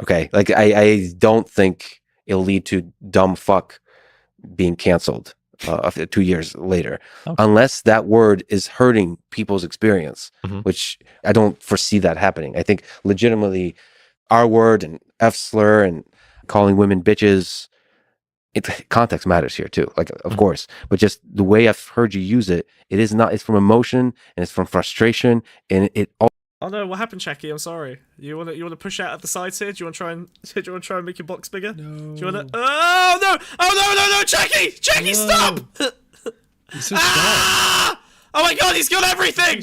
Okay, like I don't think it'll lead to dumb fuck being canceled 2 years later, unless that word is hurting people's experience, which I don't foresee that happening. I think legitimately R word and F slur and calling women bitches, context matters here too, like of course, but just the way I've heard you use it, it's from emotion and it's from frustration, and it all. Oh no, what happened, Chucky? I'm sorry. You wanna push out at the sides here? Do you wanna try and make your box bigger? No. Do you wanna? Oh no, Chucky! Chucky, stop! He's so strong. Oh my god, he's got everything!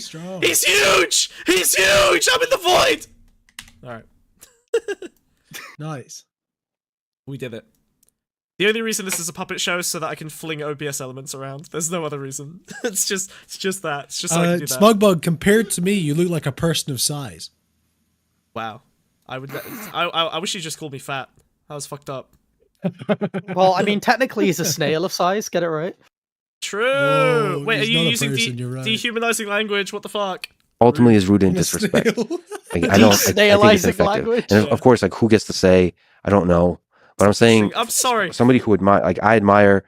He's huge! He's huge! I'm in the void! Alright. Nice. We did it. The only reason this is a puppet show is so that I can fling OBS elements around. There's no other reason. It's just that. It's just so I can do that. Smugbug, compared to me, you look like a person of size. Wow. I wish you just called me fat. That was fucked up. Well, I mean, technically he's a snail of size. Get it right. True. Whoa, wait, are you using right. dehumanizing language? What the fuck? Ultimately is rooted in disrespect. Like, I think it's ineffective. Language. And of course, like who gets to say, I don't know. But I'm saying, I'm sorry. Somebody who I admire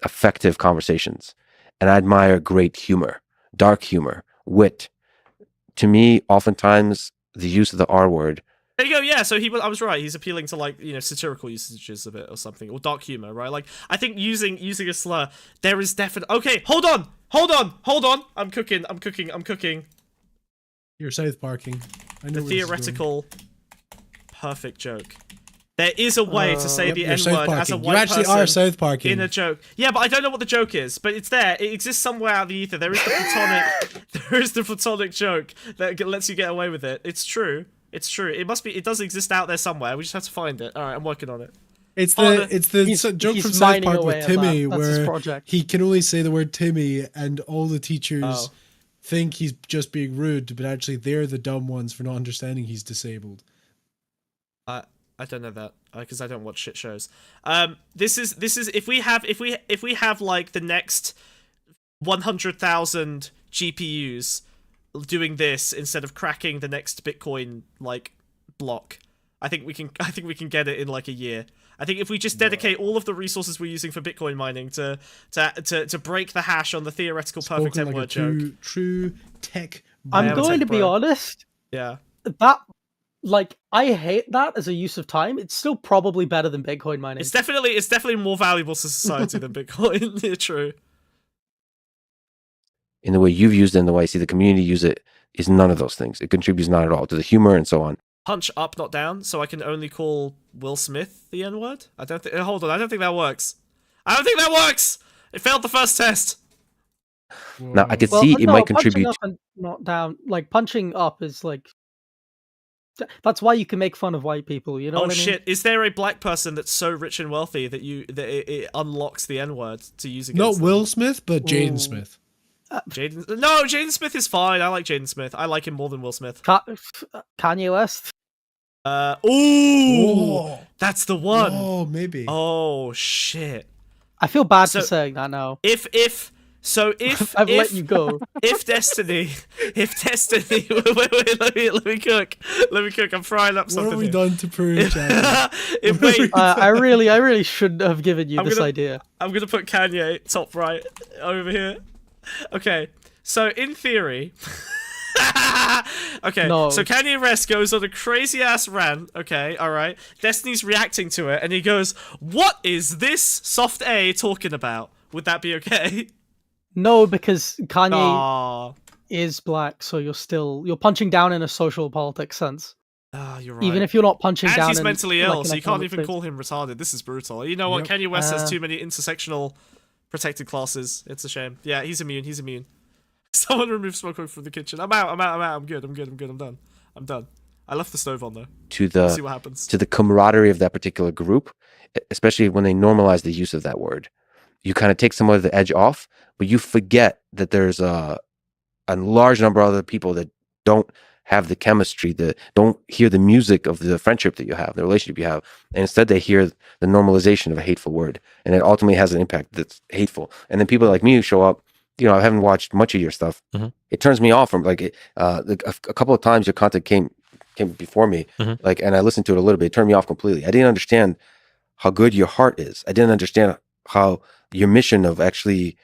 effective conversations, and I admire great humor, dark humor, wit. To me, oftentimes the use of the R word. There you go. Yeah. So I was right. He's appealing to like satirical usages of it or something, or dark humor, right? Like I think using a slur, there is definitely. Okay, hold on. I'm cooking. You're South Parking. I know the theoretical perfect joke. There is a way to say the N-word as a white person. You actually are South Parking. In a joke. Yeah, but I don't know what the joke is. But it's there. It exists somewhere out of the ether. There is the platonic joke that lets you get away with it. It's true. It does exist out there somewhere. We just have to find it. All right, I'm working on it. It's the joke from South Park with Timmy where he can only say the word Timmy and all the teachers think he's just being rude, but actually they're the dumb ones for not understanding he's disabled. I don't know that because I don't watch shit shows. This is if we have like the next 100,000 GPUs doing this instead of cracking the next Bitcoin like block, I think we can get it in like a year. I think if we just dedicate all of the resources we're using for Bitcoin mining to break the hash on the theoretical perfect N-word joke. True tech. I'm going to be honest. Yeah. That like I hate that as a use of time. It's still probably better than Bitcoin mining. It's definitely more valuable to society than Bitcoin. Yeah, true. In the way you've used it and the way I see the community use it is none of those things. It contributes not at all to the humor and so on. Punch up, not down, so I can only call Will Smith the N-word? I don't think... Hold on, I don't think that works. I don't think that works! It failed the first test! Now, I could see it might contribute... Punching up and not down. Like, punching up is like... That's why you can make fun of white people, you know what I mean? Oh shit, is there a black person that's so rich and wealthy that it unlocks the N-word to use against Not them? Will Smith, but Jaden Smith. Jaden Smith is fine. I like Jaden Smith. I like him more than Will Smith. Kanye West? Ooh! That's the one! Oh, maybe. Oh, shit. I feel bad for saying that now. If I've let you go. If Destiny, wait, let me cook. I'm frying up something. What have we here. done to prove Chad? I really shouldn't have given you this idea. I'm gonna put Kanye top right over here. Okay, so in theory, okay, so Kanye West goes on a crazy ass rant. Okay, all right. Destiny's reacting to it, and he goes, "What is this soft A talking about?" Would that be okay? No, because Kanye is black, so you're punching down in a social politics sense. You're right. Even if you're not punching down. And he's mentally ill, like so you can't even sense. call him retarded. This is brutal. You know what? Kanye West has too many intersectional protected classes. It's a shame. Yeah, he's immune. Someone remove smoke from the kitchen. I'm out. I'm good. I'm done. I left the stove on though. See what happens. To the camaraderie of that particular group, especially when they normalize the use of that word. You kind of take some of the edge off, but you forget that there's a large number of other people that don't have the chemistry, that don't hear the music of the friendship that you have, the relationship you have, and instead they hear the normalization of a hateful word, and it ultimately has an impact that's hateful. And then people like me who show up, you know, I haven't watched much of your stuff. Mm-hmm. It turns me off from a couple of times your content came before me, and I listened to it a little bit. It turned me off completely. I didn't understand how good your heart is. I didn't understand how your mission of actually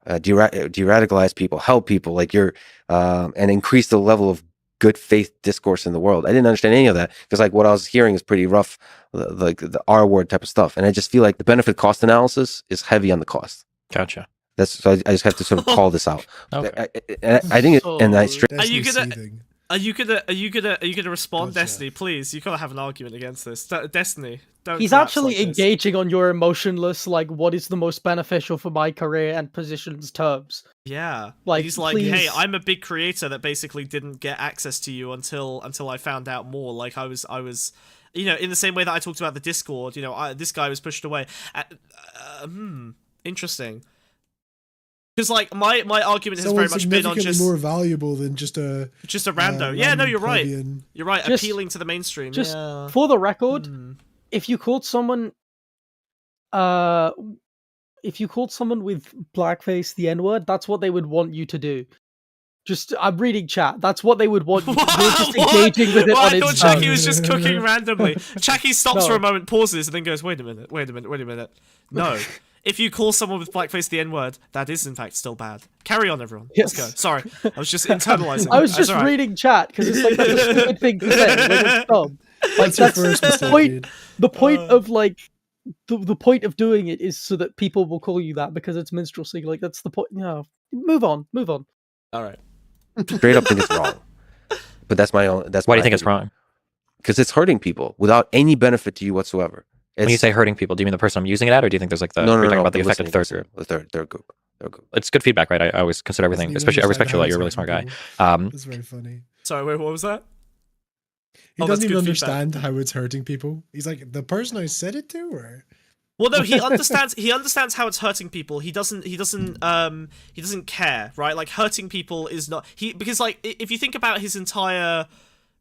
de-radicalize people, help people, like and increase the level of good faith discourse in the world. I didn't understand any of that because like what I was hearing is pretty rough, like the R word type of stuff. And I just feel like the benefit cost analysis is heavy on the cost. Gotcha. So I just have to sort of call this out. Okay. I think Are you gonna respond, Destiny? Please, you gotta have an argument against this. Destiny, don't. He's actually engaging on your emotionless, like, what is the most beneficial for my career and positions terms. Yeah, like he's like, hey, I'm a big creator that basically didn't get access to you until I found out more. Like I was, you know, in the same way that I talked about the Discord. You know, this guy was pushed away. Interesting. Because like my argument has very much been on just more valuable than just a rando. Yeah, no, you're right. You're right. Just, appealing to the mainstream. Just yeah. for the record, if you called someone, with blackface the N-word, that's what they would want you to do. Just, I'm reading chat. That's what they would want you to do. You're just engaging with it on I thought Instagram. Chucky was just cooking randomly. Chucky stops for a moment, pauses, and then goes, wait a minute. No. If you call someone with blackface the N-word, that is in fact still bad. Carry on, everyone. Yes. Let's go. Sorry, I was just internalizing. I was just reading chat because it's like that's a stupid thing to say. Like, it's dumb. Like that's the point. The point of like the point of doing it is so that people will call you that because it's minstrelsy. Like that's the point. Yeah. Move on. All right. Straight up think it's wrong. But that's my own. That's why do you think it's wrong? Because it's hurting people without any benefit to you whatsoever. When you say hurting people, do you mean the person I'm using it at, or do you think there's like the no, about the affected third group? Third group. It's good feedback, right? I always consider everything, especially I respect you a lot. You're a really smart guy. It's very funny. Sorry, wait, what was that? He doesn't even understand how it's hurting people. He's like, the person I said it to, or well, no, he understands. He understands how it's hurting people. He doesn't care, right? Like hurting people is not because like if you think about his entire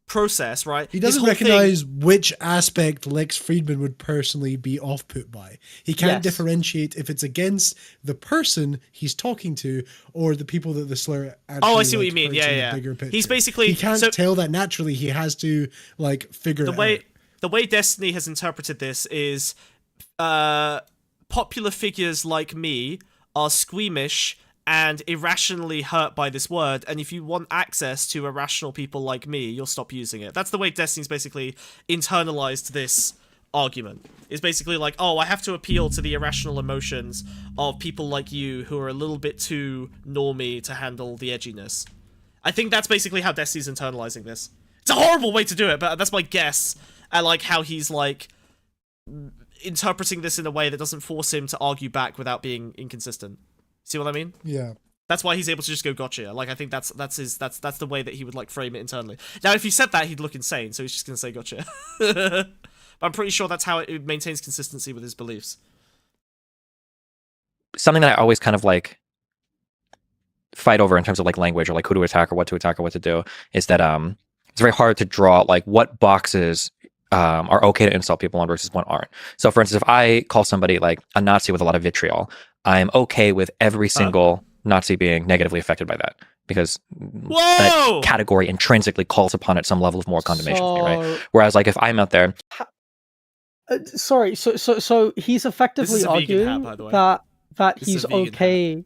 process, right? He doesn't recognize which aspect Lex Friedman would personally be off-put by. He can't differentiate if it's against the person he's talking to or the people that the slur actually I see what you mean. Yeah. He's basically he can't tell that naturally. He has to like figure it out. The way Destiny has interpreted this is popular figures like me are squeamish and irrationally hurt by this word, and if you want access to irrational people like me, you'll stop using it. That's the way Destiny's basically internalized this argument. It's basically like, oh, I have to appeal to the irrational emotions of people like you who are a little bit too normie to handle the edginess. I think that's basically how Destiny's internalizing this. It's a horrible way to do it, but that's my guess at like how he's like interpreting this in a way that doesn't force him to argue back without being inconsistent. See what I mean? Yeah. That's why he's able to just go gotcha. Like, I think that's the way that he would like frame it internally. Now, if he said that, he'd look insane, so he's just gonna say gotcha. But I'm pretty sure that's how it maintains consistency with his beliefs. Something that I always kind of like fight over in terms of like language or like who to attack or what to do is that it's very hard to draw like what boxes are okay to insult people on versus what aren't. So for instance, if I call somebody like a Nazi with a lot of vitriol, I'm okay with every single Nazi being negatively affected by that because that category intrinsically calls upon it some level of more condemnation, right? Whereas like if I'm out there, sorry, so he's effectively arguing that he's okay.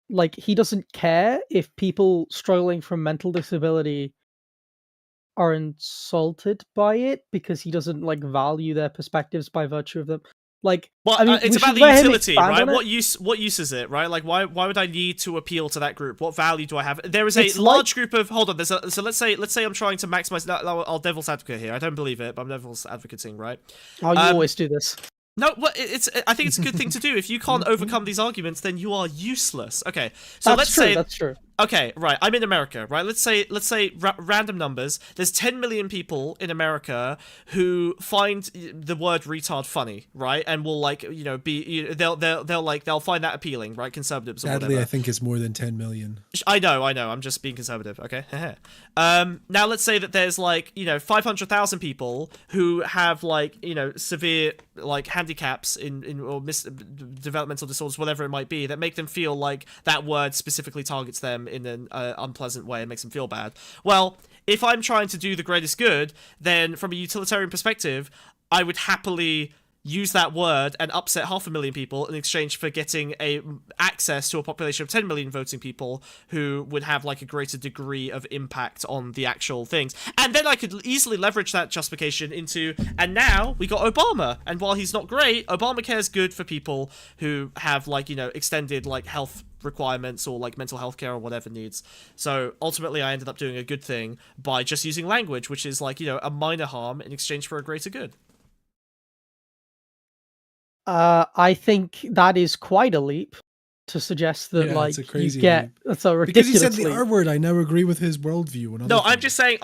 Like he doesn't care if people struggling from mental disability are insulted by it because he doesn't like value their perspectives by virtue of them. Like, well, I mean, it's about the utility, right? What use is it, right? Like, why would I need to appeal to that group? What value do I have? There is a large group of. Hold on, so let's say I'm trying to maximize. I'll devil's advocate here. I don't believe it, but I'm devil's advocating, right? Oh, you always do this. No, I think it's a good thing to do. If you can't overcome these arguments, then you are useless. Okay, so let's say that's true. Okay, right. I'm in America, right? Let's say random numbers. There's 10 million people in America who find the word retard funny, right? And will like, they'll find that appealing, right? Conservatives or Sadly, whatever. I think it's more than 10 million. I know. I'm just being conservative, okay? Now let's say that there's like, 500,000 people who have like, severe like handicaps or developmental disorders, whatever it might be, that make them feel like that word specifically targets them in an unpleasant way and makes them feel bad. Well, if I'm trying to do the greatest good, then from a utilitarian perspective, I would happily use that word and upset 500,000 people in exchange for getting access to a population of 10 million voting people who would have like a greater degree of impact on the actual things. And then I could easily leverage that justification into, and now we got Obama. And while he's not great, Obamacare is good for people who have like, extended like health requirements or like mental health care or whatever needs. So ultimately I ended up doing a good thing by just using language, which is like, a minor harm in exchange for a greater good. I think that is quite a leap to suggest that that's a crazy leap. That's a ridiculous because he said the leap. R word. I now agree with his worldview. No, I'm just saying.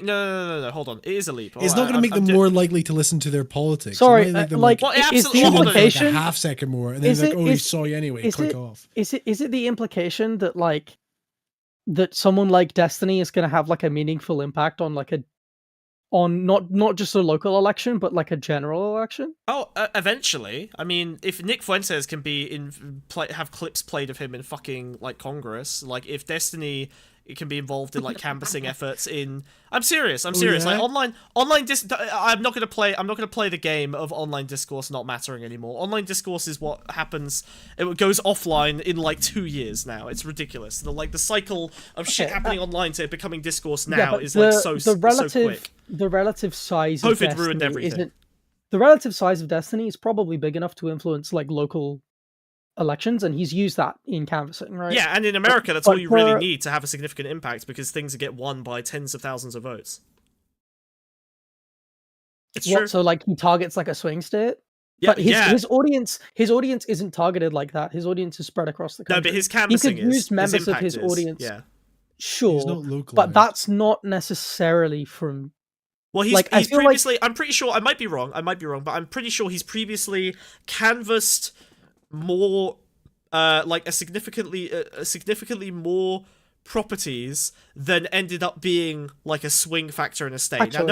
No. Hold on. It is a leap. It's not going to make them more likely to listen to their politics. Sorry, is the implication like a half second more, and then like, oh, he saw you anyway. Click off. Is it the implication that like that someone like Destiny is going to have like a meaningful impact on like on not just a local election, but like a general election? Oh, eventually. I mean, if Nick Fuentes can be have clips played of him in fucking like Congress, like if Destiny can be involved in like canvassing efforts in. I'm serious. Yeah? Like online. I'm not gonna play the game of online discourse not mattering anymore. Online discourse is what happens. It goes offline in like 2 years now. It's ridiculous. The cycle of shit happening online to becoming discourse now is like so quick. The relative size COVID of Destiny ruined everything. The relative size of Destiny is probably big enough to influence like local elections, and he's used that in canvassing, right? Yeah, and in America, that's all you really need to have a significant impact because things get won by tens of thousands of votes. It's true. So like he targets like a swing state? Yeah, but his audience isn't targeted like that. His audience is spread across the country. No, but his canvassing he could use members of his audience. Yeah. Sure, but that's not necessarily from. Well, he's previously. I'm pretty sure. I might be wrong, but I'm pretty sure he's previously canvassed more, like a significantly more properties than ended up being like a swing factor in a state. Actually, now,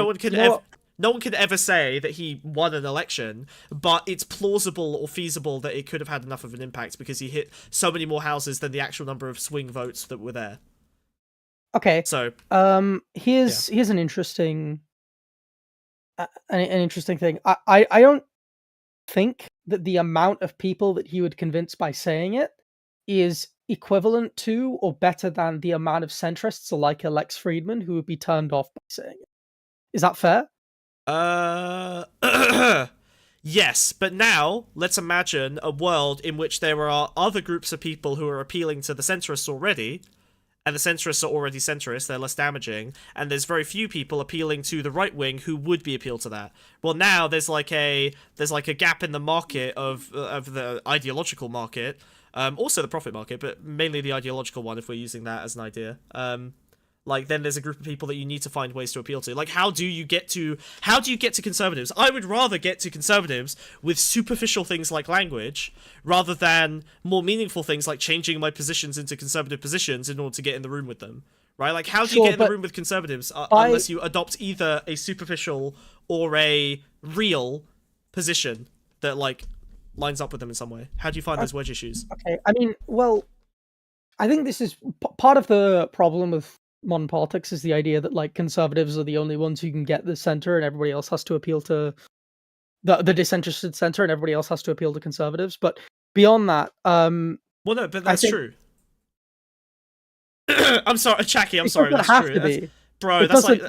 no one can ever say that he won an election, but it's plausible or feasible that it could have had enough of an impact because he hit so many more houses than the actual number of swing votes that were there. Okay. So, here's an interesting thing. I don't think that the amount of people that he would convince by saying it is equivalent to or better than the amount of centrists like Lex Friedman who would be turned off by saying it. Is that fair? Yes, but now let's imagine a world in which there are other groups of people who are appealing to the centrists already, and the centrists are already centrist, they're less damaging, and there's very few people appealing to the right wing who would be appealed to that. Well, now there's like a gap in the market of the ideological market, also the profit market, but mainly the ideological one if we're using that as an idea. Like, then there's a group of people that you need to find ways to appeal to. Like, how do you get to conservatives? I would rather get to conservatives with superficial things like language, rather than more meaningful things like changing my positions into conservative positions in order to get in the room with them. Right? Like, how do you get in the room with conservatives unless you adopt either a superficial or a real position that, like, lines up with them in some way? How do you find those wedge issues? Okay, I mean, well, I think this is part of the problem with modern politics is the idea that like conservatives are the only ones who can get the center and everybody else has to appeal to the disinterested center and everybody else has to appeal to conservatives. But beyond that, well, no, but that's true. I'm sorry, Chucky, I'm sorry, that's true. Bro, that's like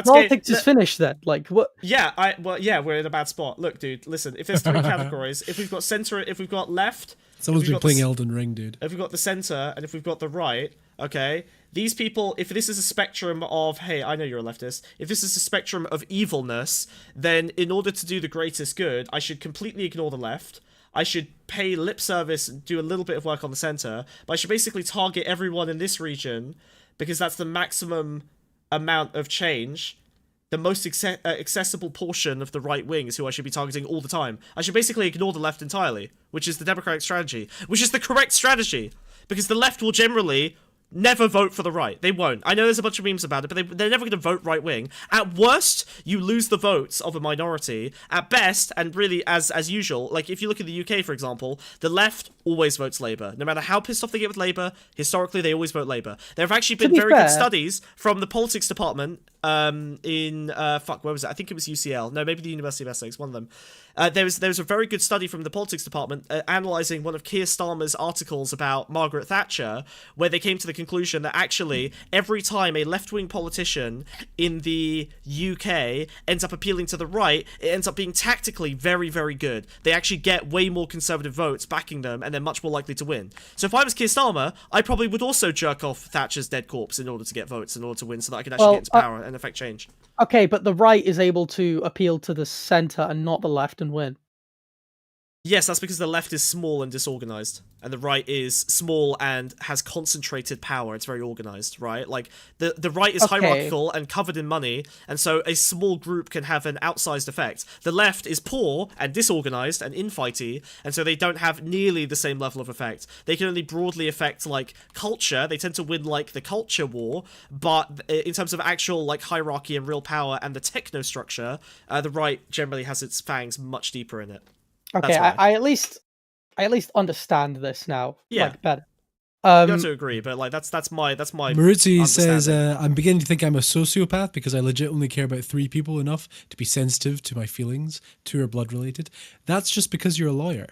politics is finished then. Like what? Yeah, we're in a bad spot. Look, dude, listen. If there's three categories, if we've got center, if we've got left, someone's been playing Elden Ring, dude. If we've got the center and if we've got the right, okay, these people. If this is a spectrum of, hey, I know you're a leftist. If this is a spectrum of evilness, then in order to do the greatest good, I should completely ignore the left. I should pay lip service and do a little bit of work on the center, but I should basically target everyone in this region because that's the maximum amount of change. The most accessible portion of the right wing is who I should be targeting all the time. I should basically ignore the left entirely, which is the Democratic strategy, which is the correct strategy, because the left will generally never vote for the right. They won't. I know there's a bunch of memes about it, but they're never going to vote right wing. At worst, you lose the votes of a minority. At best, and really as usual, like if you look at the UK, for example, the left always votes Labour. No matter how pissed off they get with Labour, historically they always vote Labour. There have actually been very good studies from the politics department in where was it? I think it was UCL. No, maybe the University of Essex, one of them. There was a very good study from the politics department analysing one of Keir Starmer's articles about Margaret Thatcher, where they came to the conclusion that actually every time a left-wing politician in the UK ends up appealing to the right, it ends up being tactically very, very good. They actually get way more conservative votes backing them, and they're much more likely to win. So if I was Keir Starmer, I probably would also jerk off Thatcher's dead corpse in order to get votes, in order to win, so that I could actually get into power and affect change. Okay, but the right is able to appeal to the center and not the left and win. Yes, that's because the left is small and disorganized, and the right is small and has concentrated power. It's very organized, right? Like, the right is hierarchical and covered in money, and so a small group can have an outsized effect. The left is poor and disorganized and infighty, and so they don't have nearly the same level of effect. They can only broadly affect, like, culture. They tend to win, like, the culture war, but in terms of actual, like, hierarchy and real power and the technostructure, the right generally has its fangs much deeper in it. Okay, I at least understand this now. Yeah, like, better. You have to agree, but like that's my. Maruzi says, "I'm beginning to think I'm a sociopath because I legit only care about 3 people enough to be sensitive to my feelings. 2 are blood related. That's just because you're a lawyer."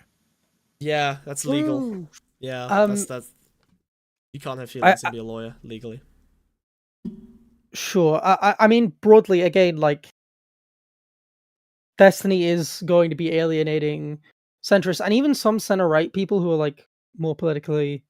Yeah, that's legal. Ooh. Yeah, that's. You can't have feelings and be a lawyer legally. Sure, I mean broadly again, like. Destiny is going to be alienating centrists and even some center-right people who are like more politically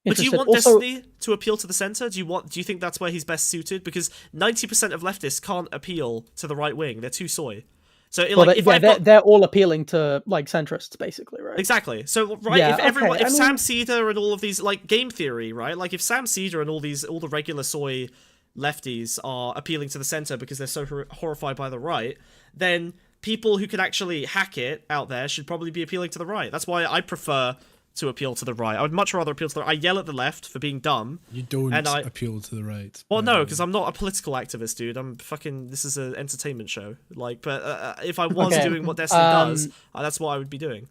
interested. But do you want Destiny to appeal to the center? Do you think that's where he's best suited? Because 90% of leftists can't appeal to the right wing; they're too soy. So, they're all appealing to like centrists, basically, right? Exactly. So, right, if Sam Cedar and all of these, like game theory, right? Like if Sam Cedar and all the regular soy lefties are appealing to the center because they're so horrified by the right, then people who can actually hack it out there should probably be appealing to the right. That's why I prefer to appeal to the right. I would much rather appeal to the right. I yell at the left for being dumb. You don't appeal to the right. Well, no, because I'm not a political activist, dude. I'm fucking... This is an entertainment show. Like, but if I was doing what Destiny does, that's what I would be doing.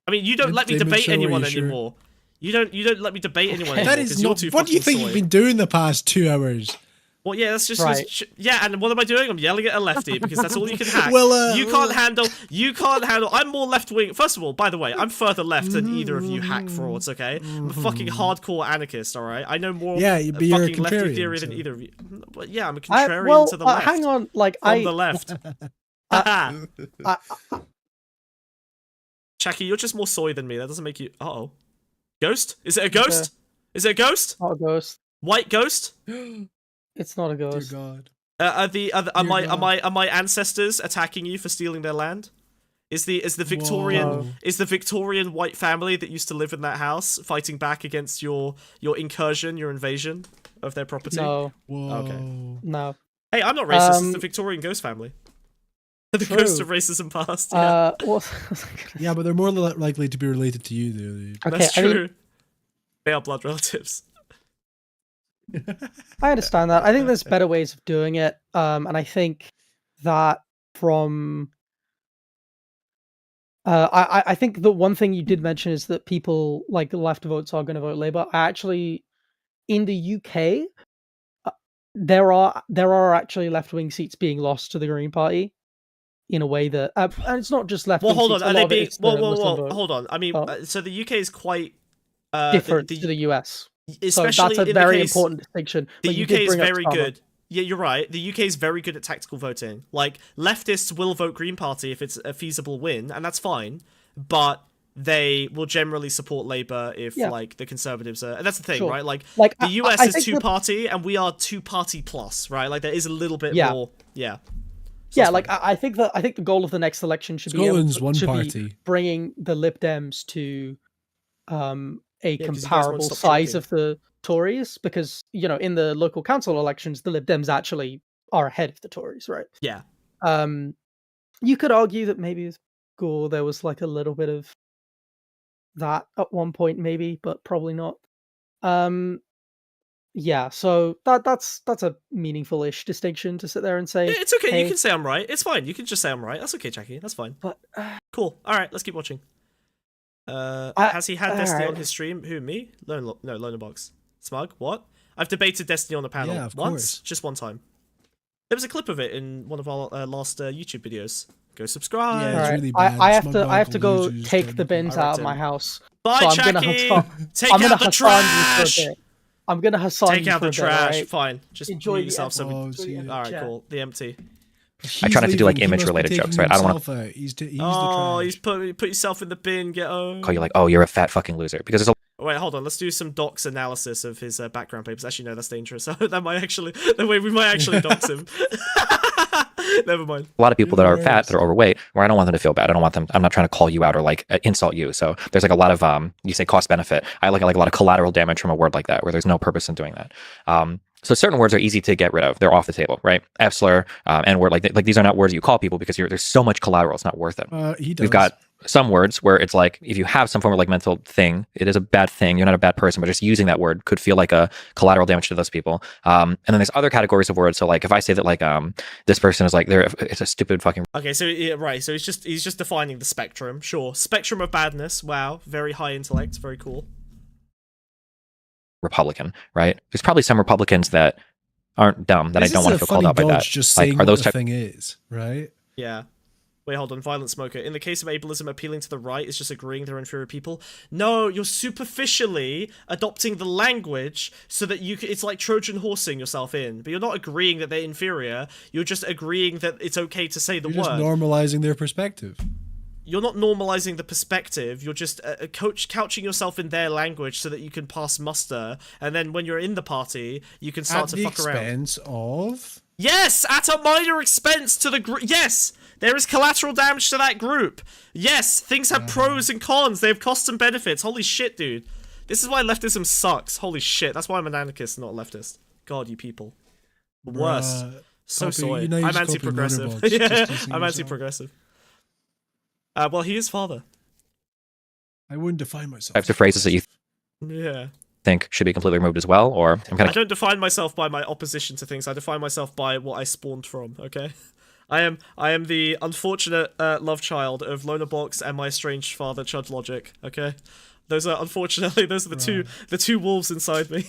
I mean, you don't let me debate anyone anymore. You don't let me debate anyone anymore. That is not... What do you think you've been doing the past 2 hours? Well, yeah, that's just Right. yeah. And what am I doing? I'm yelling at a lefty because that's all you can hack. Well, you can't handle. You can't handle. I'm more left wing. First of all, by the way, I'm further left than either of you hack frauds. Okay, I'm a fucking hardcore anarchist. All right, I know more. Yeah, but you're a fucking lefty contrarian, theory than so. either of you. But yeah, I'm a contrarian to the left. Hang on, like from the left. Chucky, you're just more soy than me. That doesn't make you. Uh-oh. Ghost? Is it a ghost? Is it a ghost? Not a ghost. White ghost? It's not a ghost. Dear God. Are my ancestors attacking you for stealing their land? Is the Victorian white family that used to live in that house fighting back against your incursion, your invasion of their property? No. Whoa. Okay. No. Hey, I'm not racist. It's the Victorian ghost family. The ghost of racism past. Yeah. Yeah, but they're more likely to be related to you, though. Okay, That's true. They are blood relatives. I understand that. I think there's better ways of doing it, and I think that from I think the one thing you did mention is that people like left votes are going to vote Labour. Actually, in the UK, there are actually left wing seats being lost to the Green Party in a way that and it's not just left. Well, hold seats, on. Are they being? Whoa, Hold on. I mean, so the UK is quite different to the US. Especially so that's a in very the case, important distinction. The UK is very good. Yeah, you're right. The UK is very good at tactical voting. Like, leftists will vote Green Party if it's a feasible win, and that's fine. But they will generally support Labour if, like, the Conservatives are... And that's the thing, right? Like the US is two-party, and we are two-party plus, right? Like, there is a little bit more... Yeah. So like, I think the goal of the next election should be bringing the Lib Dems to a comparable size of the Tories, because in the local council elections the Lib Dems actually are ahead of the Tories, right? Yeah. You could argue that maybe with Gore there was like a little bit of that at one point, maybe, but probably not. Yeah, so that's a meaningful-ish distinction to sit there and say. Yeah, it's okay. Hey, you can say I'm right. It's fine. You can just say I'm right. That's okay, Jackie. That's fine. But cool. All right, let's keep watching. Has he had Destiny on his stream? Who, me? Lonerbox. Smug? What? I've debated Destiny on the panel. Yeah, of once? course. Just one time. There was a clip of it in one of our last YouTube videos. Go subscribe. Yeah, it's really bad. I have to go take the bins out of my house. Bye, so Jackie! Take I'm gonna out the trash! I'm gonna Hassan Take you out for the a bit, trash. right? Fine. Just enjoy yourself. Alright, cool. The empty. I try not to do like image related jokes, right? I don't want to. He's put yourself in the bin. Get home. Call you like, oh, you're a fat fucking loser, because there's a. Wait, hold on. Let's do some docs analysis of his background papers. Actually, no, that's dangerous. That might actually. We might actually dox him. Never mind. A lot of people that are fat, that are overweight, where I don't want them to feel bad. I don't want them. I'm not trying to call you out or like insult you. So there's like a lot of you say cost benefit. I like a lot of collateral damage from a word like that, where there's no purpose in doing that. So certain words are easy to get rid of. They're off the table, right? F slur, N word, like these are not words you call people because there's so much collateral. It's not worth it. We've got some words where it's like, if you have some form of like mental thing, it is a bad thing. You're not a bad person, but just using that word could feel like a collateral damage to those people. And then there's other categories of words. So like if I say that like this person is like it's a stupid fucking. Okay, so right, so he's just defining the spectrum. Sure, spectrum of badness. Wow, very high intellect. Very cool. Republican, right? There's probably some Republicans that aren't dumb that I don't want to feel called out by that. Just like, saying are those what the thing is, right? Yeah. Wait, hold on. Violent smoker. In the case of ableism, appealing to the right is just agreeing they're inferior people. No, you're superficially adopting the language so that it's like Trojan horsing yourself in. But you're not agreeing that they're inferior. You're just agreeing that it's okay to say the word. You're just normalizing their perspective. You're not normalizing the perspective. You're just couching yourself in their language so that you can pass muster. And then when you're in the party, you can start to fuck around. At the expense of? Yes, at a minor expense to the group. Yes, there is collateral damage to that group. Yes, things have pros and cons. They have costs and benefits. Holy shit, dude. This is why leftism sucks. Holy shit. That's why I'm an anarchist, not a leftist. God, you people. The worst. So soy. I'm anti-progressive. Yeah, I'm anti-progressive. Well, he is father. I wouldn't define myself. Types of phrases that you think should be completely removed as well, or I don't define myself by my opposition to things. I define myself by what I spawned from. Okay, I am the unfortunate love child of Lonerbox and my estranged father, Chud Logic. Okay, Those are unfortunately the two wolves inside me.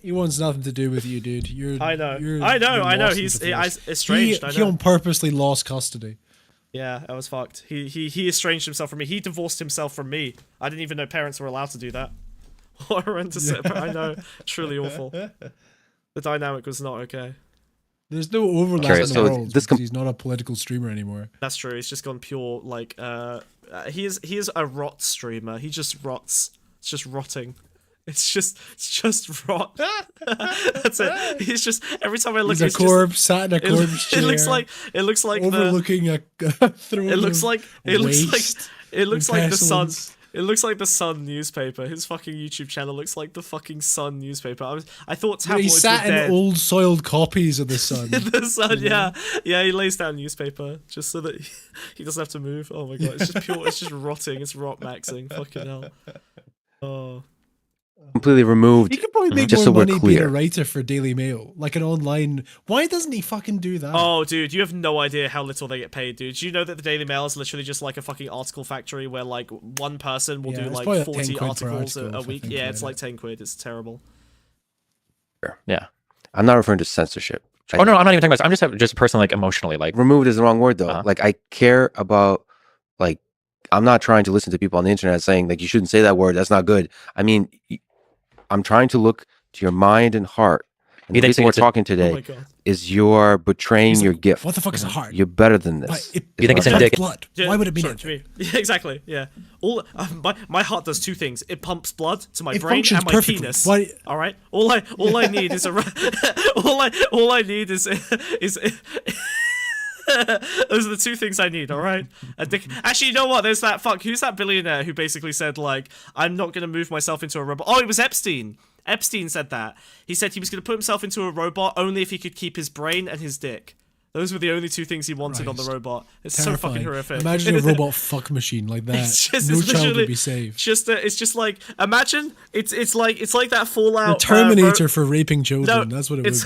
He wants nothing to do with you, dude. I know. He's estranged. He on purposely lost custody. Yeah, I was fucked. He estranged himself from me. He divorced himself from me. I didn't even know parents were allowed to do that. What a horrendous. I know, truly awful. The dynamic was not okay. There's no overlap in the world because he's not a political streamer anymore. That's true. He's just gone pure like he is a rot streamer. He just rots. It's just rotting. It's just rot. That's it. He's just every time I look. He's a corpse sat in a corpse chair. It looks like overlooking a throne. It looks like the Sun. It looks like the Sun newspaper. His fucking YouTube channel looks like the fucking Sun newspaper. I thought tabloids he sat were dead. in old soiled copies of the Sun. The Sun, yeah. He lays down newspaper just so that he doesn't have to move. Oh my god, it's just pure. It's just rotting. It's rot maxing. Fucking hell. Oh. Completely removed. He could probably make just more so money we're being clear. a writer for Daily Mail, like an online. Why doesn't he fucking do that? Oh, dude, you have no idea how little they get paid, dude. Do you know that the Daily Mail is literally just like a fucking article factory where like one person will do like 40 articles a week? Yeah, it's like 10 quid. It's terrible. Yeah, I'm not referring to censorship. Oh no, I'm not even talking about. I'm just personally like emotionally like removed is the wrong word though. Like I care about like I'm not trying to listen to people on the internet saying like you shouldn't say that word. That's not good. I mean. I'm trying to look to your mind and heart. And the reason we're talking today is you're betraying your gift. What the fuck is a heart? You're better than this. You think it's in dick? Blood. Why would it be? Yeah, exactly. Yeah. All my heart does two things. It pumps blood to my brain and my penis. Why? All right. All I need is all I need is those are the two things I need, all right? Actually, you know what? There's that who's that billionaire who basically said, like, I'm not going to move myself into a robot. Oh, it was Epstein. Epstein said that. He said he was going to put himself into a robot only if he could keep his brain and his dick. Those were the only two things he wanted on the robot. It's terrifying. So fucking horrific. Imagine a robot fuck machine like that. No child would be saved. It's just like, imagine, it's like that Fallout. The Terminator for raping children. That's what it would be.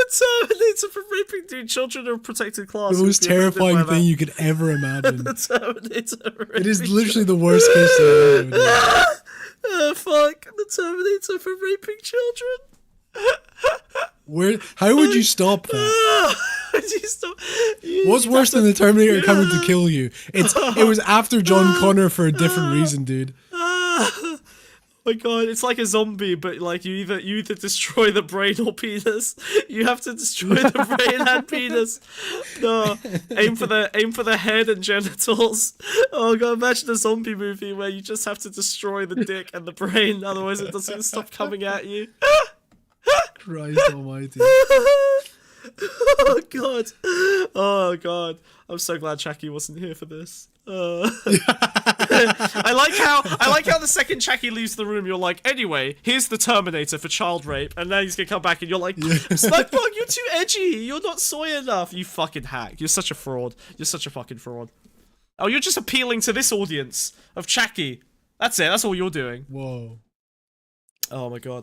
Terminator for raping, dude. Children are a protected class. The most terrifying thing you could ever imagine. The Terminator. It is literally the worst case scenario. Fuck the Terminator for raping children. How would you stop that? What's worse than the Terminator coming to kill you? It was after John Connor for a different reason, dude. My god, it's like a zombie, but like you either destroy the brain or penis. You have to destroy the brain and penis. No, aim for the head and genitals. Oh god, imagine a zombie movie where you just have to destroy the dick and the brain, otherwise it doesn't stop coming at you. Christ almighty. Oh god. Oh god. I'm so glad Chucky wasn't here for this. I like how the second Chucky leaves the room, you're like, anyway, here's the Terminator for child rape, and now he's gonna come back and you're like, Slugbug, you're too edgy, you're not soy enough, you fucking hack, you're such a fraud, you're such a fucking fraud. Oh, you're just appealing to this audience of Chucky. That's it, that's all you're doing. Whoa. Oh my god.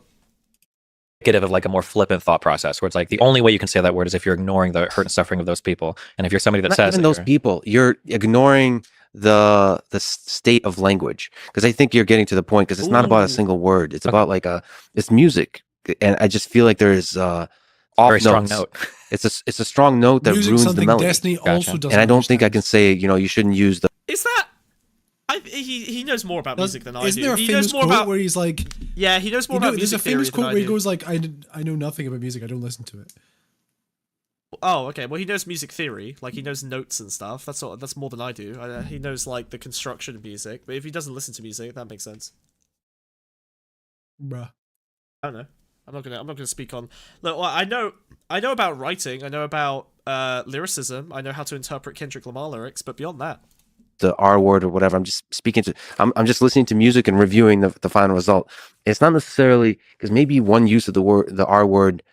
Of like a more flippant thought process where it's like the only way you can say that word is if you're ignoring the hurt and suffering of those people, and if you're somebody that Not says even those people, you're ignoring the state of language, because I think you're getting to the point, because it's not about a single word, it's about like it's music, and I just feel like there's very strong note. It's a strong note that ruins the melody. Destiny also doesn't and I don't think I can say you shouldn't use the. Is that? He knows more about music than I do. Isn't there a famous quote where he's like... Yeah, he knows more about music theory than I do. There's a famous quote where he goes like, I know nothing about music, I don't listen to it. Oh, okay. Well, he knows music theory. Like, he knows notes and stuff. That's more than I do. He knows, like, the construction of music. But if he doesn't listen to music, that makes sense. Bruh. I don't know. I'm not gonna speak on... Look, well, I know about writing. I know about lyricism. I know how to interpret Kendrick Lamar lyrics. But beyond that... the R word or whatever. I'm just speaking to. I'm just listening to music and reviewing the final result. It's not necessarily because maybe one use of the R word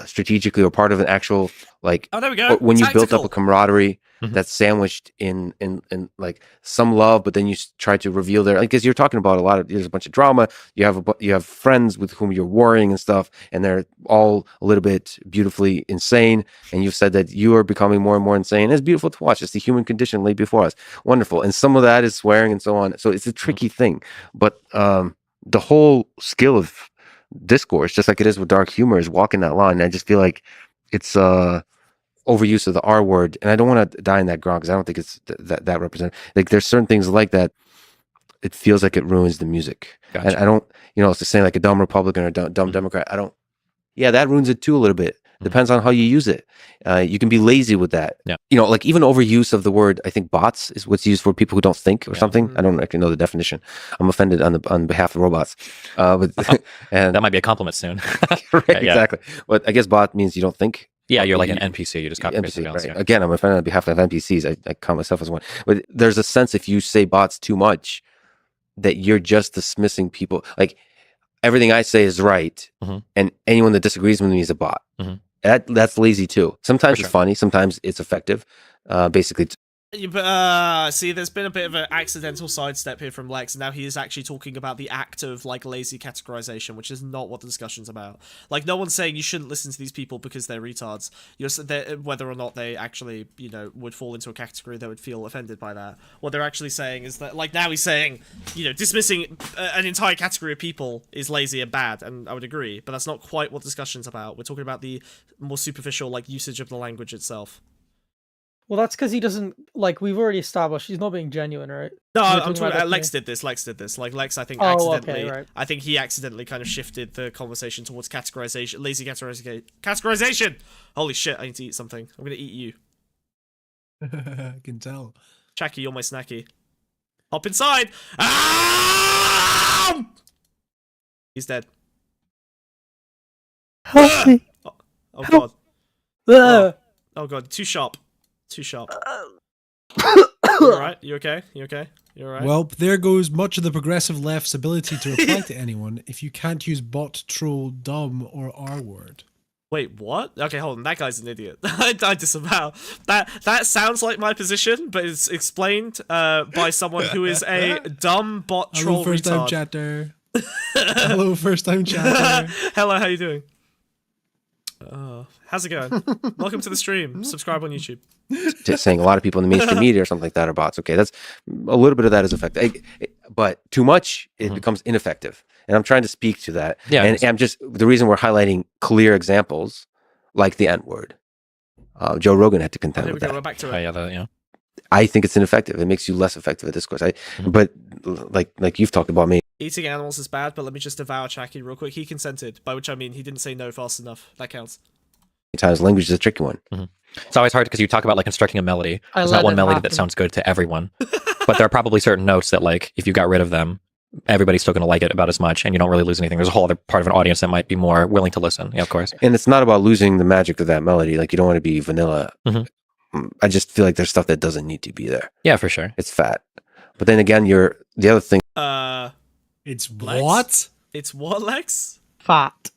strategically or part of an actual like. Oh, there we go. When you built Tactical. up a camaraderie that's sandwiched in like some love, but then you try to reveal their, because you're talking about there's a bunch of drama. You have friends with whom you're warring and stuff, and they're all a little bit beautifully insane. And you've said that you are becoming more and more insane. It's beautiful to watch. It's the human condition laid before us. Wonderful. And some of that is swearing and so on. So it's a tricky thing, but the whole skill of discourse, just like it is with dark humor, is walking that line. And I just feel like it's overuse of the R word, and I don't want to die in that ground because I don't think it's that representative. Like there's certain things like that. It feels like it ruins the music, and I don't. It's the same like a dumb Republican or a dumb Democrat. I don't. Yeah, that ruins it too a little bit. Depends on how you use it. You can be lazy with that. Yeah. Like even overuse of the word. I think bots is what's used for people who don't think or something. I don't actually know the definition. I'm offended on behalf of robots. But and that might be a compliment soon. Right, exactly. But I guess bot means you don't think. Yeah, you're like an NPC. You just copy paste NPC, else. right. Yeah. Again, I'm offended on behalf of NPCs. I count myself as one. But there's a sense if you say bots too much, that you're just dismissing people. Like everything I say is right, and anyone that disagrees with me is a bot. That's lazy too. Sometimes it's funny, sometimes it's effective. Basically. But see, there's been a bit of an accidental sidestep here from Lex. Now he is actually talking about the act of like lazy categorization, which is not what the discussion's about. Like no one's saying you shouldn't listen to these people because they're retards. Whether or not they actually, would fall into a category that would feel offended by that. What they're actually saying is that, like now he's saying, dismissing an entire category of people is lazy and bad, and I would agree. But that's not quite what the discussion's about. We're talking about the more superficial, like usage of the language itself. Well, that's because he doesn't, like, we've already established he's not being genuine, right? No, I'm talking about Lex did this. Like, Lex, I think, accidentally... Okay, right. I think he accidentally kind of shifted the conversation towards categorization, lazy categorization! Holy shit, I need to eat something. I'm gonna eat you. I can tell. Chacky, you're my snacky. Hop inside! Ah! He's dead. Help me! Oh god. Oh god, too sharp. Too sharp. You alright? You okay? You okay? You alright? Well, there goes much of the progressive left's ability to reply to anyone if you can't use bot, troll, dumb, or R word. Wait, what? Okay, hold on. That guy's an idiot. I disavow. That sounds like my position, but it's explained by someone who is a dumb bot troll Hello, first-time retard. chatter. Hello, first-time chatter. Hello, how you doing? How's it going? Welcome to the stream. Subscribe on YouTube. Just saying a lot of people in the mainstream media or something like that are bots. Okay, that's a little bit of that is effective, but too much it becomes ineffective. And I'm trying to speak to that. Yeah, and I'm just the reason we're highlighting clear examples like the N word. Joe Rogan had to contend with that. We're back to it. I think it's ineffective. It makes you less effective at discourse. But like you've talked about me. Eating animals is bad, but let me just devour Chacky real quick. He consented, by which I mean he didn't say no fast enough. That counts. Times language is a tricky one. It's always hard because you talk about like constructing a melody. I There's let not one it melody happen. that sounds good to everyone, but there are probably certain notes that like if you got rid of them, everybody's still going to like it about as much, and you don't really lose anything. There's a whole other part of an audience that might be more willing to listen. Yeah, of course. And it's not about losing the magic of that melody. Like you don't want to be vanilla. I just feel like there's stuff that doesn't need to be there. Yeah, for sure. It's fat. But then again, the other thing. It's Lex? what? It's what, Lex? Fat.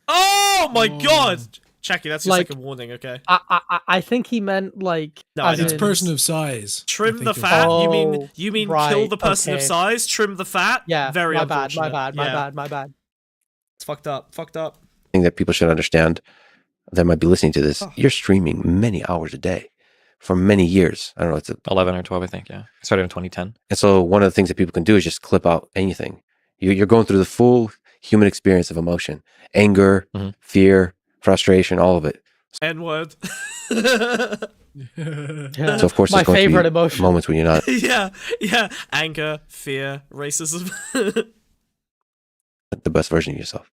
Oh my god! Chacky, that's your Like, second warning, okay? I think he meant like. No, as It's in- person of size. Trim the I think fat? Oh, you mean right, kill the person of okay. size? Trim the fat? Yeah. Very my bad. unfortunate. My bad. It's fucked up. Fucked up. Thing that people should understand that might be listening to this. You're streaming many hours a day for many years. I don't know. It's 11 or 12, I think. Yeah, I started in 2010. And so one of the things that people can do is just clip out anything. You're going through the full human experience of emotion, anger, fear, frustration, all of it. N-word. So of course, My there's going favorite to be emotion. moments when you're not yeah. Anger, fear, racism. the best version of yourself.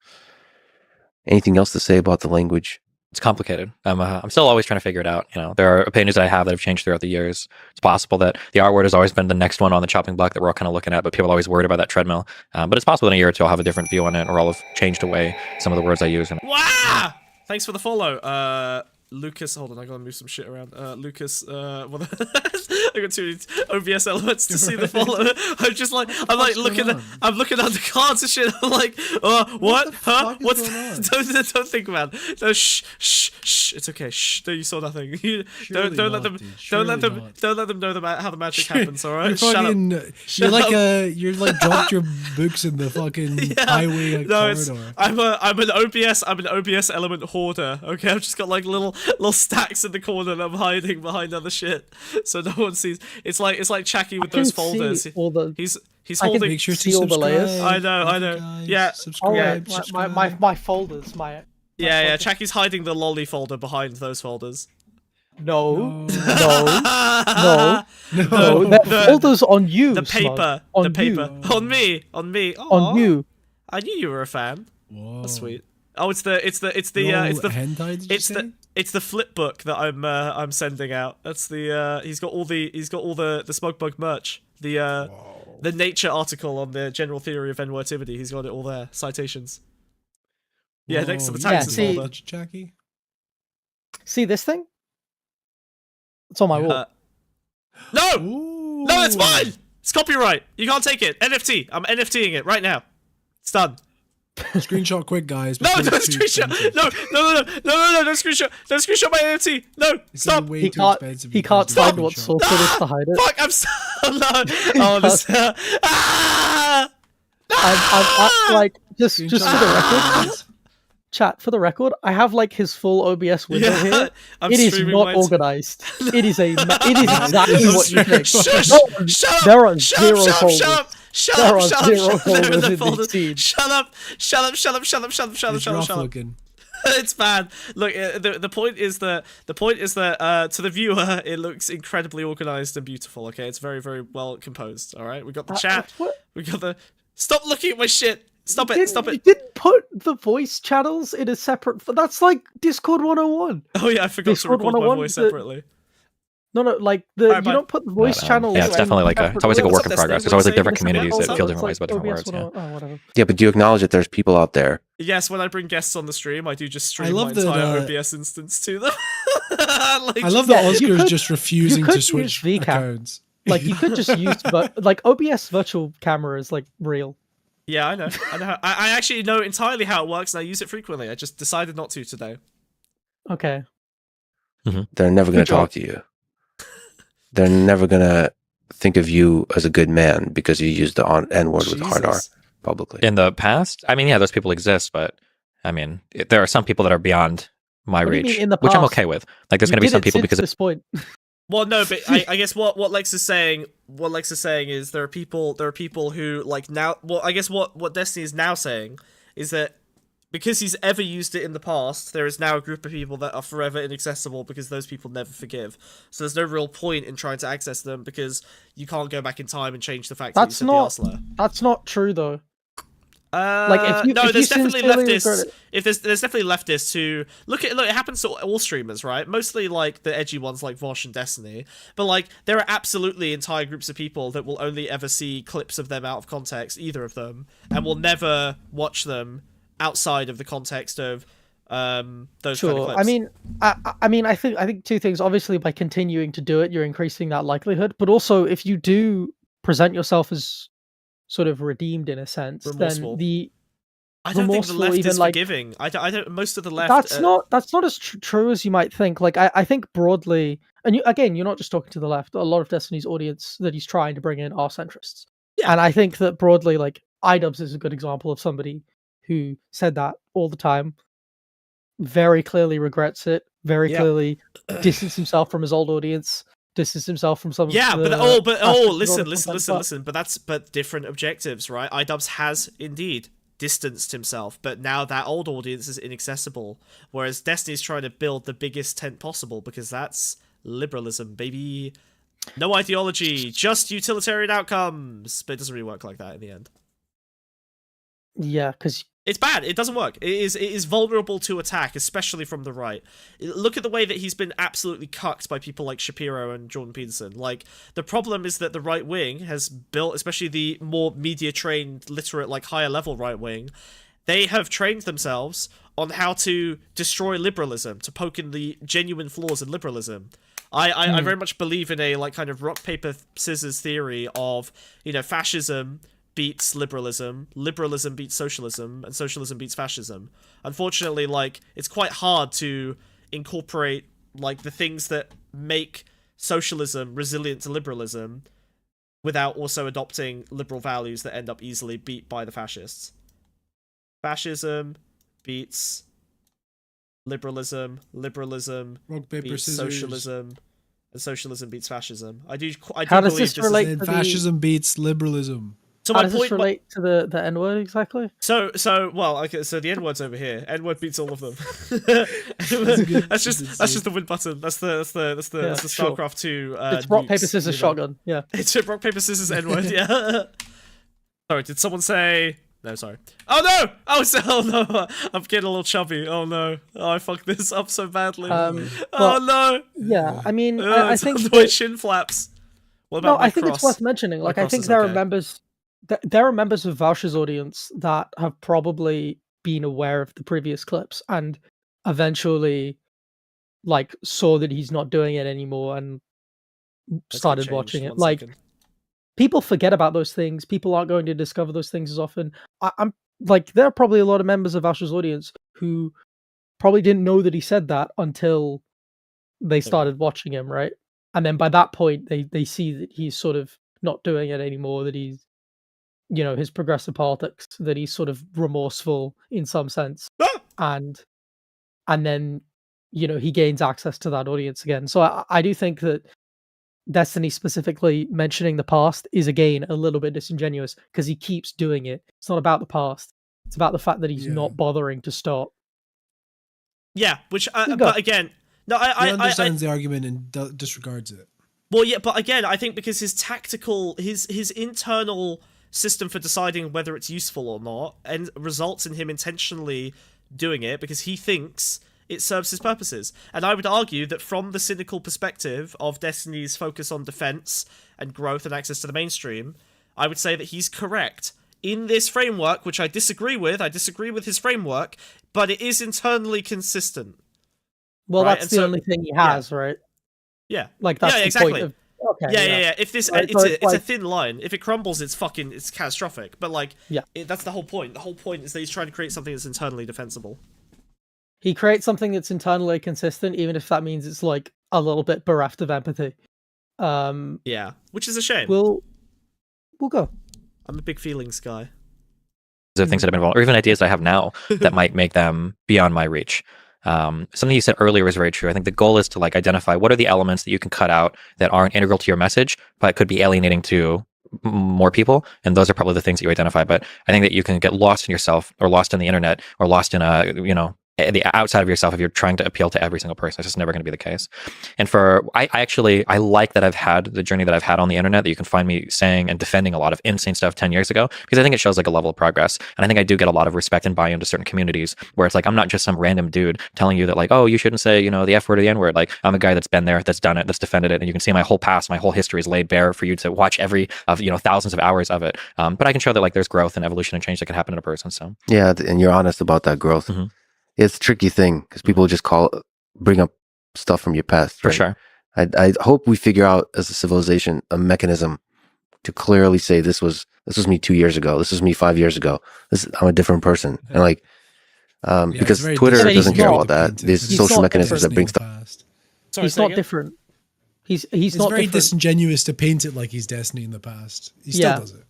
Anything else to say about the language? It's complicated. I'm still always trying to figure it out. There are opinions that I have that have changed throughout the years. It's possible that the R word has always been the next one on the chopping block that we're all kind of looking at, but people are always worried about that treadmill. But it's possible in a year or two I'll have a different view on it, or I'll have changed away some of the words I use. Wow! Thanks for the follow. Lucas, hold on, I gotta move some shit around. Lucas, I got too many OBS elements to see the follow. I'm looking at the cards and shit. I'm like, what? Huh? What's that? Don't think about it. No, shh. It's okay. Shh. No, you saw nothing. Don't let them know how the magic happens. All right. Shut up. You're like dropped your books in the fucking highway corridor. I'm an OBS element hoarder. Okay, I've just got like little stacks in the corner that I'm hiding behind other shit, so no one sees. It's like Chucky with those folders. He's holding. Make sure to see all the layers. I know. Guys, yeah. Subscribe. My folders. Yeah. Chucky's hiding the lolly folder behind those folders. No. They're folders on you. The paper. On On me. Aww. On you. I knew you were a fan. Whoa. That's sweet. Oh, it's the flip book that I'm sending out. That's the he's got all the Smug Bug merch. The Nature article on the general theory of N-wordtivity. He's got it all there. Citations. Yeah, next to the taxes folder. Jackie. See this thing? It's on my wall. No, it's mine. It's copyright. You can't take it. NFT. I'm NFTing it right now. It's done. Screenshot quick, guys. No, don't screenshot. No, don't screenshot. Don't screenshot my NFT. No, stop. He can't find what source it is to hide it. Fuck, I'm so no. Oh, this. I'm like just for the record. Chat, for the record, I have like his full OBS window here. It is not organized. It is exactly what you think. Shut up! There are zero folders. Shut up! It's bad. Look, the point is that to the viewer it looks incredibly organized and beautiful. Okay, it's very, very well composed. All right, we got the chat. We got the. Stop looking at my shit. Stop it! You didn't put the voice channels in a separate. That's like Discord 101. Oh yeah, I forgot to record my voice separately. No, like you don't put the voice channels. Yeah, it's definitely like it's always like a work in progress. There's always like different communities that feel different ways about different words. Yeah. Oh, whatever. Yeah, but do you acknowledge that there's people out there? Yes, when I bring guests on the stream, I do just stream my entire OBS instance to them. I love that Oscar's just refusing to switch accounts. Like you could just use, but like OBS virtual camera is like real. Yeah, I know. I actually know entirely how it works, and I use it frequently. I just decided not to today. Okay. They're never going to talk to you. They're never going to think of you as a good man because you used the N-word with hard R publicly. In the past? I mean, yeah, those people exist, but I mean, there are some people that are beyond my reach, which I'm okay with. Like, there's going to be some people because at this point. Well, no, but I guess what Lex is saying is there are people who like now. Well, I guess what Destiny is now saying is that because he's ever used it in the past, there is now a group of people that are forever inaccessible because those people never forgive. So there's no real point in trying to access them because you can't go back in time and change the fact that you said the Arsler. That's not true though. There's definitely leftists. There's definitely leftists who look. It happens to all streamers, right? Mostly like the edgy ones, like Vosh and Destiny. But like, there are absolutely entire groups of people that will only ever see clips of them out of context, either of them, and will never watch them outside of the context of those kind of clips. I think two things. Obviously, by continuing to do it, you're increasing that likelihood. But also, if you do present yourself as sort of redeemed in a sense, remorseful. Then I don't think the left is forgiving. I don't. Most of the left. That's not as true as you might think. Like I think broadly, and you're not just talking to the left. A lot of Destiny's audience that he's trying to bring in are centrists. Yeah. And I think that broadly, like iDubbbz is a good example of somebody who said that all the time. Very clearly regrets it. Very clearly distanced himself from his old audience. Distance himself from some. Yeah, listen. But different objectives, right? iDubbbz has indeed distanced himself, but now that old audience is inaccessible. Whereas Destiny's trying to build the biggest tent possible because that's liberalism, baby. No ideology, just utilitarian outcomes. But it doesn't really work like that in the end. Yeah, because it's bad. It doesn't work. It is vulnerable to attack, especially from the right. Look at the way that he's been absolutely cucked by people like Shapiro and Jordan Peterson. Like, the problem is that the right wing has built, especially the more media-trained, literate, like, higher-level right wing, they have trained themselves on how to destroy liberalism, to poke in the genuine flaws in liberalism. I very much believe in a like kind of rock paper scissors theory of, you know, fascism beats liberalism, liberalism beats socialism, and socialism beats fascism. Unfortunately, like, it's quite hard to incorporate like the things that make socialism resilient to liberalism without also adopting liberal values that end up easily beat by the fascists. Fascism beats liberalism, liberalism rock, paper, beats scissors. socialism, and socialism beats fascism. I do How does believe this relate to fascism beats liberalism. So How my does point this relate to the N-word exactly? So well, okay, so the N-word's over here. N-word beats all of them. that's just the win button. That's the StarCraft 2 it's rock, nukes, paper, scissors, shotgun. Yeah. It's rock, paper, scissors, N-word, yeah. Sorry, did someone say... No, sorry. Oh, no! Oh, no! I'm getting a little chubby. Oh, no. Oh, I fucked this up so badly. Oh, no! Yeah, I mean, I think... The way shin flaps. What about I think it's worth mentioning. Like, I think there are members... There are members of Voucher's audience that have probably been aware of the previous clips and eventually, like, saw that he's not doing it anymore and started watching it. Like, people forget about those things. People aren't going to discover those things as often. I'm like, there are probably a lot of members of Voucher's audience who probably didn't know that he said that until they started watching him, right? And then by that point, they see that he's sort of not doing it anymore, that he's, you know, his progressive politics, that he's sort of remorseful in some sense. and then, you know, he gains access to that audience again. So I do think that Destiny specifically mentioning the past is, again, a little bit disingenuous because he keeps doing it. It's not about the past. It's about the fact that he's not bothering to stop. Yeah, which, but again, no, he understands the argument and disregards it. Well, yeah, but again, I think because his tactical, his internal system for deciding whether it's useful or not, and results in him intentionally doing it because he thinks it serves his purposes. And I would argue that from the cynical perspective of Destiny's focus on defense and growth and access to the mainstream, I would say that he's correct in this framework, which I disagree with. I disagree with his framework, but it is internally consistent. Well, right? That's the only thing he has, right? Yeah. Like, that's the exactly. point of... Okay, yeah. If this, right, it's a thin line. If it crumbles, it's catastrophic. But like, that's the whole point. The whole point is that he's trying to create something that's internally defensible. He creates something that's internally consistent, even if that means it's like a little bit bereft of empathy. Yeah, which is a shame. We'll go. I'm a big feelings guy. Of things that have been involved, or even ideas I have now that might make them beyond my reach. Something you said earlier was very true. I think the goal is to like identify what are the elements that you can cut out that aren't integral to your message, but could be alienating to more people. And those are probably the things that you identify. But I think that you can get lost in yourself or lost in the internet or lost in the outside of yourself if you're trying to appeal to every single person. It's just never going to be the case. And I like that I've had the journey that I've had on the internet, that you can find me saying and defending a lot of insane stuff 10 years ago, because I think it shows like a level of progress. And I think I do get a lot of respect and buy-in to certain communities where it's like, I'm not just some random dude telling you that like, oh, you shouldn't say, you know, the F word or the N word. Like, I'm a guy that's been there, that's done it, that's defended it. And you can see my whole past, my whole history is laid bare for you to watch every of, you know, thousands of hours of it. But I can show that like there's growth and evolution and change that can happen in a person. So yeah. And you're honest about that growth. Mm-hmm. It's a tricky thing because people just bring up stuff from your past. For right? sure. I hope we figure out as a civilization a mechanism to clearly say this was me 2 years ago. This was me 5 years ago. I'm a different person. And like, because Twitter doesn't care about that. There's social mechanisms that bring stuff. He's not different. He's not very different. disingenuous to paint it like he's Destiny in the past. He still does it.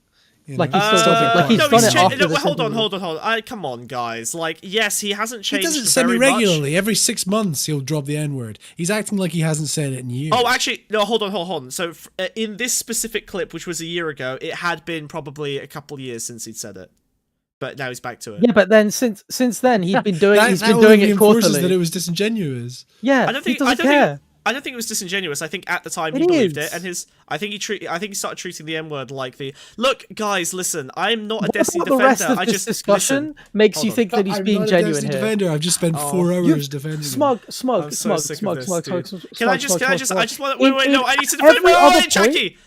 You know? Like he's still like he's done it after this hold on. Come on, guys. Like, yes, he hasn't changed. He does it very semi-regularly. much. Every 6 months, he'll drop the N-word. He's acting like he hasn't said it in years. Oh, actually, no. Hold on. So, in this specific clip, which was a year ago, it had been probably a couple years since he'd said it, but now he's back to it. Yeah, but then since then he's been doing that it quarterly. That it was disingenuous. Yeah, I don't think. he doesn't care. I don't think it was disingenuous. I think at the time It he believed is. it, and I think he started treating the N-word like the look, guys. Listen, I'm not a What Destiny about the defender. rest of I this just discussion listen. makes Hold you on. think that he's I'm being not a genuine Destiny here. defender. I've just spent 4 hours defending him. Smug. I'm so sick of this, dude. Can I just want wait, no, I need to defend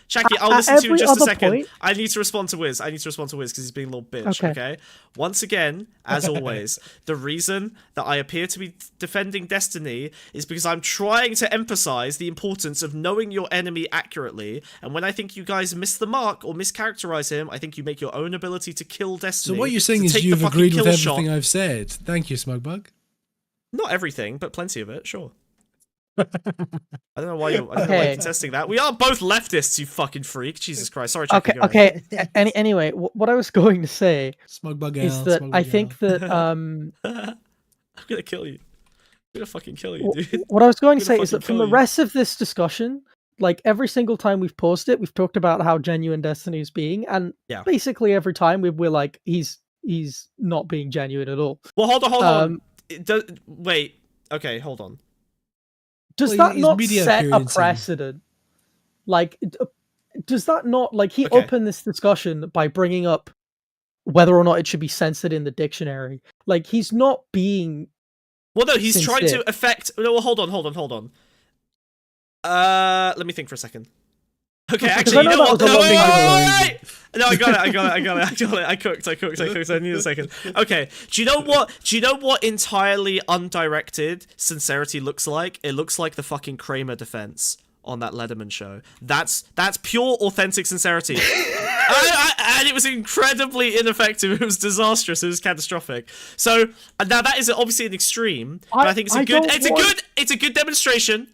Chucky, I'll listen to you in just a second. I need to respond to Wiz. Because he's being a little bitch, okay? Once again, as always, the reason that I appear to be defending Destiny is because I'm trying to emphasize the importance of knowing your enemy accurately, and when I think you guys miss the mark or mischaracterize him, I think you make your own ability to kill Destiny. So what you're saying is you've agreed with everything I've said. Thank you, Smugbug. Not everything, but plenty of it, sure. I don't know why you're contesting that. We are both leftists, you fucking freak. Jesus Christ. Sorry, Chucky. Okay. Anyway, what I was going to say Smugbug is that I think that I'm gonna kill you. I'm gonna fucking kill you, dude. What I was going to say is that from the rest of this discussion, like every single time we've paused it, we've talked about how genuine Destiny is being, and basically every time we're like, he's not being genuine at all. Well, hold on. Wait. Okay, hold on. Does that not set a precedent? Like, does that not, like, he opened this discussion by bringing up whether or not it should be censored in the dictionary. Like, he's not being. Well, no, he's trying to affect. No, well, hold on. Let me think for a second. Okay, actually, you know what? Wait! No, I got it. I cooked. I need a second. Okay, do you know what entirely undirected sincerity looks like? It looks like the fucking Kramer defense on that Letterman show. That's pure authentic sincerity. And it was incredibly ineffective. It was disastrous. It was catastrophic. So now that is obviously an extreme, but I think it's a good demonstration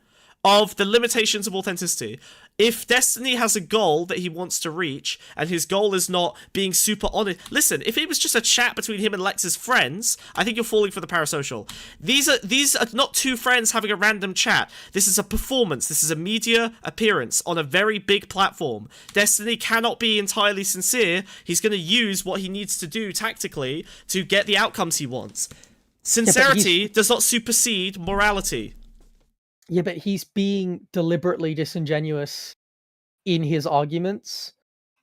of the limitations of authenticity. If Destiny has a goal that he wants to reach, and his goal is not being super honest... Listen, if it was just a chat between him and Lex's friends, I think you're falling for the parasocial. These are not two friends having a random chat. This is a performance. This is a media appearance on a very big platform. Destiny cannot be entirely sincere. He's going to use what he needs to do tactically to get the outcomes he wants. Sincerity does not supersede morality. Yeah, but he's being deliberately disingenuous in his arguments,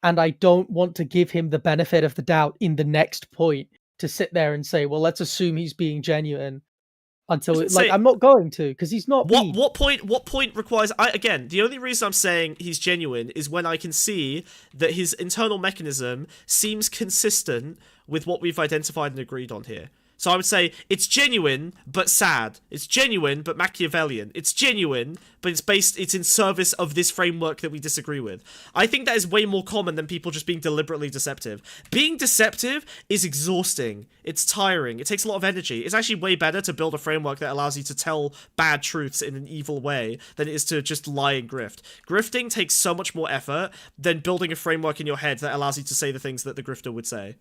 and I don't want to give him the benefit of the doubt in the next point to sit there and say, well, let's assume he's being genuine until I'm not going to, because he's not. What point requires? Again, the only reason I'm saying he's genuine is when I can see that his internal mechanism seems consistent with what we've identified and agreed on here. So I would say it's genuine, but sad. It's genuine, but Machiavellian. It's genuine, but it's in service of this framework that we disagree with. I think that is way more common than people just being deliberately deceptive. Being deceptive is exhausting. It's tiring. It takes a lot of energy. It's actually way better to build a framework that allows you to tell bad truths in an evil way than it is to just lie and grift. Grifting takes so much more effort than building a framework in your head that allows you to say the things that the grifter would say.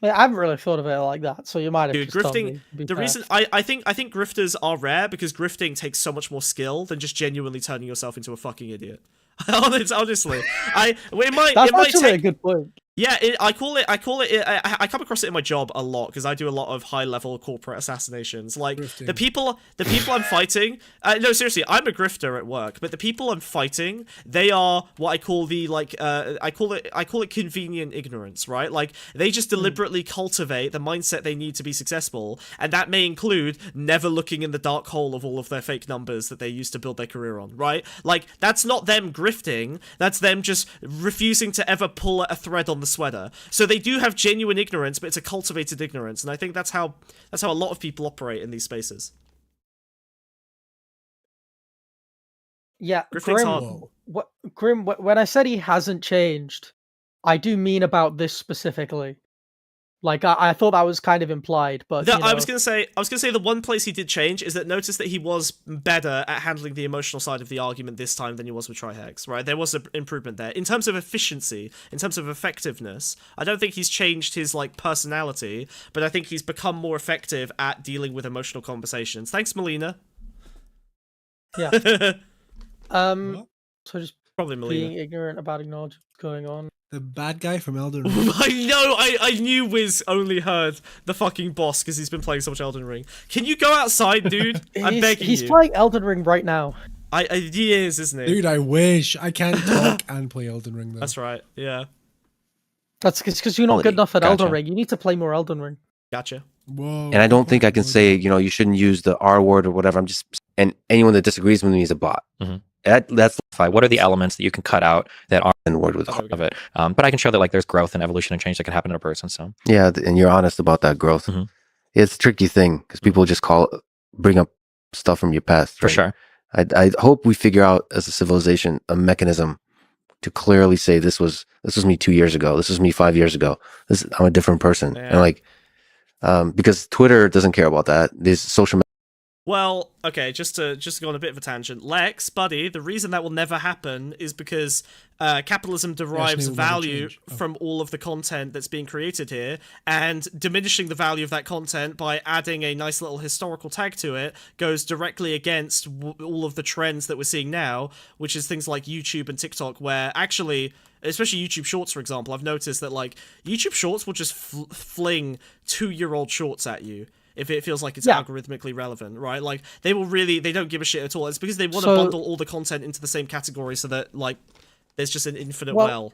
I haven't really thought of it like that, so you might have just told me. The reason I think grifters are rare because grifting takes so much more skill than just genuinely turning yourself into a fucking idiot. Honestly, That's actually a good point. Yeah, I come across it in my job a lot because I do a lot of high-level corporate assassinations. Like the people I'm fighting. No, seriously, I'm a grifter at work, but the people I'm fighting, they are what I call I call it convenient ignorance, right? Like they just deliberately cultivate the mindset they need to be successful, and that may include never looking in the dark hole of all of their fake numbers that they used to build their career on, right? Like that's not them grifting. That's them just refusing to ever pull a thread on the sweater. So they do have genuine ignorance, but it's a cultivated ignorance, and I think that's how a lot of people operate in these spaces. Yeah, Grim, when I said he hasn't changed, I do mean about this specifically. Like I thought that was kind of implied, but I was gonna say the one place he did change is that notice that he was better at handling the emotional side of the argument this time than he was with Trihex, right? There was an improvement there in terms of efficiency, in terms of effectiveness. I don't think he's changed his personality, but I think he's become more effective at dealing with emotional conversations. Thanks, Melina. Yeah. So just Probably Melina. Being ignorant about knowledge going on. The bad guy from Elden Ring. I know. I knew Wiz only heard the fucking boss because he's been playing so much Elden Ring. Can you go outside, dude? I'm begging you. He's playing Elden Ring right now. He is, isn't he? Dude, I wish. I can't talk and play Elden Ring, though. That's right, yeah. That's because you're not good enough at Elden Ring. You need to play more Elden Ring. Gotcha. Whoa. And I don't think I can say, you shouldn't use the R word or whatever. And anyone that disagrees with me is a bot. Mm-hmm. That's what are the elements that you can cut out that are in word with of it? But I can show that like there's growth and evolution and change that can happen in a person. So yeah, and you're honest about that growth. Mm-hmm. It's a tricky thing because people just bring up stuff from your past. For sure. I hope we figure out as a civilization a mechanism to clearly say this was me 2 years ago. This was me 5 years ago. I'm a different person. Yeah. And because Twitter doesn't care about that. There's social. Well, okay, just to go on a bit of a tangent. Lex, buddy, the reason that will never happen is because capitalism derives value from all of the content that's being created here, and diminishing the value of that content by adding a nice little historical tag to it goes directly against all of the trends that we're seeing now, which is things like YouTube and TikTok, where actually, especially YouTube Shorts, for example, I've noticed that like YouTube Shorts will just fling 2-year-old shorts at you if it feels like it's algorithmically relevant, right? Like, they don't give a shit at all. It's because they want to bundle all the content into the same category so that, like, there's just an infinite well.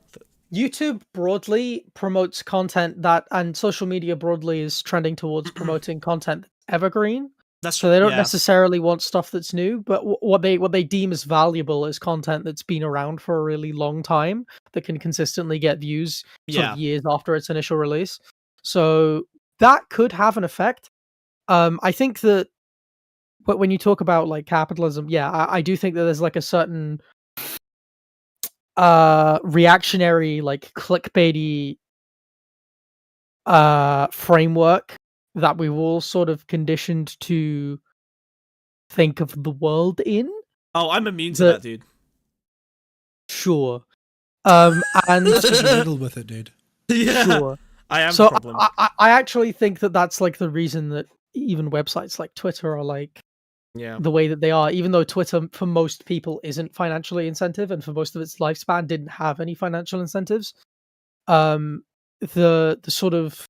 YouTube broadly promotes content and social media broadly is trending towards promoting content that's evergreen. So they don't necessarily want stuff that's new, but what they deem as valuable is content that's been around for a really long time that can consistently get views sort of years after its initial release. So that could have an effect. I think that when you talk about like capitalism, I do think that there's like a certain reactionary, like clickbaity framework that we were all sort of conditioned to think of the world in. Oh, I'm immune to that, dude. Sure. And that's just riddled with it, dude. Yeah. Sure. I am so the problem. I actually think that that's like the reason that even websites like Twitter are like the way that they are, even though Twitter for most people isn't financially incentive, and for most of its lifespan didn't have any financial incentives. The sort of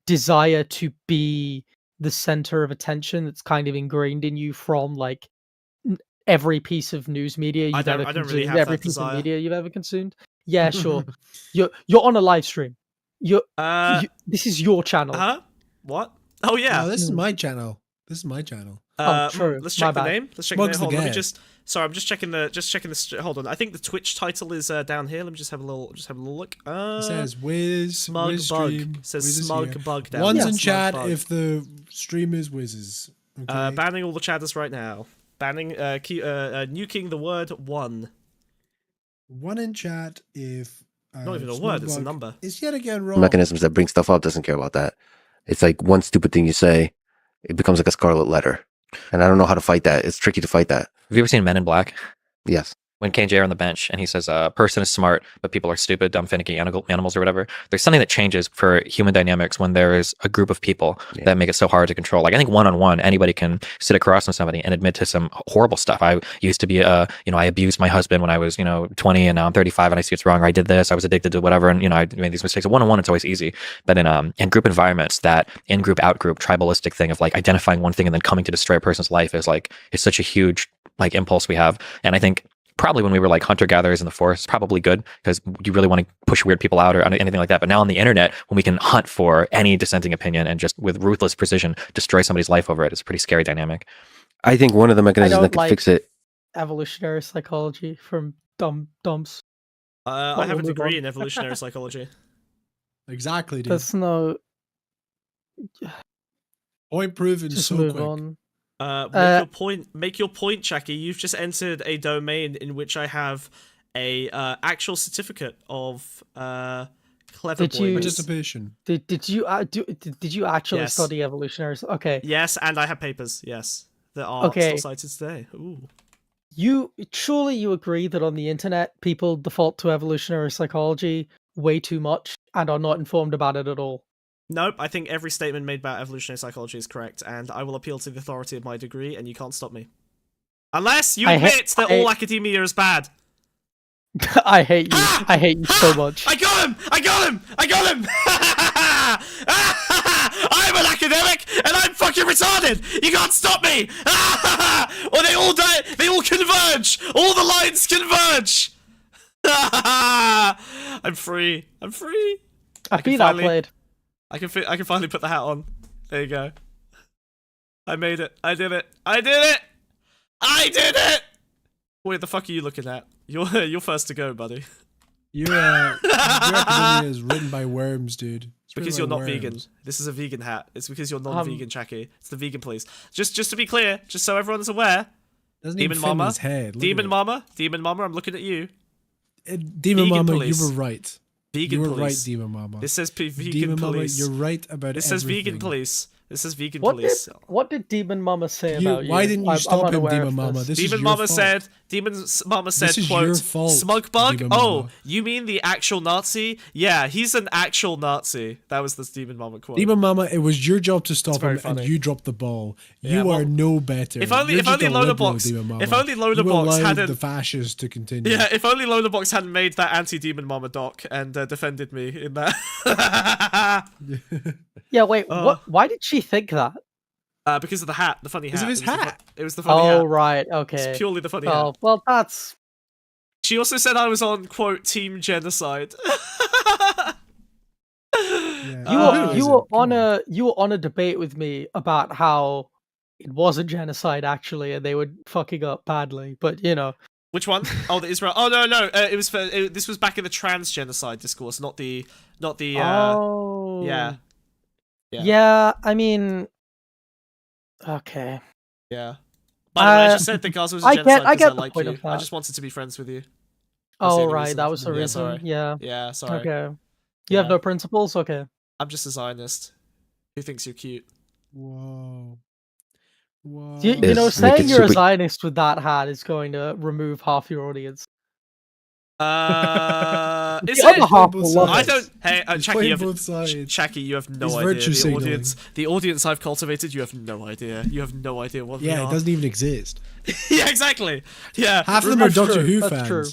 desire to be the center of attention that's kind of ingrained in you from like every piece of news media you've ever consumed, really have every that piece desire. of media you've ever consumed. Yeah, sure. You're on a live stream. This is your channel. What? Oh yeah. No, this is my channel. True. Let's check the name. Smug's Hold the on, let me guy. sorry, I'm just checking the. Hold on. I think the Twitch title is down here. Let me just have a little look. It says Wiz Smug Wiz Bug. stream. It says Wiz is Smug here. Bug down One's there. in Smug chat Bug. if the stream is Wiz's. Okay. Banning all the chatters right now. Banning nuking the word one. One in chat if Not even a word, it's a number. Is yet again wrong. Mechanisms that bring stuff up doesn't care about that. It's like one stupid thing you say, it becomes like a scarlet letter. And I don't know how to fight that. It's tricky to fight that. Have you ever seen Men in Black? Yes. When KJ are on the bench and he says, person is smart, but people are stupid, dumb, finicky animals or whatever. There's something that changes for human dynamics when there is a group of people that make it so hard to control. Like, I think one-on-one, anybody can sit across from somebody and admit to some horrible stuff. I used to be, I abused my husband when I was, 20, and now I'm 35 and I see it's wrong, or I did this, I was addicted to whatever, and, I made these mistakes. One-on-one, it's always easy. But in group environments, that in-group, out-group, tribalistic thing of like identifying one thing and then coming to destroy a person's life is such a huge like impulse we have. And I think probably when we were like hunter-gatherers in the forest, probably good because you really want to push weird people out or anything like that. But now on the internet, when we can hunt for any dissenting opinion and just with ruthless precision destroy somebody's life over it, it's a pretty scary dynamic. I think one of the mechanisms that can fix it. Evolutionary psychology from dumps. I have a degree in evolutionary psychology. Exactly, dude. That's no point proven. Just so move quick. on. Make your point, Jackie. You've just entered a domain in which I have a actual certificate of clever boy participation. Did you actually study evolutionary? Okay. Yes, and I have papers. Yes, that are still cited today. Ooh. You agree that on the internet people default to evolutionary psychology way too much and are not informed about it at all. Nope, I think every statement made about evolutionary psychology is correct, and I will appeal to the authority of my degree, and you can't stop me. Unless you admit that all academia is bad. I hate you. I hate you so much. I got him! I got him! I got him! I'm an academic, and I'm fucking retarded! You can't stop me! Or they all die. They all converge. All the lines converge. I'm free. I'm free. I beat that played. I can finally put the hat on. There you go. I made it. I did it. I did it. I did it. Wait, the fuck are you looking at? You're first to go, buddy. Your academia is written by worms, dude. It's because you're not vegan. This is a vegan hat. It's because you're non-vegan, Chucky. It's the vegan police. Just to be clear, just so everyone's aware. Demon Mama, Demon Mama, I'm looking at you. Demon Mama, you were right. Vegan you were police. right, Demon Mama. This says vegan Demon police. Mama, you're right about This says vegan police. This is vegan What police. what did Demon Mama say about you? Why didn't you stop him, unaware Demon of Mama? this. This is Demon your Mama fault. said, Demon Mama said, This is quote, your fault, smug bug? Demon Oh, Mama. you mean the actual Nazi? Yeah, he's an actual Nazi. That was the Demon Mama quote. Demon Mama, it was your job to stop him, funny. and you dropped the ball. Yeah, You well, are no better. if only You're just a liberal, Loaderbox- Demon Mama. if only You Loaderbox allowed hadn't- the fascists to continue. Yeah, if only Loaderbox hadn't made that anti-Demon Mama doc and defended me in that. Yeah, wait. What? Why did she think that? Because of the hat, the funny hat. Because of his hat. It was the funny hat. Oh right, okay. It's purely the funny Oh hat. well, that's. She also said I was on, quote, Team Genocide. You were on a debate with me about how it wasn't genocide actually, and they were fucking up badly. But you know, Which one? Oh, the Israel. Oh no. It was for. This was back in the trans genocide discourse, not the. oh Yeah. yeah. I mean, okay. Yeah. By the way, I just said that Gaza was a genocide I because get I the like point you. of that. I just wanted to be friends with you. That's the Oh only right, reason. that was the Yeah, reason. sorry. Yeah. Yeah, sorry. Okay. You have no principles. Okay. I'm just a Zionist who thinks you're cute. Whoa. Whoa. You know, Yes, make saying it you're a super- Zionist with that hat is going to remove half your audience. Is The other it? half will love I it. don't. Hey, He's Chucky, playing you have, both sides. Chucky, you have no He's idea. virtue signaling. The audience I've cultivated, you have no idea. You have no idea what. Yeah, we it are. doesn't even exist. Yeah, exactly. Yeah, Half of them are That's Doctor true, Who that's fans. true.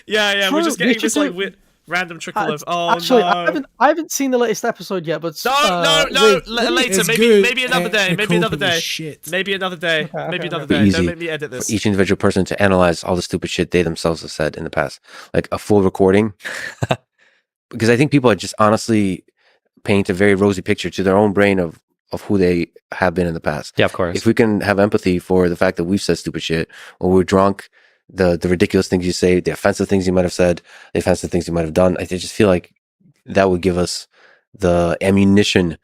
Yeah, we're True, just we getting should this like do- weird, random trickle of. Oh Actually, no. I haven't seen the latest episode yet, but No, later. It's Maybe good, another day. and Maybe another Cope is day. shit. Maybe another day. Maybe another Be day. easy Don't make me edit this. for each individual person to analyze all the stupid shit they themselves have said in the past, like a full recording. Because I think people are just honestly paint a very rosy picture to their own brain of who they have been in the past. Yeah, of course. If we can have empathy for the fact that we've said stupid shit, or we're drunk, the ridiculous things you say, the offensive things you might have said, the offensive things you might have done, I just feel like that would give us the ammunition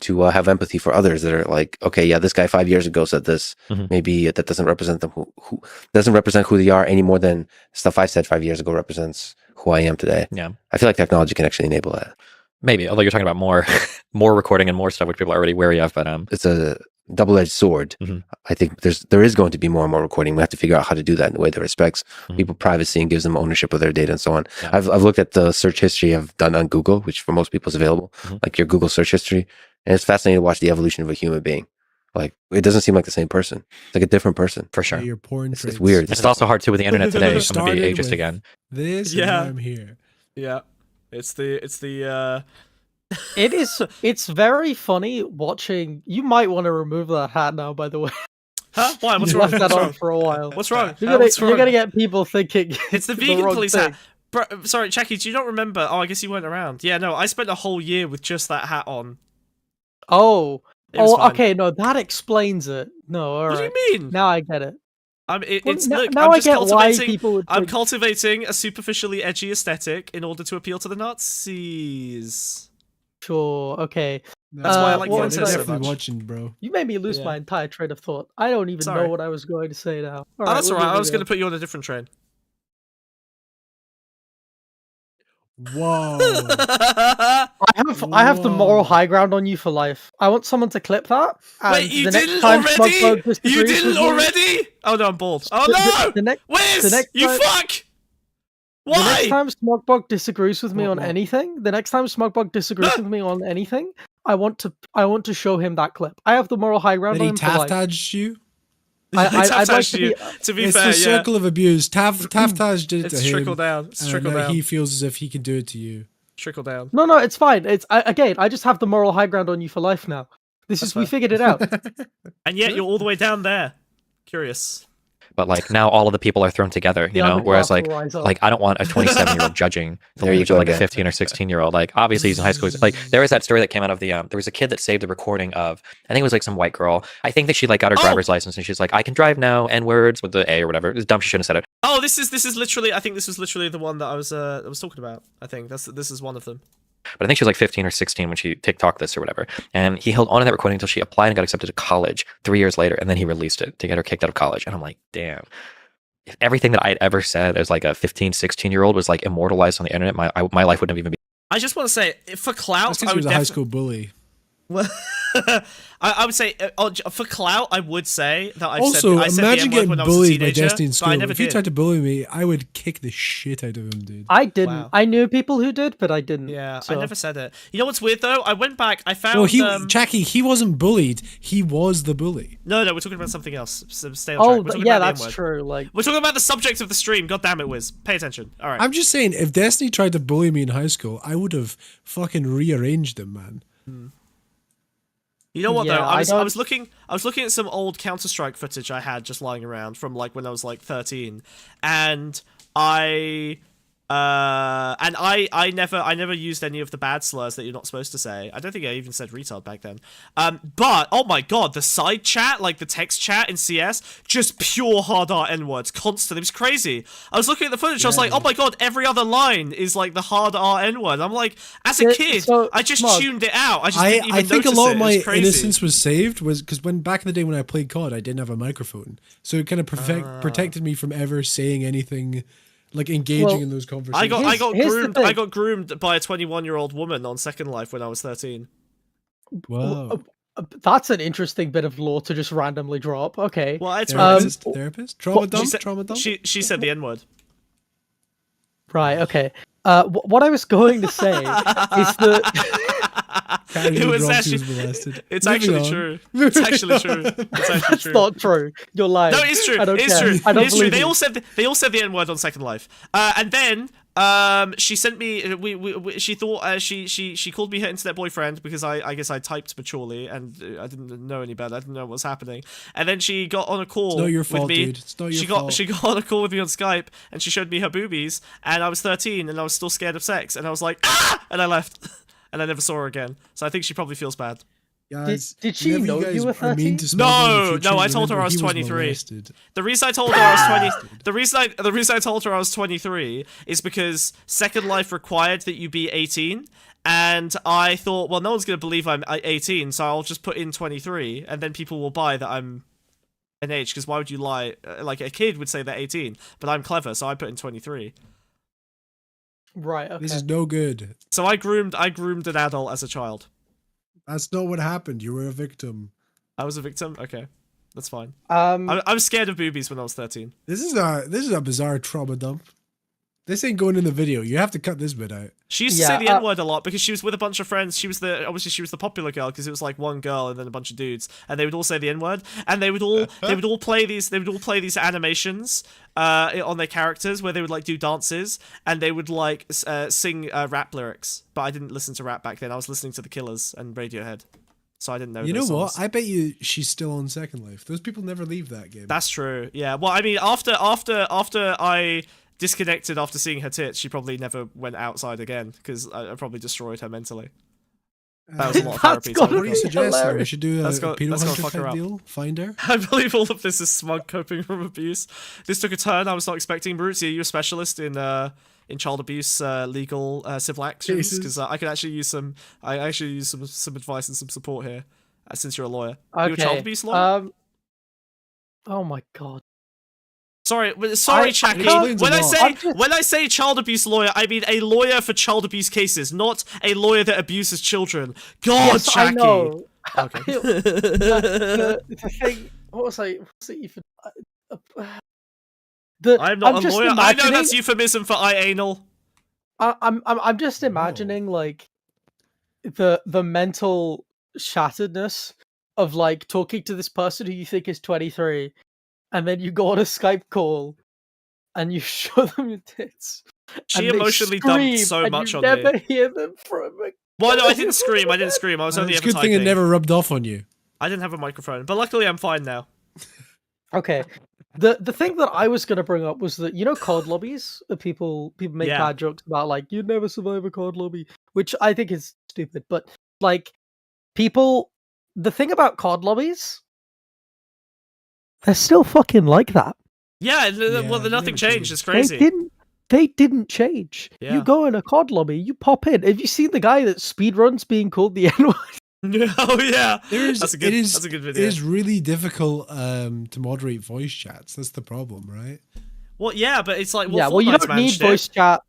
to have empathy for others that are like, okay, yeah, this guy 5 years ago said this. Maybe that doesn't represent them who doesn't represent who they are any more than stuff I said 5 years ago represents who I am today. Yeah. I feel like technology can actually enable that. Maybe, although you're talking about more recording and more stuff, which people are already wary of. But It's a double-edged sword. I think there is going to be more and more recording. We have to figure out how to do that in a way that respects people privacy and gives them ownership of their data and so on. Yeah. I've looked at the search history I've done on Google, which for most people is available, like your Google search history, and it's fascinating to watch the evolution of a human being. Like, it doesn't seem like the same person. It's like a different person. For sure. Yeah, your porn It's traits. weird. It's also hard too with the internet today. I'm gonna Started be ageist with again. This, Yeah. and now I'm here. Yeah, it's the. It's very funny watching. You might want to remove that hat now, by the way. Huh? Why? What's You wrong? left that What's on wrong? for a while. What's wrong? You're gonna get people thinking It's the the vegan wrong police thing. hat. Bro, sorry, Jackie, do you not remember? Oh, I guess you weren't around. Yeah, no, I spent a whole year with just that hat on. Oh, It was fine. okay, no, that explains it. No, all right. What do you mean? Now I get it. Well, Well, now- look, now I'm I just get why cultivating. people would I'm think- cultivating a superficially edgy aesthetic in order to appeal to the Nazis. Sure, okay. That's why I like what the was internet I- so Definitely much. watching, bro. You made me lose Yeah. my entire train of thought. I don't even Sorry. know what I was going to say now. Oh, that's we're alright. I was moving going to put you on a different train. Whoa. I have the moral high ground on you for life. I want someone to clip that. And Wait, you the next didn't time already? Smugglug You disagrees with didn't me- already? Oh no, I'm bald. Oh no! The next Wiz! You time- fuck! The next Why? time Smugbug disagrees with me on What? anything, I want to show him that clip. I have the moral high ground Did on he him for life. taft-tadged you? I'd like to be. To be it's fair, the circle of abuse. Taftaj did it to It's him. trickle down. It's trickle and down. he feels as if he can do it to you. Trickle down. No, it's fine. Again, I just have the moral high ground on you for life now. We figured it out. And yet you're all the way down there. Curious. But like now all of the people are thrown together, you know. Whereas like I don't want a 27-year-old judging the language of like a 15 or 16-year-old. Like obviously he's in high school. Like there was that story that came out of the there was a kid that saved a recording of, I think it was like some white girl. I think that she like got her driver's license and she's like, I can drive now, N-words with the A or whatever. It was dumb, she shouldn't have said it. Oh, this is literally. I think this was literally the one that I was talking about. I think this is one of them. But I think she was like 15 or 16 when she TikToked this or whatever. And he held on to that recording until she applied and got accepted to college 3 years later, and then he released it to get her kicked out of college. And I'm like, damn. If everything that I'd ever said as like a 15, 16-year-old was like immortalized on the internet, my life wouldn't have even been. I just want to say, for clout, I was a high school bully. Well, I would say for clout, I would say that I've also, said imagine the N-word getting when I was a bullied by teenager, Destiny in but I school. never If you did. tried to bully me, I would kick the shit out of him, dude. I didn't. Wow. I knew people who did, but I didn't. Yeah, so. I never said it. You know what's weird though? I went back. I found. No, Jackie, he wasn't bullied. He was the bully. No, we're talking about something else. So stay on track. We're talking yeah, about the that's N-word. true. Like we're talking about the subject of the stream. God damn it, Wiz. Pay attention. All right. I'm just saying, if Destiny tried to bully me in high school, I would have fucking rearranged him, man. You know what though? Yeah, I was looking at some old Counter-Strike footage I had just lying around from like when I was like 13, and I never used any of the bad slurs that you're not supposed to say. I don't think I even said retard back then. But oh my god, the side chat, like the text chat in CS, just pure hard R N-words constantly. It was crazy. I was looking at the footage, I was like, oh my god, every other line is like the hard R N-word. I'm like, as a kid, I just tuned it out. I think a lot of my crazy. innocence was saved was because back in the day when I played COD, I didn't have a microphone, so it kind of protected me from ever saying anything. Like engaging in those conversations. I got groomed by a 21-year-old woman on Second Life when I was 13. Wow. That's an interesting bit of lore to just randomly drop. Okay. Well, it's therapist? Trauma dump? She said the N-word. Right, okay. What I was going to say is that it's actually true. It's actually true. That's not true. You're lying. No, it's true. It's true. It's true. They all said the N-word on Second Life. And then she sent me. She thought she called me her internet boyfriend because I guess I typed maturely and I didn't know any better. I didn't know what was happening. And then she got on a call. It's not your fault, with me. dude. It's not your fault. She got on a call with me on Skype and she showed me her boobies. And I was 13 and I was still scared of sex. And I was like, ah! And I left. And I never saw her again. So I think she probably feels bad. Guys, did she know you were 13? No, I told her I was 23. The reason I told her I was 20. The reason I told her I was 23 is because Second Life required that you be 18, and I thought, well, no one's gonna believe I'm 18, so I'll just put in 23, and then people will buy that I'm an age. Because why would you lie? Like a kid would say they're 18, but I'm clever, so I put in 23. Right. Okay. This is no good. So I groomed an adult as a child. That's not what happened. You were a victim. I was a victim? Okay. That's fine. I was scared of boobies when I was 13. This is a bizarre trauma dump. This ain't going in the video. You have to cut this bit out. She used to say the N-word a lot because she was with a bunch of friends. She was the popular girl because it was like one girl and then a bunch of dudes, and they would all say the N-word, and they would all play these animations on their characters where they would like do dances and they would like sing rap lyrics. But I didn't listen to rap back then. I was listening to The Killers and Radiohead. So I didn't know. You know songs. what? I bet you she's still on Second Life. Those people never leave that game. That's true. Yeah. Well, I mean, after I disconnected after seeing her tits, she probably never went outside again because I probably destroyed her mentally. That was a lot of therapy. What do you suggest? We should do a pedo hunter type deal. Find her. I believe all of this is smug coping from abuse. This took a turn I was not expecting. Maruzzi, are you a specialist in child abuse legal civil actions? Because I could actually use some. I actually use some advice and some support here. Since you're a lawyer, okay. You're a child abuse lawyer. Oh my god. Sorry, Chucky. When I say child abuse lawyer, I mean a lawyer for child abuse cases, not a lawyer that abuses children. God, yes, Chucky. I know. Okay. the thing. What was I? I'm not a lawyer. I know that's euphemism for anal. I'm just imagining like the mental shatteredness of like talking to this person who you think is 23 and then you go on a Skype call, and you show them your tits. She emotionally dumped so much on me. You never hear them from a... Well, no, I didn't scream. I was only it's ever a good thing it never rubbed off on you. I didn't have a microphone, but luckily I'm fine now. Okay. The thing that I was going to bring up was that, you know, COD lobbies? People make bad jokes about, like, you'd never survive a COD lobby, which I think is stupid. But, like, the thing about COD lobbies, they're still fucking like that. Yeah, well, nothing changed. It's crazy. They didn't change. Yeah. You go in a COD lobby, you pop in. Have you seen the guy that speedruns being called the N-word? Oh yeah, that's a good video. It is really difficult to moderate voice chats. That's the problem, right? Well, yeah, but it's like, well, you don't need voice chat.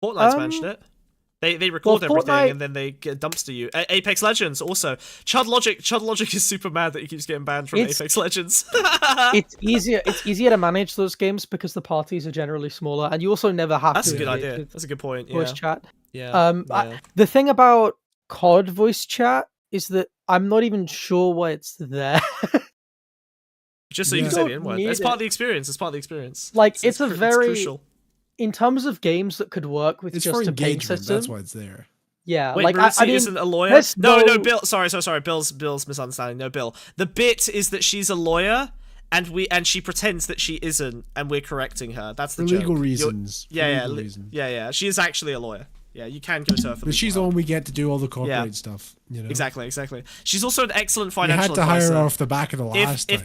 Fortnite's managed it. They record everything and then they get dumpster you. Apex Legends also. Chud Logic is super mad that he keeps getting banned from Apex Legends. It's easier to manage those games because the parties are generally smaller, and you also never have That's to. That's a good idea. That's a good point. Voice chat. Yeah. The thing about COD voice chat is that I'm not even sure why it's there. Just so you can say the N-word. It's part of the experience. Like, it's very crucial. In terms of games that could work with just a paying system. That's why it's there. Yeah, wait, like Maruti I mean, isn't a lawyer. No, Bill. Sorry. Bill's misunderstanding. No, Bill. The bit is that she's a lawyer, and she pretends that she isn't, and we're correcting her. That's the joke. Legal reasons. Yeah. She is actually a lawyer. Yeah, you can go to her for but she's the one we get to do all the corporate stuff. You know? Exactly. She's also an excellent financial advisor. You had to advisor. hire her off the back of the last time.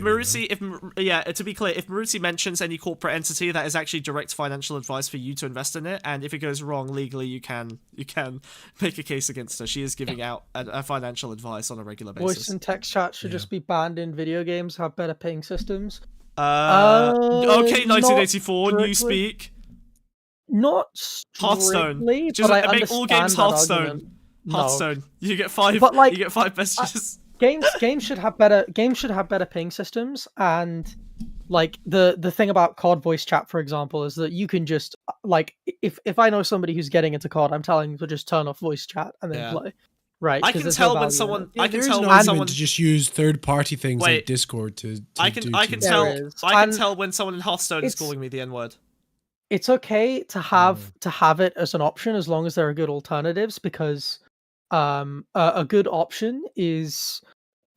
To be clear, if Maruti mentions any corporate entity, that is actually direct financial advice for you to invest in it, and if it goes wrong legally, you can make a case against her. She is giving out a financial advice on a regular basis. Voice and text chat should just be banned in video games. Have better paying systems. Okay, 1984, Newspeak. Not Hearthstone. Just but I make all games Hearthstone. Hearthstone. No. You get 5. But like, you get 5 messages. Games should have better ping systems, and like the thing about COD voice chat, for example, is that you can just like if I know somebody who's getting into COD, I'm telling them to just turn off voice chat and then play. Right. I can tell when someone. I can tell when someone to just use third-party things like Discord to I can tell when someone in Hearthstone is calling me the N-word. It's okay to have it as an option as long as there are good alternatives, because a good option is,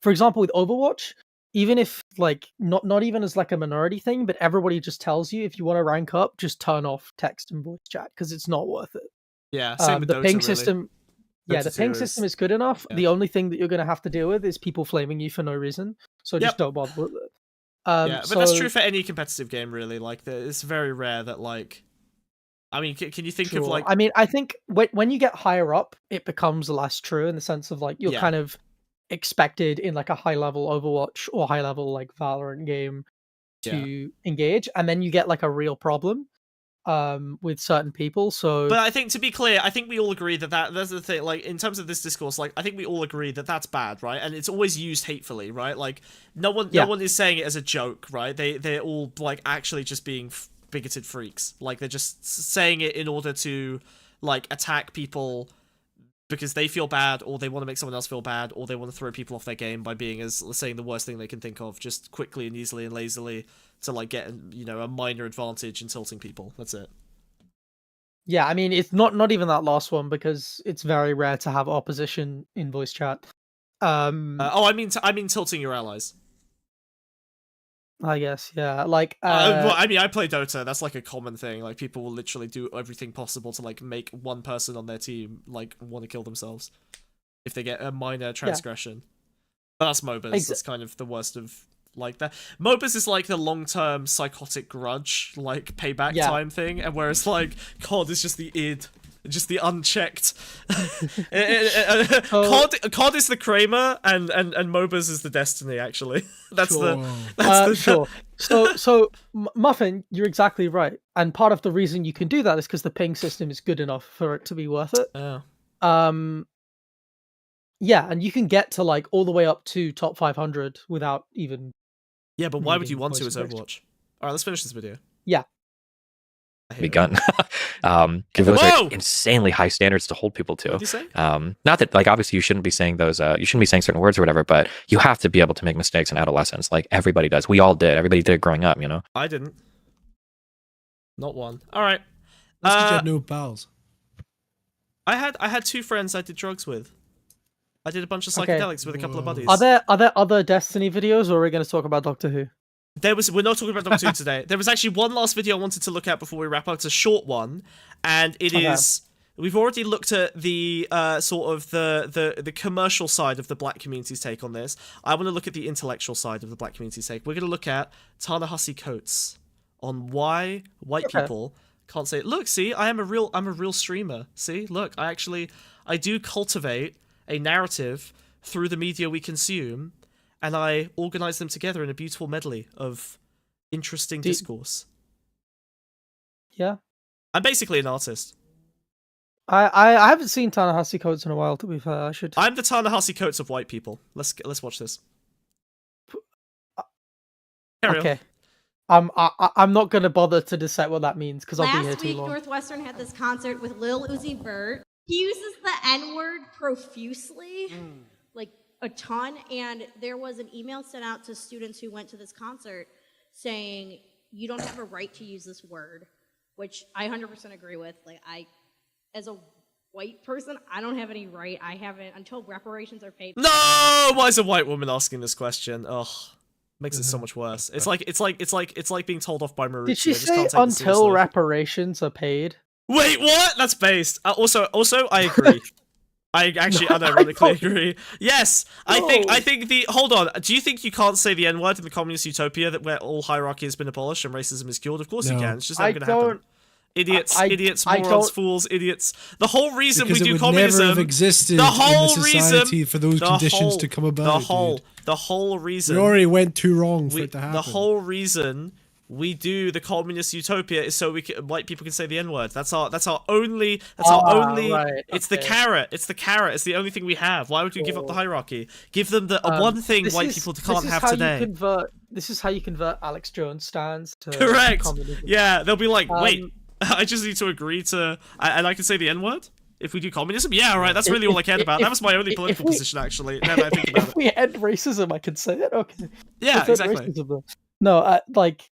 for example, with Overwatch, even if like not even as like a minority thing, but everybody just tells you if you want to rank up, just turn off text and voice chat because it's not worth it. Yeah, same with the Dota, ping really. system. Yeah, the ping system is good enough. Yeah. The only thing that you're going to have to deal with is people flaming you for no reason. So just don't bother with it. But that's true for any competitive game, really. Like, it's very rare that, like, I mean, can you think of like? I mean, I think when you get higher up, it becomes less true in the sense of like you're kind of expected in like a high level Overwatch or high level like Valorant game to engage, and then you get like a real problem with certain people. So, but I think, to be clear, I think we all agree that that's the thing. Like, in terms of this discourse, like I think we all agree that that's bad, right? And it's always used hatefully, right? Like no one is saying it as a joke, right? They're all like actually just being bigoted freaks. Like they're just saying it in order to like attack people because they feel bad, or they want to make someone else feel bad, or they want to throw people off their game by saying the worst thing they can think of, just quickly and easily and lazily to like get a minor advantage insulting people. That's it. Yeah, I mean, it's not even that last one, because it's very rare to have opposition in voice chat. I mean tilting your allies. I guess, yeah. Like, well, I mean, I play Dota. That's like a common thing. Like, people will literally do everything possible to like make one person on their team like want to kill themselves if they get a minor transgression. But that's MOBAs. That's kind of the worst of like that. MOBAs is like the long-term psychotic grudge, like payback time thing, and whereas like COD is just the id. Just the unchecked. COD is the Kramer, and MOBAs is the Destiny. Actually, that's sure. So Muffin, you're exactly right, and part of the reason you can do that is because the ping system is good enough for it to be worth it. Yeah, and you can get to like all the way up to top 500 without even. Yeah, but why would you want to as Overwatch? All right, let's finish this video. Yeah. Begun. Those are insanely high standards to hold people to. What did you say? Not that, like, obviously you shouldn't be saying those, you shouldn't be saying certain words or whatever, but you have to be able to make mistakes in adolescence. Like, everybody does. We all did. Everybody did it growing up, you know? I didn't. Not one. All right. That's because you had no pals. I had 2 friends I did drugs with. I did a bunch of psychedelics with a couple of buddies. Are there other Destiny videos, or are we going to talk about Doctor Who? We're not talking about Doctor Who today. There was actually one last video I wanted to look at before we wrap up. It's a short one, and it is. We've already looked at the sort of the commercial side of the black community's take on this. I want to look at the intellectual side of the black community's take. We're going to look at Ta-Nehisi Coates on why white people can't say, look, see, I'm a real streamer. See, look, I do cultivate a narrative through the media we consume, and I organize them together in a beautiful medley of interesting discourse. Yeah. I'm basically an artist. I haven't seen Ta-Nehisi Coates in a while, to be fair. I'm the Ta-Nehisi Coates of white people. Let's watch this. Okay. I'm not gonna bother to decide what that means because I'll be here too long. Last week, Northwestern had this concert with Lil Uzi Vert. He uses the N-word profusely, like a ton, and there was an email sent out to students who went to this concert saying, you don't have a right to use this word, which I 100% agree with. Like, as a white person, I don't have any right. I haven't, until reparations are paid. No! Why is a white woman asking this question? Ugh. Makes it so much worse. It's like being told off by Marucci. Did she say until reparations are paid? Wait, what? That's based. Also, I agree. I actually unironically agree. Yes, I think the. Hold on. Do you think you can't say the N-word in the communist utopia where all hierarchy has been abolished and racism is cured? Of course you can. It's just never going to happen. Idiots, morons, fools, idiots. The whole reason we do communism never have existed the whole in the society for those conditions to come about. The whole reason we already went too wrong for it to happen. The whole reason we do the communist utopia is so white people can say the N-word. That's our only. Right, it's the carrot. It's the carrot. It's the only thing we have. Why would we give up the hierarchy? Give them the one thing white people can't have today. This is how you convert Alex Jones stands to correct. Communism. Yeah, they'll be like, wait, I just need to agree to, and I can say the N-word if we do communism. Yeah, right. That's really all I cared about. That was my only political position, actually. Now that I think about if we end racism, I can say it. Okay. Yeah, exactly. No, like,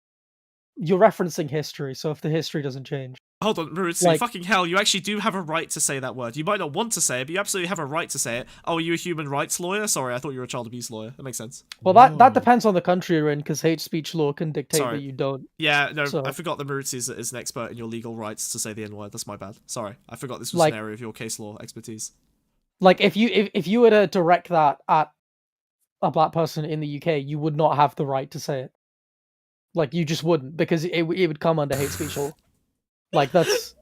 you're referencing history, so if the history doesn't change. Hold on, Marucci, fucking hell, you actually do have a right to say that word. You might not want to say it, but you absolutely have a right to say it. Oh, are you a human rights lawyer? Sorry, I thought you were a child abuse lawyer. That makes sense. Well, that depends on the country you're in, because hate speech law can dictate that you don't. Yeah, no, I forgot that Marucci is an expert in your legal rights to say the N-word. That's my bad. Sorry, I forgot this was an area of your case law expertise. Like, if you were to direct that at a black person in the UK, you would not have the right to say it. Like, you just wouldn't, because it would come under hate speech law. Like, that's.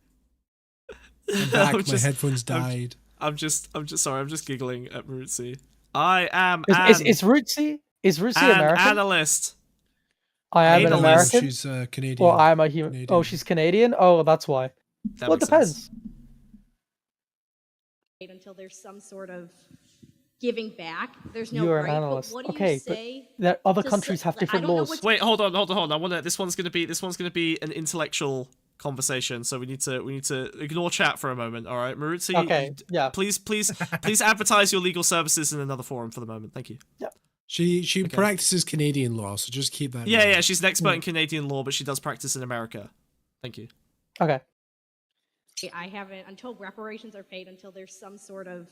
My headphones died. I'm just sorry. I'm just giggling at Marucci. I am. Is Marucci American? Analyst. I am an American. She's Canadian. Well, I am a human. Canadian. Oh, she's Canadian. Oh, that's why. Well, it depends. Until there's some sort of giving back, there's no You're right. an analyst. But what do okay, you say but other countries have different laws. Wait, hold on. I want this one's gonna be an intellectual conversation, so we need to ignore chat for a moment. All right, Marucci. Okay. Yeah. Please advertise your legal services in another forum for the moment. Thank you. Yeah. She practices Canadian law, so just keep that. Yeah. She's an expert in Canadian law, but she does practice in America. Thank you. Okay. I haven't, until reparations are paid, until there's some sort of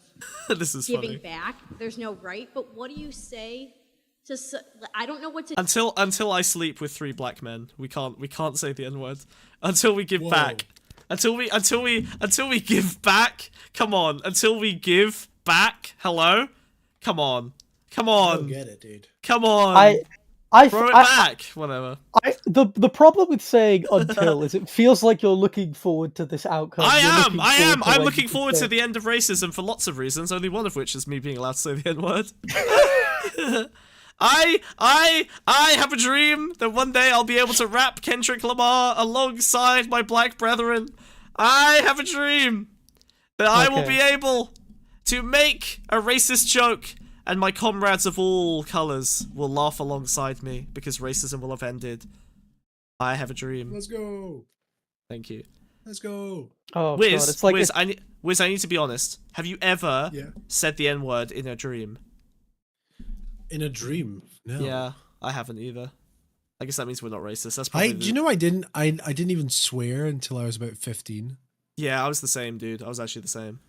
this is giving funny. back. There's no right. But what do you say to? I don't know what to. Until I sleep with 3 black men, we can't say the N-word. Until we give back. Until we give back. Come on. Until we give back. Hello. Come on. I don't get it, dude. Come on. Throw it back. Whatever. The problem with saying until is it feels like you're looking forward to this outcome. I'm looking forward to the end of racism for lots of reasons, only one of which is me being allowed to say the N-word. I have a dream that one day I'll be able to rap Kendrick Lamar alongside my black brethren. I have a dream that I will be able to make a racist joke and my comrades of all colors will laugh alongside me because racism will have ended. I have a dream. Let's go. Thank you. Let's go. Oh, Wiz, God. It's like Wiz, I need to be honest. Have you ever said the N-word in a dream? In a dream? No. Yeah, I haven't either. I guess that means we're not racist. That's probably Do you know I didn't even swear until I was about 15. Yeah, I was the same, dude. I was actually the same.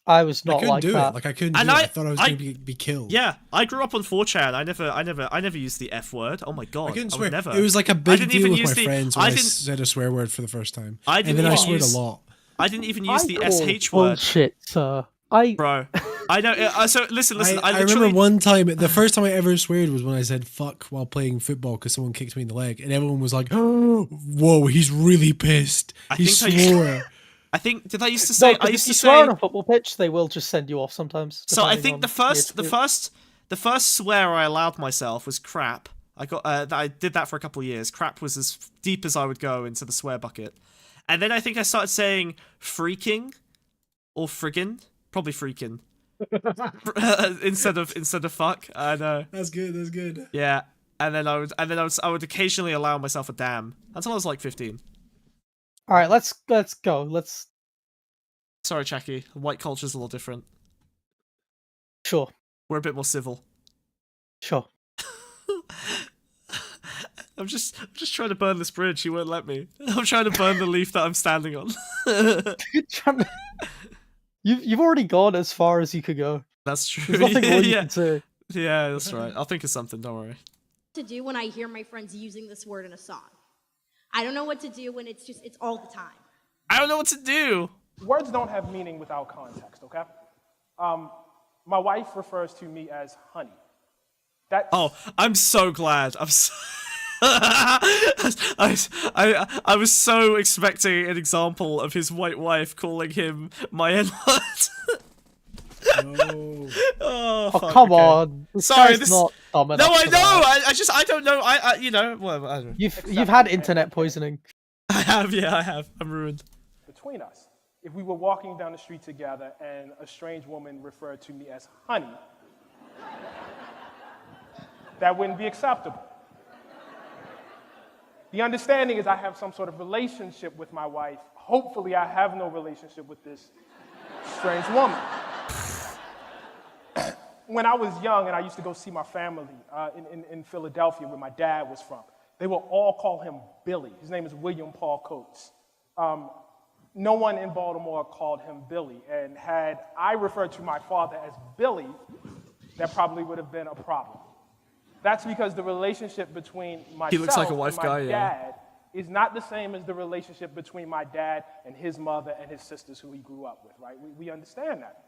I was not I couldn't like do that. it. Like I couldn't do it. I thought I was going to be killed. Yeah, I grew up on 4chan. I never used the F word. Oh my god. I couldn't would swear. never. It was like a big deal with my friends when I said a swear word for the first time. And then I sweared a lot. I didn't even use the SH word. Bullshit, sir. Bro, I know. So listen. I remember one time, the first time I ever sweared was when I said "fuck" while playing football because someone kicked me in the leg, and everyone was like, "Oh, whoa, he's really pissed. He swore." I think did I used to say? No, I used to swear say on a football pitch. They will just send you off sometimes. So I think the first swear I allowed myself was crap. I did that for a couple of years. Crap was as deep as I would go into the swear bucket, and then I think I started saying freaking or friggin'. Probably freaking instead of fuck. I know. That's good. That's good. Yeah, and then I would occasionally allow myself a damn until I was like 15. All right, let's go. Sorry, Chucky. White culture's a little different. Sure. We're a bit more civil. Sure. I'm just trying to burn this bridge. You won't let me. I'm trying to burn the leaf that I'm standing on. You've already gone as far as you could go. That's true. There's nothing more you can say. Yeah, that's right. I'll think of something. Don't worry. To do when I hear my friends using this word in a song. I don't know what to do when it's all the time. I don't know what to do. Words don't have meaning without context, okay? My wife refers to me as honey. Oh, I'm so glad. I was so expecting an example of his white wife calling him my N-word. No. Oh, Oh, fuck, come okay. on. Sorry, this not dumb No, enough I for know. that. I don't know. You know. Well, I don't know. You've had internet poisoning. I have. Yeah, I have. I'm ruined. Between us, if we were walking down the street together and a strange woman referred to me as honey, that wouldn't be acceptable. The understanding is I have some sort of relationship with my wife. Hopefully, I have no relationship with this strange woman. When I was young and I used to go see my family in Philadelphia where my dad was from, they will all call him Billy. His name is William Paul Coates. No one in Baltimore called him Billy, and had I referred to my father as Billy, that probably would have been a problem. That's because the relationship between myself and my dad is not the same as the relationship between my dad and his mother and his sisters who he grew up with, right? We understand that.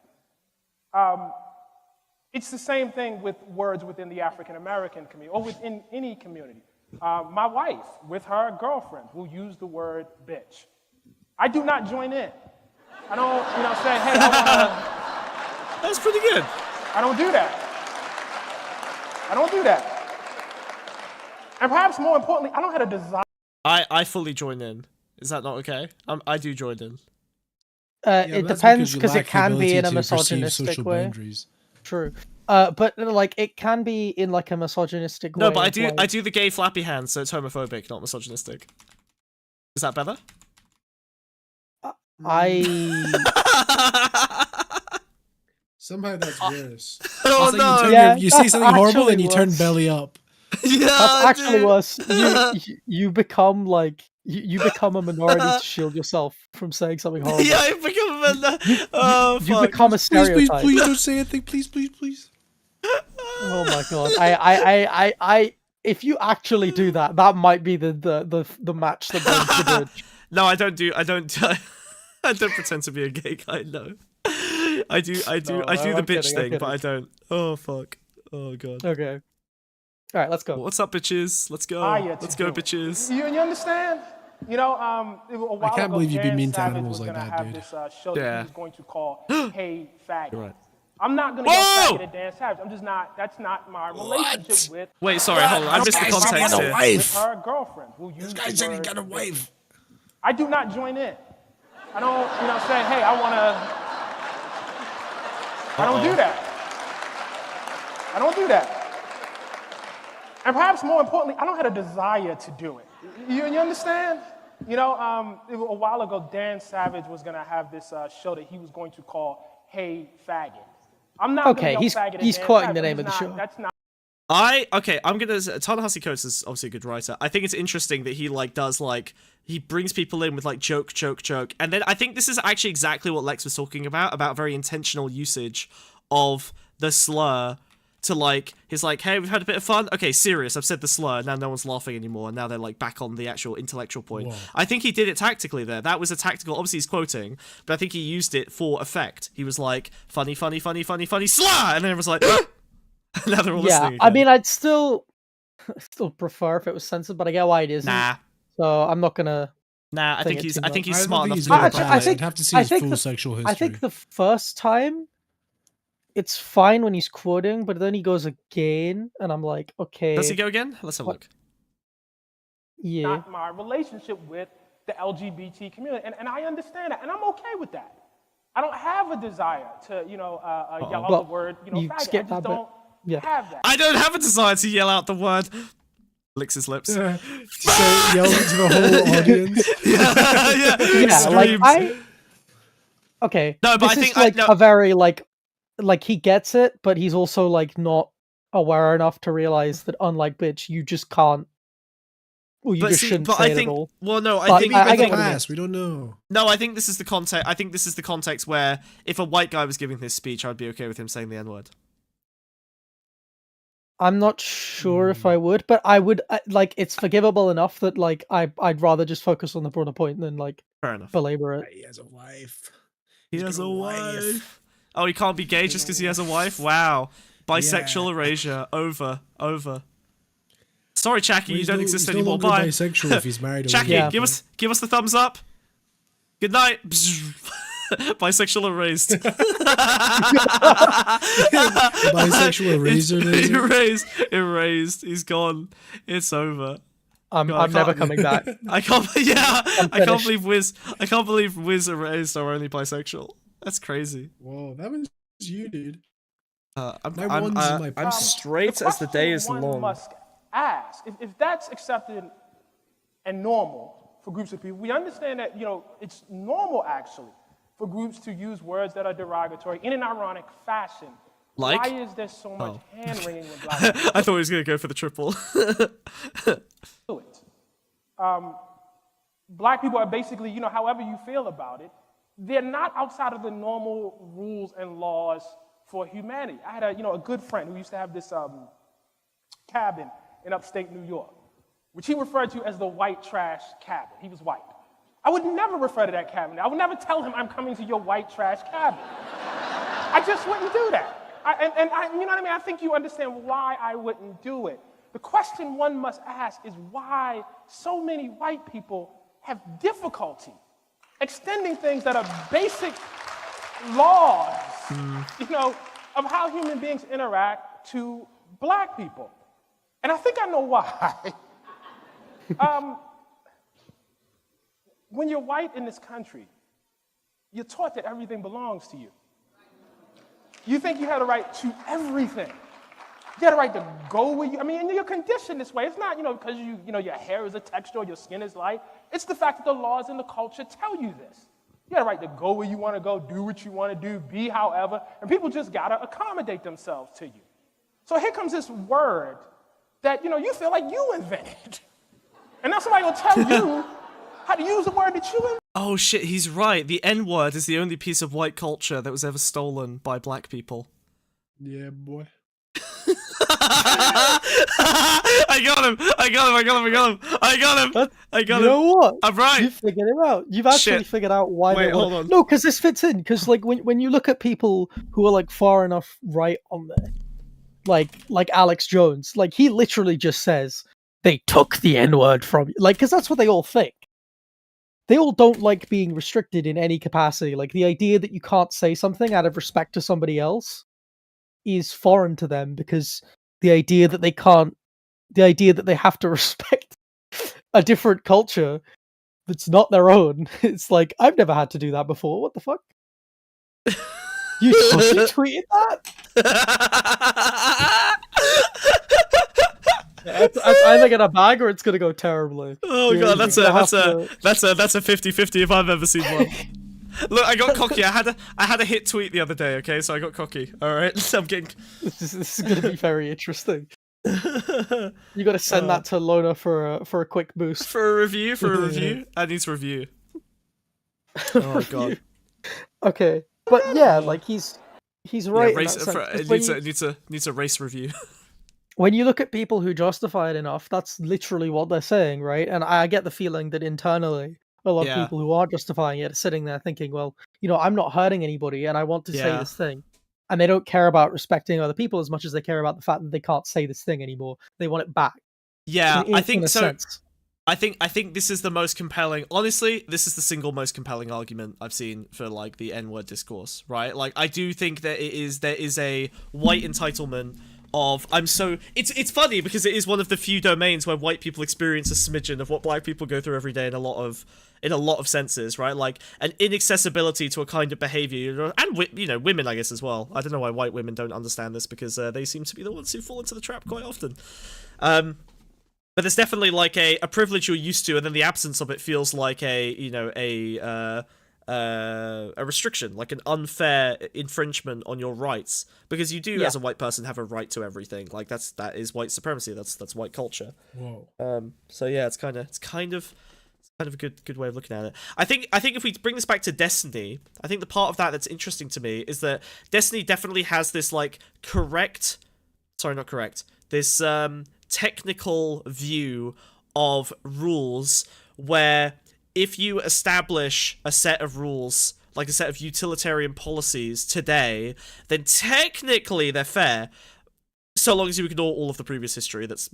It's the same thing with words within the African American community or within any community. My wife, with her girlfriend, will use the word bitch. I do not join in. I don't, say, hey, I wanna... That's pretty good. I don't do that. I don't do that. And perhaps more importantly, I don't have a desire. I fully join in. Is that not okay? I do join in. It depends because it can be in a misogynistic way. Boundaries. True. But like it can be in like a misogynistic way. No, but I do the gay flappy hand, so it's homophobic, not misogynistic. Is that better? Somehow that's worse. Oh, no. You say something horrible and you turn belly up. Yeah, that's actually worse. You become like you become a minority to shield yourself from saying something horrible. Yeah, I become a minority. You become a stereotype. Please don't say anything. Please. Oh my god! I if you actually do that, that might be the match that burns the bridge. No, I don't pretend to be a gay guy. No, I do the bitch thing, but I don't. Oh fuck. Oh god. Okay. All right, let's go. What's up, bitches? Let's go. Let's go, bitches. You understand? A while I can't believe you'd be mean to Savage animals was like gonna that, have dude. This show that he was going to call Hey Faggot. You're right. I'm not gonna go faggot at Dan Savage. I'm just not. That's not my relationship with. Wait, sorry, hold on. I missed the context here. With her girlfriend, who used This guy said he got a wife. I do not join in. I don't, say, hey, I don't do that. I don't do that. And perhaps more importantly, I don't have a desire to do it. You understand? You know, a while ago, Dan Savage was going to have this show that he was going to call Hey Faggot. I'm not okay, he's quoting the name of the show. That's not. I'm gonna. Ta-Nehisi Coates is obviously a good writer. I think it's interesting that he does he brings people in with joke, and then I think this is actually exactly what Lex was talking about very intentional usage of the slur to he's hey, we've had a bit of fun. Okay, serious. I've said the slur. Now no one's laughing anymore, and now they're back on the actual intellectual point. Whoa. I think he did it tactically there. That was a tactical. Obviously, he's quoting, but I think he used it for effect. He was funny, funny, funny, funny, funny slur, and then it was now they're all listening again. I mean, I'd still prefer if it was censored, but I get why it isn't. Nah. So I'm not gonna. Nah, I think he's smart enough to I'd have to see his full sexual history. I think the first time, it's fine when he's quoting, but then he goes again, and I'm like, okay. Does he go again? Let's have a look. Yeah. Not my relationship with the LGBT community, and I understand that, and I'm okay with that. I don't have a desire to, yell out the word, faggot. I just don't have that. I don't have a desire to yell out the word. Licks his lips. Yeah. So yell to the whole audience. Yeah, okay. No, but this I think is a very he gets it, but he's also not aware enough to realize that unlike bitch, you just can't. Well, you just shouldn't say it at all. Well, no, I think I get class. We don't know. No, I think this is the context. I think this is the context where if a white guy was giving this speech, I'd be okay with him saying the N-word. I'm not sure if I would, but I would it's forgivable enough that I'd rather just focus on the broader point than fair enough belabor it. He has a wife. He has a wife. Oh, he can't be gay just because he has a wife? Wow. Bisexual erasure. Over. Sorry, Chacky, you don't exist anymore. Bye. Bisexual if he's married. Chacky, give us the thumbs up. Good night. Bisexual erased. Bisexual eraser. Erased. He's gone. It's over. I'm never coming back. I can't. Yeah, I can't believe Wiz erased are only bisexual. That's crazy. Whoa, that was you, dude. I'm straight as the day is long. Must ask if that's accepted and normal for groups of people. We understand that it's normal actually for groups to use words that are derogatory in an ironic fashion. Why is there so much hand wringing with black people? I thought he was going to go for the triple. Black people are basically, however you feel about it, they're not outside of the normal rules and laws for humanity. I had a good friend who used to have this cabin in upstate New York, which he referred to as the white trash cabin. He was white. I would never refer to that cabin. I would never tell him I'm coming to your white trash cabin. I just wouldn't do that. You know what I mean? I think you understand why I wouldn't do it. The question one must ask is why so many white people have difficulty extending things that are basic laws, of how human beings interact to black people. And I think I know why. When you're white in this country, you're taught that everything belongs to you. You think you have a right to everything. You have a right to go where you, and you're conditioned this way. It's not, because your hair is a texture or your skin is light. It's the fact that the laws and the culture tell you this. You have a right to go where you want to go, do what you want to do, be however, and people just got to accommodate themselves to you. So here comes this word that, you feel like you invented. And now somebody will tell you how to use a word that you invented. Oh shit, he's right. The N-word is the only piece of white culture that was ever stolen by black people. Yeah, boy. I got him. You know what? I'm right. You figured it out. You've actually figured out why. Wait, hold on. No, because this fits in. Because when you look at people who are far enough right on there, like Alex Jones, he literally just says they took the N-word from you, because that's what they all think. They all don't like being restricted in any capacity. The idea that you can't say something out of respect to somebody else is foreign to them, because the idea that they have to respect a different culture that's not their own, it's I've never had to do that before. What the fuck? You tweeted that? It's either gonna bag or it's gonna go terribly. Oh god, that's a 50-50 if I've ever seen one. Look, I got cocky. I had a hit tweet the other day. Okay, so I got cocky. All right, I'm getting. This is gonna be very interesting. You got to send that to Lona for a quick boost. For a review. I need to review. Oh my god. Okay, but yeah, like he's right. It needs a race review. When you look at people who justify it enough, that's literally what they're saying, right? And I get the feeling that internally, a lot of people who are justifying it are sitting there thinking, well, I'm not hurting anybody, and I want to say this thing. And they don't care about respecting other people as much as they care about the fact that they can't say this thing anymore. They want it back. Yeah, I think so. Sense. I think this is the most compelling. Honestly, this is the single most compelling argument I've seen for like the N-word discourse, right? Like I do think that there is a white entitlement of it's funny because it is one of the few domains where white people experience a smidgen of what black people go through every day in a lot of senses, right? Like an inaccessibility to a kind of behavior, and women, I guess, as well. I don't know why white women don't understand this because they seem to be the ones who fall into the trap quite often. But there's definitely like a privilege you're used to, and then the absence of it feels like a restriction, like an unfair infringement on your rights, because you do, as a white person, have a right to everything. Like that is white supremacy. That's white culture. Whoa. So yeah, it's kind of a good way of looking at it. I think if we bring this back to Destiny, I think the part of that that's interesting to me is that Destiny definitely has this like this technical view of rules where if you establish a set of rules, like a set of utilitarian policies today, then technically they're fair, so long as you ignore all of the previous history that's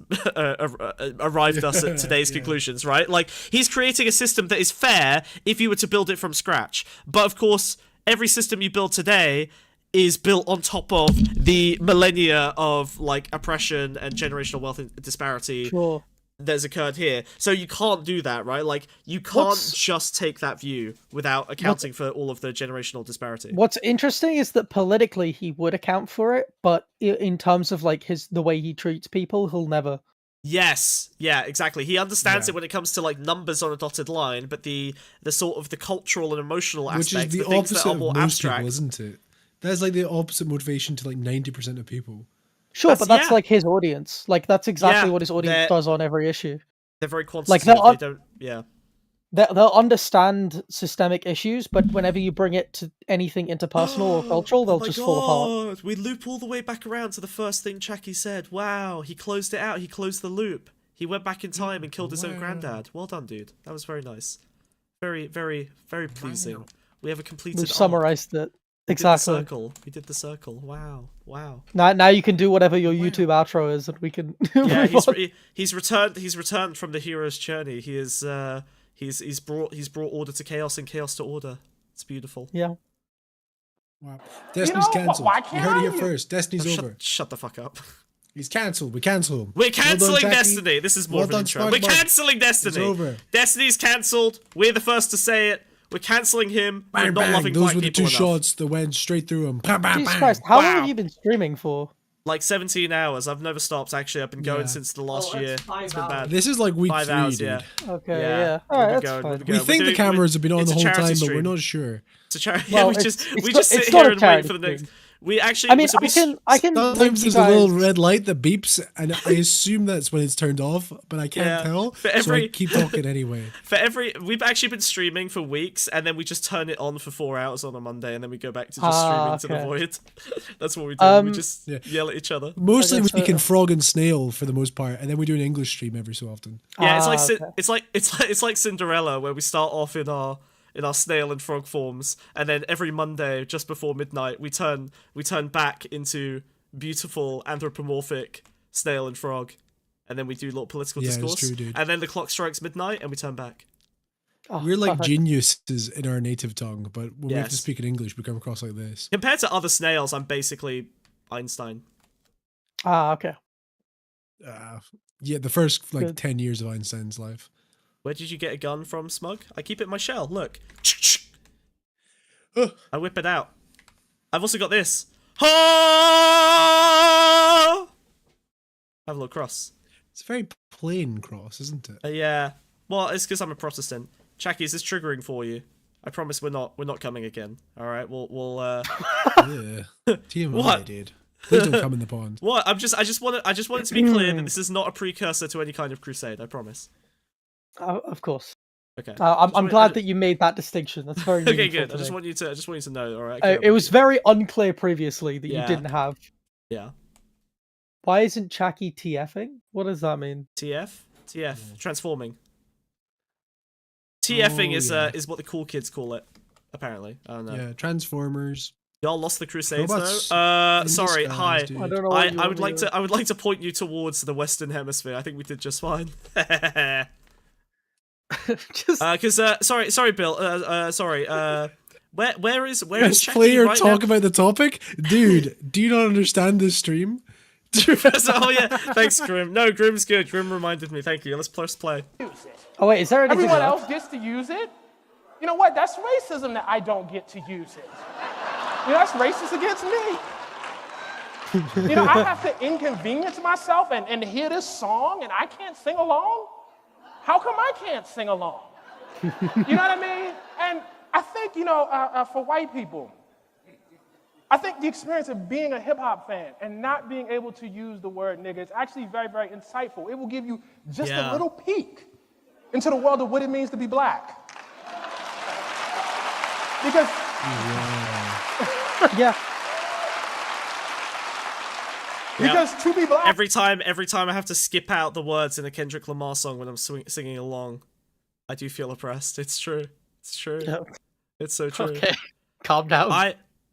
arrived us at today's conclusions, right? Like, he's creating a system that is fair if you were to build it from scratch. But of course, every system you build today is built on top of the millennia of like oppression and generational wealth disparity that's occurred here. So you can't do that, right? Like, you can't just take that view without accounting for all of the generational disparity. What's interesting is that politically he would account for it, but in terms of like the way he treats people, he'll never. Yes, yeah, exactly. He understands it when it comes to like numbers on a dotted line, but the sort of the cultural and emotional aspects, which is the things opposite that are of more most abstract, people, isn't it? That's like the opposite motivation to like 90% of people. Sure, but that's like his audience. Like that's exactly what his audience does on every issue. They're very quantitative. Like they don't. Yeah. They'll understand systemic issues, but whenever you bring it to anything interpersonal or cultural, they'll just fall apart. We loop all the way back around to the first thing Chucky said. Wow, he closed it out. He closed the loop. He went back in time and killed his own granddad. Well done, dude. That was very nice. Very, very, very pleasing. We have a completed. We've summarized it. Exactly. We did the circle. Wow. Now you can do whatever your YouTube outro is, and we can. Yeah, he's returned. He's returned from the hero's journey. He is. He's brought order to chaos and chaos to order. It's beautiful. Yeah. Wow. Destiny's cancelled. You heard it here first. Destiny's over. Shut the fuck up. He's cancelled. We cancel him. We're cancelling Destiny. This is more of an intro. We're cancelling Destiny. It's over. Destiny's cancelled. We're the first to say it. We're cancelling him. Bang, we're not bang. loving Those black were the people two enough. shots that went straight through him. Bang, bang, Jesus bang. Christ, how long have you been streaming for? Like 17 hours. I've never stopped, actually. I've been going since the last year. It's been bad. This is like week 5 3, hours, dude. Okay, yeah. Alright, that's fine. We think the cameras have been on the whole time, but we're not sure. It's a charity. Well, we just sit here and wait for the next. We actually. I mean, I can. Sometimes there's a little red light that beeps, and I assume that's when it's turned off, but I can't tell. So I keep talking anyway. We've actually been streaming for weeks, and then we just turn it on for 4 hours on a Monday, and then we go back to just streaming to the void. That's what we do. We just yell at each other. Mostly we speak in frog and snail for the most part, and then we do an English stream every so often. Yeah, it's like Cinderella, where we start off in our snail and frog forms, and then every Monday just before midnight we turn back into beautiful anthropomorphic snail and frog, and then we do a little political discourse. It's true, dude. And then the clock strikes midnight and we turn back. We're like geniuses in our native tongue, but when we have to speak in English, we come across like this. Compared to other snails, I'm basically Einstein. Okay. Yeah, the first 10 years of Einstein's life. Where did you get a gun from, Smug? I keep it in my shell. Look. I whip it out. I've also got this. I have a little cross. It's a very plain cross, isn't it? Yeah. Well, it's because I'm a Protestant. Chucky, is this triggering for you? I promise we're not coming again. All right, we'll Yeah. TMI, dude. Please don't come in the pond. What? I just want it to be clear that this is not a precursor to any kind of crusade. I promise. Of course. Okay. I'm glad that you made that distinction. That's very okay. Good. I just want you to know. All right. It was very unclear previously that you didn't have. Yeah. Why isn't Chucky TFing? What does that mean? TF. Transforming. TFing is what the cool kids call it. Apparently. I don't know. Yeah. Transformers. Y'all lost the Crusades Robots though. Sorry. Hi. Dude. I don't know. I would like to point you towards the Western Hemisphere. I think we did just fine. Sorry, Bill. Sorry. Where is Chucky player right talk now? about the topic, dude. Do you not understand this stream? Oh yeah, thanks, Grim. No, Grim's good. Grim reminded me. Thank you. Let's play. Oh wait, is there anything Everyone else? else gets to use it. You know what? That's racism that I don't get to use it. You know, that's racist against me. You know, I have to inconvenience myself and hear this song and I can't sing along? How come I can't sing along? You know what I mean? And I think, you know, for white people, I think the experience of being a hip-hop fan and not being able to use the word nigga is actually very, very insightful. It will give you just a little peek into the world of what it means to be black. Because... Yeah. Because to be black... Every time I have to skip out the words in a Kendrick Lamar song when I'm singing along, I do feel oppressed. It's true. It's true. Yep. It's so true. Okay. Calm down.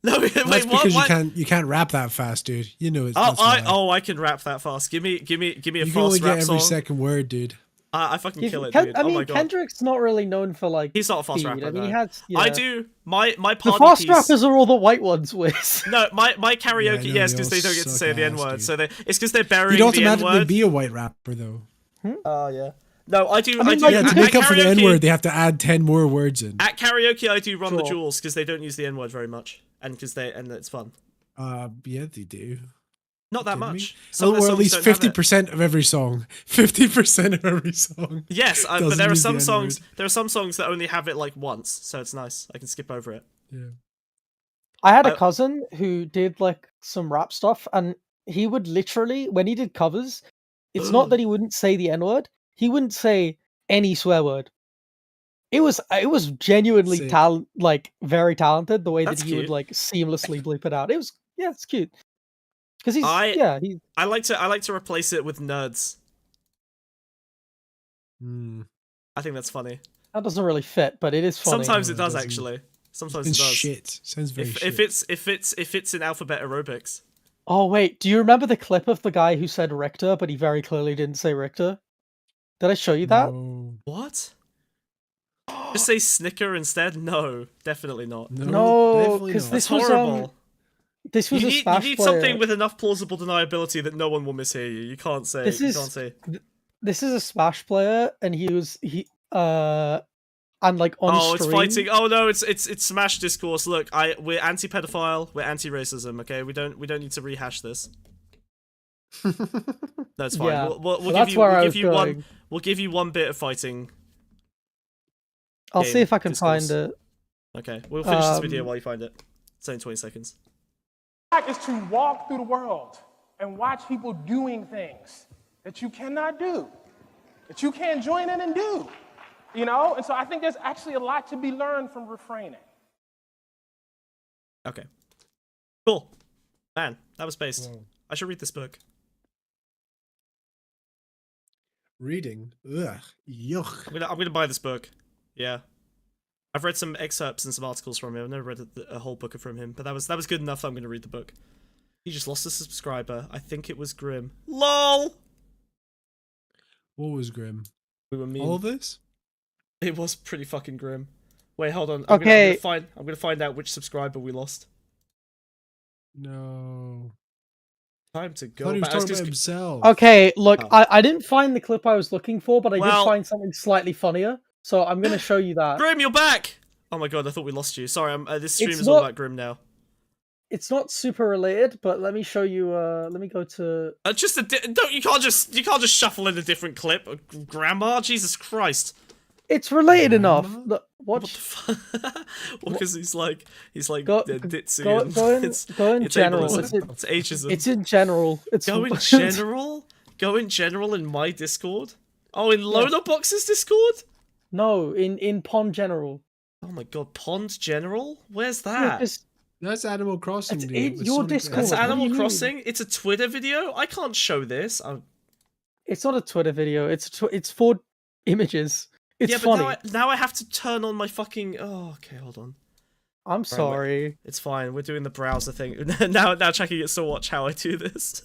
No, wait, That's what? because you can't rap that fast, dude. You know it's. I can rap that fast. Give me a you fast can only rap get song. every second word, dude. I fucking kill it, dude. I mean, oh my god. Kendrick's not really known for like. He's not a fast speed. rapper. I mean, no. he has. Yeah. I do my party The fast piece. rappers are all the white ones, Wiz. No, my karaoke. Yeah, Yes, they because all they don't get to suck say the ass, N word. dude. So it's because they're burying You'd the N automatically word. be a white rapper, though. Oh yeah. No, I do. I mean, Yeah, to make up for the karaoke- N word, they have to add 10 more words in. At karaoke, I do run the Sure. jewels because they don't use the N word very much, and it's fun. Yeah, they do. Not that Kidding me? much. Some of Or their at least songs don't have it. 50% of every song. 50% of every song. Yes, but doesn't there are use some the songs. N-word. There are some songs that only have it like once, so it's nice. I can skip over it. Yeah. I had a cousin who did like some rap stuff, and he would literally, when he did covers, it's not that he wouldn't say the N word; he wouldn't say any swear word. It was genuinely Sick. very talented the way That's that he would cute. like seamlessly bleep it out. It's cute. Because he's I like to replace it with nerds. I think that's funny. that doesn't really fit, but it is funny. Sometimes it No, it does doesn't. actually. Sometimes It's it does. shit. Sounds very shit. If it's in alphabet aerobics. Oh wait, do you remember the clip of the guy who said Richter, but he very clearly didn't say Richter? Did I show you that? No. What? Just say Snicker instead? No, definitely not. No, definitely because not. this That's was horrible. this was You a need Smash player. something with enough plausible deniability that no one will mishear you. You can't say. This is- you can't say. This is a Smash player, and and like on Oh, stream. it's fighting. Oh no, it's Smash discourse. Look, we're anti-pedophile. We're anti-racism. Okay, we don't need to rehash this. No, it's fine. Yeah. We'll So give that's you. where We'll I give was you going. one. We'll give you one bit of fighting. I'll see game if I can discourse. find it. Okay, we'll finish this video while you find it. It's only 20 seconds. Is to walk through the world and watch people doing things that you cannot do, that you can't join in and do, you know? And so I think there's actually a lot to be learned from refraining. Okay. Cool. Man, that was based. I should read this book. Reading? Ugh. Yuck. I'm gonna buy this book. Yeah. I've read some excerpts and some articles from him. I've never read a whole book from him, but that was good enough that I'm gonna read the book. He just lost a subscriber. I think it was Grim. LOL! What was grim? We were mean. All of this? It was pretty fucking grim. Wait, hold on. Okay. I'm gonna find out which subscriber we lost. No. Time to I go thought he was back. talking about himself. Okay, look, Oh. I didn't find the clip I was looking for, but I Well- did find something slightly funnier. So I'm gonna show you that. Grim, you're back! Oh my god, I thought we lost you. Sorry, this stream It's is all not- about Grim now. It's not super related, but let me show you. Let me go to. You can't just shuffle in a different clip. Grandma, Jesus Christ. It's related enough. Look, what the fuck? Well, because he's like ditzy. Go in general. It's ageism. It's in general. Go in general. Go in general in my Discord. Oh, in Loner Box's Discord? No, in Pond General. Oh my god, Pond General? Where's that? That's Animal Crossing. Your Discord. That's Animal Crossing? It's a Twitter video? I can't show this. It's not a Twitter video. It's for images. It's funny. But now I have to turn on my fucking... Oh, okay, hold on. I'm sorry. It's fine. We're doing the browser thing. now Chucky gets to watch how I do this.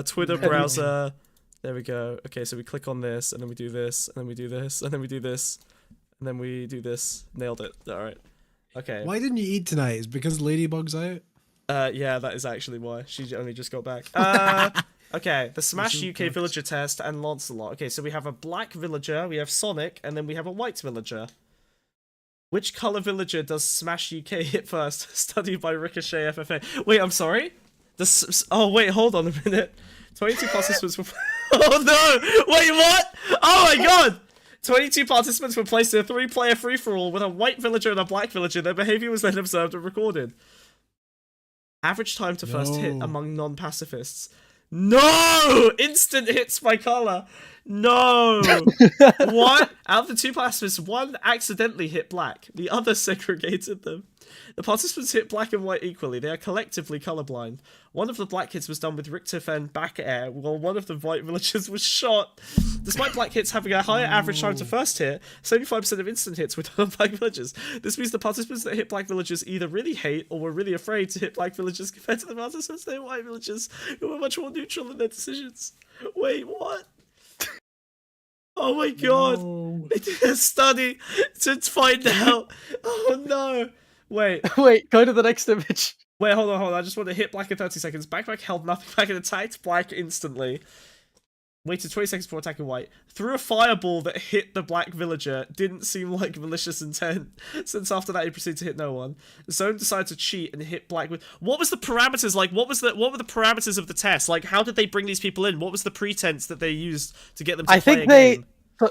Twitter browser. There we go. Okay, so we click on this, and then we do this, and then we do this, and then we do this, and then we do this. Nailed it. All right. Okay. Why didn't you eat tonight? Is it because Ladybug's out? Yeah, that is actually why. She only just got back. Okay, the Smash UK villager test and Lancelot. Okay, so we have a black villager, we have Sonic, and then we have a white villager. Which color villager does Smash UK hit first? Studied by Ricochet FFA. Wait, I'm sorry? Oh, wait, hold on a minute. 22 participants were... Oh, no! Wait, what? Oh, my God! 22 participants were placed in a 3-player free-for-all with a white villager and a black villager. Their behavior was then observed and recorded. Average time to first hit among non-pacifists. No! Instant hits by color. No! What? Out of the 2 participants, 1 accidentally hit black. The other segregated them. The participants hit black and white equally. They are collectively colorblind. One of the black hits was done with Richterfen back air, while one of the white villagers was shot. Despite black hits having a higher average time to first hit, 75% of instant hits were done on black villagers. This means the participants that hit black villagers either really hate or were really afraid to hit black villagers compared to the participants that hit white villagers, who were much more neutral in their decisions. Wait, what? Oh my god! No. They did a study to find out. Oh no! Wait, go to the next image. Wait, hold on. I just want to hit black in 30 seconds. Black held nothing back and attacked black instantly. Waited 20 seconds before attacking white. Threw a fireball that hit the black villager. Didn't seem like malicious intent, since after that he proceeded to hit no one. Zone decided to cheat and hit black with... What was the parameters like? What were the parameters of the test? Like, how did they bring these people in? What was the pretense that they used to get them to play a game?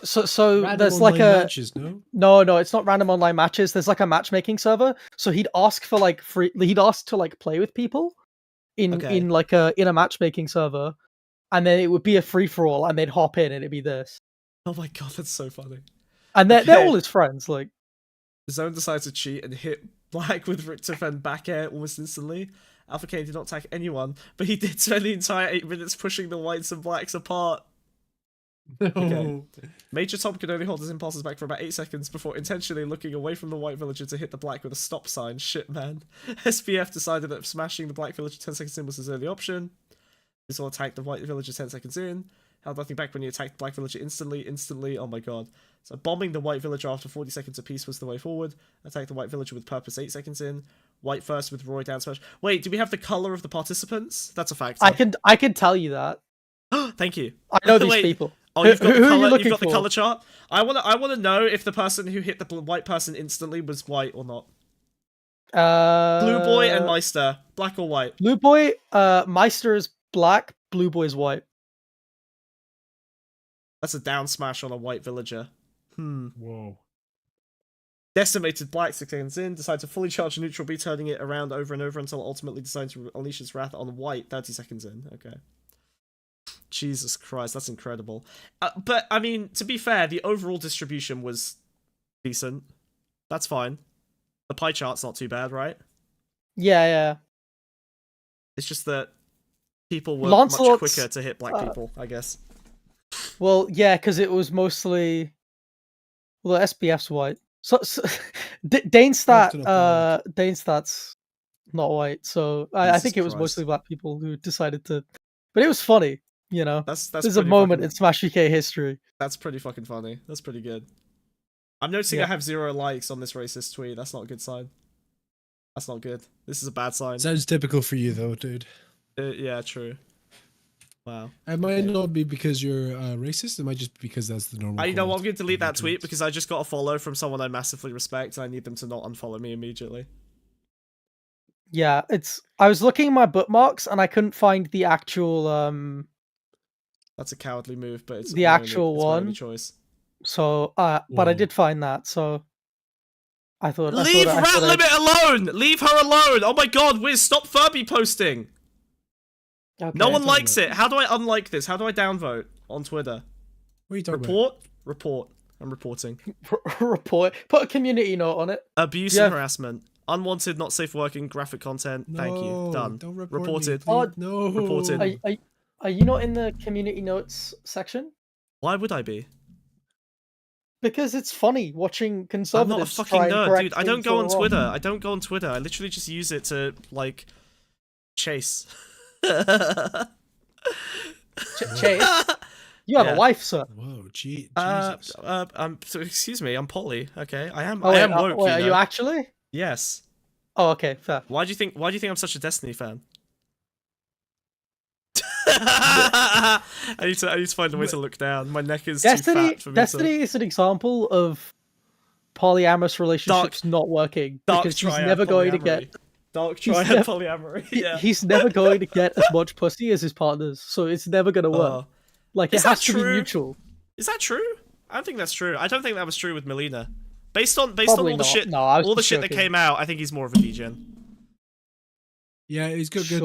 So random there's like a matches, no, it's not random online matches. There's like a matchmaking server. So he'd ask for like he'd ask to like play with people in a matchmaking server, and then it would be a free for all, and they'd hop in, and it'd be this. Oh my god, that's so funny. And they're all his friends. Like, Zone decided to cheat and hit black with Richterfen back air almost instantly. Alpha K did not attack anyone, but he did spend the entire 8 minutes pushing the whites and blacks apart. No. Okay. Major Tom could only hold his impulses back for about 8 seconds before intentionally looking away from the white villager to hit the black with a stop sign. Shit, man. SPF decided that smashing the black villager 10 seconds in was his early option. This all attacked the white villager 10 seconds in. Held nothing back when he attacked the black villager instantly. Oh my god. So bombing the white villager after 40 seconds apiece was the way forward. Attack the white villager with purpose 8 seconds in. White first with Roy down smash. Wait, do we have the color of the participants? That's a fact. I can tell you that. Thank you. I know these people. Oh, you've got, who the, color, are you looking you've got for? the color chart. I want to know if the person who hit the white person instantly was white or not. Blue Boy and Meister, black or white? Blue Boy, Meister is black. Blue Boy is white. That's a down smash on a white villager. Whoa. Decimated black 6 seconds in. Decided to fully charge neutral B, turning it around over and over until ultimately decided to unleash its wrath on white 30 seconds in. Okay. Jesus Christ, that's incredible. But, I mean, to be fair, the overall distribution was decent. That's fine. The pie chart's not too bad, right? Yeah. It's just that people were much quicker to hit black people, I guess. Well, yeah, because it was mostly... Well, SPF's white. So Danestat's not white, so I think it was mostly black people who decided to... But it was funny. You know, that's there's a moment in Smash UK history. That's pretty fucking funny. That's pretty good. I'm noticing I have 0 likes on this racist tweet. That's not a good sign. That's not good. This is a bad sign. Sounds typical for you, though, dude. Yeah, true. Wow. It might not be because you're racist. It might just be because that's the normal. You know what? I'm going to delete that tweet because I just got a follow from someone I massively respect, and I need them to not unfollow me immediately. Yeah, I was looking at my bookmarks and I couldn't find the actual That's a cowardly move, but it's the actual it's my only one. choice. So, but I did find that. So I thought. Leave Rat Limit alone. Leave her alone. Oh my God, Wiz, stop Furby posting. Okay. No one likes it. How do I unlike this? How do I downvote on Twitter? What are you talking about? Report. I'm reporting. Report. Put a community note on it. Abuse and harassment. Unwanted, not safe working, graphic content. Thank you. Done. Don't Reported. No. Reported. Are you not in the community notes section? Why would I be? Because it's funny watching I'm conservatives. not a fucking nerd, dude. I don't go on Twitter. Wrong. I don't go on Twitter. I literally just use it to, like, chase. Chase? You have a wife, sir. Whoa, Jesus. So excuse me, I'm Polly. Okay, I am. Oh, I am woke. Wait, are you actually? Yes. Oh, okay, fair. Why do you think I'm such a Destiny fan? I need to find a way to look down. My neck is too fat for me. Destiny is an example of polyamorous relationships not working because he's never going to get dark triad polyamory. Yeah. He's never going to get as much pussy as his partners, so it's never going to work. Like, it has to be mutual. Is that true? I don't think that's true. I don't think that was true with Melina. Based on all the shit, that came out, I think he's more of a degen. Yeah, he's got good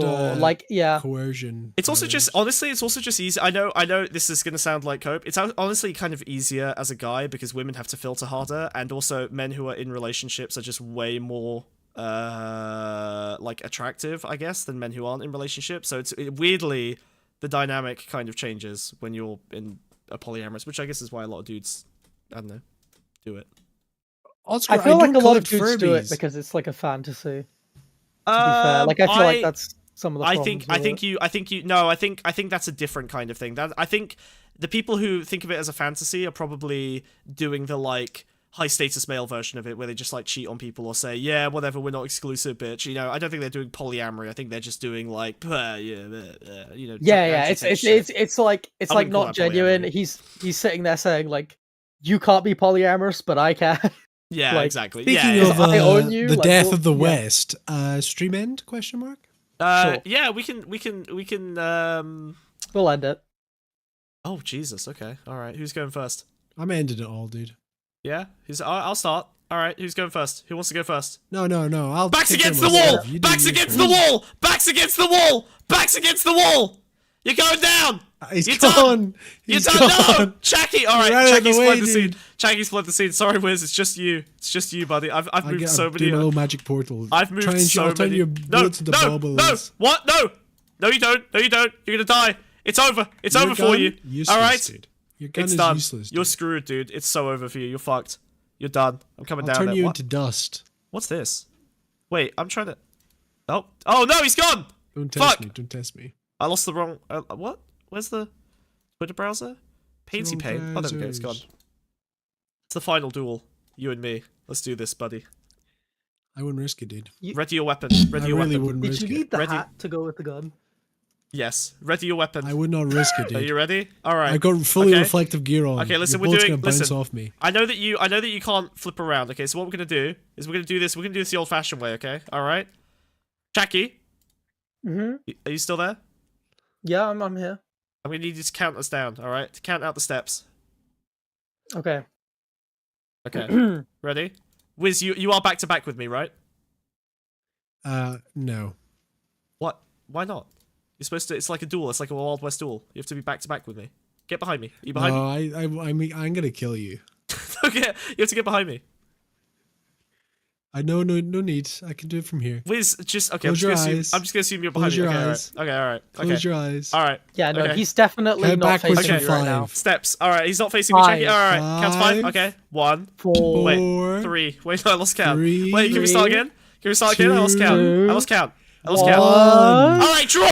coercion. It's also just honestly, it's also just easy. I know this is gonna sound like cope. It's honestly kind of easier as a guy because women have to filter harder, and also men who are in relationships are just way more like attractive, I guess, than men who aren't in relationships. So weirdly, the dynamic kind of changes when you're in a polyamorous, which I guess is why a lot of dudes, I don't know, do it. Oscar, I feel like a lot of dudes do it because it's like a fantasy. To be fair, like I feel like that's some of the problems. I think that's a different kind of thing. I think the people who think of it as a fantasy are probably doing the like high status male version of it, where they just like cheat on people or say, yeah, whatever, we're not exclusive, bitch. You know, I don't think they're doing polyamory. I think they're just doing like, you know. It's like not genuine. Polyamory. He's sitting there saying like, you can't be polyamorous, but I can. Yeah, like, exactly. Speaking of I own you, the like, death of the West, stream end ? Sure. Yeah, we can. We'll end it. Oh Jesus. Okay. All right. Who's going first? I'm ending it all, dude. Yeah. I'll start. All right. Who's going first? Who wants to go first? No. I'll. Backs against the wall. Backs against the wall. Backs against the wall. Backs against the wall. You're going down. He's gone. You're done. No, Chucky. All right, Chucky's fled the scene. Chucky's fled the scene. Sorry, Wiz. It's just you. It's just you, buddy. I've moved so many. Do a little magic portal. I've moved so many. No. What? No, you don't. No, you don't. You're gonna die. It's over. It's over for you. Useless, all right. Dude. Your gun it's is done. useless. Dude. You're screwed, dude. It's so over for you. You're fucked. You're done. I'm coming down. I'll turn there. you What? into dust. What's this? Wait, I'm trying to. Oh no, he's gone. Don't test me. Don't test me. I lost the wrong. What? Where's the Twitter browser? Paintsy Paint. Oh, there we go. It's gone. It's the final duel. You and me. Let's do this, buddy. I wouldn't risk it, dude. Ready your weapon. Ready I your really weapon. wouldn't risk Did you need it. the hat to go with the gun? Yes. Ready your weapon. I would not risk it, dude. Are you ready? All right. I got fully reflective gear on. Okay, listen. Your We're bullet's doing. gonna bounce Listen. off me. I know that you can't flip around. Okay, so what we're gonna do is we're gonna do this. We're gonna do this the old-fashioned way. Okay. All right. Jackie. Are you still there? Yeah, I'm here. I'm gonna need you to count us down. All right. To count out the steps. Okay. Okay. Ready? Wiz, you are back to back with me, right? No. What? Why not? You're supposed to. It's like a duel. It's like a Wild West duel. You have to be back to back with me. Get behind me. Are you behind me? No, I mean, I'm gonna kill you. Okay. You have to get behind me. I know, no need. I can do it from here. Wiz, just okay. Close your eyes. I'm just gonna assume you're behind Close me. your Okay, eyes. all right. Close your eyes. All right. Yeah, no, okay. he's definitely Count not backwards facing from you right now. 5. Steps. All right. He's not facing me. Check it. All right. Counts 5. 5. Okay. 1, 4. Wait. 3. Wait. No, I lost count. 3. Wait. Can we start again? Can we start again? I lost count. I lost count. All All right. Draw.